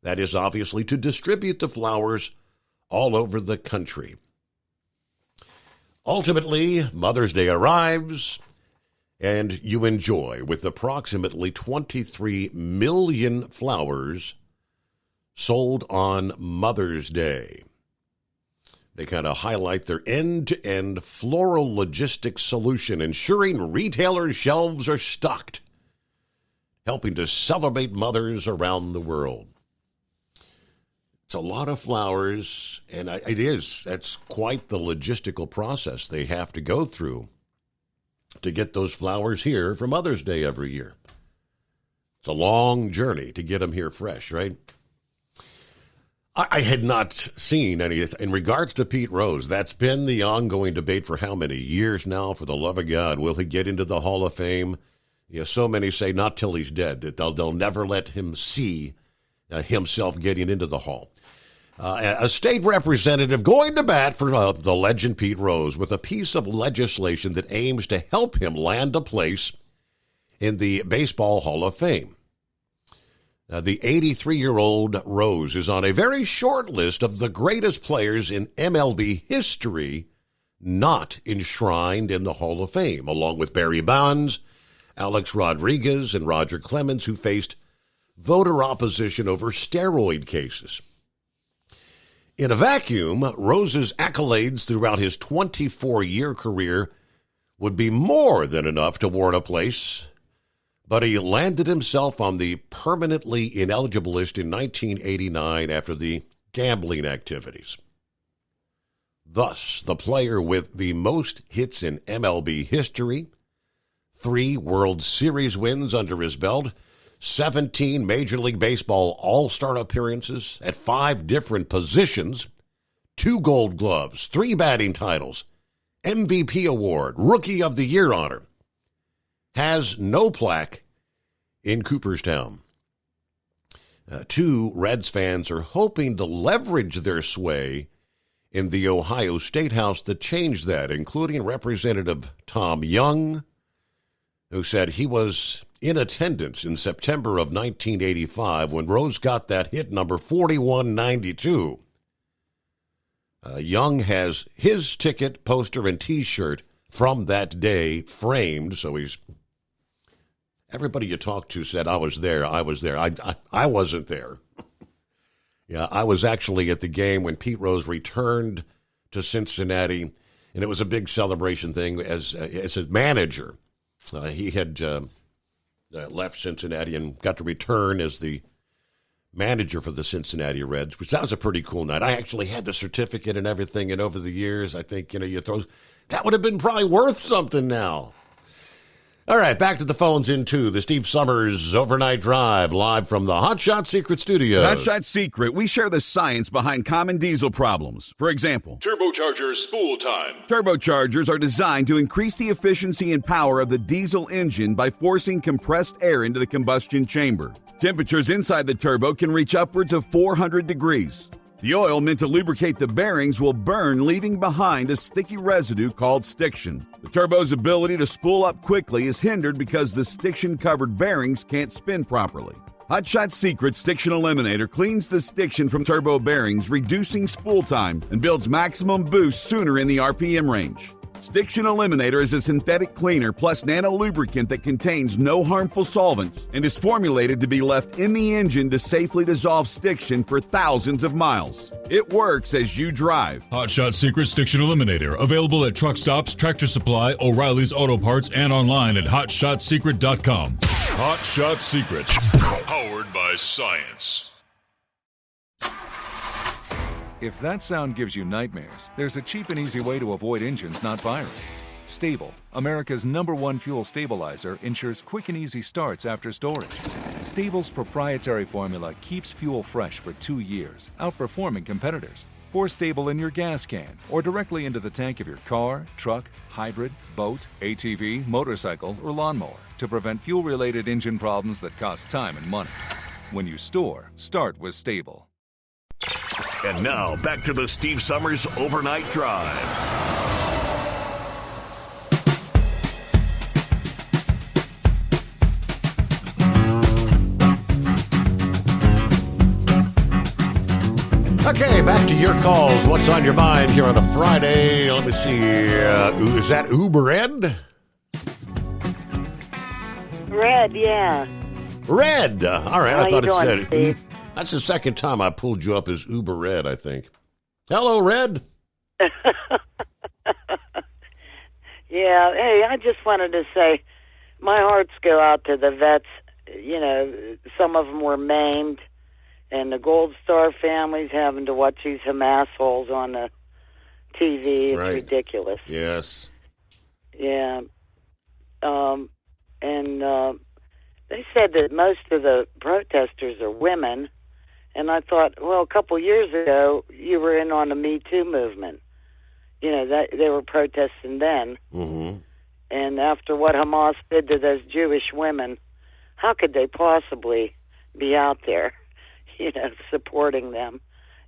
That is obviously to distribute the flowers all over the country. Ultimately, Mother's Day arrives, and you enjoy with approximately 23 million flowers sold on Mother's Day. They kind of highlight their end-to-end floral logistics solution, ensuring retailers' shelves are stocked, helping to celebrate mothers around the world. It's a lot of flowers, and that's quite the logistical process they have to go through to get those flowers here for Mother's Day every year. It's a long journey to get them here fresh, right? I had not seen any, in regards to Pete Rose, that's been the ongoing debate for how many years now, for the love of God. Will he get into the Hall of Fame? So many say not till he's dead, that they'll never let him see himself getting into the Hall. A state representative going to bat for the legend Pete Rose with a piece of legislation that aims to help him land a place in the Baseball Hall of Fame. The 83-year-old Rose is on a very short list of the greatest players in MLB history not enshrined in the Hall of Fame, along with Barry Bonds, Alex Rodriguez, and Roger Clemens, who faced voter opposition over steroid cases. In a vacuum, Rose's accolades throughout his 24-year career would be more than enough to warrant a place, but he landed himself on the permanently ineligible list in 1989 after the gambling activities. Thus, the player with the most hits in MLB history, 3 World Series wins under his belt, 17 Major League Baseball All-Star appearances at 5 different positions, 2 Gold Gloves, 3 batting titles, MVP award, Rookie of the Year honor, has no plaque in Cooperstown. 2 Reds fans are hoping to leverage their sway in the Ohio State House to change that, including Representative Tom Young, who said he was in attendance in September of 1985 when Rose got that hit number 4192. Young has his ticket, poster, and T-shirt from that day framed, so everybody you talked to said, I was there. I wasn't there. Yeah, I was actually at the game when Pete Rose returned to Cincinnati, and it was a big celebration thing as a manager. He had left Cincinnati and got to return as the manager for the Cincinnati Reds, which that was a pretty cool night. I actually had the certificate and everything, and over the years, I think, that would have been probably worth something now. All right, back to the phones into the Steve Summers Overnight Drive, live from the Hot Shot Secret Studios. Hot Shot Secret, we share the science behind common diesel problems. For example, Turbocharger spool time. Turbochargers are designed to increase the efficiency and power of the diesel engine by forcing compressed air into the combustion chamber. Temperatures inside the turbo can reach upwards of 400 degrees. The oil meant to lubricate the bearings will burn, leaving behind a sticky residue called stiction. The turbo's ability to spool up quickly is hindered because the stiction-covered bearings can't spin properly. Hot Shot Secret Stiction Eliminator cleans the stiction from turbo bearings, reducing spool time, and builds maximum boost sooner in the RPM range. Stiction Eliminator is a synthetic cleaner plus nano-lubricant that contains no harmful solvents and is formulated to be left in the engine to safely dissolve stiction for thousands of miles. It works as you drive. Hot Shot Secret Stiction Eliminator. Available at truck stops, Tractor Supply, O'Reilly's Auto Parts, and online at HotShotSecret.com. Hot Shot Secret. Powered by science. If that sound gives you nightmares, there's a cheap and easy way to avoid engines not firing. Stable, America's #1 fuel stabilizer, ensures quick and easy starts after storage. Stable's proprietary formula keeps fuel fresh for 2 years, outperforming competitors. Pour Stable in your gas can or directly into the tank of your car, truck, hybrid, boat, ATV, motorcycle, or lawnmower to prevent fuel-related engine problems that cost time and money. When you store, start with Stable. And now, back to the Steve Summers Overnight Drive. Okay, back to your calls. What's on your mind here on a Friday? Let me see. Is that Uber Ed? Red, yeah. Red. All right, How I thought you it doing, said. Steve? That's the second time I pulled you up as Uber Red, I think. Hello, Red. Yeah, hey, I just wanted to say my hearts go out to the vets. You know, some of them were maimed, and the Gold Star families having to watch these assholes on the TV. It's Right. ridiculous. Yes. Yeah. They said that most of the protesters are women. And I thought, well, a couple years ago, you were in on the Me Too movement. You know, that they were protesting then. Mm-hmm. And after what Hamas did to those Jewish women, how could they possibly be out there, you know, supporting them?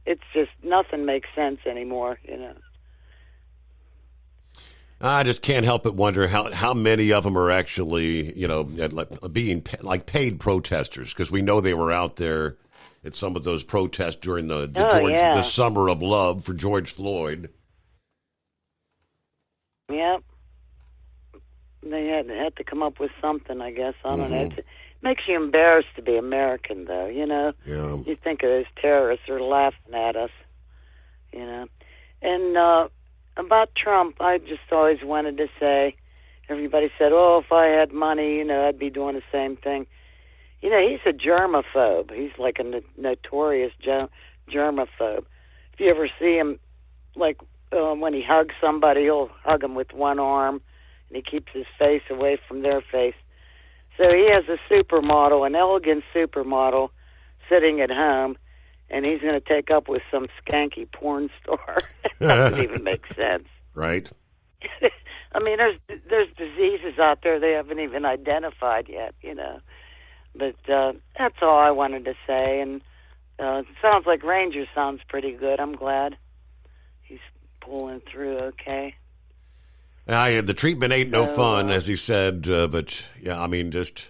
It's just, nothing makes sense anymore, you know. I just can't help but wonder how many of them are actually, being like paid protesters, because we know they were out there at some of those protests during the Summer of Love for George Floyd. Yep. They had to come up with something, I guess. I don't know. It makes you embarrassed to be American, though, Yeah. You think of those terrorists who are laughing at us, And about Trump, I just always wanted to say, everybody said, oh, if I had money, I'd be doing the same thing. He's a germaphobe. He's like a notorious germaphobe. If you ever see him, like when he hugs somebody, he'll hug them with one arm, and he keeps his face away from their face. So he has a supermodel, an elegant supermodel, sitting at home, and he's going to take up with some skanky porn star. That doesn't even make sense. Right. I mean, there's diseases out there they haven't even identified yet, But that's all I wanted to say. And it sounds like Ranger sounds pretty good. I'm glad he's pulling through okay. The treatment ain't no fun, as he said. But yeah, I mean, guess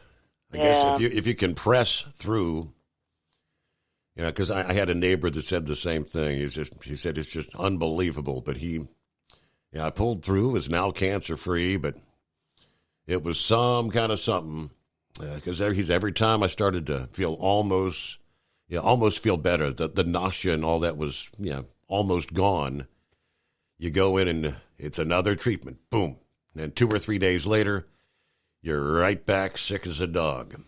if you can press through, because I had a neighbor that said the same thing. He said it's just unbelievable. But I pulled through. Is now cancer free, but it was some kind of something. Because every time I started to feel almost feel better, the nausea and all that was almost gone. You go in and it's another treatment, boom, and then 2 or 3 days later, you're right back sick as a dog.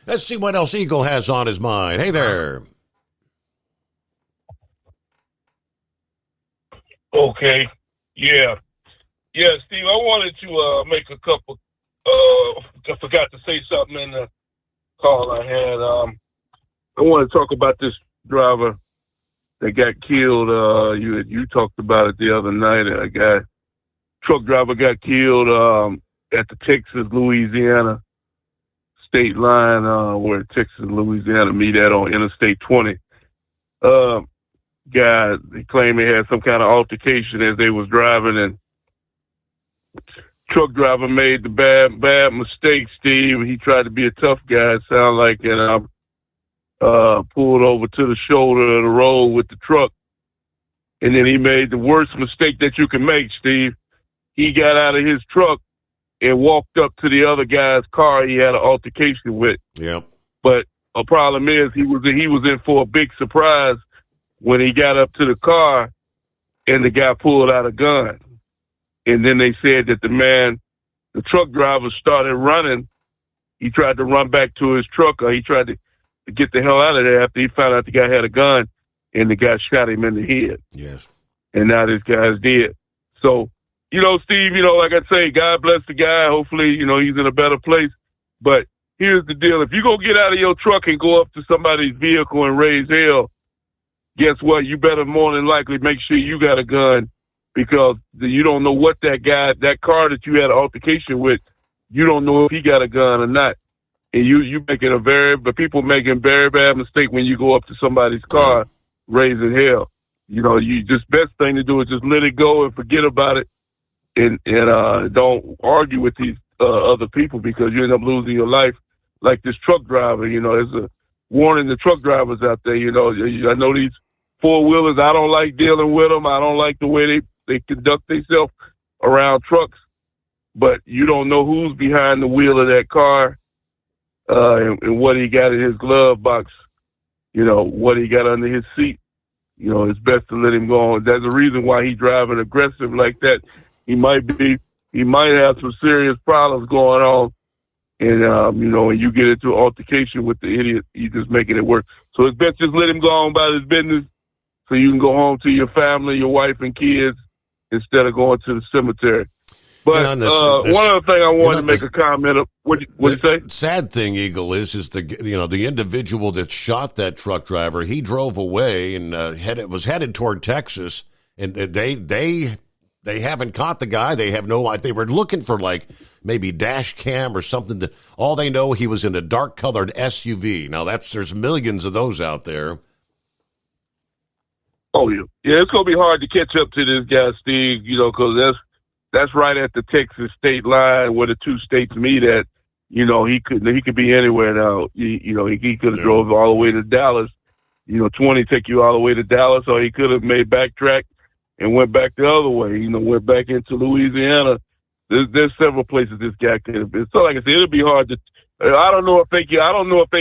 Let's see what else Eagle has on his mind. Hey there. Okay, yeah, Steve. I wanted to make a couple. I forgot to say something in the call I had. I want to talk about this driver that got killed. You talked about it the other night. A truck driver got killed at the Texas-Louisiana state line, where Texas and Louisiana meet at on Interstate 20. Guy, they claimed they had some kind of altercation as they was driving, and truck driver made the bad mistake, Steve. He tried to be a tough guy, it sounded like, and pulled over to the shoulder of the road with the truck. And then he made the worst mistake that you can make, Steve. He got out of his truck and walked up to the other guy's car he had an altercation with. Yep. But a problem is he was in for a big surprise when he got up to the car and the guy pulled out a gun. And then they said that the truck driver started running. He tried to run back to his truck, or he tried to get the hell out of there after he found out the guy had a gun, and the guy shot him in the head. Yes. And now this guy's dead. So, Steve, like I say, God bless the guy. Hopefully, he's in a better place. But here's the deal. If you go get out of your truck and go up to somebody's vehicle and raise hell, guess what? You better more than likely make sure you got a gun, because you don't know what that car that you had an altercation with, you don't know if he got a gun or not. And but people making very bad mistake when you go up to somebody's car raising hell. Best thing to do is just let it go and forget about it, and don't argue with these other people, because you end up losing your life. Like this truck driver, there's a warning to truck drivers out there. I know these four-wheelers, I don't like dealing with them. I don't like the way they conduct themselves around trucks, but you don't know who's behind the wheel of that car, and what he got in his glove box, what he got under his seat. It's best to let him go on. There's a reason why he's driving aggressive like that. He might have some serious problems going on, and when you get into an altercation with the idiot, you're just making it worse. So it's best just let him go on about his business, so you can go home to your family, your wife and kids, instead of going to the cemetery. But one other thing I wanted to make a comment of. What you say? Sad thing, Eagle, is the individual that shot that truck driver. He drove away and was headed toward Texas, and they haven't caught the guy. They have no idea. They were looking for maybe dash cam or something. That all they know, he was in a dark colored SUV. Now there's millions of those out there. Oh, yeah. Yeah, it's going to be hard to catch up to this guy, Steve, because that's right at the Texas state line where the two states meet at. He could be anywhere now. He could have drove all the way to Dallas. 20 take you all the way to Dallas, or he could have made backtrack and went back the other way. Went back into Louisiana. There's several places this guy could have been. So, like I said, it'll be hard to. I don't know if they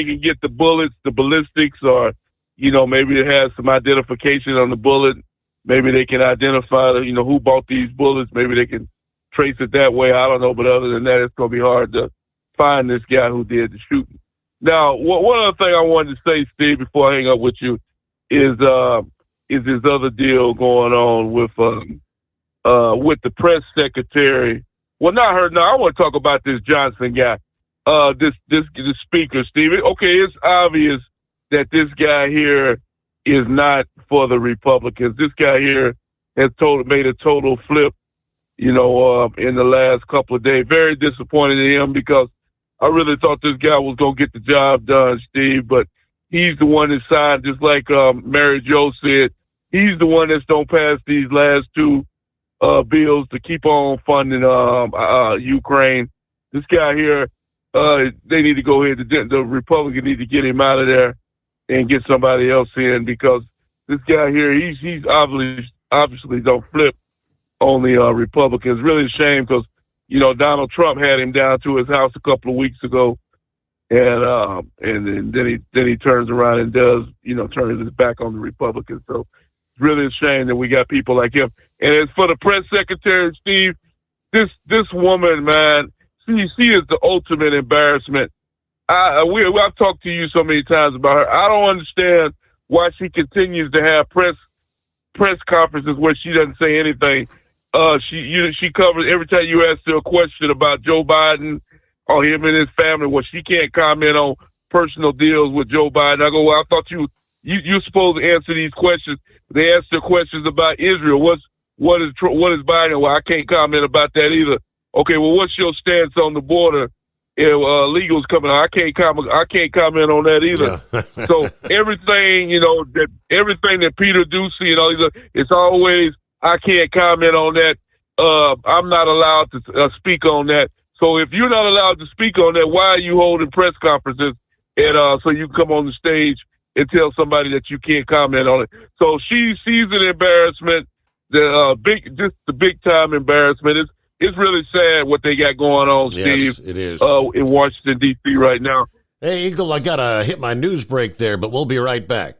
can get the bullets, the ballistics, or maybe it has some identification on the bullet. Maybe they can identify who bought these bullets. Maybe they can trace it that way. I don't know, but other than that, it's gonna be hard to find this guy who did the shooting. Now, one other thing I wanted to say, Steve, before I hang up with you, is this other deal going on with the press secretary. Well, not her. No, I want to talk about this Johnson guy, this speaker, Steve. Okay, it's obvious that this guy here is not for the Republicans. This guy here has made a total flip, in the last couple of days. Very disappointed in him because I really thought this guy was going to get the job done, Steve, but he's the one that signed, just like Mary Jo said, he's the one that's don't pass these last two bills to keep on funding Ukraine. This guy here, they need to go ahead. The Republicans need to get him out of there and get somebody else in because this guy here, he's obviously don't flip on the Republicans. Really a shame because, Donald Trump had him down to his house a couple of weeks ago, and then he turns around and does, turns his back on the Republicans. So it's really a shame that we got people like him. And as for the press secretary, Steve, this woman, man, she is the ultimate embarrassment. I've talked to you so many times about her. I don't understand why she continues to have press conferences where she doesn't say anything. She covers every time you ask her a question about Joe Biden or him and his family. Well, she can't comment on personal deals with Joe Biden. I go, well, I thought you're supposed to answer these questions. They asked her questions about Israel. What is Biden? Well, I can't comment about that either. Okay, well, what's your stance on the border? If illegals coming out, I can't comment on that either. Yeah. So everything, everything that Peter Doocy and all these, it's always, I can't comment on that. I'm not allowed to speak on that. So if you're not allowed to speak on that, why are you holding press conferences and so you can come on the stage and tell somebody that you can't comment on it? So she's an embarrassment. The big time embarrassment. It's really sad what they got going on, Steve. Yes, it is. In Washington, D.C. right now. Hey, Eagle, I got to hit my news break there, but we'll be right back.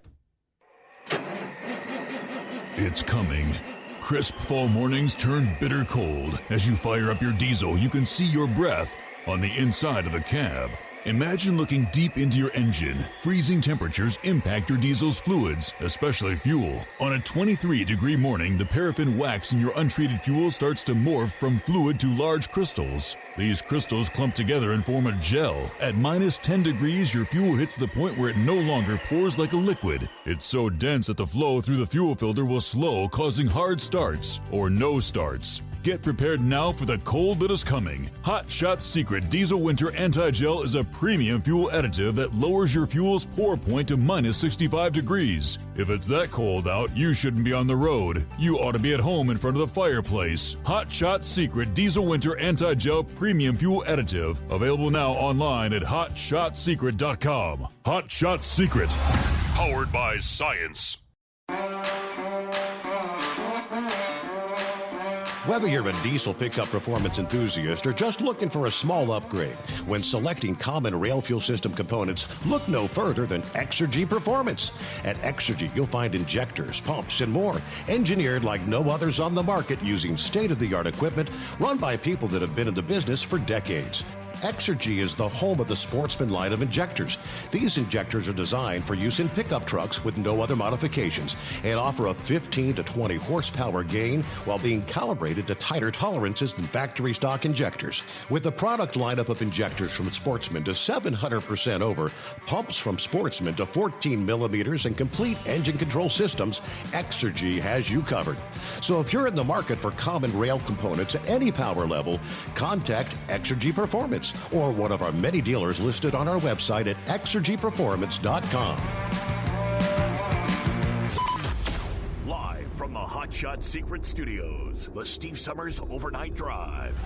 It's coming. Crisp fall mornings turn bitter cold. As you fire up your diesel, you can see your breath on the inside of the cab. Imagine looking deep into your engine. Freezing temperatures impact your diesel's fluids, especially fuel. On a 23-degree morning, the paraffin wax in your untreated fuel starts to morph from fluid to large crystals. These crystals clump together and form a gel. At minus 10 degrees, your fuel hits the point where it no longer pours like a liquid. It's so dense that the flow through the fuel filter will slow, causing hard starts or no starts. Get prepared now for the cold that is coming. Hot Shot Secret Diesel Winter Anti-Gel is a premium fuel additive that lowers your fuel's pour point to minus 65 degrees. If it's that cold out, you shouldn't be on the road. You ought to be at home in front of the fireplace. Hot Shot Secret Diesel Winter Anti-Gel Premium Fuel Additive. Available now online at HotShotSecret.com. Hot Shot Secret. Powered by science. Whether you're a diesel pickup performance enthusiast or just looking for a small upgrade, when selecting common rail fuel system components, look no further than Exergy Performance. At Exergy, you'll find injectors, pumps, and more, engineered like no others on the market using state-of-the-art equipment run by people that have been in the business for decades. Exergy is the home of the Sportsman line of injectors. These injectors are designed for use in pickup trucks with no other modifications and offer a 15 to 20 horsepower gain while being calibrated to tighter tolerances than factory stock injectors. With a product lineup of injectors from Sportsman to 700% over, pumps from Sportsman to 14 millimeters, and complete engine control systems, Exergy has you covered. So if you're in the market for common rail components at any power level, contact Exergy Performance or one of our many dealers listed on our website at exergyperformance.com. From the Hot Shot Secret Studios, the Steve Summers Overnight Drive.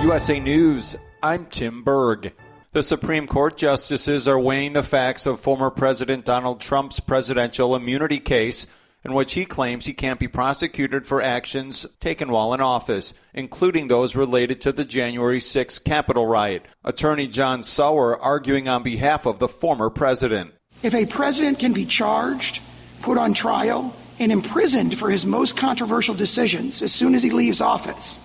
USA News, I'm Tim Berg. The Supreme Court justices are weighing the facts of former President Donald Trump's presidential immunity case, in which he claims he can't be prosecuted for actions taken while in office, including those related to the January 6th Capitol riot. Attorney John Sauer arguing on behalf of the former president. If a president can be charged, put on trial, and imprisoned for his most controversial decisions as soon as he leaves office,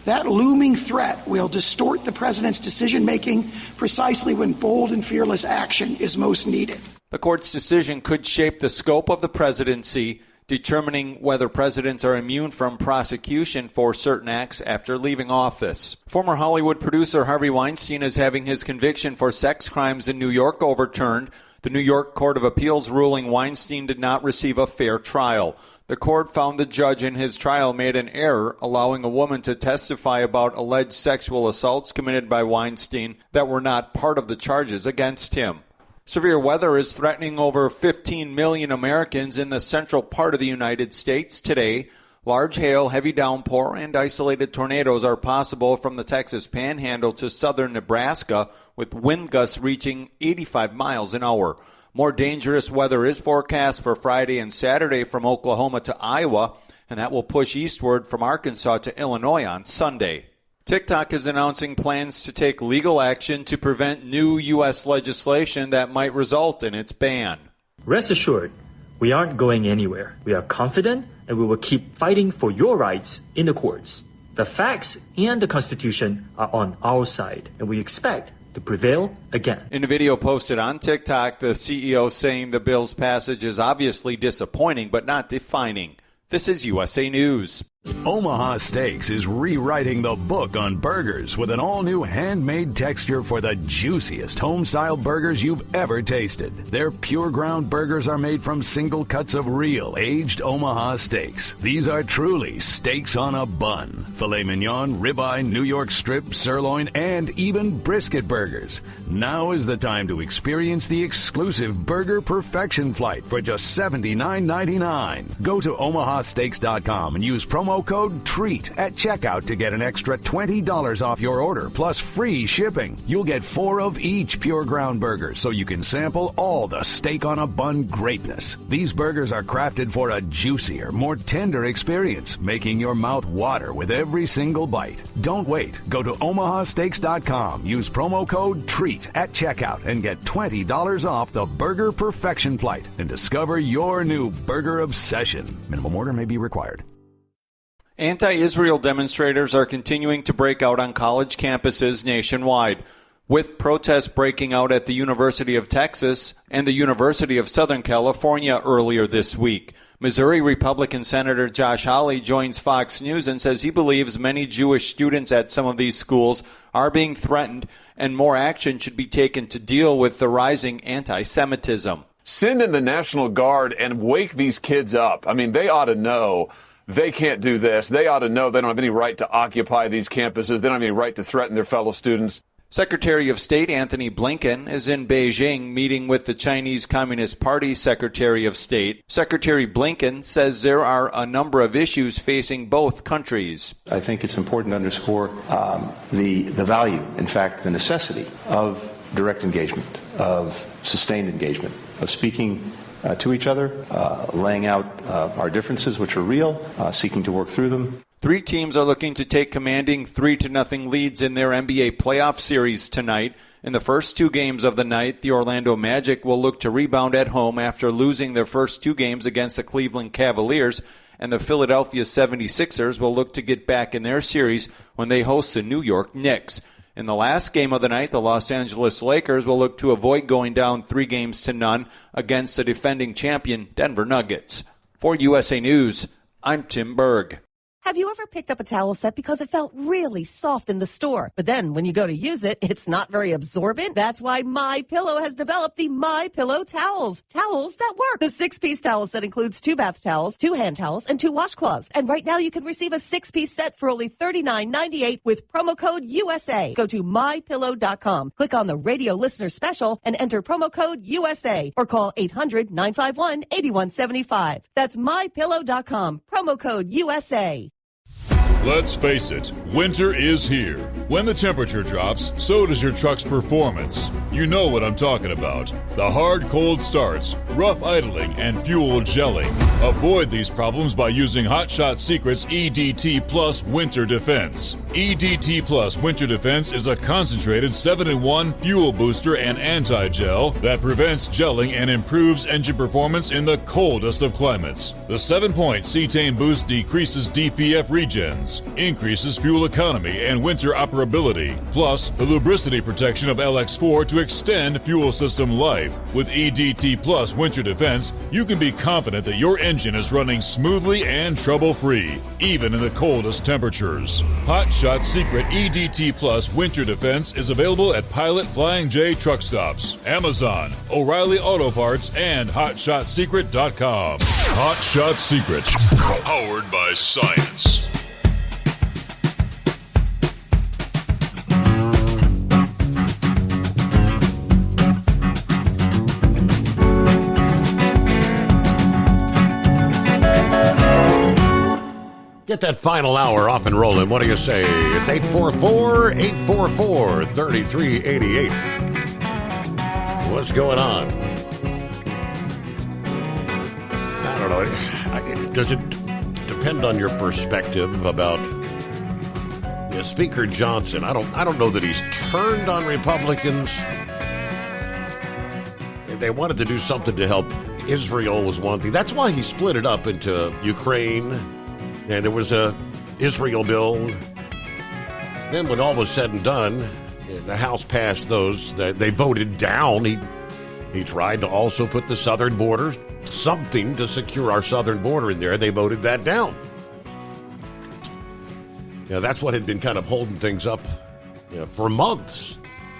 that looming threat will distort the president's decision-making precisely when bold and fearless action is most needed. The court's decision could shape the scope of the presidency, determining whether presidents are immune from prosecution for certain acts after leaving office. Former Hollywood producer Harvey Weinstein is having his conviction for sex crimes in New York overturned. The New York Court of Appeals ruling Weinstein did not receive a fair trial. The court found the judge in his trial made an error, allowing a woman to testify about alleged sexual assaults committed by Weinstein that were not part of the charges against him. Severe weather is threatening over 15 million Americans in the central part of the United States today. Large hail, heavy downpour, and isolated tornadoes are possible from the Texas Panhandle to southern Nebraska, with wind gusts reaching 85 miles an hour. More dangerous weather is forecast for Friday and Saturday from Oklahoma to Iowa, and that will push eastward from Arkansas to Illinois on Sunday. TikTok is announcing plans to take legal action to prevent new U.S. legislation that might result in its ban. Rest assured, we aren't going anywhere. We are confident and we will keep fighting for your rights in the courts. The facts and the Constitution are on our side, and we expect to prevail again. In a video posted on TikTok, the CEO saying the bill's passage is obviously disappointing but not defining. This is USA News. Omaha Steaks is rewriting the book on burgers with an all-new handmade texture for the juiciest home-style burgers you've ever tasted. Their pure ground burgers are made from single cuts of real aged Omaha steaks. These are truly steaks on a bun. Filet mignon, ribeye, New York strip, sirloin, and even brisket burgers. Now is the time to experience the exclusive Burger Perfection Flight for just $79.99. Go to omahasteaks.com and use promo code TREAT at checkout to get an extra $20 off your order, plus free shipping. You'll get 4 of each pure ground burger, so you can sample all the steak on a bun greatness. These burgers are crafted for a juicier, more tender experience, making your mouth water with every single bite. Don't wait. Go to omahasteaks.com, use promo code TREAT at checkout, and get $20 off the Burger Perfection Flight and discover your new burger obsession. Minimum order may be required. Anti-Israel demonstrators are continuing to break out on college campuses nationwide, with protests breaking out at the University of Texas and the University of Southern California earlier this week. Missouri Republican Senator Josh Hawley joins Fox News and says he believes many Jewish students at some of these schools are being threatened and more action should be taken to deal with the rising anti-Semitism. Send in the National Guard and wake these kids up. I mean, they ought to know they can't do this. They ought to know they don't have any right to occupy these campuses. They don't have any right to threaten their fellow students. Secretary of State Antony Blinken is in Beijing meeting with the Chinese Communist Party Secretary of State. Secretary Blinken says there are a number of issues facing both countries. I think it's important to underscore the value, in fact, the necessity of direct engagement, of sustained engagement, of speaking to each other, laying out our differences, which are real, seeking to work through them. 3 teams are looking to take commanding 3-0 leads in their NBA playoff series tonight. In the first 2 games of the night, the Orlando Magic will look to rebound at home after losing their first 2 games against the Cleveland Cavaliers, and the Philadelphia 76ers will look to get back in their series when they host the New York Knicks. In the last game of the night, the Los Angeles Lakers will look to avoid going down 3-0 against the defending champion Denver Nuggets. For USA News, I'm Tim Berg. Have you ever picked up a towel set because it felt really soft in the store, but then when you go to use it, it's not very absorbent? That's why MyPillow has developed the MyPillow towels. Towels that work. The 6-piece towel set includes 2 bath towels, 2 hand towels, and 2 washcloths. And right now you can receive a 6-piece set for only $39.98 with promo code USA. Go to MyPillow.com, click on the radio listener special, and enter promo code USA, or call 800-951-8175. That's MyPillow.com, promo code USA. Let's face it, winter is here. When the temperature drops, so does your truck's performance. You know what I'm talking about. The hard cold starts, rough idling, and fuel gelling. Avoid these problems by using Hot Shot Secret's EDT Plus Winter Defense. EDT Plus Winter Defense is a concentrated 7-in-1 fuel booster and anti-gel that prevents gelling and improves engine performance in the coldest of climates. The 7-point cetane boost decreases DPF regens, increases fuel economy and winter operability, plus the lubricity protection of LX4 to extend fuel system life. With EDT Plus Winter Defense, you can be confident that your engine is running smoothly and trouble-free, even in the coldest temperatures. Hot Shot Secret EDT Plus Winter Defense is available at Pilot Flying J truck stops, Amazon, O'Reilly Auto Parts, and HotShotSecret.com. Hot Shot Secret, powered by science. Get that final hour off and rolling. What do you say? It's 844-844-3388. What's going on? I don't know. Does it depend on your perspective about Speaker Johnson? I don't know that he's turned on Republicans. They wanted to do something to help Israel was one thing. That's why he split it up into Ukraine. And there was a Israel bill. Then when all was said and done, the House passed those. They voted down. He tried to also put the southern border, something to secure our southern border in there. They voted that down. That's what had been kind of holding things up for months,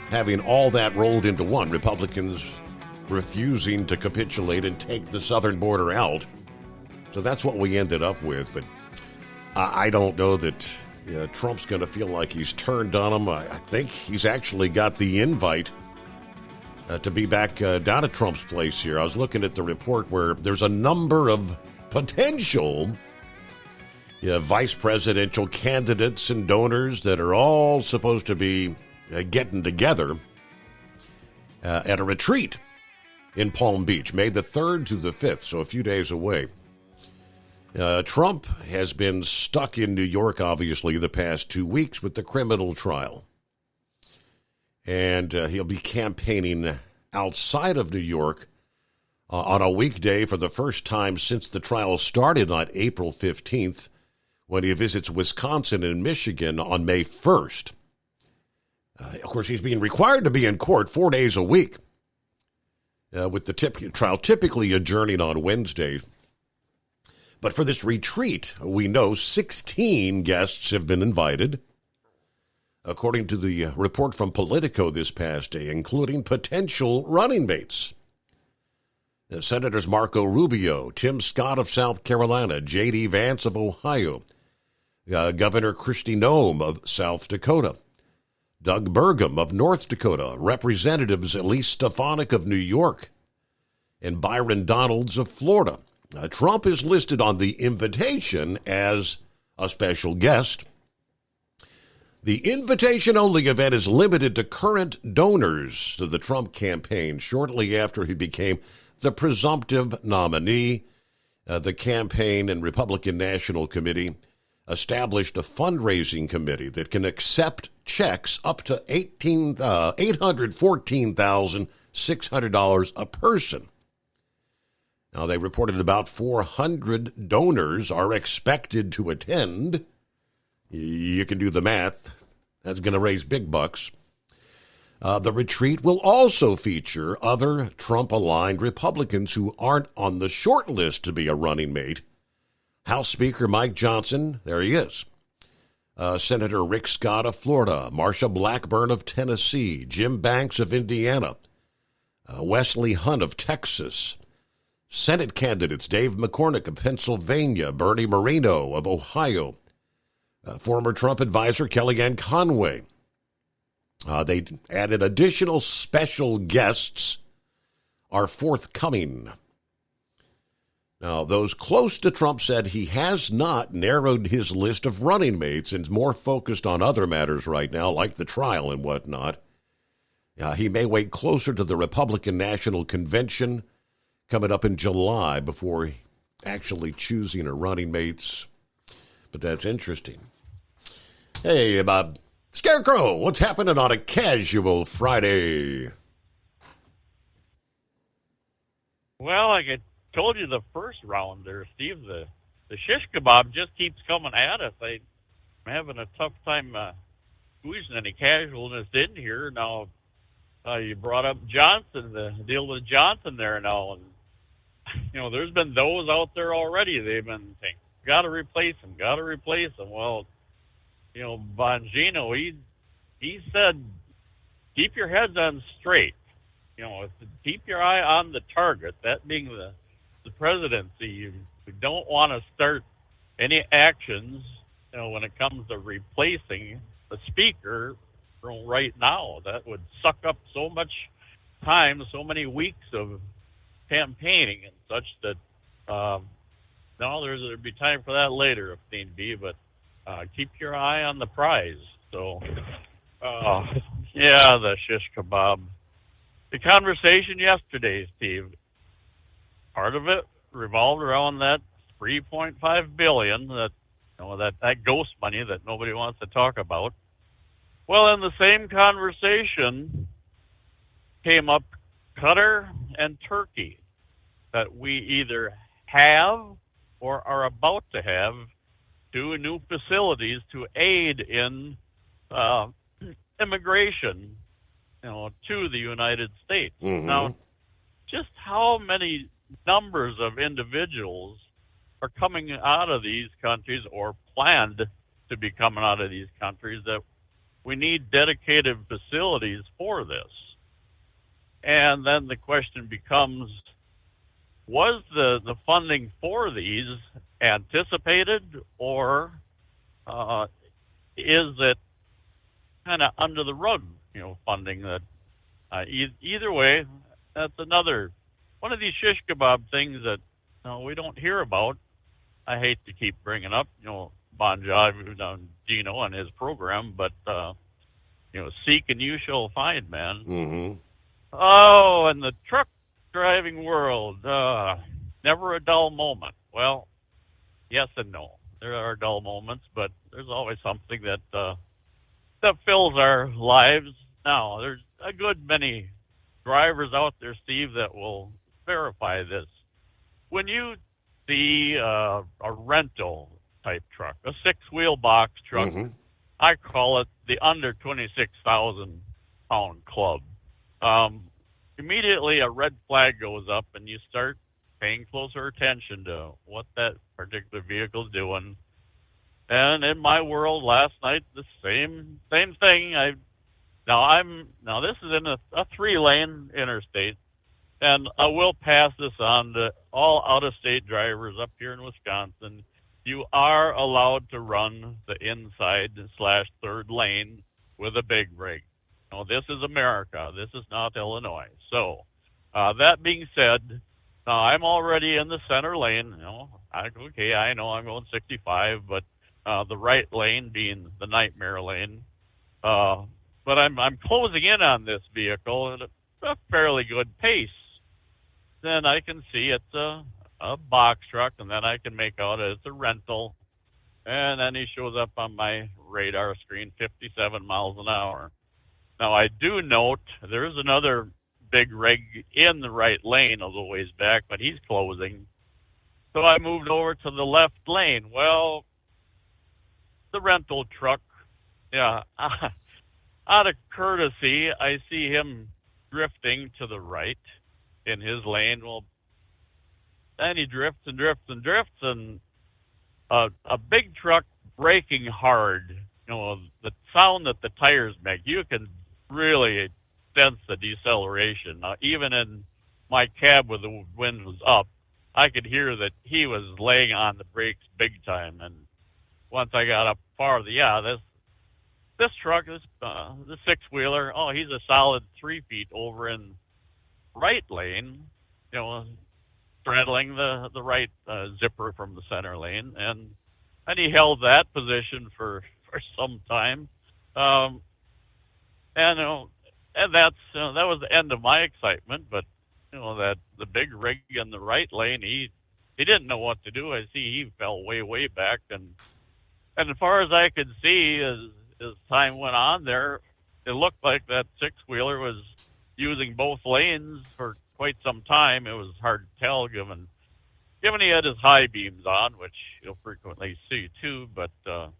having all that rolled into one. Republicans refusing to capitulate and take the southern border out. So that's what we ended up with. But I don't know that Trump's going to feel like he's turned on him. I think he's actually got the invite to be back down at Trump's place here. I was looking at the report where there's a number of potential vice presidential candidates and donors that are all supposed to be getting together at a retreat in Palm Beach, May the 3rd to the 5th, so a few days away. Trump has been stuck in New York, obviously, the past 2 weeks with the criminal trial. And he'll be campaigning outside of New York on a weekday for the first time since the trial started on April 15th, when he visits Wisconsin and Michigan on May 1st. Of course, he's being required to be in court 4 days a week, with the trial typically adjourning on Wednesday. But for this retreat, we know 16 guests have been invited, according to the report from Politico this past day, including potential running mates. Senators Marco Rubio, Tim Scott of South Carolina, J.D. Vance of Ohio, Governor Kristi Noem of South Dakota, Doug Burgum of North Dakota, Representatives Elise Stefanik of New York, and Byron Donalds of Florida. Trump is listed on the invitation as a special guest. The invitation-only event is limited to current donors to the Trump campaign. Shortly after he became the presumptive nominee, the campaign and Republican National Committee established a fundraising committee that can accept checks up to $814,600 a person. Now, they reported about 400 donors are expected to attend. You can do the math. That's going to raise big bucks. The retreat will also feature other Trump-aligned Republicans who aren't on the short list to be a running mate. House Speaker Mike Johnson, there he is. Senator Rick Scott of Florida, Marsha Blackburn of Tennessee, Jim Banks of Indiana, Wesley Hunt of Texas, Senate candidates Dave McCormick of Pennsylvania, Bernie Moreno of Ohio, former Trump advisor Kellyanne Conway. They added additional special guests are forthcoming. Now, those close to Trump said he has not narrowed his list of running mates and is more focused on other matters right now, like the trial and whatnot. He may wait closer to the Republican National Convention coming up in July before actually choosing a running mates. But that's interesting. Hey, Bob Scarecrow, what's happening on a casual Friday? Well, like I told you the first round there, Steve, the shish kebab just keeps coming at us. I'm having a tough time squeezing any casualness in here. Now, you brought up Johnson, the deal with Johnson there now. And, you know, there's been those out there already. They've been saying, got to replace him. Well, you know, Bongino, he said, keep your heads on straight. You know, keep your eye on the target, that being the presidency. You don't want to start any actions, you know, when it comes to replacing the speaker right now. That would suck up so much time, so many weeks of campaigning and such that, no, there'd be time for that later if need be, but keep your eye on the prize. So, yeah, the shish kebab. The conversation yesterday, Steve, part of it revolved around that $3.5 billion that, you know, that ghost money that nobody wants to talk about. Well, in the same conversation came up Qatar and Turkey, that we either have or are about to have 2 new facilities to aid in immigration, you know, to the United States. Mm-hmm. Now, just how many numbers of individuals are coming out of these countries or planned to be coming out of these countries that we need dedicated facilities for this? And then the question becomes, was the funding for these anticipated, or is it kind of under the rug, you know, funding that either way, that's another one of these shish kebab things that, you know, we don't hear about. I hate to keep bringing up, you know, Bon Jovi, Gino on his program, but, you know, seek and you shall find, man. Mm-hmm. Oh, and the truck driving world, never a dull moment. Well, yes and no. There are dull moments, but there's always something that fills our lives. Now, there's a good many drivers out there, Steve, that will verify this. When you see a rental type truck, a 6-wheel box truck, Mm-hmm. I call it the under 26,000 pound club. Immediately a red flag goes up and you start paying closer attention to what that particular vehicle is doing. And in my world last night, the same thing. Now this is in a 3-lane interstate, and I will pass this on to all out-of-state drivers up here in Wisconsin. You are allowed to run the inside/third lane with a big rig. No, this is America. This is not Illinois. So, that being said, now I'm already in the center lane. You know, I know I'm going 65, but the right lane being the nightmare lane. But I'm closing in on this vehicle at a fairly good pace. Then I can see it's a box truck, and then I can make out it's a rental. And then he shows up on my radar screen, 57 miles an hour. Now, I do note there is another big rig in the right lane a little ways back, but he's closing. So I moved over to the left lane. Well, the rental truck, yeah, out of courtesy, I see him drifting to the right in his lane. Well, then he drifts and drifts and drifts, and a big truck braking hard, the sound that the tires make, you can really sense the deceleration. Even in my cab where the wind was up, I could hear that he was laying on the brakes big time. And once I got up farther, this truck, the six-wheeler, he's a solid 3 feet over in right lane, straddling the right zipper from the center lane, and he held that position for some time, and that was the end of my excitement. But that the big rig in the right lane, he didn't know what to do. I see he fell way back, and as far as I could see, as time went on there, it looked like that six-wheeler was using both lanes for quite some time. It was hard to tell given he had his high beams on, which you'll frequently see too. But so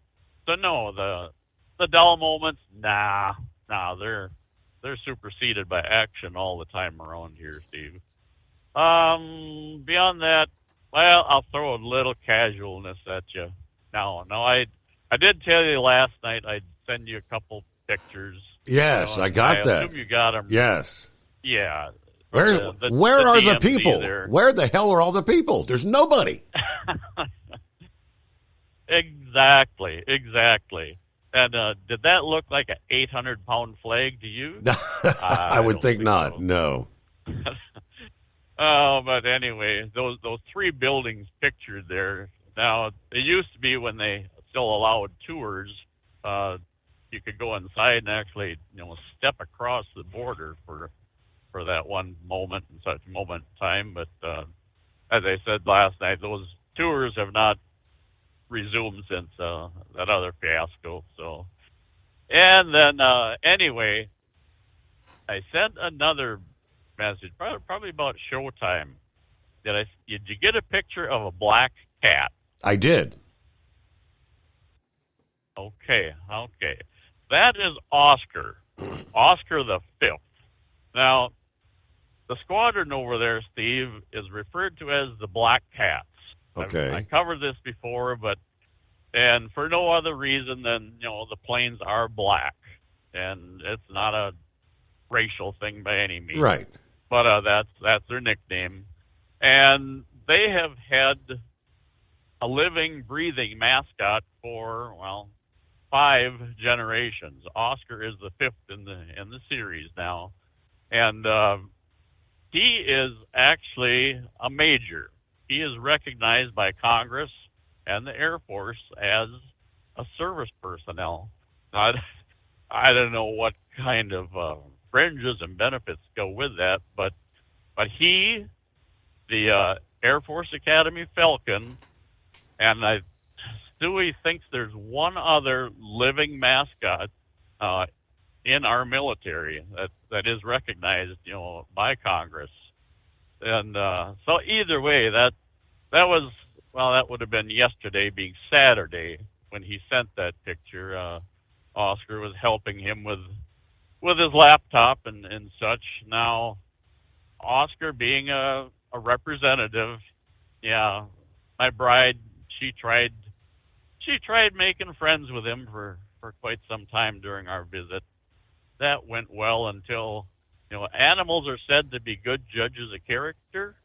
no, the dull moments, they're superseded by action all the time around here, Steve. Beyond that, well, I'll throw a little casualness at you. No, I did tell you last night I'd send you a couple pictures. Yes, I got that. I assume you got them. Yes. Yeah. Where are the people? There. Where the hell are all the people? There's nobody. Exactly. And did that look like an 800-pound flag to you? I would think not. So. No. But anyway, those three buildings pictured there. Now, it used to be when they still allowed tours, you could go inside and actually, step across the border for that one moment and such moment in time. But as I said last night, those tours have not resumed since that other fiasco. So, and then anyway, I sent another message, probably about showtime. Did you get a picture of a black cat? I did. Okay. That is Oscar the Fifth. Now, the squadron over there, Steve, is referred to as the Black Cats. Okay. I covered this before, and for no other reason than, the planes are black, and it's not a racial thing by any means. Right. But that's their nickname. And they have had a living, breathing mascot for, 5 generations. Oscar is the 5th in the series now. And he is actually a major. He is recognized by Congress and the Air Force as a service personnel. I don't know what kind of fringes and benefits go with that, but he, the Air Force Academy Falcon, and Stewie thinks there's one other living mascot in our military that is recognized, by Congress. And so either way, that would have been yesterday, being Saturday, when he sent that picture. Oscar was helping him with his laptop and such. Now, Oscar being a representative, my bride, she tried making friends with him for quite some time during our visit. That went well until, animals are said to be good judges of character.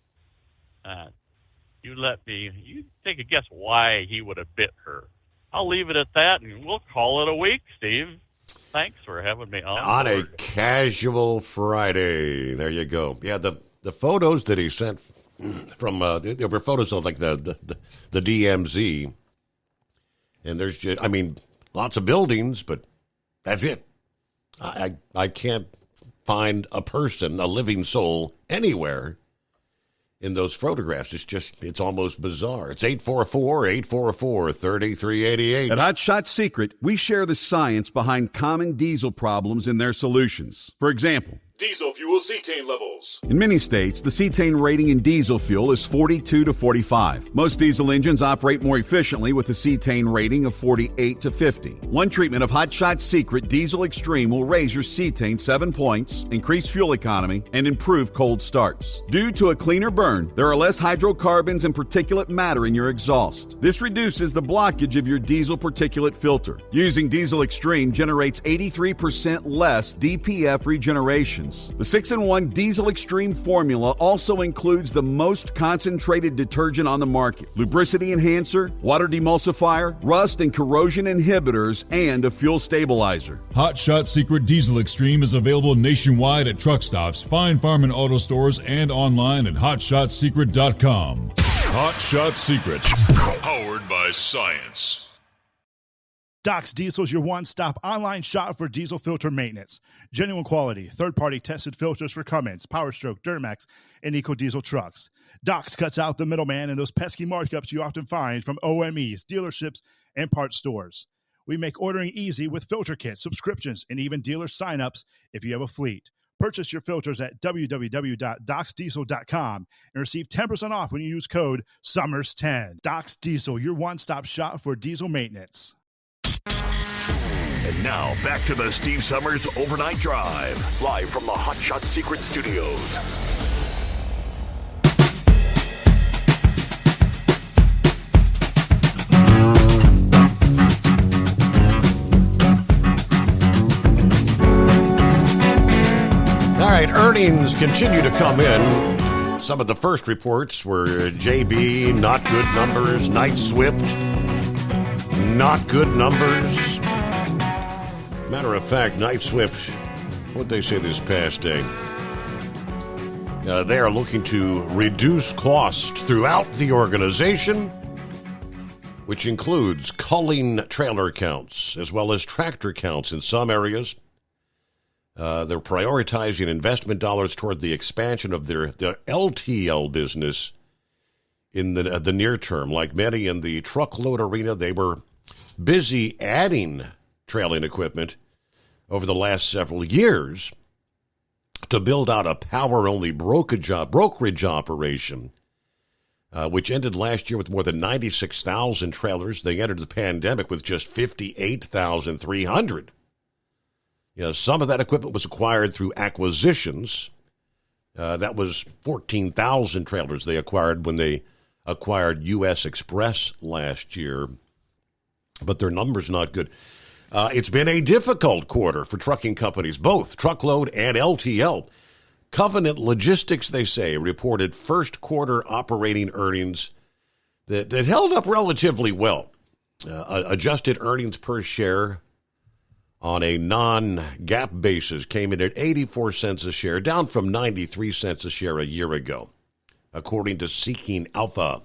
You take a guess why he would have bit her. I'll leave it at that, and we'll call it a week, Steve. Thanks for having me on a Casual Friday. There you go. Yeah, the photos that he sent from there were photos of like the DMZ, and there's just lots of buildings, but that's it. I can't find a person, a living soul anywhere in those photographs. It's almost bizarre. It's 844-3388. At Hot Shot Secret, we share the science behind common diesel problems and their solutions. For example, diesel fuel cetane levels. In many states, the cetane rating in diesel fuel is 42 to 45. Most diesel engines operate more efficiently with a cetane rating of 48 to 50. One treatment of Hot Shot Secret Diesel Extreme will raise your cetane 7 points, increase fuel economy, and improve cold starts. Due to a cleaner burn, there are less hydrocarbons and particulate matter in your exhaust. This reduces the blockage of your diesel particulate filter. Using Diesel Extreme generates 83% less DPF regenerations. The 6-in-1 Diesel Extreme formula also includes the most concentrated detergent on the market, lubricity enhancer, water demulsifier, rust and corrosion inhibitors, and a fuel stabilizer. Hot Shot Secret Diesel Extreme is available nationwide at truck stops, fine farm and auto stores, and online at hotshotsecret.com. Hot Shot Secret, powered by science. Doc's Diesel is your one-stop online shop for diesel filter maintenance. Genuine quality, third-party tested filters for Cummins, Powerstroke, Duramax, and EcoDiesel trucks. Doc's cuts out the middleman and those pesky markups you often find from OMEs, dealerships, and parts stores. We make ordering easy with filter kits, subscriptions, and even dealer sign-ups if you have a fleet. Purchase your filters at www.docsdiesel.com and receive 10% off when you use code SUMMERS10. Doc's Diesel, your one-stop shop for diesel maintenance. And now, back to the Steve Summers Overnight Drive, live from the Hot Shot Secret Studios. All right, earnings continue to come in. Some of the first reports were JB, not good numbers. Knight-Swift, not good numbers. Matter of fact, Knight-Swift, what did they say this past day? They are looking to reduce costs throughout the organization, which includes culling trailer counts as well as tractor counts in some areas. They're prioritizing investment dollars toward the expansion of their LTL business in the near term. Like many in the truckload arena, they were busy adding trailing equipment over the last several years to build out a power-only brokerage operation, which ended last year with more than 96,000 trailers. They entered the pandemic with just 58,300. Some of that equipment was acquired through acquisitions. That was 14,000 trailers they acquired when they acquired U.S. Express last year. But their number's not good. It's been a difficult quarter for trucking companies, both truckload and LTL. Covenant Logistics, they say, reported first quarter operating earnings that held up relatively well. Adjusted earnings per share on a non-GAAP basis came in at 84 cents a share, down from 93 cents a share a year ago, according to Seeking Alpha.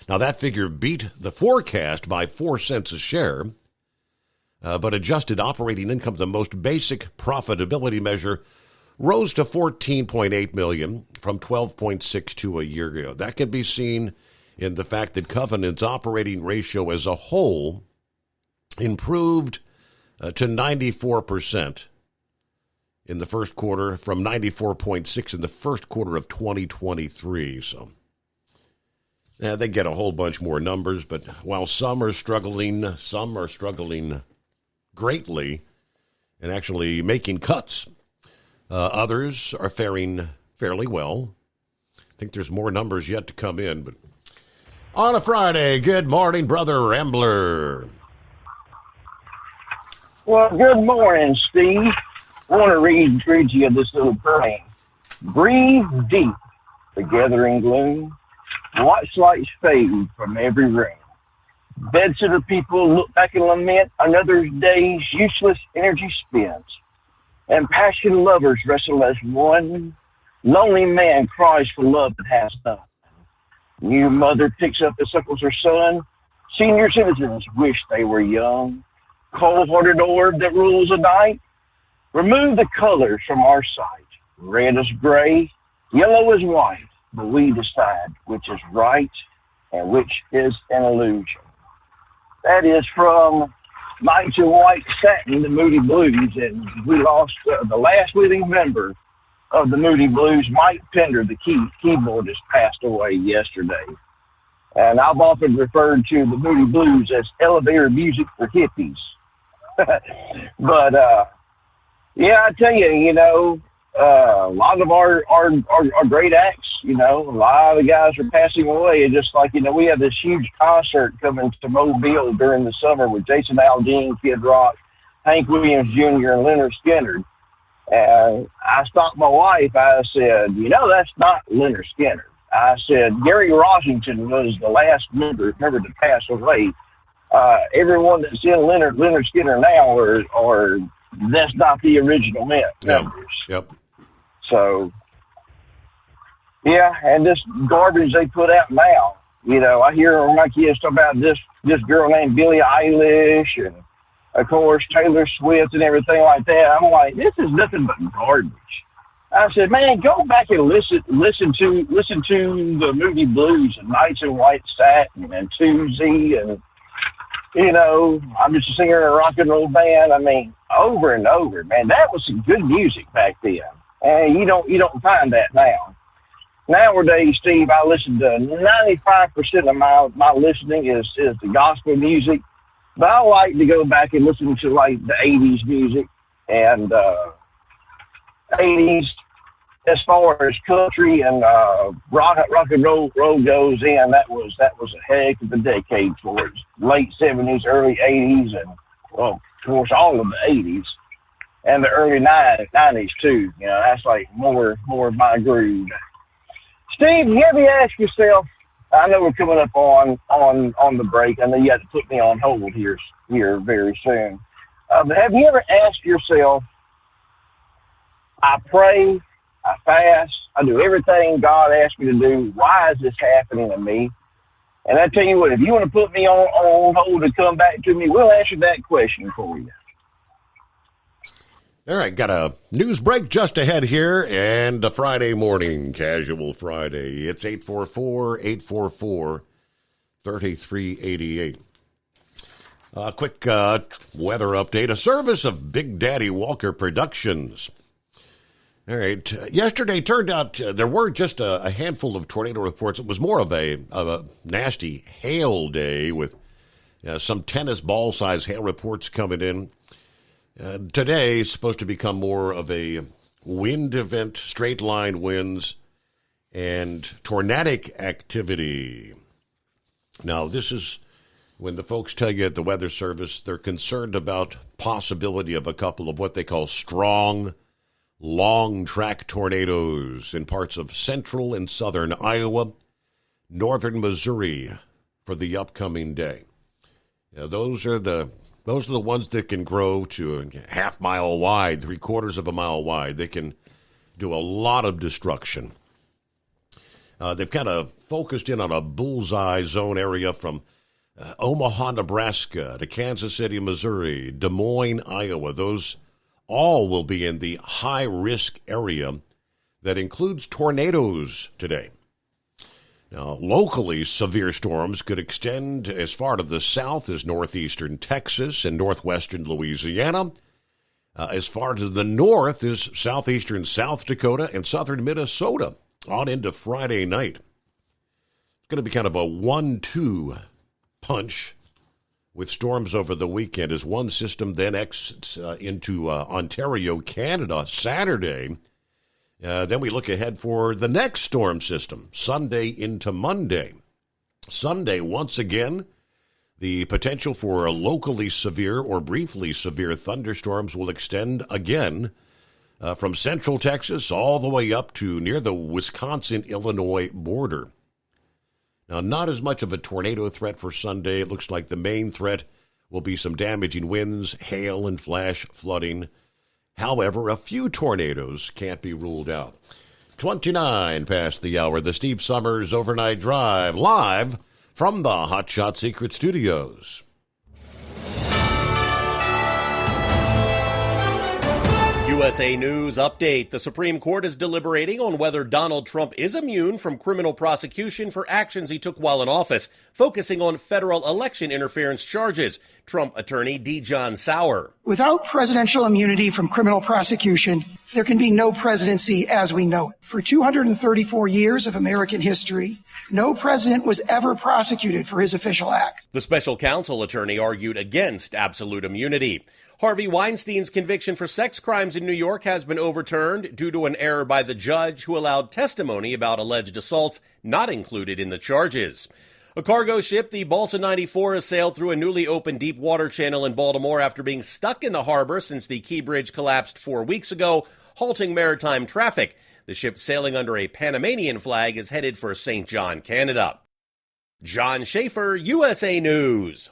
Now, that figure beat the forecast by 4 cents a share, but adjusted operating income, the most basic profitability measure, rose to $14.8 million from $12.62 a year ago. That can be seen in the fact that Covenant's operating ratio as a whole improved to 94% in the first quarter from 94.6 in the first quarter of 2023. So they get a whole bunch more numbers, but while some are struggling greatly and actually making cuts, others are faring fairly well. I think there's more numbers yet to come in, but on a Friday, good morning, Brother Rambler. Well, good morning, Steve. I want to read you this little poem. Breathe deep, the gathering gloom. Watch lights fade from every room. Bedsitter people look back and lament another day's useless energy spent. And passionate lovers wrestle as one. Lonely man cries for love that has none. New mother picks up and suckles her son. Senior citizens wish they were young. Cold-hearted orb that rules the night. Remove the colors from our sight. Red is gray, yellow is white, but we decide which is right and which is an illusion. That is from Nights in White Satin, the Moody Blues, and we lost the last living member of the Moody Blues, Mike Pender, the keyboardist, passed away yesterday. And I've often referred to the Moody Blues as elevator music for hippies. But, yeah, I tell you, a lot of our great acts, a lot of the guys are passing away. And just like, we have this huge concert coming to Mobile during the summer with Jason Aldean, Kid Rock, Hank Williams Jr., and Leonard Skinner. And I stopped my wife. I said, that's not Leonard Skinner. I said, Gary Washington was the last member to pass away. Everyone that's in Leonard Skinner now are that's not the original members. Yep. So, yeah, and this garbage they put out now, I hear my kids talk about this girl named Billie Eilish and, of course, Taylor Swift and everything like that. I'm like, this is nothing but garbage. I said, man, go back and listen to the Moody Blues and Nights in White Satin and Tuesday and, I'm just a singer in a rock and roll band. I mean, over and over, man, that was some good music back then. And you don't find that now. Nowadays, Steve, I listen to 95% of my listening is the gospel music. But I like to go back and listen to like the 80s music and 80s as far as country and rock and roll goes in. That was a heck of a decade for it. Late 70s, early 80s, and well, of course, all of the 80s and the early 90s too. That's like more of my groove. Steve, you ever ask yourself? I know we're coming up on the break. I know you have to put me on hold here very soon. But have you ever asked yourself, I pray, I fast, I do everything God asked me to do. Why is this happening to me? And I tell you what, if you want to put me on hold and come back to me, we'll answer that question for you. All right, got a news break just ahead here, and a Friday morning, Casual Friday. It's 844-844-3388. A quick weather update, a service of Big Daddy Walker Productions. All right, yesterday turned out there were just a handful of tornado reports. It was more of a nasty hail day with some tennis ball size hail reports coming in. Today is supposed to become more of a wind event, straight line winds, and tornadic activity. Now, this is when the folks tell you at the Weather Service they're concerned about possibility of a couple of what they call strong, long-track tornadoes in parts of central and southern Iowa, northern Missouri for the upcoming day. Those are the ones that can grow to a half-mile wide, 3/4 of a mile wide. They can do a lot of destruction. They've kind of focused in on a bullseye zone area from Omaha, Nebraska to Kansas City, Missouri, Des Moines, Iowa. Those all will be in the high-risk area that includes tornadoes today. Now, locally, severe storms could extend as far to the south as northeastern Texas and northwestern Louisiana, as far to the north as southeastern South Dakota and southern Minnesota, on into Friday night. It's going to be kind of a 1-2 punch with storms over the weekend as one system then exits into Ontario, Canada, Saturday. Then we look ahead for the next storm system, Sunday into Monday. Sunday, once again, the potential for locally severe or briefly severe thunderstorms will extend again from central Texas all the way up to near the Wisconsin-Illinois border. Now, not as much of a tornado threat for Sunday. It looks like the main threat will be some damaging winds, hail, and flash flooding. However, a few tornadoes can't be ruled out. 29 past the hour, the Steve Summers Overnight Drive, live from the Hot Shot Secret Studios. USA News Update. The Supreme Court is deliberating on whether Donald Trump is immune from criminal prosecution for actions he took while in office, focusing on federal election interference charges. Trump attorney D. John Sauer. Without presidential immunity from criminal prosecution, there can be no presidency as we know it. For 234 years of American history, no president was ever prosecuted for his official acts. The special counsel attorney argued against absolute immunity. Harvey Weinstein's conviction for sex crimes in New York has been overturned due to an error by the judge who allowed testimony about alleged assaults not included in the charges. A cargo ship, the Balsa 94, has sailed through a newly opened deep water channel in Baltimore after being stuck in the harbor since the Key Bridge collapsed 4 weeks ago, halting maritime traffic. The ship, sailing under a Panamanian flag, is headed for St. John, Canada. John Schaefer, USA News.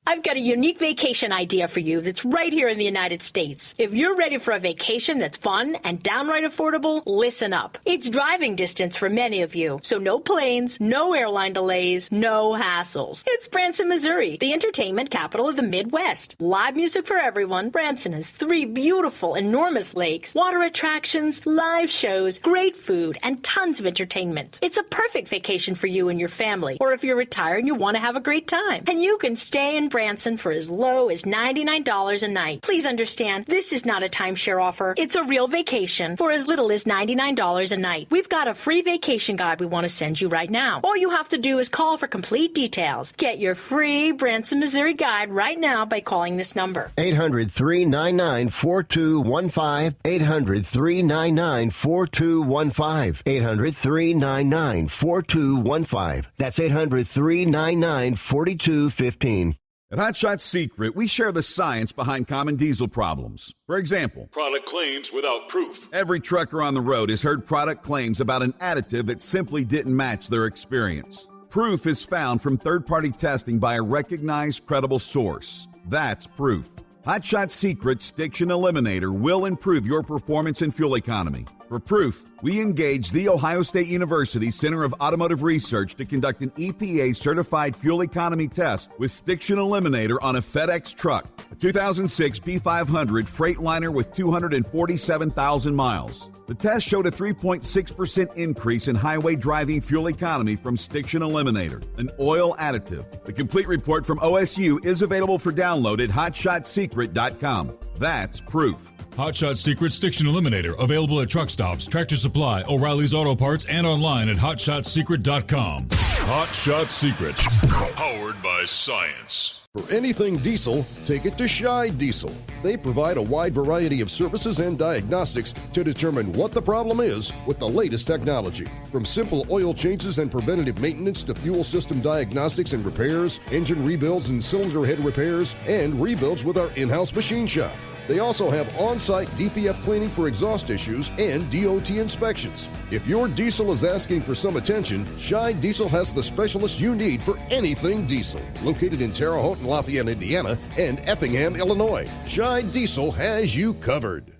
I've got a unique vacation idea for you that's right here in the United States. If you're ready for a vacation that's fun and downright affordable, listen up. It's driving distance for many of you, so no planes, no airline delays, no hassles. It's Branson, Missouri, the entertainment capital of the Midwest. Live music for everyone. Branson has 3 beautiful, enormous lakes, water attractions, live shows, great food, and tons of entertainment. It's a perfect vacation for you and your family, or if you're retired and you want to have a great time. And you can stay in Branson for as low as $99 a night. Please understand, this is not a timeshare offer. It's a real vacation for as little as $99 a night. We've got a free vacation guide we want to send you right now. All you have to do is call for complete details. Get your free Branson, Missouri guide right now by calling this number. 800-399-4215. 800-399-4215. 800-399-4215. That's 800-399-4215. At Hot Shot Secret, we share the science behind common diesel problems. For example, product claims without proof. Every trucker on the road has heard product claims about an additive that simply didn't match their experience. Proof is found from third-party testing by a recognized, credible source. That's proof. Hot Shot Secret's Stiction Eliminator will improve your performance and fuel economy. For proof, we engaged the Ohio State University Center of Automotive Research to conduct an EPA-certified fuel economy test with Stiction Eliminator on a FedEx truck, a 2006 P500 Freightliner with 247,000 miles. The test showed a 3.6% increase in highway driving fuel economy from Stiction Eliminator, an oil additive. The complete report from OSU is available for download at hotshotsecret.com. That's proof. Hot Shot Secret Stiction Eliminator, available at truck stops, Tractor Supply, O'Reilly's Auto Parts, and online at hotshotsecret.com. Hot Shot Secret, powered by science. For anything diesel, take it to Shy Diesel. They provide a wide variety of services and diagnostics to determine what the problem is with the latest technology. From simple oil changes and preventative maintenance to fuel system diagnostics and repairs, engine rebuilds and cylinder head repairs, and rebuilds with our in-house machine shop. They also have on-site DPF cleaning for exhaust issues and DOT inspections. If your diesel is asking for some attention, Shy Diesel has the specialist you need for anything diesel. Located in Terre Haute and Lafayette, Indiana, and Effingham, Illinois, Shy Diesel has you covered.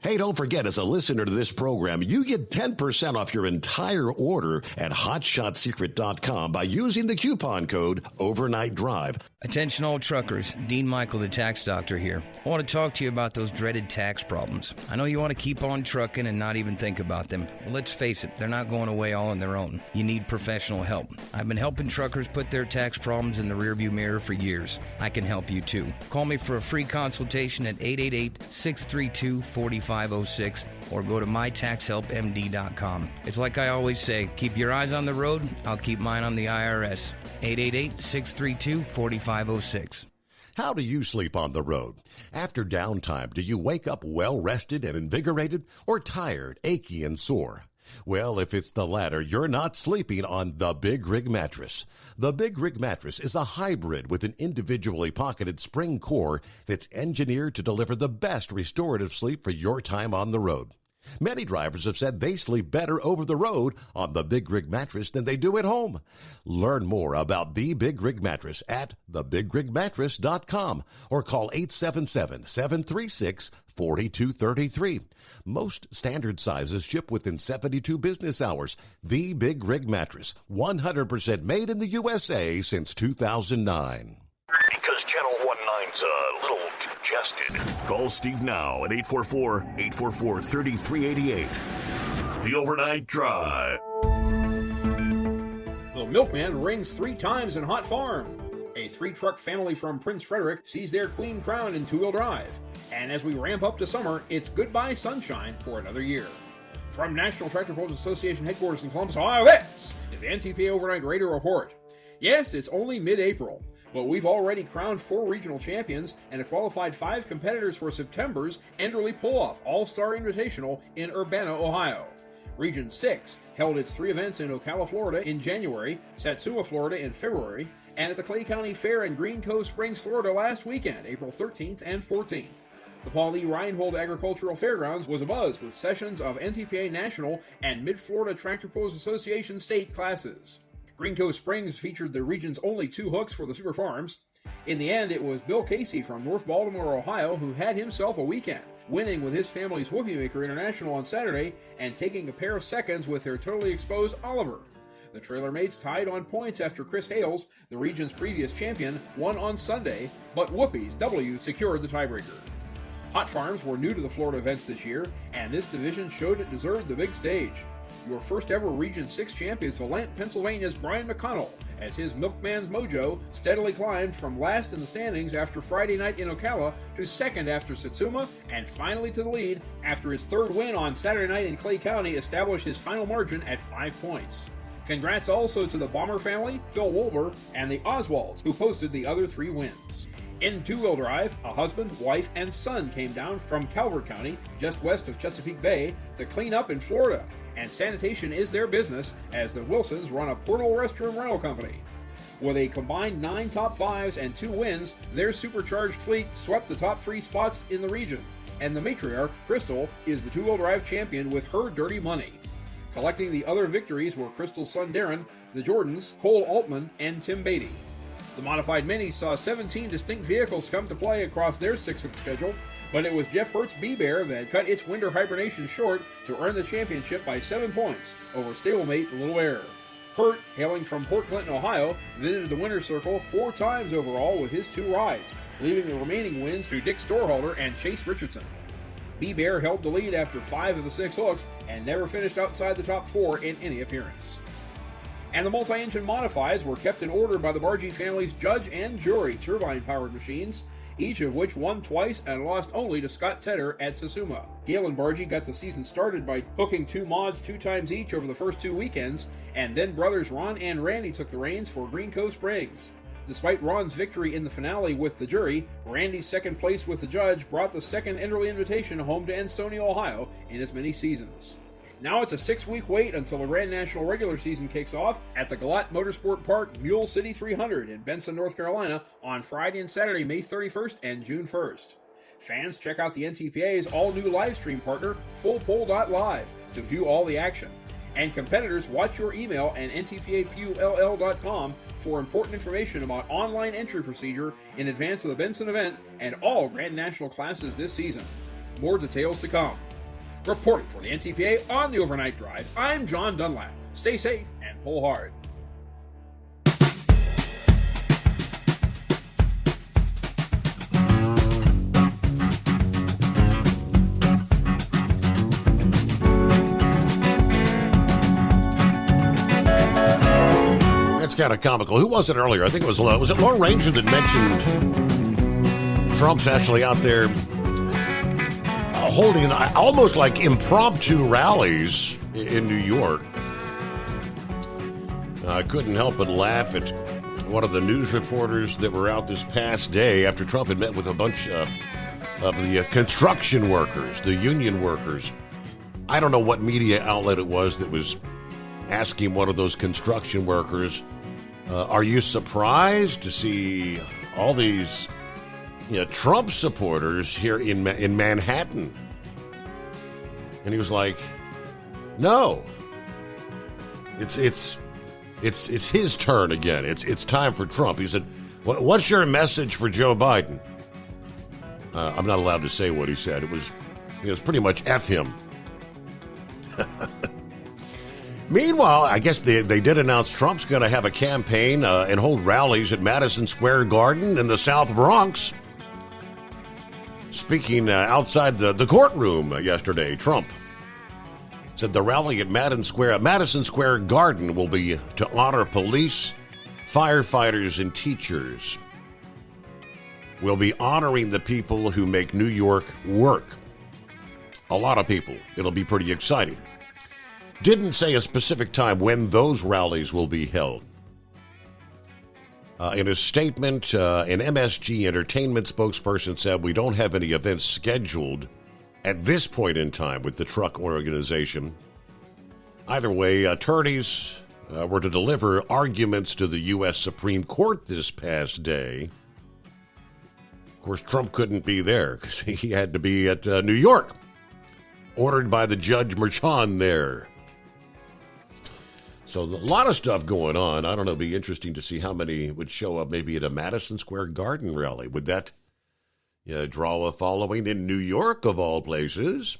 Hey, don't forget, as a listener to this program, you get 10% off your entire order at hotshotsecret.com by using the coupon code Overnight Drive. Attention all truckers, Dean Michael, the tax doctor here. I want to talk to you about those dreaded tax problems. I know you want to keep on trucking and not even think about them. Well, let's face it, they're not going away all on their own. You need professional help. I've been helping truckers put their tax problems in the rearview mirror for years. I can help you too. Call me for a free consultation at 888-632-4506 or go to mytaxhelpmd.com. It's like I always say, keep your eyes on the road, I'll keep mine on the IRS. 888-632-4506. How do you sleep on the road? After downtime, do you wake up well-rested and invigorated or tired, achy, and sore? Well, if it's the latter, you're not sleeping on the Big Rig Mattress. The Big Rig Mattress is a hybrid with an individually pocketed spring core that's engineered to deliver the best restorative sleep for your time on the road. Many drivers have said they sleep better over the road on the Big Rig Mattress than they do at home. Learn more about the Big Rig Mattress at thebigrigmattress.com or call 877-736-4233. Most standard sizes ship within 72 business hours. The Big Rig Mattress, 100% made in the USA since 2009. Because Channel 19's a little suggested. Call Steve now at 844-844-3388. The Overnight Drive. The milkman rings 3 times in Hot Farm. A 3-truck family from Prince Frederick sees their queen crowned in 2-wheel drive. And as we ramp up to summer, it's goodbye sunshine for another year. From National Tractor Pros Association headquarters in Columbus, Ohio, this is the NTPA Overnight Radio Report. Yes, it's only mid-April, but we've already crowned 4 regional champions and have qualified 5 competitors for September's Enderley Pull-Off All-Star Invitational in Urbana, Ohio. Region 6 held its 3 events in Ocala, Florida in January, Satsuma, Florida in February, and at the Clay County Fair in Green Cove Springs, Florida last weekend, April 13th and 14th. The Paul E. Reinhold Agricultural Fairgrounds was abuzz with sessions of NTPA National and Mid-Florida Tractor Pros Association state classes. Green Cove Springs featured the region's only 2 hooks for the Super Farms. In the end, it was Bill Casey from North Baltimore, Ohio, who had himself a weekend, winning with his family's Whoopie Maker International on Saturday and taking a pair of seconds with their totally exposed Oliver. The trailer mates tied on points after Chris Hales, the region's previous champion, won on Sunday, but Whoopie's W secured the tiebreaker. Hot Farms were new to the Florida events this year, and this division showed it deserved the big stage. Your first ever Region 6 champion is Valant, Pennsylvania's Brian McConnell, as his Milkman's mojo steadily climbed from last in the standings after Friday night in Ocala to second after Satsuma, and finally to the lead after his 3rd win on Saturday night in Clay County established his final margin at 5 points. Congrats also to the Bomber family, Phil Wolber, and the Oswalds, who posted the other 3 wins. In 2-wheel drive, a husband, wife, and son came down from Calvert County, just west of Chesapeake Bay, to clean up in Florida, and sanitation is their business as the Wilsons run a portable restroom rental company. With a combined 9 top 5s and 2 wins, their supercharged fleet swept the top 3 spots in the region, and the matriarch, Crystal, is the 2-wheel drive champion with her dirty money. Collecting the other victories were Crystal's son Darren, the Jordans, Cole Altman, and Tim Beatty. The Modified Minis saw 17 distinct vehicles come to play across their 6-hook schedule, but it was Jeff Hurt's B-Bear that cut its winter hibernation short to earn the championship by 7 points over stablemate Little Air. Hurt, hailing from Port Clinton, Ohio, visited the winner's circle 4 times overall with his 2 rides, leaving the remaining wins to Dick Storeholder and Chase Richardson. B-Bear held the lead after 5 of the 6 hooks and never finished outside the top 4 in any appearance. And the multi-engine modifieds were kept in order by the Bargee family's judge and jury turbine-powered machines, each of which won twice and lost only to Scott Tedder at Satsuma. Galen Bargee got the season started by hooking 2 mods 2 times each over the first 2 weekends, and then brothers Ron and Randy took the reins for Green Cove Springs. Despite Ron's victory in the finale with the jury, Randy's 2nd place with the judge brought the 2nd Enderley Invitation home to Ansonia, Ohio in as many seasons. Now it's a 6-week wait until the Grand National regular season kicks off at the Galat Motorsport Park Mule City 300 in Benson, North Carolina on Friday and Saturday, May 31st and June 1st. Fans, check out the NTPA's all-new live stream partner, FullPole.live, to view all the action. And competitors, watch your email and ntpapull.com for important information about online entry procedure in advance of the Benson event and all Grand National classes this season. More details to come. Reporting for the NTPA on the Overnight Drive, I'm John Dunlap. Stay safe and pull hard. That's kind of comical. Who was it earlier? I think it was it Lauren Ranger that mentioned Trump's actually out there holding almost like impromptu rallies in New York. I couldn't help but laugh at one of the news reporters that were out this past day after Trump had met with a bunch of the construction workers, the union workers. I don't know what media outlet it was that was asking one of those construction workers, are you surprised to see all these Trump supporters here in Manhattan? And he was like, no, it's his turn again. It's time for Trump. He said, what's your message for Joe Biden? I'm not allowed to say what he said. It was pretty much F him. Meanwhile, I guess they did announce Trump's going to have a campaign and hold rallies at Madison Square Garden in the South Bronx. Speaking outside the courtroom yesterday, Trump said the rally at Madison Square Garden will be to honor police, firefighters, and teachers. We'll be honoring the people who make New York work. A lot of people. It'll be pretty exciting. Didn't say a specific time when those rallies will be held. In a statement, an MSG Entertainment spokesperson said, "We don't have any events scheduled at this point in time with the truck organization." Either way, attorneys were to deliver arguments to the U.S. Supreme Court this past day. Of course, Trump couldn't be there because he had to be at New York, ordered by the Judge Merchan there. So a lot of stuff going on. I don't know. It'd be interesting to see how many would show up maybe at a Madison Square Garden rally. Would that draw a following in New York, of all places?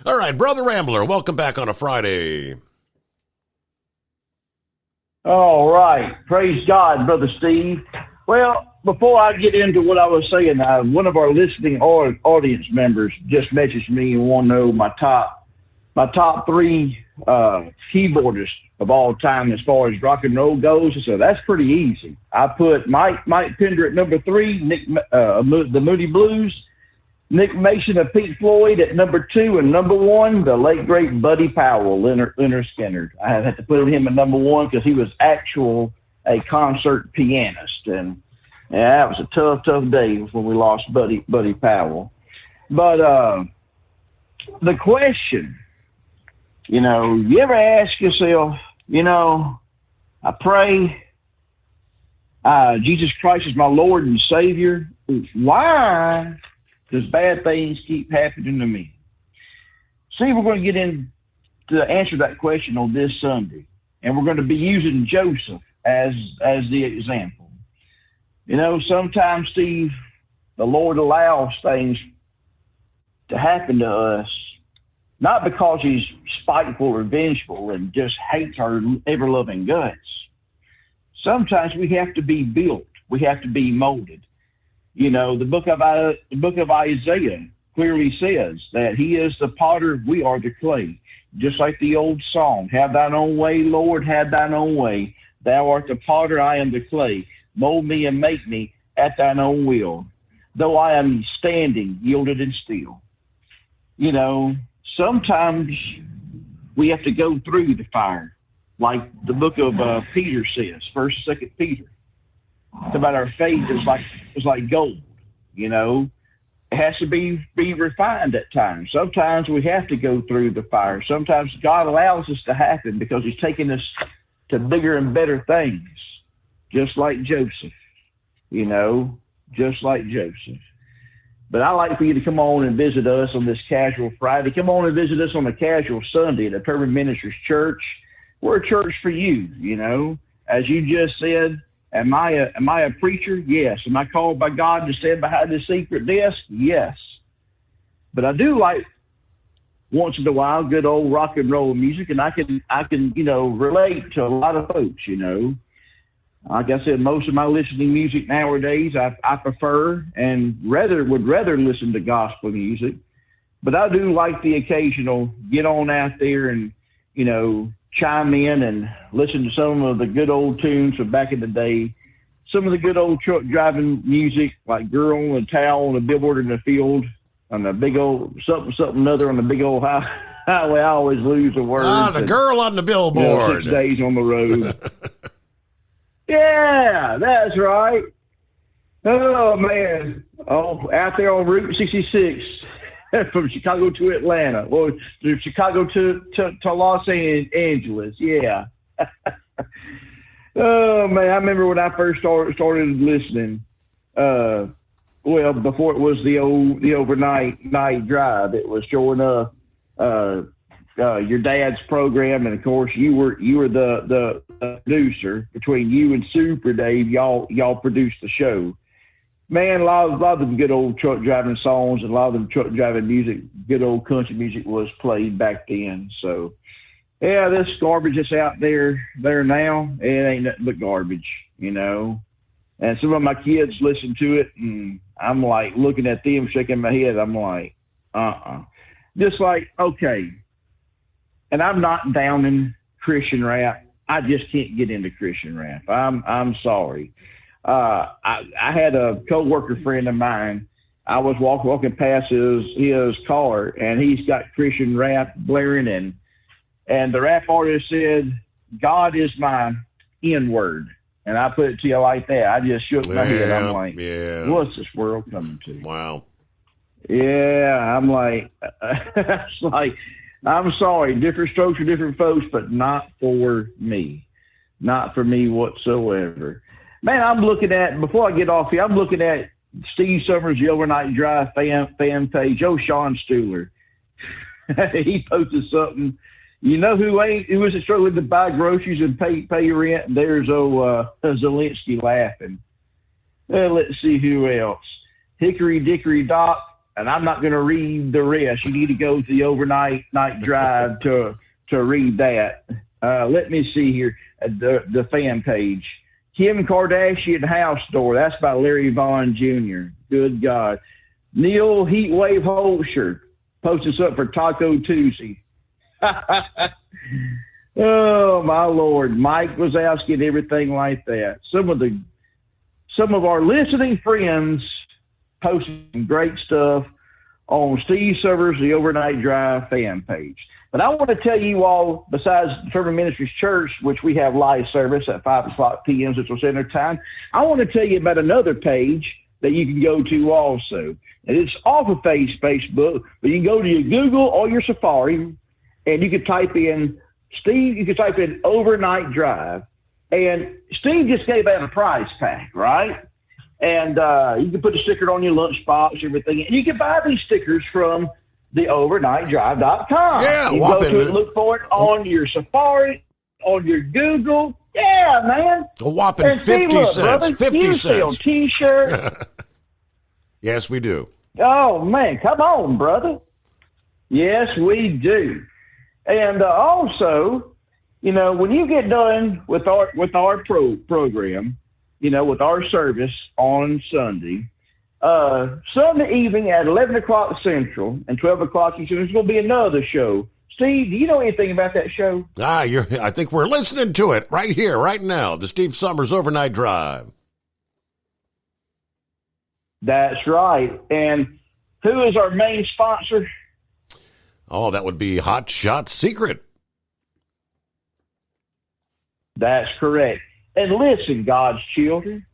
All right, Brother Rambler, welcome back on a Friday. All right. Praise God, Brother Steve. Well, before I get into what I was saying, one of our listening audience members just messaged me and want to know my top three keyboardists of all time as far as rock and roll goes. So that's pretty easy. I put Mike Pinder at number 3, the Moody Blues, Nick Mason of Pink Floyd at number 2, and number 1, the late great Buddy Powell, Leonard Skinner. I had to put him at number 1 because he was a concert pianist, and that was a tough day when we lost Buddy Powell. But the question, you ever ask yourself, I pray Jesus Christ is my Lord and Savior. Why does bad things keep happening to me? See, we're going to get in to answer that question on this Sunday, and we're going to be using Joseph as the example. Sometimes, Steve, the Lord allows things to happen to us, not because he's spiteful or vengeful and just hates our ever-loving guts. Sometimes we have to be built. We have to be molded. The book of Isaiah clearly says that he is the potter, we are the clay. Just like the old song, have thine own way, Lord, have thine own way. Thou art the potter, I am the clay. Mold me and make me at thine own will. Though I am standing, yielded and still. Sometimes we have to go through the fire, like the book of Peter says, 1st, 2nd Peter. It's about our faith is like gold. It has to be refined at times. Sometimes we have to go through the fire. Sometimes God allows us to happen because he's taking us to bigger and better things, just like Joseph, just like Joseph. But I'd like for you to come on and visit us on this Casual Friday. Come on and visit us on a Casual Sunday at the Permanent Ministries Church. We're a church for you, As you just said, am I a preacher? Yes. Am I called by God to stand behind the secret desk? Yes. But I do like, once in a while, good old rock and roll music, and I can relate to a lot of folks, Like I said, most of my listening music nowadays, I prefer and would rather listen to gospel music. But I do like the occasional get on out there and, chime in and listen to some of the good old tunes from back in the day. Some of the good old truck driving music, like Girl on the Towel on the Billboard in the Field, on the big old something other on the big old highway. I always lose the words. The Girl on the Billboard. 6 days on the road. Yeah, that's right. Oh, man. Oh, out there on Route 66 from Chicago to Atlanta, or Chicago to Los Angeles. Yeah. Oh, man, I remember when I first started listening, before it was the overnight night drive, it was showing up your dad's program, and of course you were the producer. Between you and Super Dave, y'all produced the show. Man, a lot of them good old truck driving songs and a lot of them truck driving music, good old country music was played back then. So yeah, this garbage that's out there now, it ain't nothing but garbage, And some of my kids listen to it, and I'm like looking at them, shaking my head. I'm like, Just like, okay. And I'm not downing Christian rap. I just can't get into Christian rap. I'm sorry. I had a coworker friend of mine. I was walking past his car, and he's got Christian rap blaring, and the rap artist said, "God is my N-word." And I put it to you like that. I just shook my head. I'm like, what's this world coming to? Wow. Yeah, I'm like, it's like, I'm sorry, different strokes for different folks, but not for me. Not for me whatsoever. Man, I'm looking at, before I get off here, I'm looking at Steve Summers, the Overnight Drive fan page. Sean Stuhler. He posted something. You know who isn't struggling to buy groceries and pay rent? There's Zelensky laughing. Let's see who else. Hickory Dickory Dock, and I'm not going to read the rest. You need to go to the Overnight Drive to read that. Let me see here, the fan page. Kim Kardashian House Door. That's by Larry Vaughn Jr. Good God. Neil Heatwave Holscher posted something for Taco Tuesday. Oh my Lord. Mike was asking everything like that. Some of our listening friends posting great stuff on Steve Summers, the Overnight Drive fan page. But I want to tell you all, besides Determined Ministries Church, which we have live service at 5:00 p.m. Central Standard Time, I want to tell you about another page that you can go to also. And it's off of Facebook, but you can go to your Google or your Safari, and you can type in Steve, you can type in Overnight Drive. And Steve just gave out a prize pack, right? And you can put a sticker on your lunchbox, everything. And you can buy these stickers from the overnightdrive.com. Yeah, you go to it, look for it on your Safari, on your Google. Yeah, man. A whopping and 50 see, look, cents. Brother, 50 you cents. sell T-shirts. Yes, we do. Oh, man, come on, brother. Yes, we do. And also, you know, when you get done with our program, you know, with our service on Sunday, Sunday evening at 11 o'clock Central and 12 o'clock Eastern, there's going to be another show. Steve, do you know anything about that show? I think we're listening to it right here, right now, the Steve Summers Overnight Drive. That's right. And who is our main sponsor? Oh, that would be Hot Shot Secret. That's correct. And listen, God's children,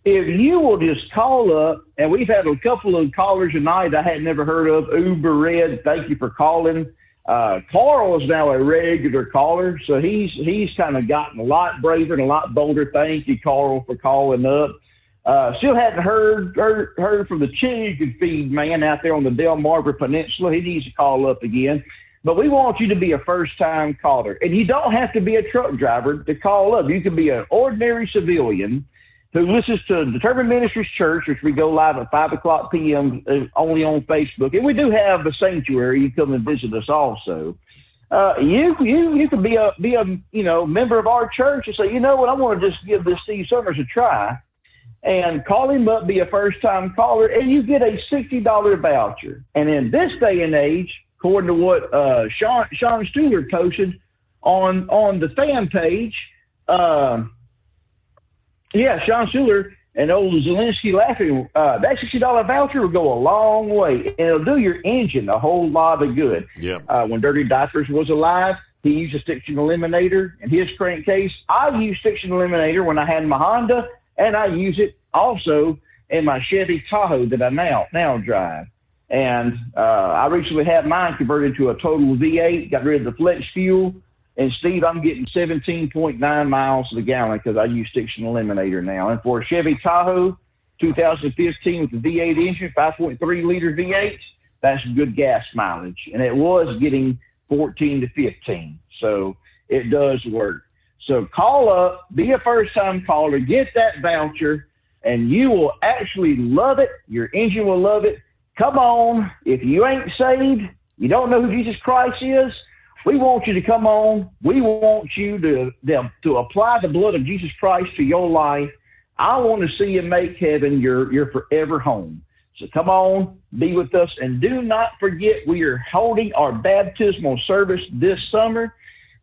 if you will just call up, and we've had a couple of callers tonight I had never heard of. Uber Red, thank you for calling. Carl is now a regular caller, so he's kind of gotten a lot braver and a lot bolder. Thank you, Carl, for calling up. Still hadn't heard from the chicken feed man out there on the Delmarva Peninsula. He needs to call up again. But we want you to be a first-time caller. And you don't have to be a truck driver to call up. You can be an ordinary civilian who listens to Determined Ministries Church, which we go live at 5:00 p.m. Only on Facebook. And we do have a sanctuary. You come and visit us also. You could be a member of our church and say, you know what, I want to just give this Steve Summers a try. And call him up, be a first-time caller, and you get a $60 voucher. And in this day and age, according to what Sean Stuhler posted on the fan page, Sean Stuhler and old Zelensky laughing, that $60 voucher will go a long way, and it'll do your engine a whole lot of good. Yep. When Dirty Diapers was alive, he used a Stiction Eliminator in his crankcase. I used Stiction Eliminator when I had my Honda, and I use it also in my Chevy Tahoe that I now drive. And I recently had mine converted to a total V8, got rid of the flex fuel. And, Steve, I'm getting 17.9 miles to the gallon because I use Stiction Eliminator now. And for a Chevy Tahoe 2015 with the V8 engine, 5.3-liter V8, that's good gas mileage. And it was getting 14 to 15. So it does work. So call up, be a first-time caller, get that voucher, and you will actually love it. Your engine will love it. Come on. If you ain't saved, you don't know who Jesus Christ is, we want you to come on. We want you to apply the blood of Jesus Christ to your life. I want to see you make heaven your forever home. So come on, be with us, and do not forget we are holding our baptismal service this summer.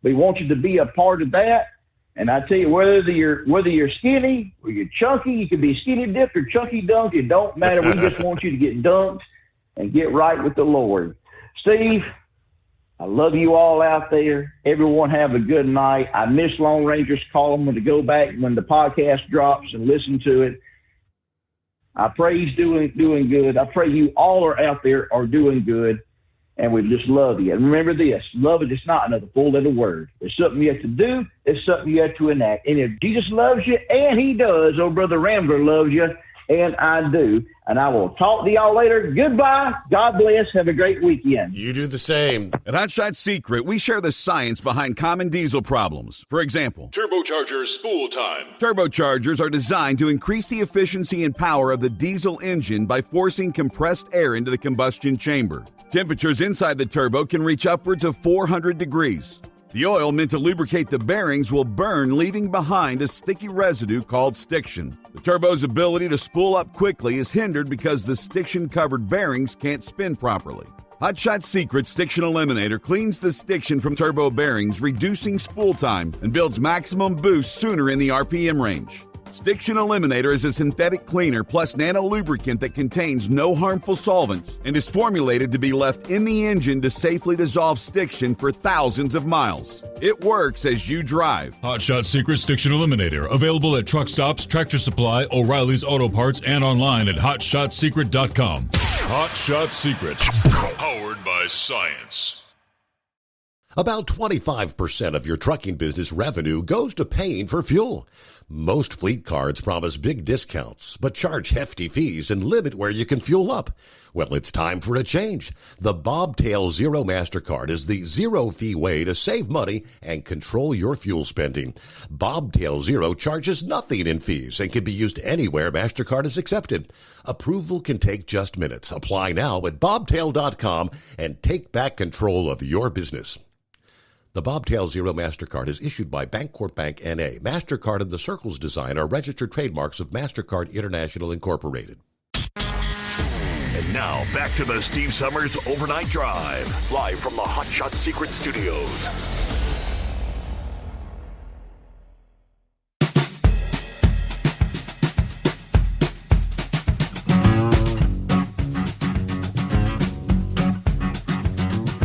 We want you to be a part of that. And I tell you, whether you're skinny or you're chunky, you can be skinny dipped or chunky dunked. It don't matter. We just want you to get dunked and get right with the Lord. Steve, I love you all out there. Everyone have a good night. I miss Lone Ranger's Call. I'm going to go back when the podcast drops and listen to it. I pray he's doing good. I pray you all are out there are doing good, and we just love you. And remember this, love is just not another four-letter word. It's something you have to do. It's something you have to enact. And if Jesus loves you, and he does, oh, Brother Rambler loves you, and I do. And I will talk to y'all later. Goodbye. God bless. Have a great weekend. You do the same. At Hot Shot Secret, we share the science behind common diesel problems. For example, Turbocharger spool time. Turbochargers are designed to increase the efficiency and power of the diesel engine by forcing compressed air into the combustion chamber. Temperatures inside the turbo can reach upwards of 400 degrees. The oil meant to lubricate the bearings will burn, leaving behind a sticky residue called stiction. The turbo's ability to spool up quickly is hindered because the stiction-covered bearings can't spin properly. Hot Shot Secret Stiction Eliminator cleans the stiction from turbo bearings, reducing spool time, and builds maximum boost sooner in the RPM range. Stiction Eliminator is a synthetic cleaner plus nano-lubricant that contains no harmful solvents and is formulated to be left in the engine to safely dissolve stiction for thousands of miles. It works as you drive. Hot Shot Secret Stiction Eliminator. Available at truck stops, Tractor Supply, O'Reilly's Auto Parts, and online at hotshotsecret.com. Hot Shot Secret. Powered by science. About 25% of your trucking business revenue goes to paying for fuel. Most fleet cards promise big discounts, but charge hefty fees and limit where you can fuel up. Well, it's time for a change. The Bobtail Zero MasterCard is the zero-fee way to save money and control your fuel spending. Bobtail Zero charges nothing in fees and can be used anywhere MasterCard is accepted. Approval can take just minutes. Apply now at bobtail.com and take back control of your business. The Bobtail Zero MasterCard is issued by Bancorp Bank N.A. MasterCard and the Circles design are registered trademarks of MasterCard International Incorporated. And now, back to the Steve Summers Overnight Drive, live from the Hot Shot Secret Studios.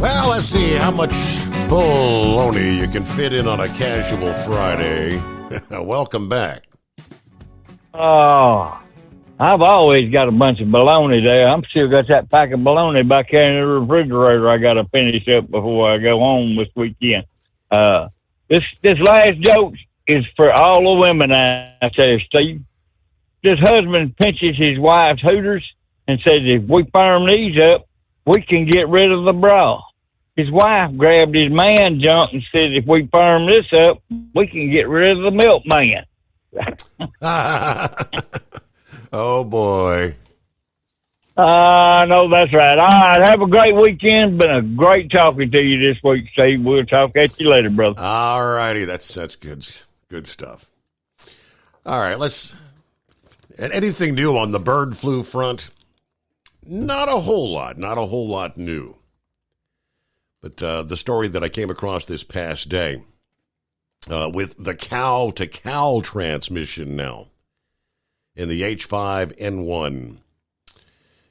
Well, let's see how much baloney you can fit in on a casual Friday. Welcome back. Oh, I've always got a bunch of bologna there. I'm still got that pack of bologna back here in the refrigerator I got to finish up before I go home this weekend. This last joke is for all the women out there, Steve. This husband pinches his wife's hooters and says, if we firm these up, we can get rid of the bra. His wife grabbed his man junk and said, if we firm this up, we can get rid of the milkman. Oh, boy. No, that's right. All right, have a great weekend. Been a great talking to you this week, Steve. We'll talk at you later, brother. All righty. That's good stuff. All right, anything new on the bird flu front? Not a whole lot new. But the story that I came across this past day with the cow-to-cow transmission now in the H5N1.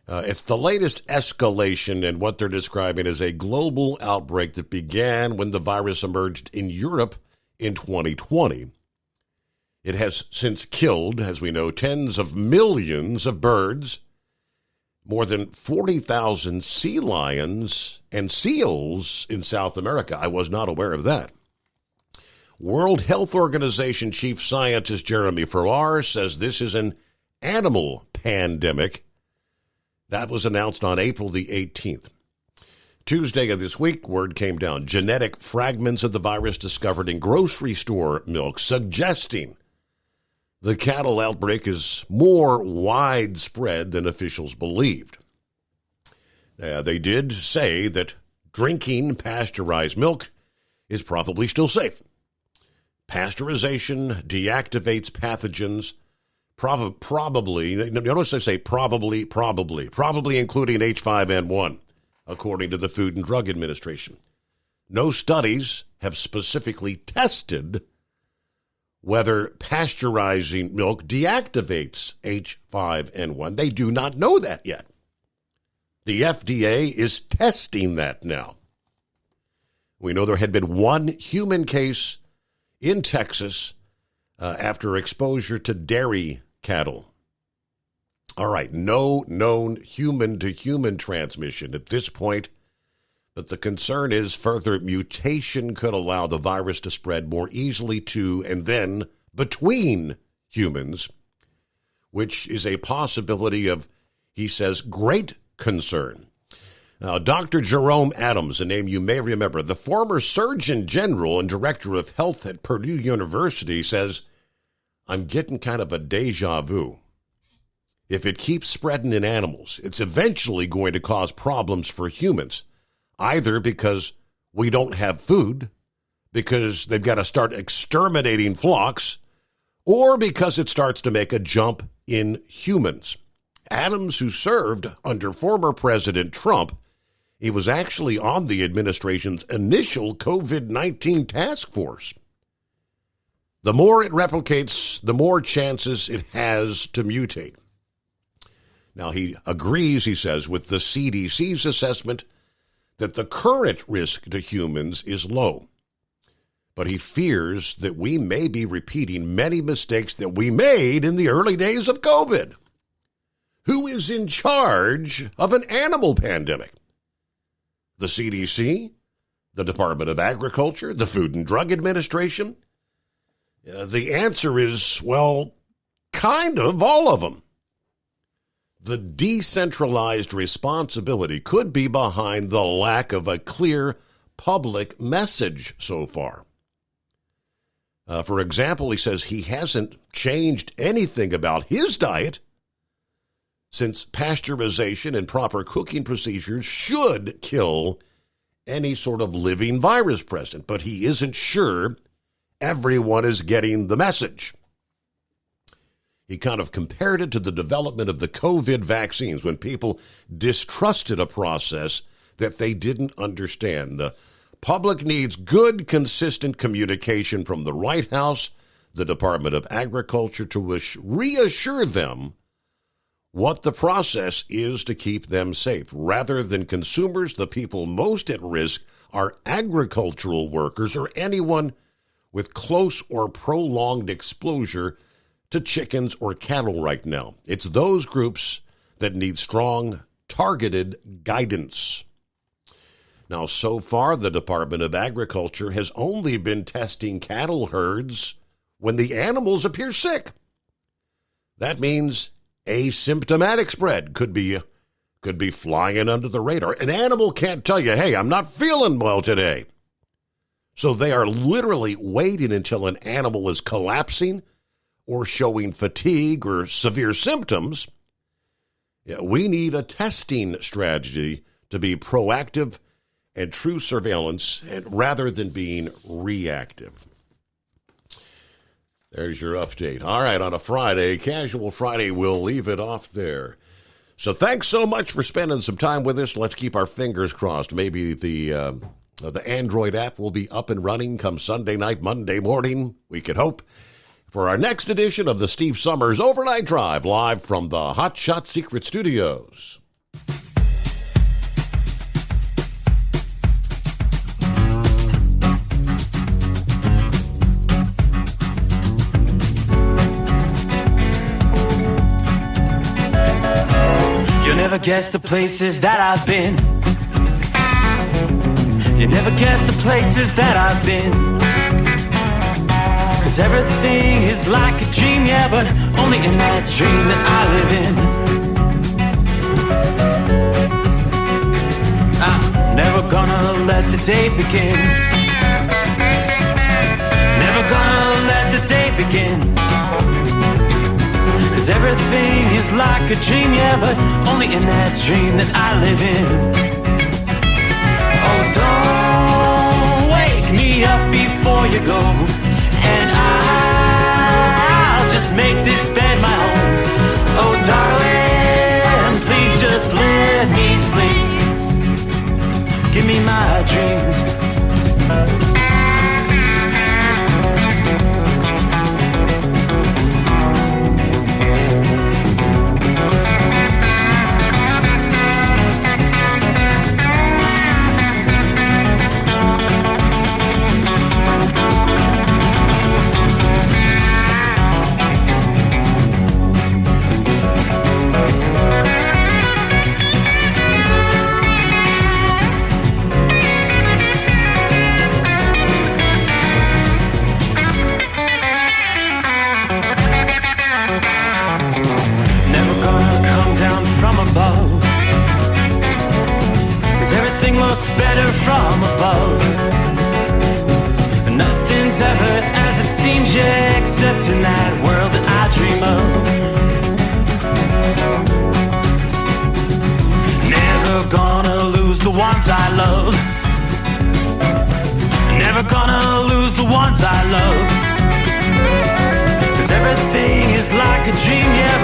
It's the latest escalation in what they're describing as a global outbreak that began when the virus emerged in Europe in 2020. It has since killed, as we know, tens of millions of birds, more than 40,000 sea lions and seals in South America. I was not aware of that. World Health Organization Chief Scientist Jeremy Farrar says this is an animal pandemic. That was announced on April the 18th. Tuesday of this week, word came down. Genetic fragments of the virus discovered in grocery store milk, suggesting the cattle outbreak is more widespread than officials believed. They did say that drinking pasteurized milk is probably still safe. Pasteurization deactivates pathogens, Probably, notice I say probably including H5N1, according to the Food and Drug Administration. No studies have specifically tested whether pasteurizing milk deactivates H5N1. They do not know that yet. The FDA is testing that now. We know there had been one human case in Texas after exposure to dairy cattle. All right, no known human-to-human transmission at this point, but the concern is further mutation could allow the virus to spread more easily to and then between humans, which is a possibility of, he says, great concern. Now, Dr. Jerome Adams, a name you may remember, the former Surgeon General and Director of Health at Purdue University, says, I'm getting kind of a deja vu. If it keeps spreading in animals, it's eventually going to cause problems for humans, either because we don't have food, because they've got to start exterminating flocks, or because it starts to make a jump in humans. Adams, who served under former President Trump, he was actually on the administration's initial COVID-19 task force. The more it replicates, the more chances it has to mutate. Now, he agrees, he says, with the CDC's assessment that the current risk to humans is low. But he fears that we may be repeating many mistakes that we made in the early days of COVID. Who is in charge of an animal pandemic? The CDC? The Department of Agriculture? The Food and Drug Administration? The answer is, well, kind of all of them. The decentralized responsibility could be behind the lack of a clear public message so far. For example, he says he hasn't changed anything about his diet, since pasteurization and proper cooking procedures should kill any sort of living virus present, but he isn't sure everyone is getting the message. He kind of compared it to the development of the COVID vaccines when people distrusted a process that they didn't understand. The public needs good, consistent communication from the White House, the Department of Agriculture, to reassure them what the process is to keep them safe. Rather than consumers, the people most at risk are agricultural workers or anyone with close or prolonged exposure to chickens or cattle right now. It's those groups that need strong, targeted guidance. Now, so far, the Department of Agriculture has only been testing cattle herds when the animals appear sick. That means asymptomatic spread could be flying under the radar. An animal can't tell you, hey, I'm not feeling well today. So they are literally waiting until an animal is collapsing or showing fatigue or severe symptoms. Yeah, we need a testing strategy to be proactive and true surveillance, and rather than being reactive. There's your update. All right, on a Friday, Casual Friday, we'll leave it off there. So thanks so much for spending some time with us. Let's keep our fingers crossed. Maybe the Android app will be up and running come Sunday night, Monday morning. We could hope. For our next edition of the Steve Summers Overnight Drive, live from the Hot Shot Secret Studios. You'll never guess the places that I've been. You never guess the places that I've been. 'Cause everything is like a dream, yeah, but only in that dream that I live in. I'm never gonna let the day begin. Never gonna let the day begin. 'Cause everything is like a dream, yeah, but only in that dream that I live in. Oh, don't wake me up before you go, and I'll just make this bed my home. love. Nothing's ever as it seems, yeah, except in that world that I dream of. Never gonna lose the ones I love. Never gonna lose the ones I love. 'Cause everything is like a dream, yeah,